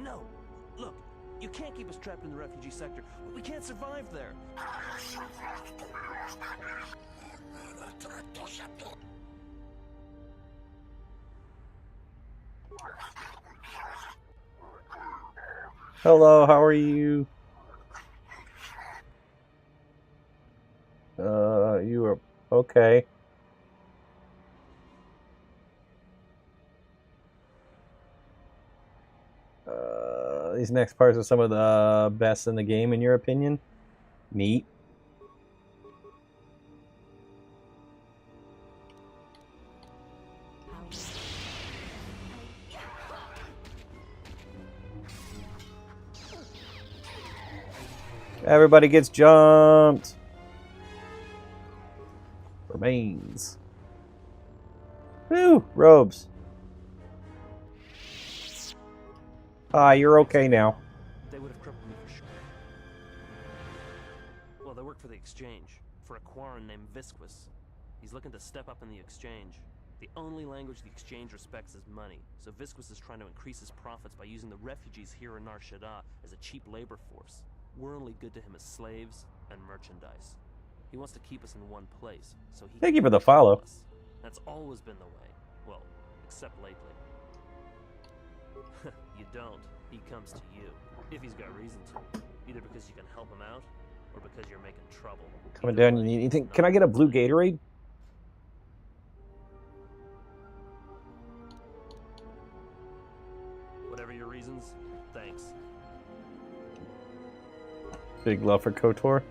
No, look, you can't keep us trapped in the refugee sector. We can't survive there. Hello, how are you? You are okay. These next parts are some of the best in the game, in your opinion? Neat. Everybody gets jumped. Remains. Woo! Robes. Ah, you're okay now. They would have crippled me for sure. Well, they work for the exchange, for a Quarren named Visquis. He's looking to step up in the exchange. The only language the exchange respects is money, so Visquis is trying to increase his profits by using the refugees here in Nar Shaddaa as a cheap labor force. We're only good to him as slaves and merchandise. He wants to keep us in one place, so he Thank can you for the control follow. us. That's always been the way. Well, except lately. You don't. He comes to you. If he's got reason to. Either because you can help him out, or because you're making trouble. Coming down, you need anything? Can I get a blue Gatorade? Whatever your reasons, thanks. Big love for KOTOR.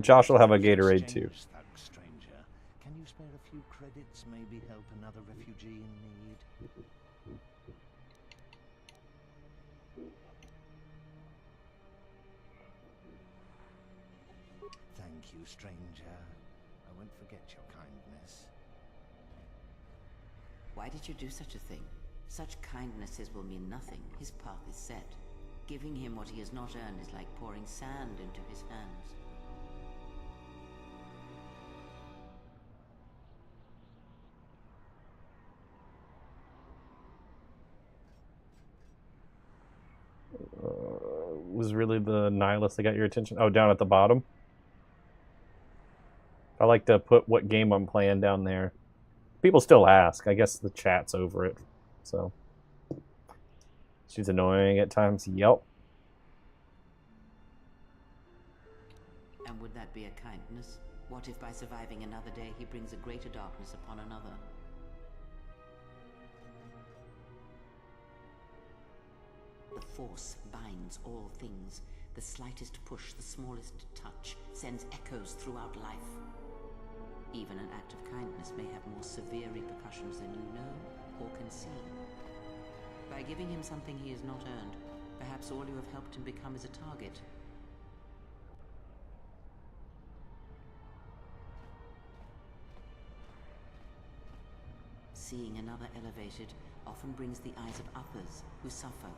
Josh will have a Gatorade too. Stranger, can you spare a few credits? Maybe help another refugee in need. Thank you, stranger. I won't forget your kindness. Why did you do such a thing? Such kindnesses will mean nothing. His path is set. Giving him what he has not earned is like pouring sand into his hands. Was really the nihilist that got your attention? Oh, down at the bottom? I like to put what game I'm playing down there. People still ask. I guess the chat's over it. So. She's annoying at times. Yep. And would that be a kindness? What if by surviving another day he brings a greater darkness upon another? The Force binds all things. The slightest push, the smallest touch, sends echoes throughout life. Even an act of kindness may have more severe repercussions than you know or can see. By giving him something he has not earned, perhaps all you have helped him become is a target. Seeing another elevated often brings the eyes of others who suffer.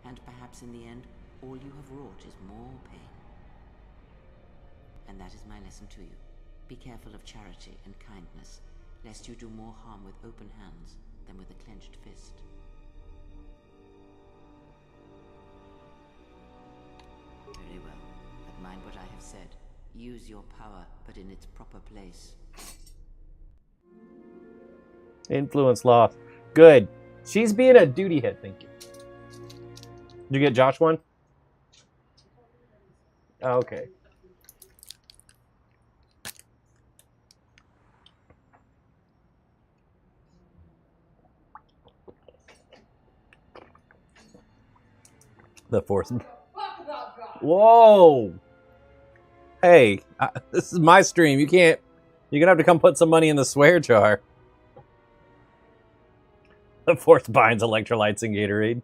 And perhaps in the end, all you have wrought is more pain. And that is my lesson to you. Be careful of charity and kindness, lest you do more harm with open hands than with a clenched fist. Very well, but mind what I have said. Use your power, but in its proper place. Influence lost. Good. She's being a duty head, thank you. Did you get Josh one? Oh, okay. The Force. Whoa! Hey, this is my stream. You can't. You're gonna have to come put some money in the swear jar. The Force binds electrolytes and Gatorade.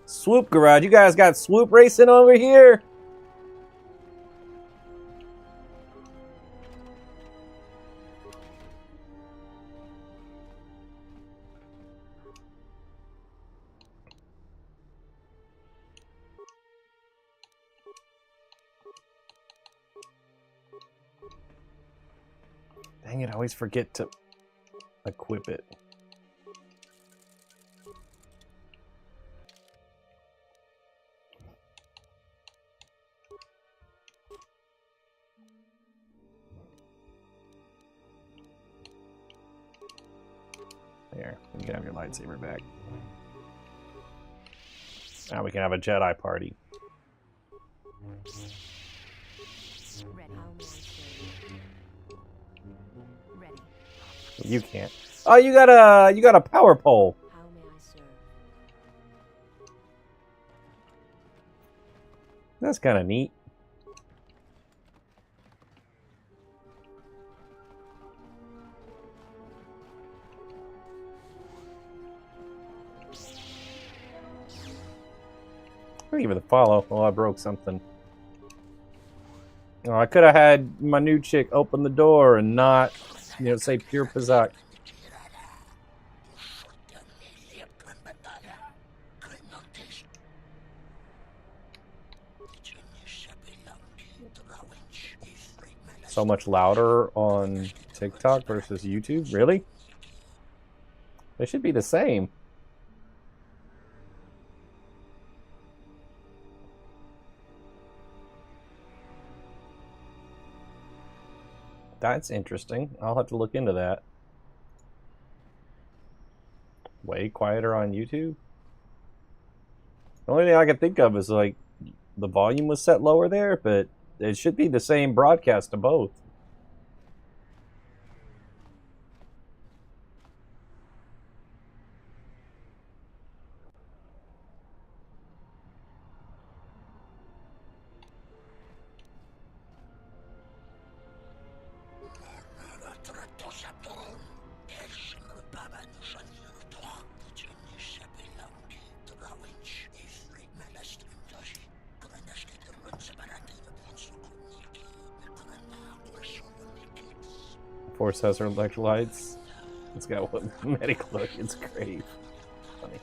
Swoop Garage. You guys got swoop racing over here? Dang it, I always forget to equip it. There, you can have your lightsaber back. Now we can have a Jedi party. You can't. Oh, you got a power pole. How may I serve? That's kind of neat. I'll give it a follow. Oh, I broke something. Oh, I could have had my new chick open the door and not, say pure Pazak. so much louder on TikTok versus YouTube? Really? They should be the same. That's interesting. I'll have to look into that. Way quieter on YouTube? The only thing I can think of is like the volume was set lower there, but it should be the same broadcast to both. Force has her electrolytes. It's got what Metachlorian's grave. Funny.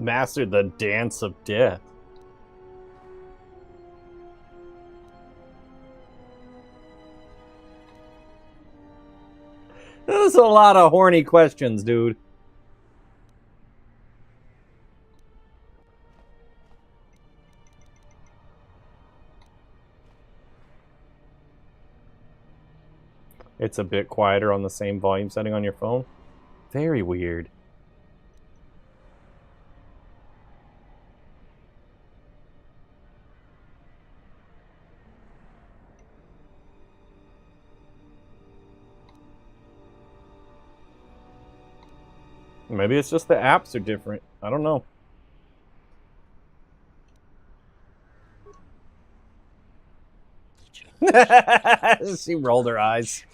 Mastered the dance of death. There's a lot of horny questions, dude. It's a bit quieter on the same volume setting on your phone. Very weird. Maybe it's just the apps are different. I don't know. She rolled her eyes.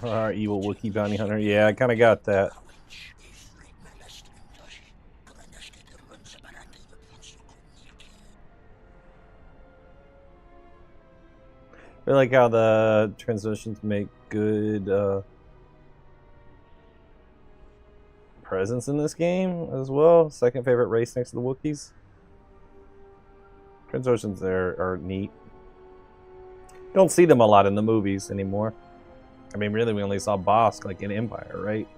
Our evil Wookiee bounty hunter. Yeah, I kind of got that. I like how the transitions make good presence in this game as well. Second favorite race next to the Wookiees. Transitions there are neat. Don't see them a lot in the movies anymore. I mean, really, we only saw Bosk like in Empire, right?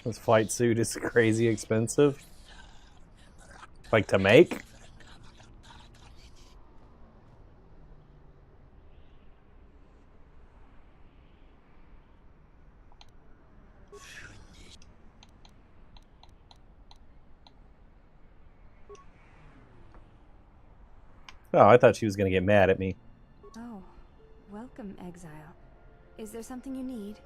This flight suit is crazy expensive. Like to make? Oh, I thought she was gonna get mad at me. Oh, welcome, exile. Is there something you need?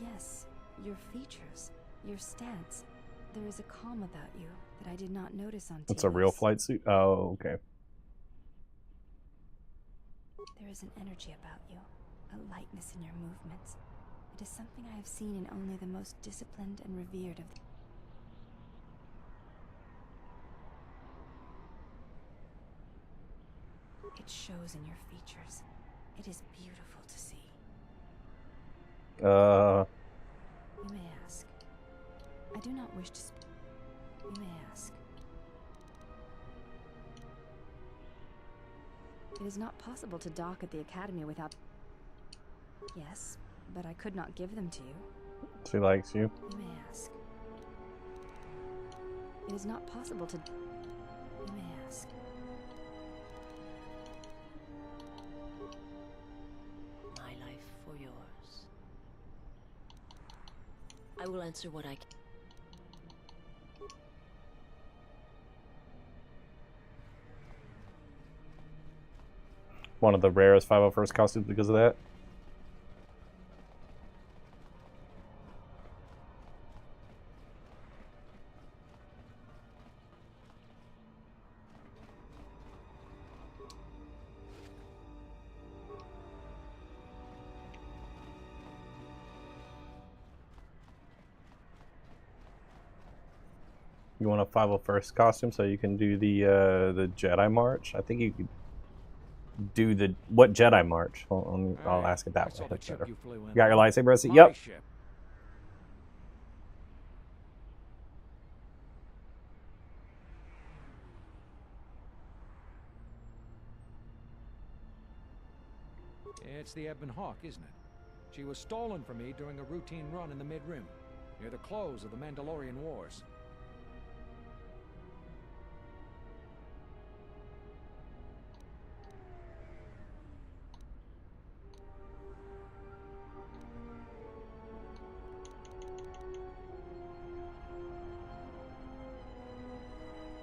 Yes, your features, your stance. There is a calm about you that I did not notice on It's a real flight suit? Oh, okay. There is an energy about you, a lightness in your movements. It is something I have seen in only the most disciplined and revered of the... It shows in your features. It is beautiful to see. You may ask. I do not wish to speak. You may ask. It is not possible to dock at the academy without... Yes, but I could not give them to you. She likes you. You may ask. It is not possible to... You may ask. My life for yours. I will answer what I can. One of the rarest 501st costumes because of that. You want a 501st costume so you can do the Jedi March? I think you could do the what Jedi March? I'll ask it that way. That's better. You got your lightsaber? Yep. It's the Ebon Hawk, isn't it? She was stolen from me during a routine run in the Mid-Rim, near the close of the Mandalorian Wars.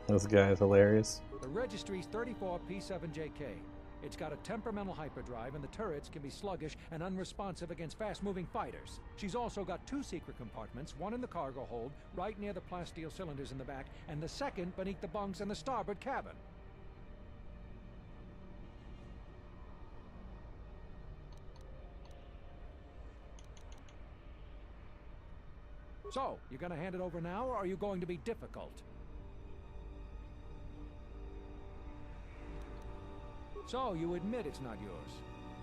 This guy is hilarious. The registry's 34 P7JK. It's got a temperamental hyperdrive, and the turrets can be sluggish and unresponsive against fast-moving fighters. She's also got 2 secret compartments, one in the cargo hold, right near the plasteel cylinders in the back, and the second beneath the bunks in the starboard cabin. So, you gonna hand it over now, or are you going to be difficult? So, you admit it's not yours.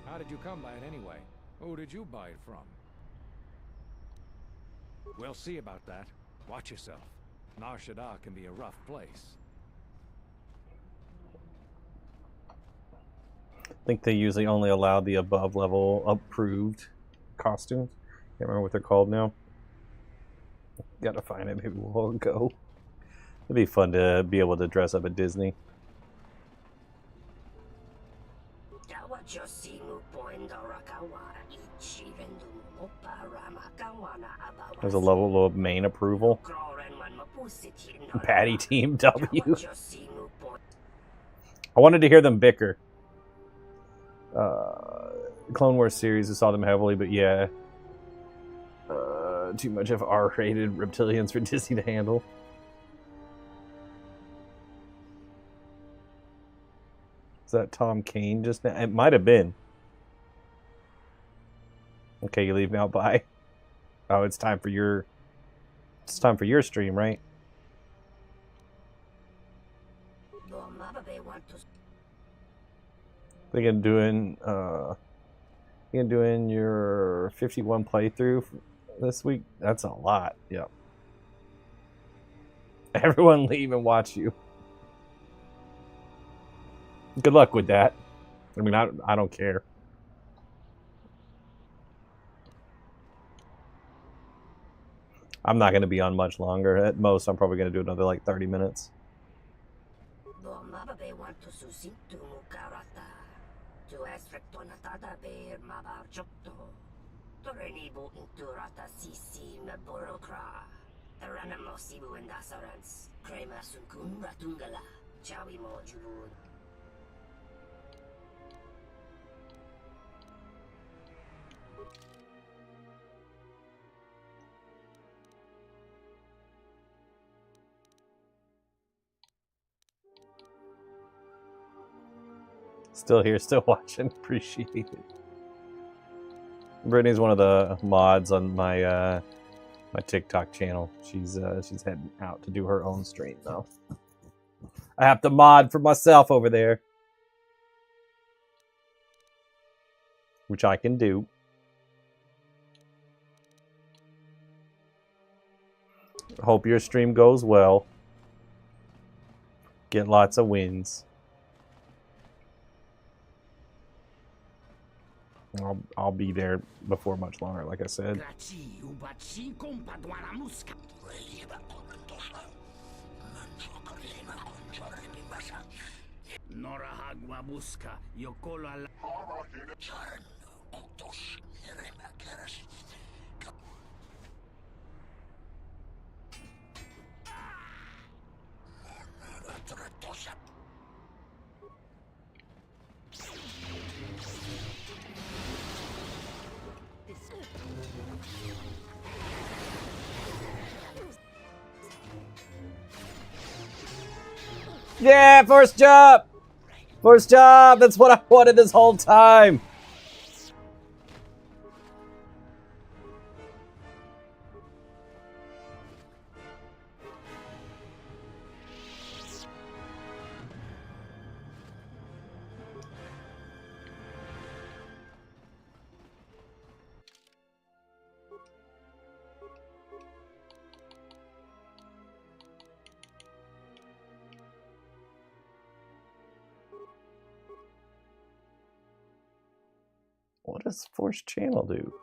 How did you come by it anyway? Who did you buy it from? We'll see about that. Watch yourself. Nar Shaddaa can be a rough place. I think they usually only allow the above level approved costumes. Can't remember what they're called now. Gotta find it. Maybe we'll go. It'd be fun to be able to dress up at Disney. There's a level of main approval. Patty Team W. I wanted to hear them bicker. Clone Wars series, I saw them heavily, but yeah. Too much of R-rated reptilians for Disney to handle. Is that Tom Kane just now? It might have been. Okay, you leave now. Bye. Oh, it's time for your stream, right? Thinking doing your 51 playthrough this week. That's a lot. Yep. Everyone leave and watch you. Good luck with that. I mean, I don't care. I'm not going to be on much longer. At most, I'm probably going to do another like 30 minutes. Still here, still watching. Appreciate it. Brittany's one of the mods on my my TikTok channel. She's heading out to do her own stream though. I have to mod for myself over there, which I can do. Hope your stream goes well. Get lots of wins. I'll be there before much longer, like I said. Yeah, first job! First job! That's what I wanted this whole time! What does Force Channel do?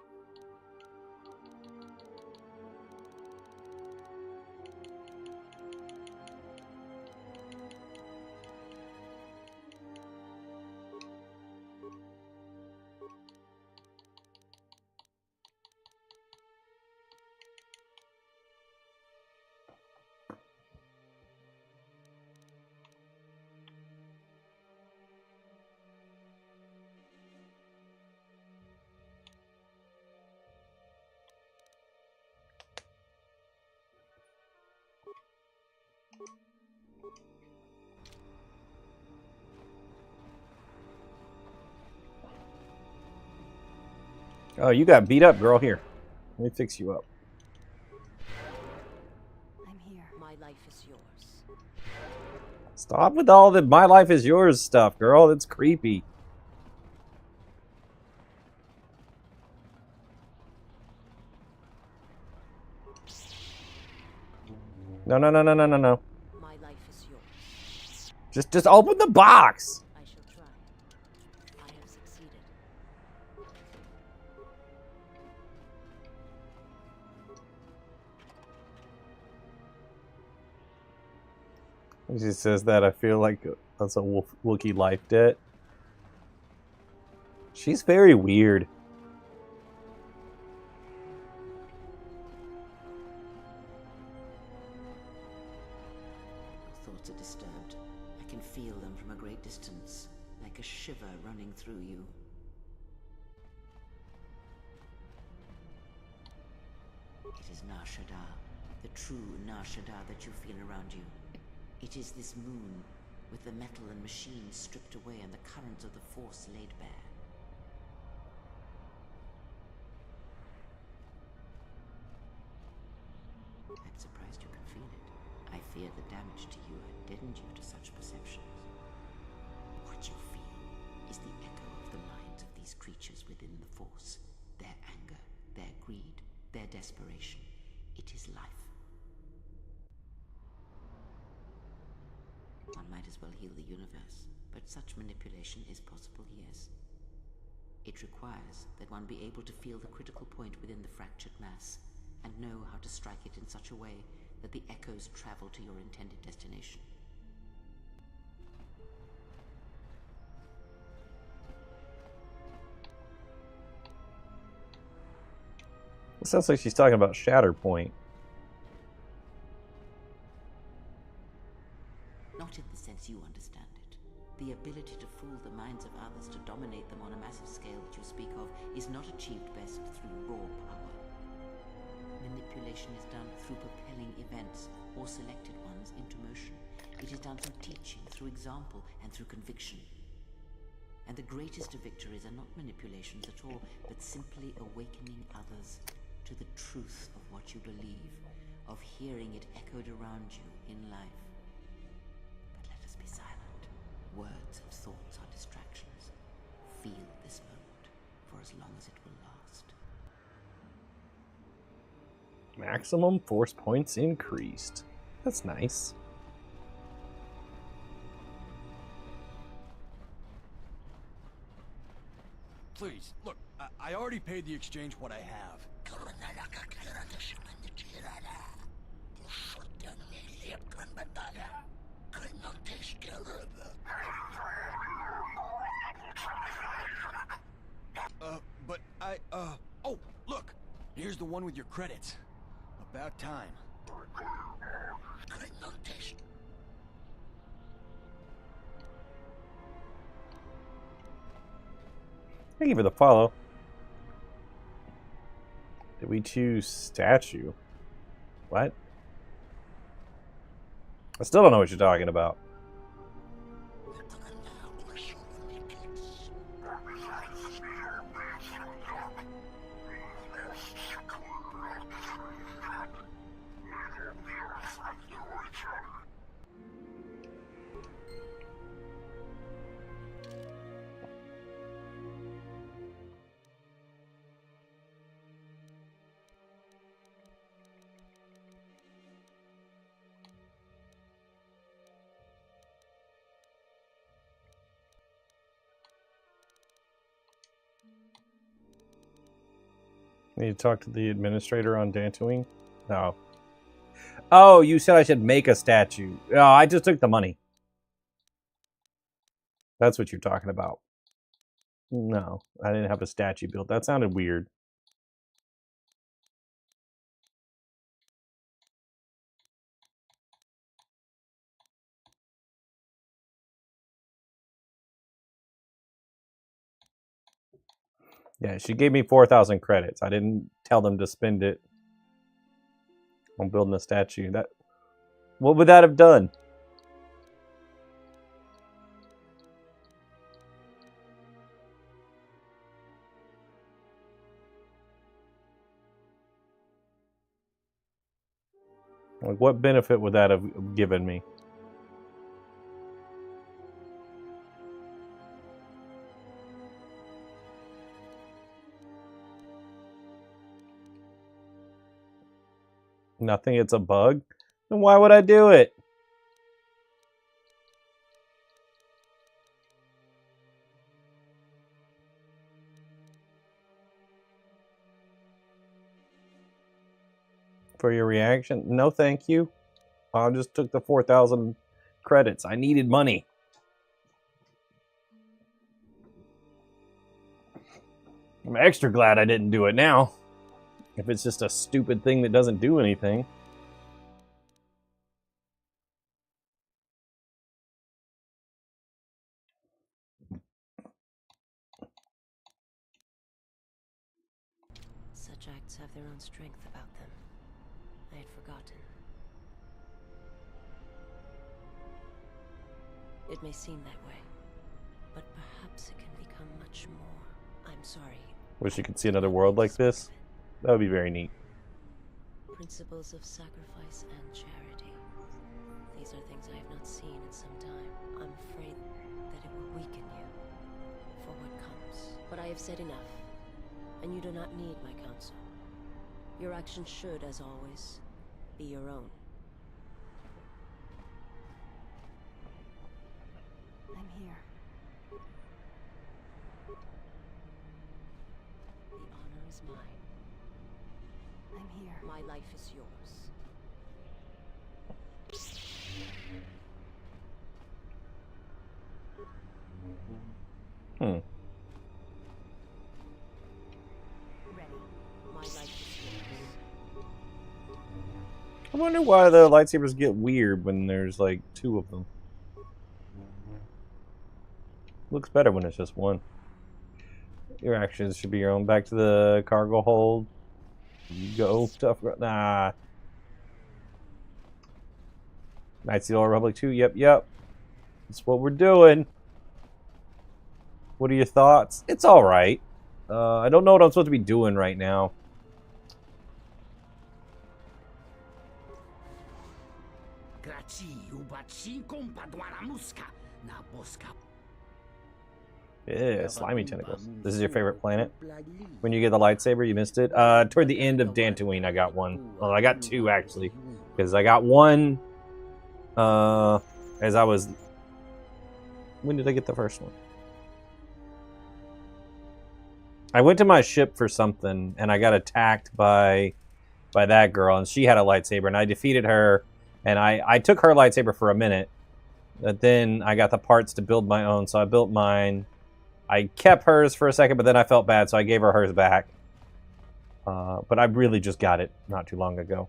Oh, you got beat up, girl. Here, let me fix you up. I'm here. My life is yours. Stop with all the "my life is yours" stuff, girl. That's creepy. No. My life is yours. Just open the box. I shall try. I have succeeded. She says that I feel like that's a Wookiee life debt. She's very weird. Your thoughts are disturbed. I can feel them from a great distance, like a shiver running through you. It is Nar Shaddaa, the true Nar Shaddaa that you feel around you. It is this moon, with the metal and machines stripped away and the currents of the Force laid bare. I'm surprised you can feel it. I fear the damage to you had deadened you to such perceptions. What you feel is the echo of the minds of these creatures within the Force. Their anger, their greed, their desperation. It is life. One might as well heal the universe, but such manipulation is possible, yes. It requires that one be able to feel the critical point within the fractured mass, and know how to strike it in such a way that the echoes travel to your intended destination. It sounds like she's talking about Shatterpoint. Not in the sense you understand it. The ability to fool the minds of others, to dominate them on a massive scale that you speak of, is not achieved best through raw power. Manipulation is done through propelling events, or selected ones, into motion. It is done through teaching, through example, and through conviction. And the greatest of victories are not manipulations at all, but simply awakening others to the truth of what you believe, of hearing it echoed around you in life. But let us be silent. Words and thoughts are distractions. Feel this moment for as long as it will last. Maximum force points increased. That's nice. Please, look, I already paid the exchange what I have. But oh, look! Here's the one with your credits. About time. Thank you for the follow. Did we choose statue? What? I still don't know what you're talking about. Need to talk to the administrator on Dantooine? No. Oh, you said I should make a statue. Oh, I just took the money. That's what you're talking about. No, I didn't have a statue built. That sounded weird. Yeah, she gave me 4,000 credits. I didn't tell them to spend it on building a statue. What would that have done? Like, what benefit would that have given me? Nothing, it's a bug? Then why would I do it? For your reaction? No, thank you. I just took the 4,000 credits. I needed money. I'm extra glad I didn't do it now. If it's just a stupid thing that doesn't do anything. Such acts have their own strength about them. I had forgotten. It may seem that way, but perhaps it can become much more. I'm sorry. Wish you could see another world like this. That would be very neat. Principles of sacrifice and charity. These are things I have not seen in some time. I'm afraid that it will weaken you for what comes. But I have said enough, and you do not need my counsel. Your actions should, as always, be your own. I'm here. The honor is mine. I'm here. My life is yours. Hmm. Ready. My life is yours. I wonder why the lightsabers get weird when there's like two of them. Looks better when it's just one. Your actions should be your own. Back to the cargo hold. You go. Tough. Nah. Knights of the Old Republic 2. Yep. That's what we're doing. What are your thoughts? It's alright. I don't know what I'm supposed to be doing right now. Yeah, slimy tentacles. This is your favorite planet? When you get the lightsaber, you missed it? Toward the end of Dantooine, I got one. Well, I got two, actually. Because I got one, as I was... When did I get the first one? I went to my ship for something, and I got attacked by that girl, and she had a lightsaber, and I defeated her, and I took her lightsaber for a minute, but then I got the parts to build my own, so I built mine. I kept hers for a second, but then I felt bad, so I gave her hers back. But I really just got it not too long ago.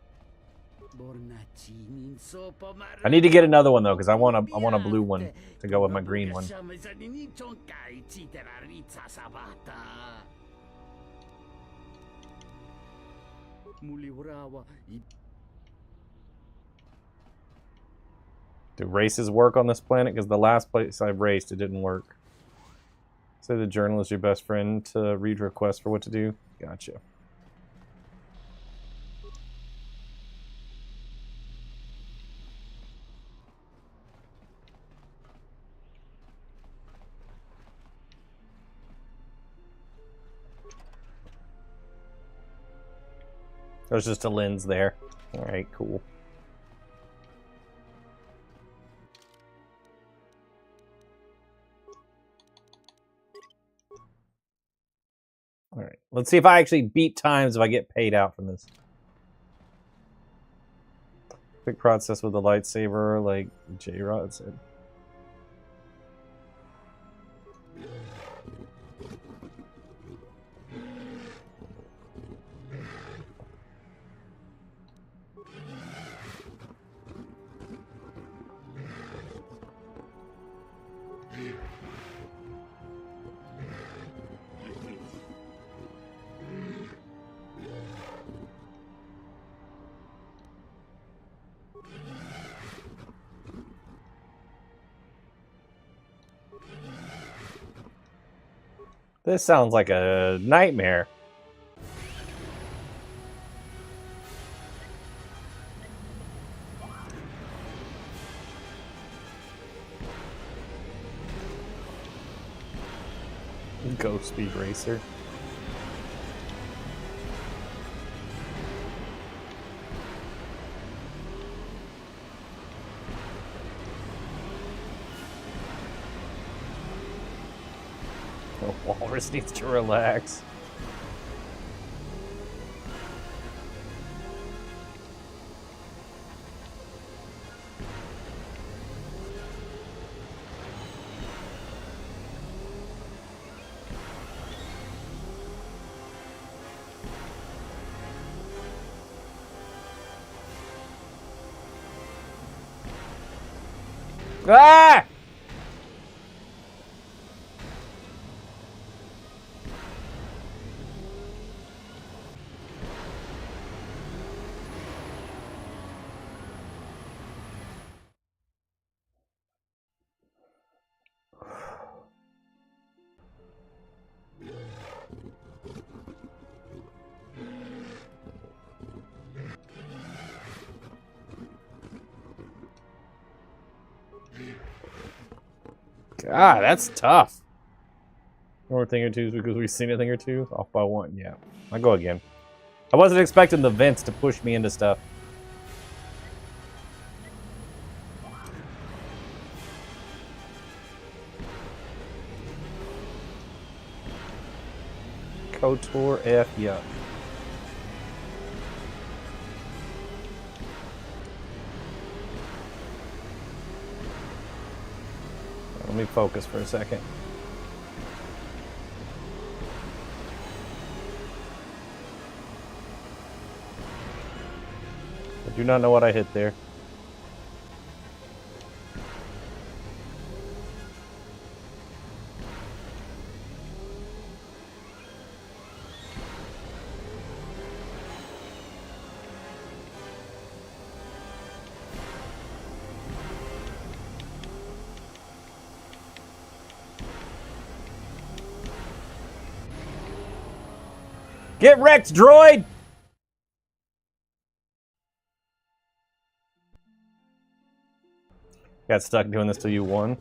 I need to get another one though, because I want a blue one to go with my green one. Do races work on this planet? Because the last place I raced, it didn't work. Say the journal is your best friend to read requests for what to do. Gotcha. There's just a lens there. Alright, cool. Alright, let's see if I actually beat times if I get paid out from this. Quick process with the lightsaber, like J-Rod said. This sounds like a nightmare. Go Speed Racer. The walrus needs to relax. Ah! God, that's tough. More thing or two because we've seen a thing or two. Off by one, yeah. I'll go again. I wasn't expecting the vents to push me into stuff. KOTOR F, yeah. Let me focus for a second. I do not know what I hit there. Get wrecked, droid! Got stuck doing this till you won.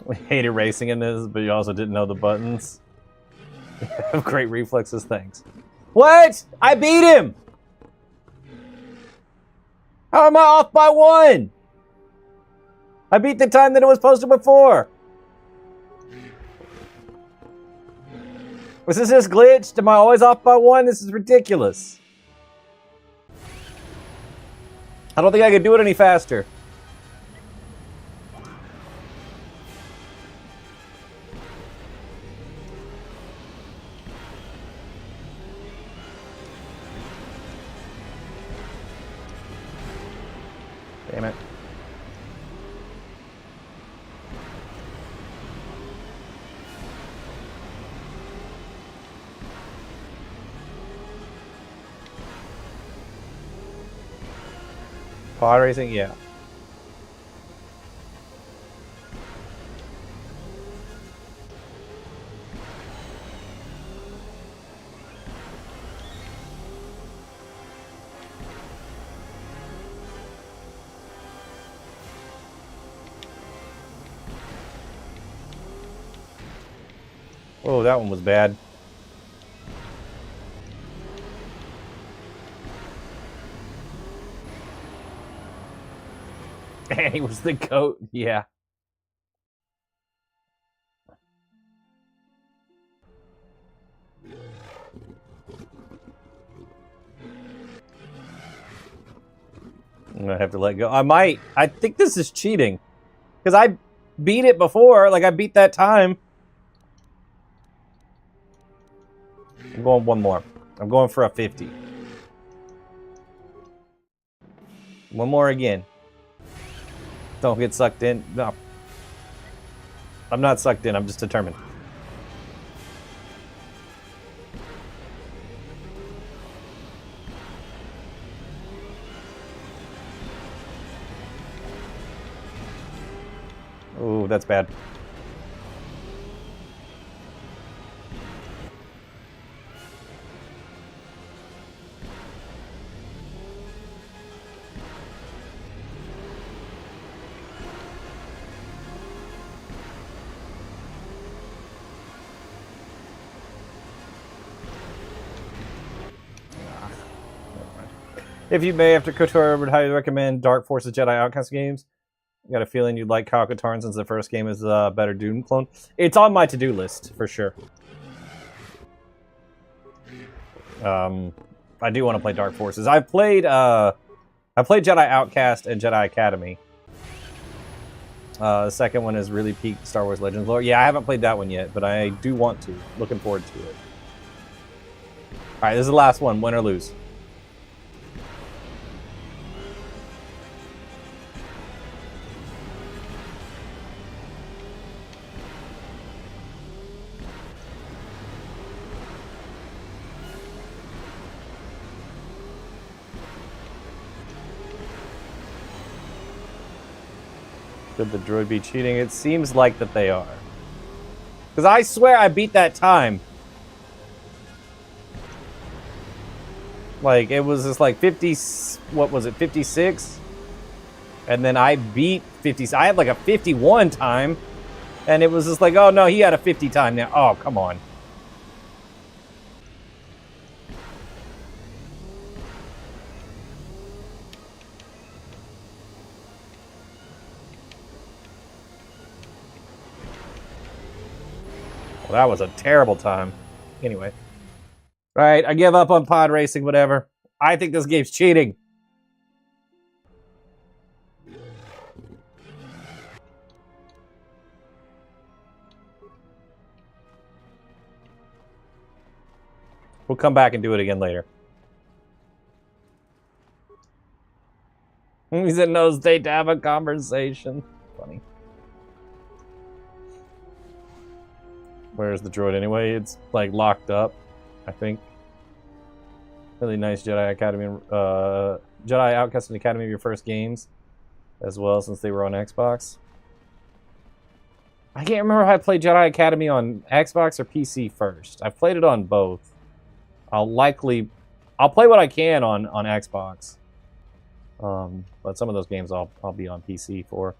We hated racing in this, but you also didn't know the buttons. You have great reflexes, thanks. What? I beat him! How am I off by one? I beat the time that it was posted before. Was this glitched? Am I always off by one? This is ridiculous. I don't think I could do it any faster. Damn it. Pod racing, yeah. Oh, that one was bad. And he was the goat, yeah. I'm gonna have to let go. I think this is cheating. Because I beat it before, like I beat that time. I'm going one more. I'm going for a 50. One more again. Don't get sucked in. No. I'm not sucked in. I'm just determined. Ooh, that's bad. If you may, after KOTOR, I would highly recommend Dark Forces Jedi Outcast games. I got a feeling you'd like Kyle Katarn since the first game is a better Doom clone. It's on my to-do list, for sure. I do want to play Dark Forces. I played Jedi Outcast and Jedi Academy. The second one is really peak Star Wars Legends lore. Yeah, I haven't played that one yet, but I do want to. Looking forward to it. Alright, this is the last one. Win or lose. Could the droid be cheating? It seems like that they are. Because I swear I beat that time. Like, it was just like 50... What was it? 56? And then I beat 50... I had like a 51 time. And it was just like, oh no, he had a 50 time now. Oh, come on. Well, that was a terrible time. Anyway. Right, I give up on pod racing, whatever. I think this game's cheating. We'll come back and do it again later. He's in no state to have a conversation. Funny. Where's the droid anyway? It's like locked up, I think. Really nice Jedi Academy, Jedi Outcast Academy of your first games, as well, since they were on Xbox. I can't remember if I played Jedi Academy on Xbox or PC first. I've played it on both. I'll play what I can on Xbox. But some of those games I'll be on PC for,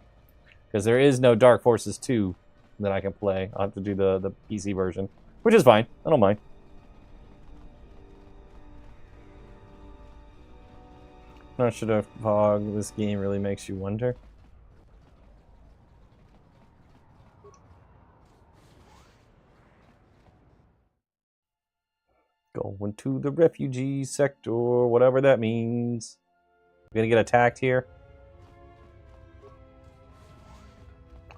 because there is no Dark Forces 2 that I can play. I'll have to do the PC version, which is fine. I don't mind. Not sure if Pog, this game really makes you wonder. Going to the refugee sector, whatever that means. We're gonna get attacked here.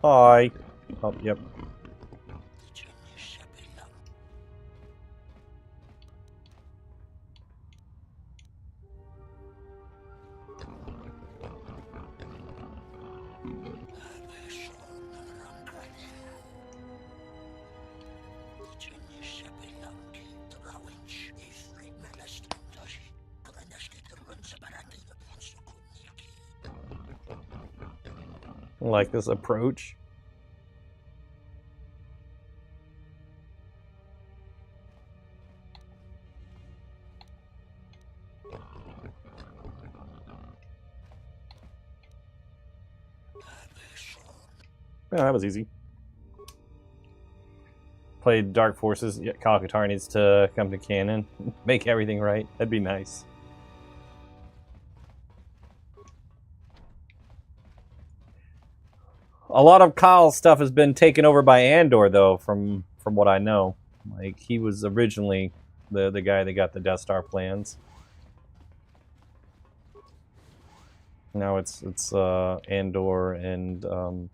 Hi. Oh, yep. Like this approach. Yeah, that was easy. Played Dark Forces. Yeah, Kyle Katarr needs to come to canon. Make everything right. That'd be nice. A lot of Kyle's stuff has been taken over by Andor, though, from what I know. Like, he was originally the guy that got the Death Star plans. Now it's Andor and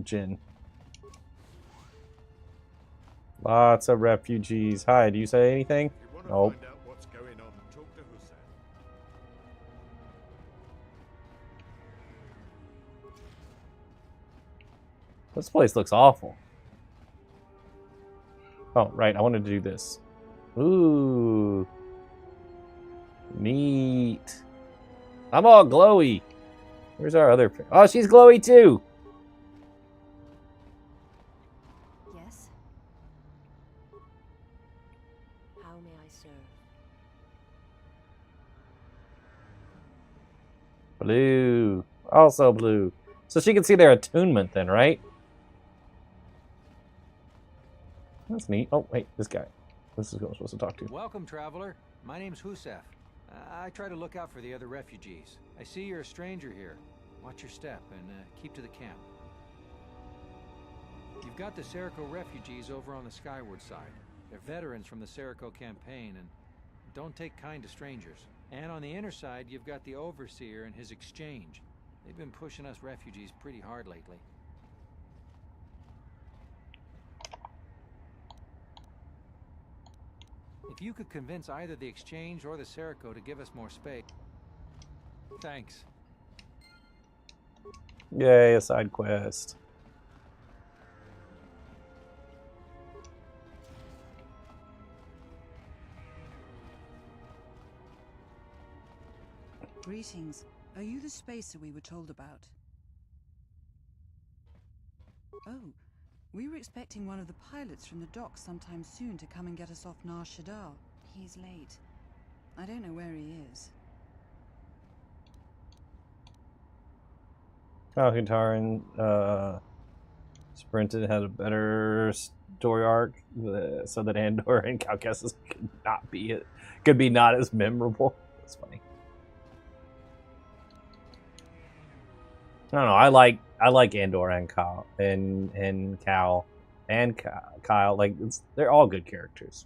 Jin. Lots of refugees. Hi, do you say anything? Nope. This place looks awful. Oh, right. I wanted to do this. Ooh. Neat. I'm all glowy. Where's our other... Oh, she's glowy too. Yes? How may I serve? Blue. Also blue. So she can see their attunement then, right? That's neat. Oh, wait, this guy. This is who I'm supposed to talk to. Welcome, traveler. My name's Husef. I try to look out for the other refugees. I see you're a stranger here. Watch your step and keep to the camp. You've got the Serico refugees over on the skyward side. They're veterans from the Serico campaign and don't take kind to strangers. And on the inner side, you've got the Overseer and his exchange. They've been pushing us refugees pretty hard lately. If you could convince either the exchange or the Serico to give us more space. Thanks. Yay, a side quest. Greetings. Are you the spacer we were told about? Oh, we were expecting one of the pilots from the docks sometime soon to come and get us off Nar Shaddaa. He's late. I don't know where he is. Katarin Sprinted had a better story arc, so that Andor and Cal Kestis could be not as memorable. That's funny. I don't know. I like Andor and Kyle and Cal and Kyle. Like they're all good characters.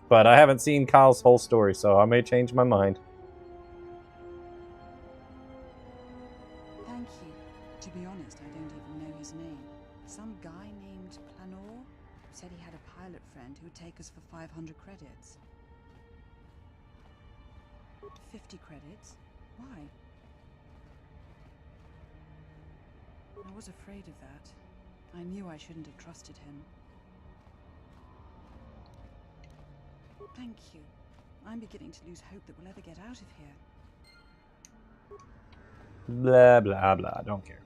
But I haven't seen Kyle's whole story, so I may change my mind. Thank you. To be honest, I don't even know his name. Some guy named Planor said he had a pilot friend who would take us for 500 credits. 50 credits? Why? I was afraid of that. I knew I shouldn't have trusted him. Thank you. I'm beginning to lose hope that we'll ever get out of here. Blah, blah, blah. Don't care.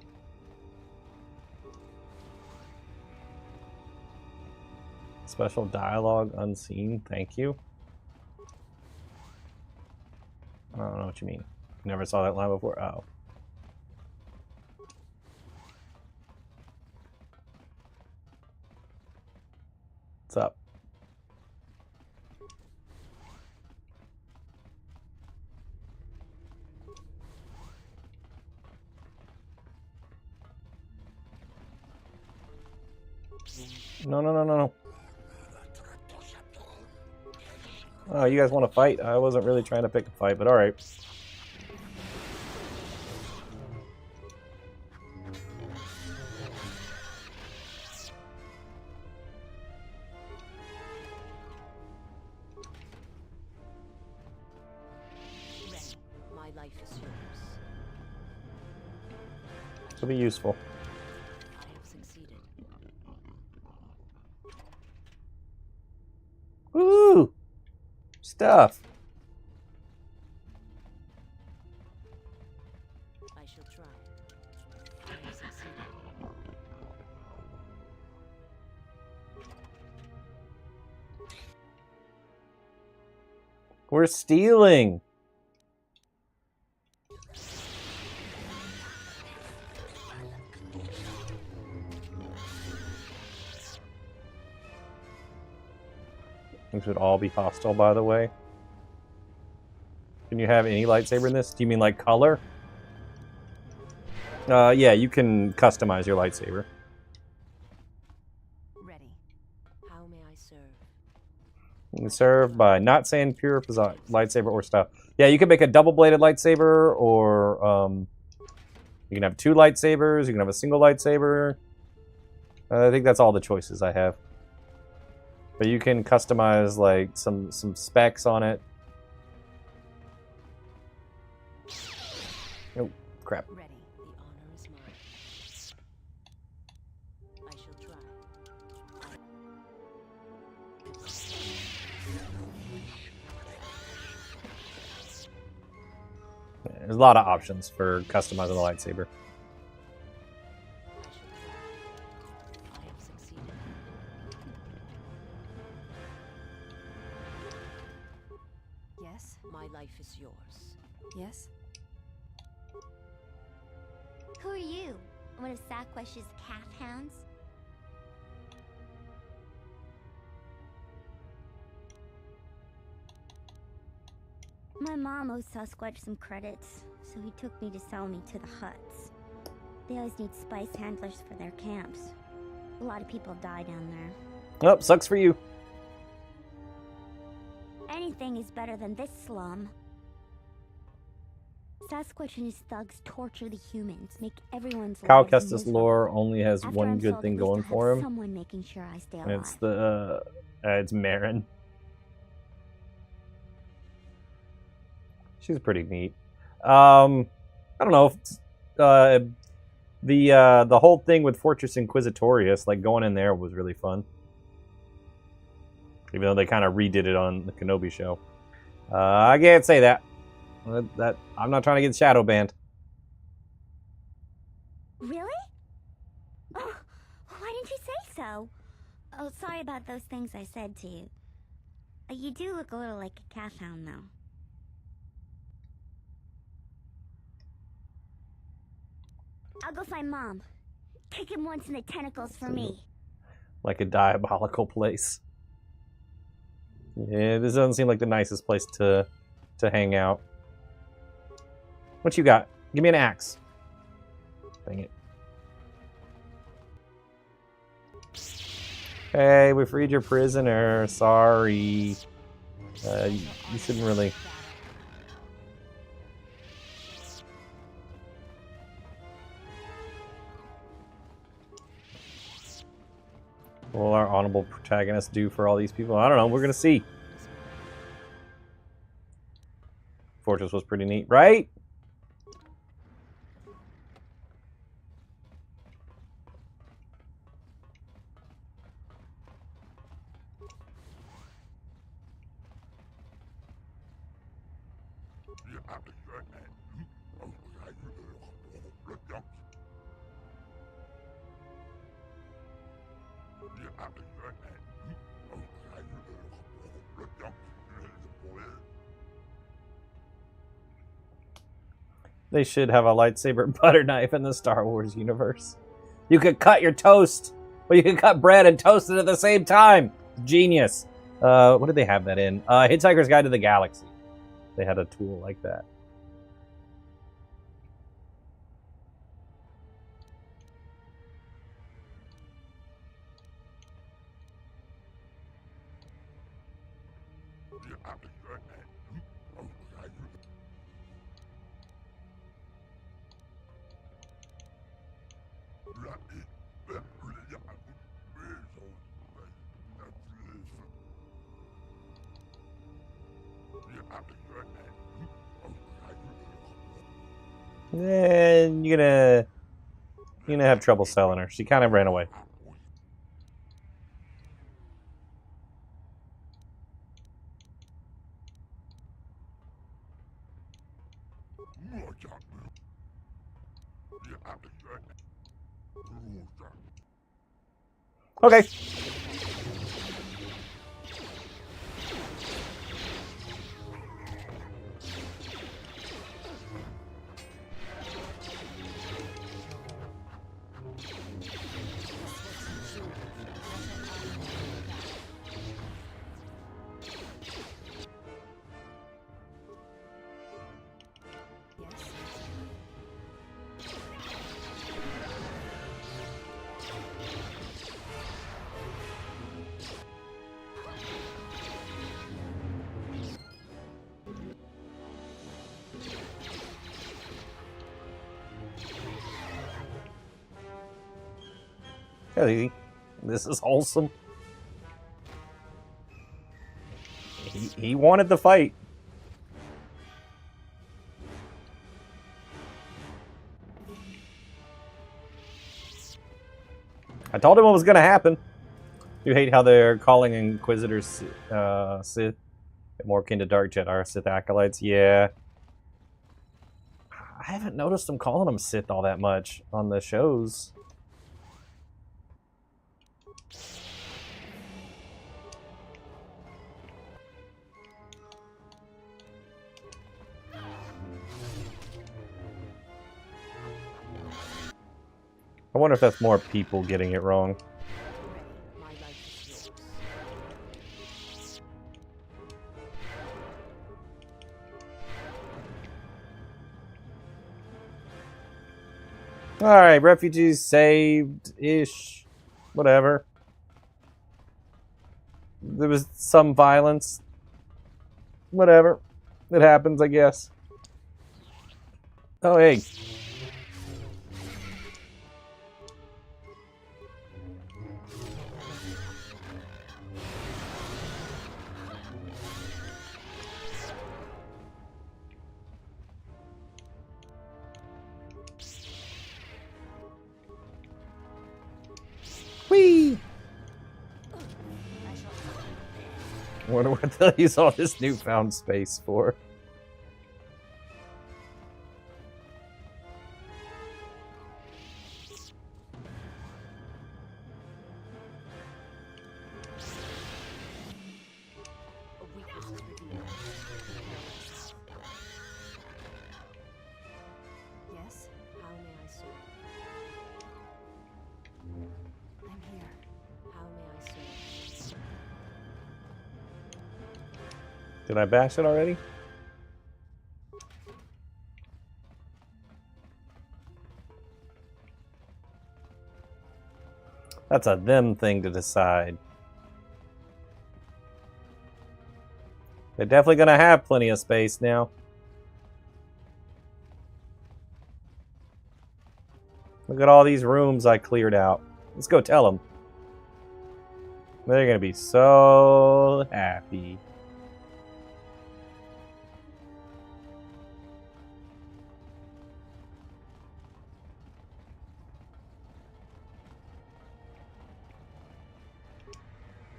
Special dialogue unseen. Thank you. I don't know what you mean. Never saw that line before. Oh. What's up? No. Oh, you guys want to fight? I wasn't really trying to pick a fight, but alright. My life is yours. It'll be useful. I have succeeded. Woo! Stuff. I shall try. I have succeeded. We're stealing. Things would all be hostile, by the way. Can you have any lightsaber in this? Do you mean like color? Yeah, you can customize your lightsaber. Ready. How may I serve? You can serve by not saying pure lightsaber or stuff. Yeah, you can make a double-bladed lightsaber, or you can have two lightsabers. You can have a single lightsaber. I think that's all the choices I have. But you can customize like some specs on it. Oh, crap. Ready. The honor is mine. I shall try. There's a lot of options for customizing the lightsaber. Yes, my life is yours. Yes? Who are you? One of Sasquatch's calf hounds? My mom owes Sasquatch some credits, so he took me to sell me to the Hutts. They always need spice handlers for their camps. A lot of people die down there. Oh, sucks for you. Anything is better than this slum. Sasquatch and his thugs torture the humans, make everyone's Cal lives Kestis miserable. lore only has After one I'm good sold, thing at least going I'll have for him. Someone making sure I stay alive. It's the it's Marin. She's pretty neat. I don't know. The whole thing with Fortress Inquisitorius, like going in there, was really fun. Even though they kind of redid it on the Kenobi show. I can't say that. That I'm not trying to get shadow banned. Really? Oh, why didn't you say so? Oh, sorry about those things I said to you. You do look a little like a calf hound, though. I'll go find Mom. Kick him once in the tentacles for me. Like a diabolical place. Yeah, this doesn't seem like the nicest place to hang out. What you got? Give me an axe. Dang it. Hey, we freed your prisoner. Sorry. You shouldn't really... What will our honorable protagonist do for all these people? I don't know. We're going to see. Fortress was pretty neat, right? They should have a lightsaber butter knife in the Star Wars universe. You could cut your toast, but you could cut bread and toast it at the same time. Genius. What did they have that in? Hitchhiker's Guide to the Galaxy. They had a tool like that. And you're gonna have trouble selling her. She kind of ran away. Okay. Hey, this is wholesome. He wanted the fight. I told him what was going to happen. You hate how they're calling Inquisitors Sith. More akin to Dark Jedi or Sith Acolytes. Yeah. I haven't noticed them calling them Sith all that much on the shows. I wonder if that's more people getting it wrong. Alright, refugees saved-ish. Whatever. There was some violence. Whatever. It happens, I guess. Oh, hey. Whee! Wonder what they'll use all this newfound space for. Yes? How may I serve? I'm here. How may I serve? Did I bash it already? That's a them thing to decide. They're definitely gonna have plenty of space now. Look at all these rooms I cleared out. Let's go tell them. They're gonna be so happy.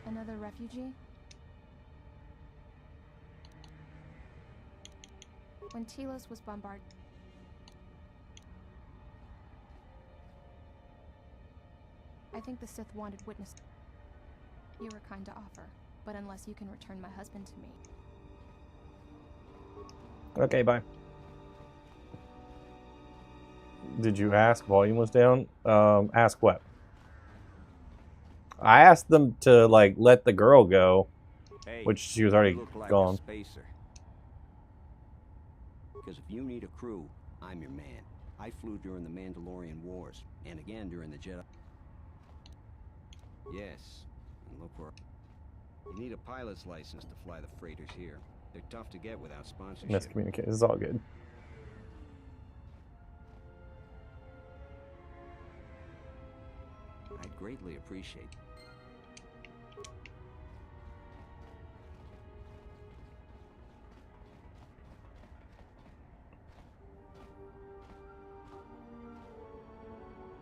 Another refugee? When Telos was bombarded, I think the Sith wanted witness. You were kind to offer, but unless you can return my husband to me. Okay, bye. Did you ask? Volume was down. Ask what? I asked them to like let the girl go, which she was already gone. Because if you need a crew, I'm your man. I flew during the Mandalorian Wars, and again during the Jedi. Yes, and look where... You need a pilot's license to fly the freighters here. They're tough to get without sponsorship. Miscommunication. It's all good. I'd greatly appreciate...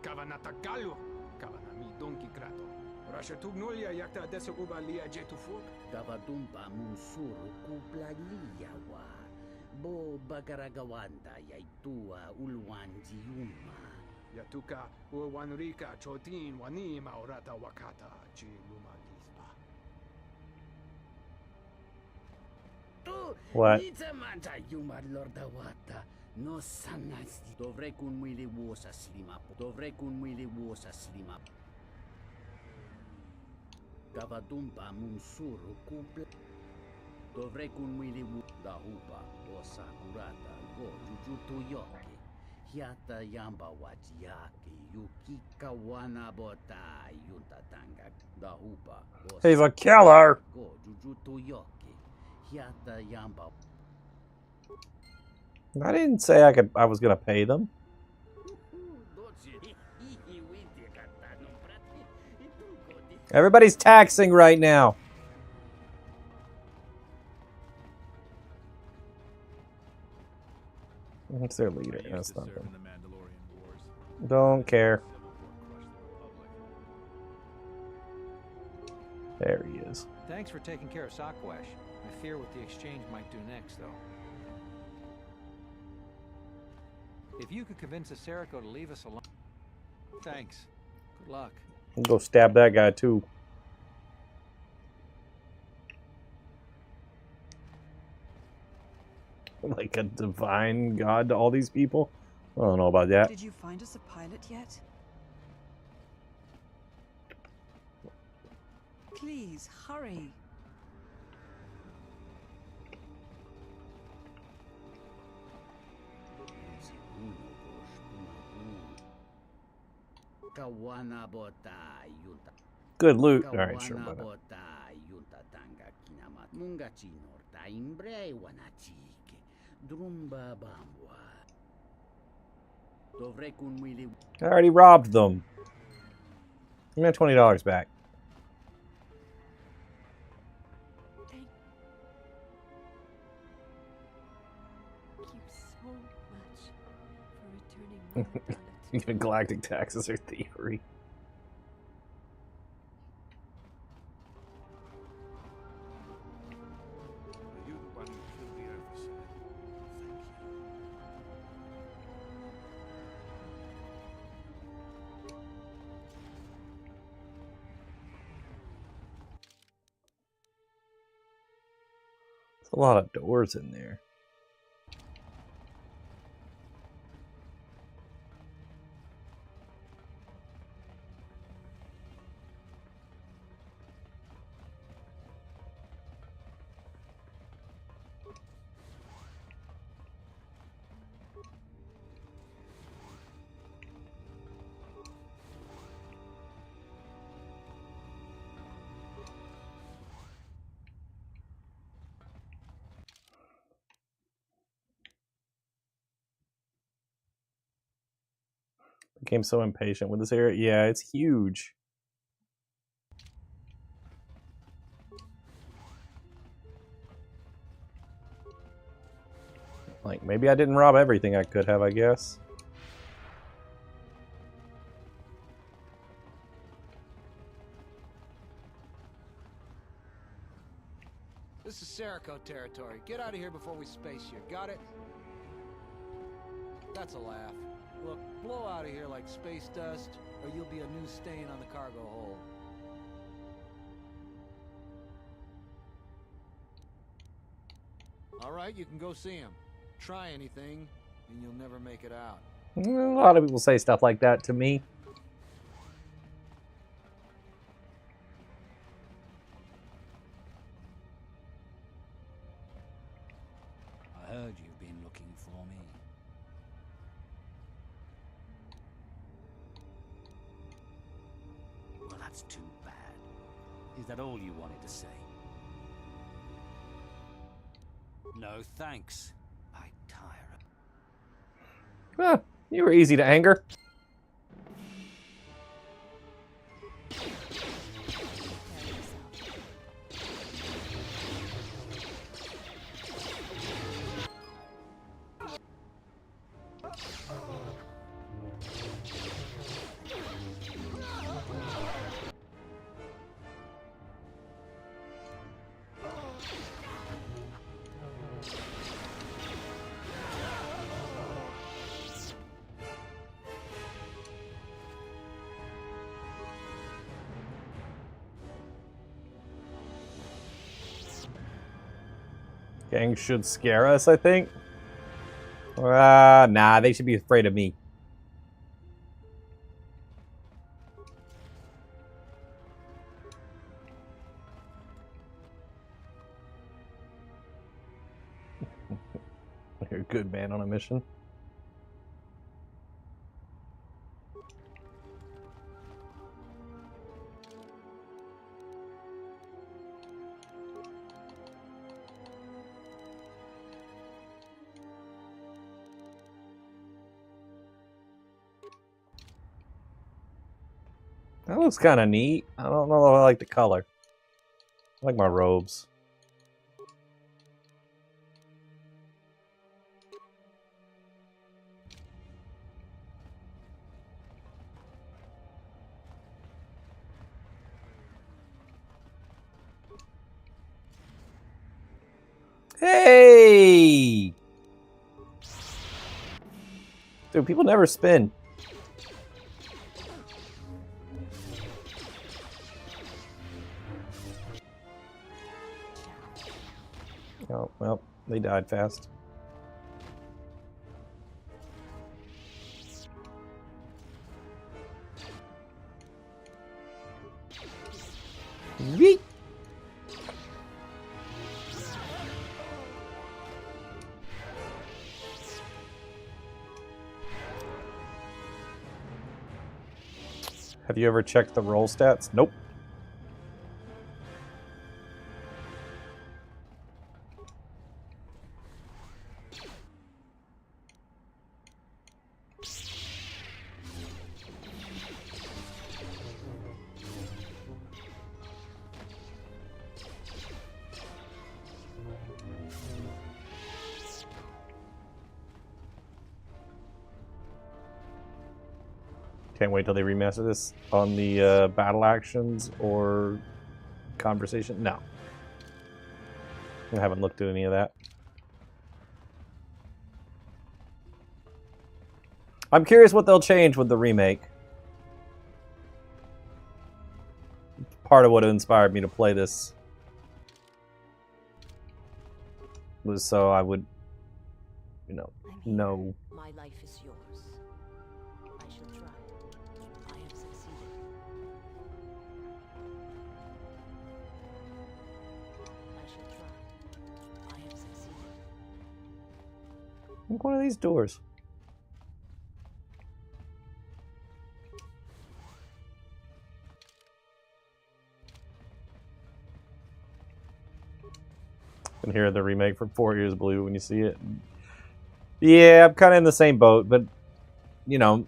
Kavanatagalo, Kavanami Donkey Krato. Rashatugnulia yakta desuba lia jetufuk. Kavatumpa munsuru kuplaliyawa. Bo bagaragawanda yaitua ulwanji yuma. Yatuka uwanrika chotin wanima orata wakata chiluma lisba. What? Nitamanta yuma lordawata. No sanasti. Dovrei kun mwili wosa slima. Dovrei kun mwili wosa slima. Kavatumpa munsuru kupla. Dovrei kun mwili dahupa osa kurata go jujutu yoke. Hiata yamba wajiake yukika wana bota yuntatanga dahupa. He's a killer. Go jujutu yoke. Hiata yamba. I didn't say I was gonna pay them. Everybody's taxing right now. What's their leader? That's nothing. Don't care. There he is. Thanks for taking care of Sakwash. I fear what the exchange might do next, though. If you could convince Acerco to leave us alone... Thanks. Good luck. I'll go stab that guy, too. Like a divine god to all these people? I don't know about that. Did you find us a pilot yet? Please, hurry. Good loot. Alright, sure. I already robbed them. Give me $20 back. Thank you so much for returning my Even galactic taxes are thievery. A lot of doors in there. Became so impatient with this area. Yeah, it's huge. Like, maybe I didn't rob everything I could have, I guess. This is Serico territory. Get out of here before we space you. Got it? That's a laugh. Look, blow out of here like space dust, or you'll be a new stain on the cargo hold. All right, you can go see him. Try anything, and you'll never make it out. A lot of people say stuff like that to me. I heard you've been looking for me. Well, that's too bad. Is that all you wanted to say? No thanks. I tire. Ah, you were easy to anger. Gangs should scare us, I think. Nah, they should be afraid of me. You're a good man on a mission. That looks kind of neat. I don't know if I like the color. I like my robes. Hey! Dude, people never spin. Oh, well, they died fast. Yeet! Have you ever checked the roll stats? Nope. Can't wait till they remaster this on the battle actions or conversation. No. I haven't looked at any of that. I'm curious what they'll change with the remake. Part of what inspired me to play this. so I would, you know. My life is yours. I shall try. I have succeeded. I shall try. I have succeeded. Look, one of these doors. You can hear the remake from 4 Years Blue when you see it. Yeah, I'm kind of in the same boat, but you know,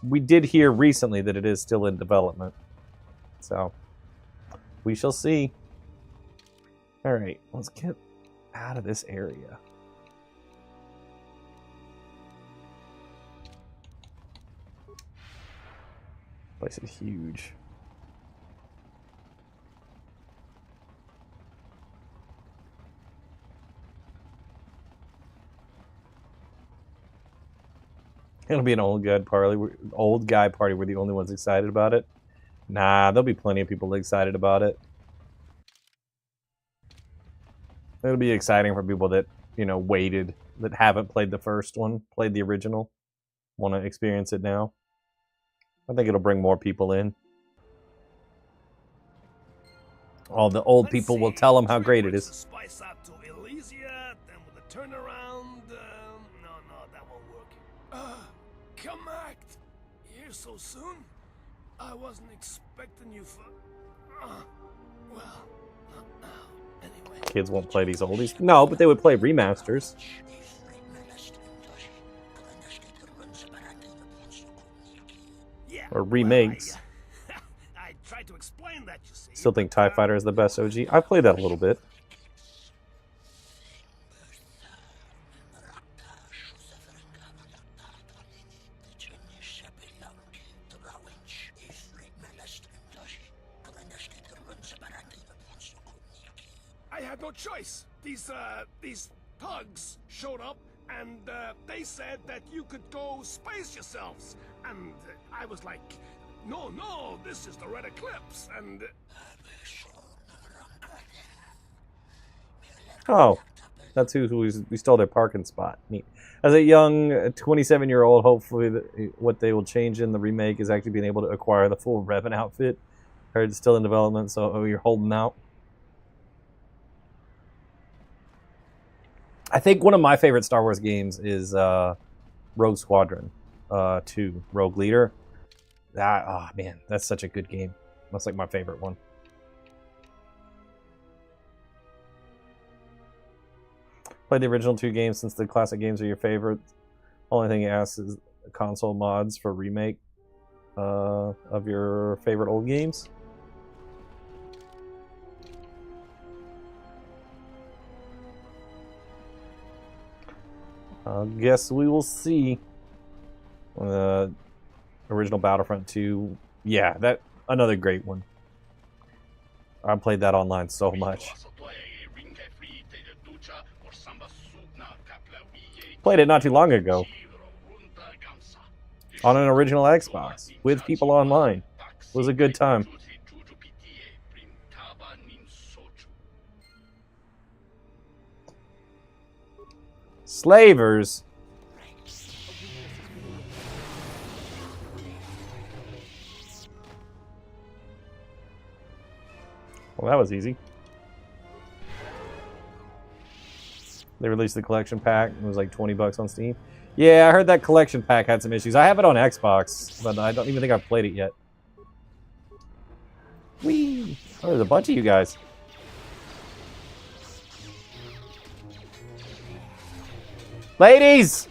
we did hear recently that it is still in development. So, we shall see. Alright, let's get out of this area. Place is huge. It'll be an old guy party. We're the only ones excited about it. Nah, there'll be plenty of people excited about it. It'll be exciting for people that, you know, waited, that haven't played the first one, played the original, want to experience it now. I think it'll bring more people in. All the old people will tell them how great it is. Spice up to Elysia, then with a turnaround. No, that won't work. Come act. Here so soon? I wasn't expecting you for. Well, not now. Anyway. Kids won't play these oldies. No, but they would play remasters. Or remakes. I tried to explain that, you see. Still think TIE Fighter is the best OG. I've played that a little bit. I had no choice. These thugs showed up and they said that you could go space yourselves. And I was like, no, this is the Red Eclipse, and... Oh, that's who we stole their parking spot. Neat. As a young 27-year-old, hopefully what they will change in the remake is actually being able to acquire the full Revan outfit. I heard it's still in development, so you're holding out. I think one of my favorite Star Wars games is Rogue Squadron 2, Rogue Leader. Oh man, that's such a good game. That's like my favorite one. Played the original 2 games since the classic games are your favorite. Only thing it asks is console mods for remake of your favorite old games. I guess we will see. Original Battlefront 2. Yeah, that another great one. I played that online so much. Played it not too long ago. On an original Xbox. With people online. It was a good time. Slavers? Well, that was easy. They released the collection pack. It was like 20 bucks on Steam. Yeah, I heard that collection pack had some issues. I have it on Xbox, but I don't even think I've played it yet. Whee! Oh, there's a bunch of you guys. Ladies!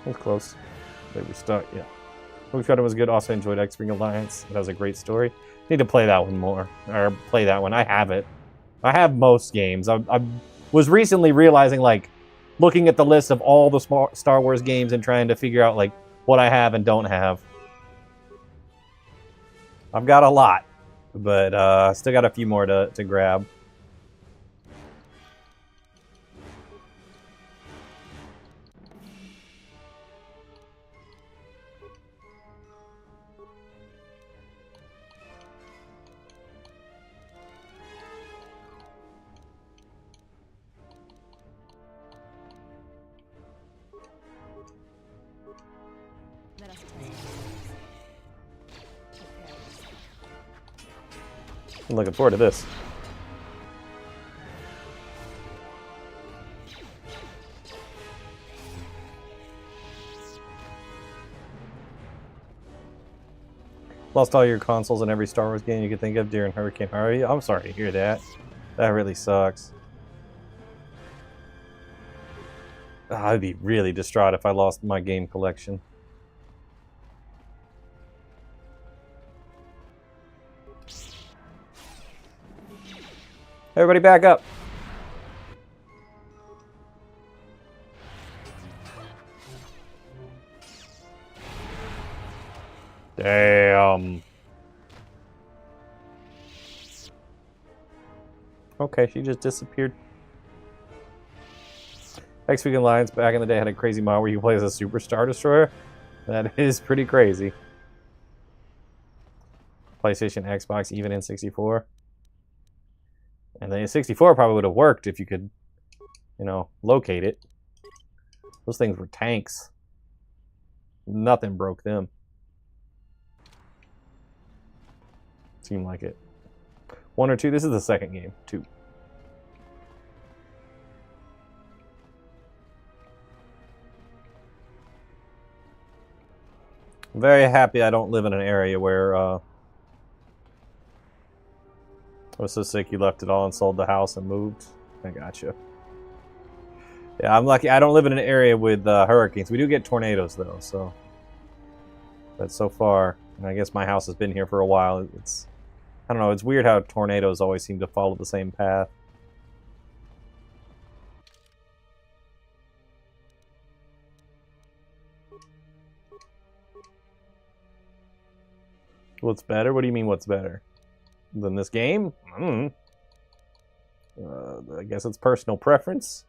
That was close. They were stuck, yeah. Rogue Squadron was good. Also enjoyed X-Wing Alliance. It has a great story. Need to play that one more. Or play that one. I have it. I have most games. I was recently realizing, like, looking at the list of all the Star Wars games and trying to figure out, like, what I have and don't have. I've got a lot. But still got a few more to grab. Let us test I'm looking forward to this. Lost all your consoles in every Star Wars game you could think of during Hurricane Harvey. I'm sorry to hear that. That really sucks. I'd be really distraught if I lost my game collection. Everybody back up. Damn. Okay, she just disappeared. X-Weekend Lions back in the day had a crazy mod where you play as a Super Star Destroyer. That is pretty crazy. PlayStation, Xbox, even in 64. And the 64 probably would have worked if you could, you know, locate it. Those things were tanks. Nothing broke them. Seemed like it. 1 or 2? This is the second game. 2. I'm very happy I don't live in an area where I was so sick you left it all and sold the house and moved. I gotcha. Yeah, I'm lucky. I don't live in an area with hurricanes. We do get tornadoes though, so. But so far, and I guess my house has been here for a while. It's, I don't know. It's weird how tornadoes always seem to follow the same path. What's better? What do you mean? What's better than this game? I guess it's personal preference.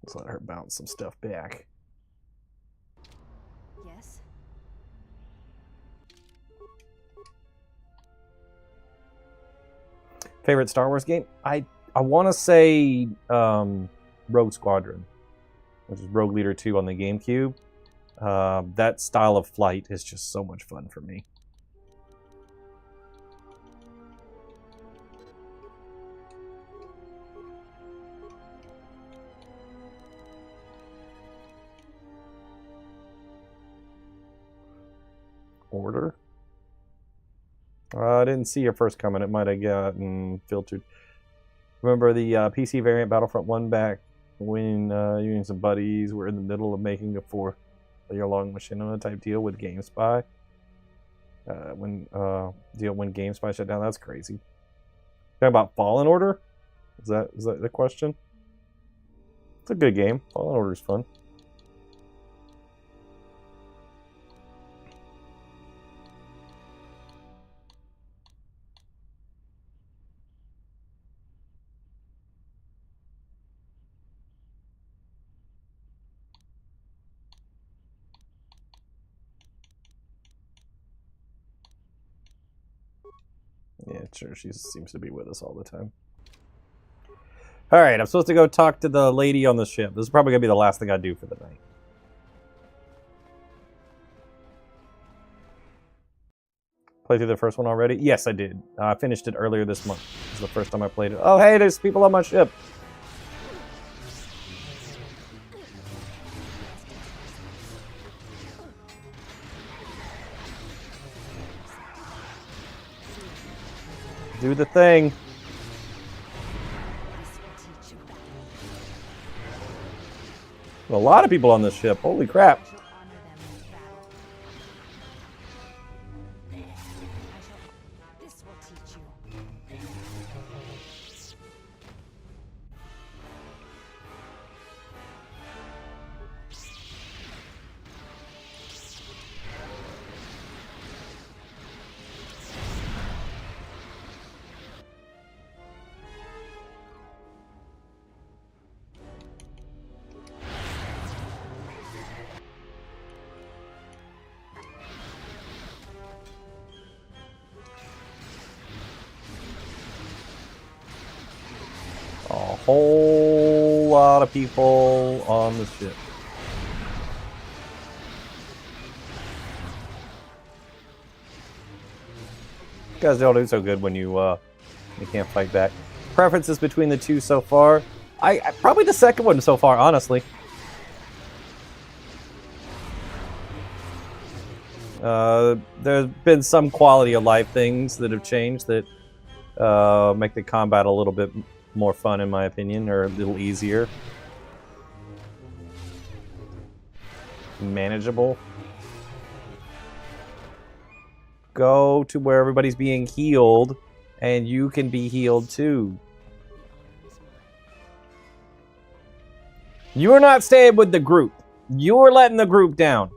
Let's let her bounce some stuff back. Yes. Favorite Star Wars game? I want to say Rogue Squadron, which is Rogue Leader 2 on the GameCube. That style of flight is just so much fun for me. Order? I didn't see your first comment. It might have gotten filtered. Remember the PC variant Battlefront 1 back when you and some buddies were in the middle of making a 4-year-long machinima type deal with GameSpy? When GameSpy shut down? That's crazy. Talking about Fallen Order? Is that the question? It's a good game. Fallen Order is fun. Yeah, sure. She seems to be with us all the time. Alright, I'm supposed to go talk to the lady on the ship. This is probably going to be the last thing I do for the night. Play through the first one already? Yes, I did. I finished it earlier this month. This is the first time I played it. Oh, hey, there's people on my ship. Do the thing. A lot of people on this ship. Holy crap. whole lot of people on the ship. You guys don't do so good when you can't fight back. Preferences between the two so far? I probably the second one so far, honestly. There's been some quality of life things that have changed that make the combat a little bit more fun, in my opinion, or a little easier. Manageable. Go to where everybody's being healed, and you can be healed too. You are not staying with the group. You are letting the group down.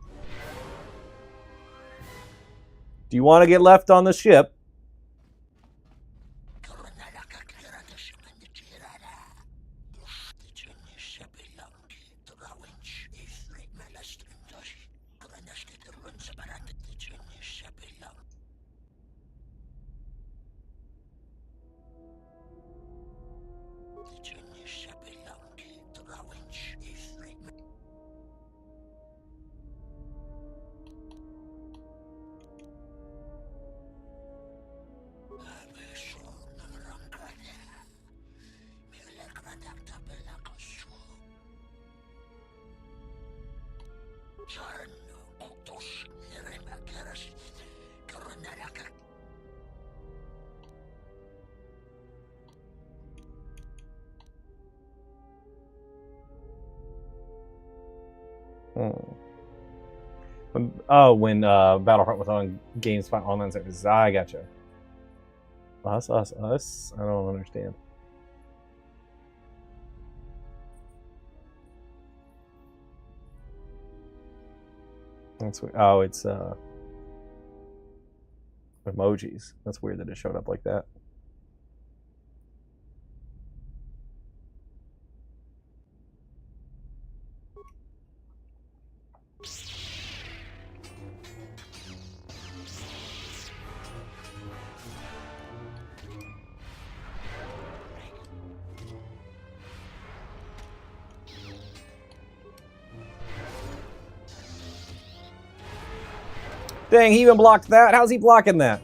Do you want to get left on the ship? Oh, when Battlefront was on GameSpot online services. I gotcha. Us. I don't understand. That's weird. Oh, it's emojis. That's weird that it showed up like that. Dang, he even blocked that? How's he blocking that?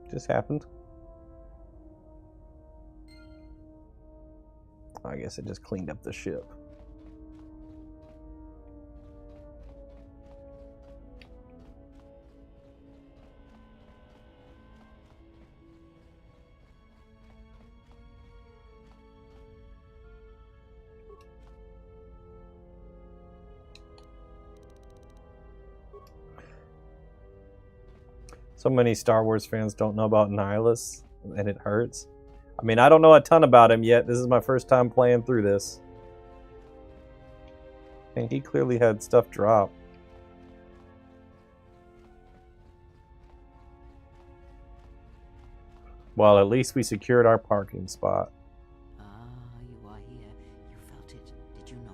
Just happened. I guess it just cleaned up the ship. So many Star Wars fans don't know about Nihilus, and it hurts. I mean, I don't know a ton about him yet. This is my first time playing through this. And he clearly had stuff drop. Well, at least we secured our parking spot. Ah, you are here. You felt it, did you not?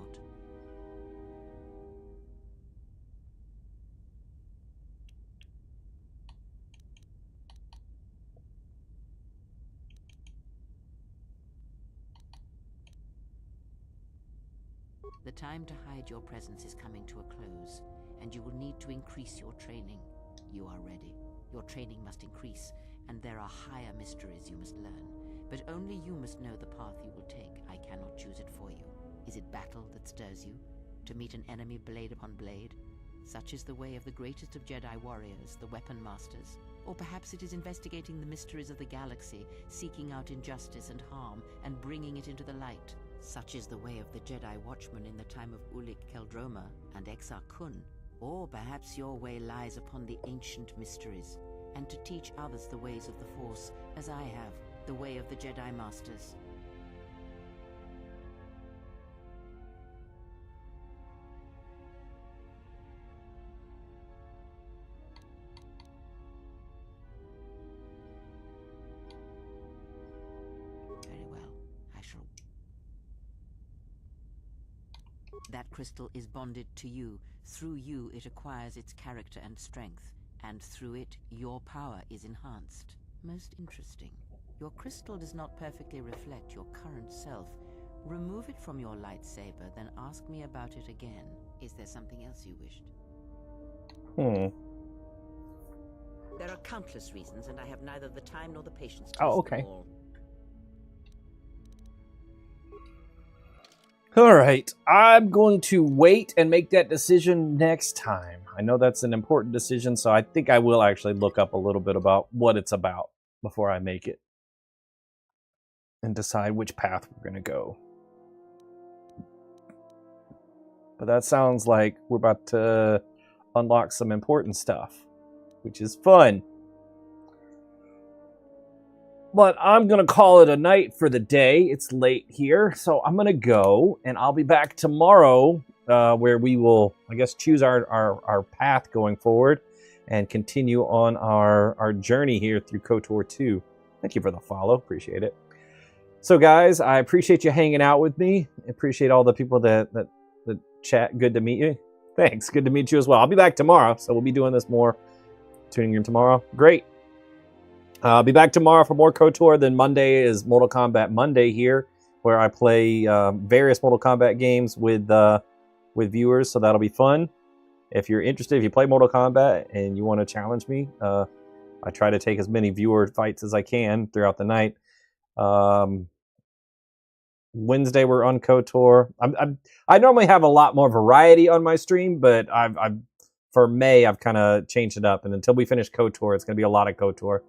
The time to hide your presence is coming to a close, and you will need to increase your training. You are ready. Your training must increase, and there are higher mysteries you must learn. But only you must know the path you will take. I cannot choose it for you. Is it battle that stirs you? To meet an enemy blade upon blade? Such is the way of the greatest of Jedi warriors, the Weapon Masters. Or perhaps it is investigating the mysteries of the galaxy, seeking out injustice and harm, and bringing it into the light. Such is the way of the Jedi Watchmen in the time of Ulic Qel-Droma and Exar Kun. Or perhaps your way lies upon the ancient mysteries, and to teach others the ways of the Force, as I have, the way of the Jedi Masters. Very well. I shall... That crystal is bonded to you. Through you, it acquires its character and strength. and through it, your power is enhanced. Most interesting. Your crystal does not perfectly reflect your current self. Remove it from your lightsaber, then ask me about it again. Is there something else you wished? There are countless reasons, and I have neither the time nor the patience to Oh, list them okay. all. All right, I'm going to wait and make that decision next time. I know that's an important decision, so I think I will actually look up a little bit about what it's about before I make it and decide which path we're going to go. But that sounds like we're about to unlock some important stuff, which is fun. But I'm going to call it a night for the day. It's late here, so I'm going to go, and I'll be back tomorrow where we will, I guess, choose our path going forward and continue on our journey here through KOTOR 2. Thank you for the follow. Appreciate it. So, guys, I appreciate you hanging out with me. I appreciate all the people that chat. Good to meet you. Thanks. Good to meet you as well. I'll be back tomorrow, so we'll be doing this more. Tuning in tomorrow. Great. I'll be back tomorrow for more KOTOR. Then Monday is Mortal Kombat Monday here, where I play various Mortal Kombat games with viewers, so that'll be fun. If you're interested, if you play Mortal Kombat and you want to challenge me, I try to take as many viewer fights as I can throughout the night. Wednesday we're on KOTOR. I normally have a lot more variety on my stream, but for May I've kind of changed it up, and until we finish KOTOR, it's going to be a lot of KOTOR.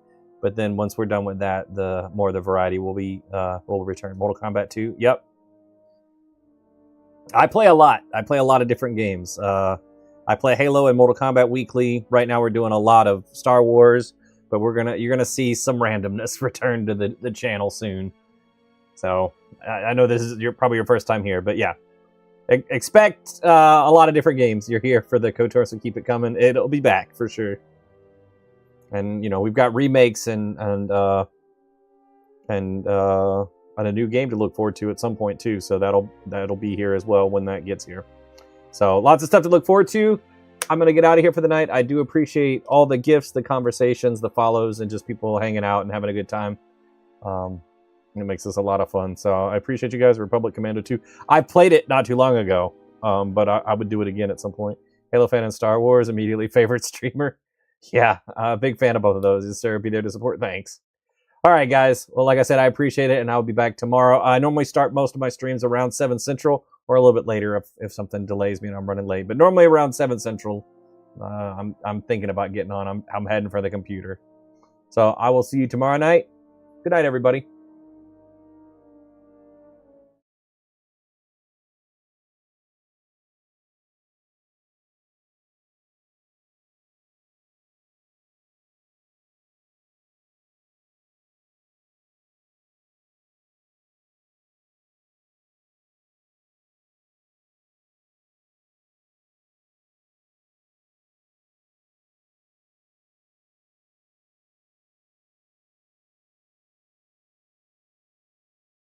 But then once we're done with that, the more of the variety will return. Mortal Kombat 2. Yep. I play a lot. I play a lot of different games. I play Halo and Mortal Kombat weekly. Right now we're doing a lot of Star Wars, but you're gonna see some randomness return to the channel soon. So I know this is probably your first time here, but yeah. Expect a lot of different games. You're here for the KOTOR, so keep it coming. It'll be back for sure. And we've got remakes and a new game to look forward to at some point too. So that'll be here as well when that gets here. So lots of stuff to look forward to. I'm gonna get out of here for the night. I do appreciate all the gifts, the conversations, the follows, and just people hanging out and having a good time. It makes this a lot of fun. So I appreciate you guys. Republic Commando 2. I played it not too long ago, but I would do it again at some point. Halo fan and Star Wars, immediately favorite streamer. Yeah, big fan of both of those. Yes, sir. Be there to support. Thanks. All right, guys. Well, like I said, I appreciate it, and I'll be back tomorrow. I normally start most of my streams around 7 Central or a little bit later if something delays me and I'm running late. But normally around 7 Central, I'm thinking about getting on. I'm heading for the computer. So I will see you tomorrow night. Good night, everybody.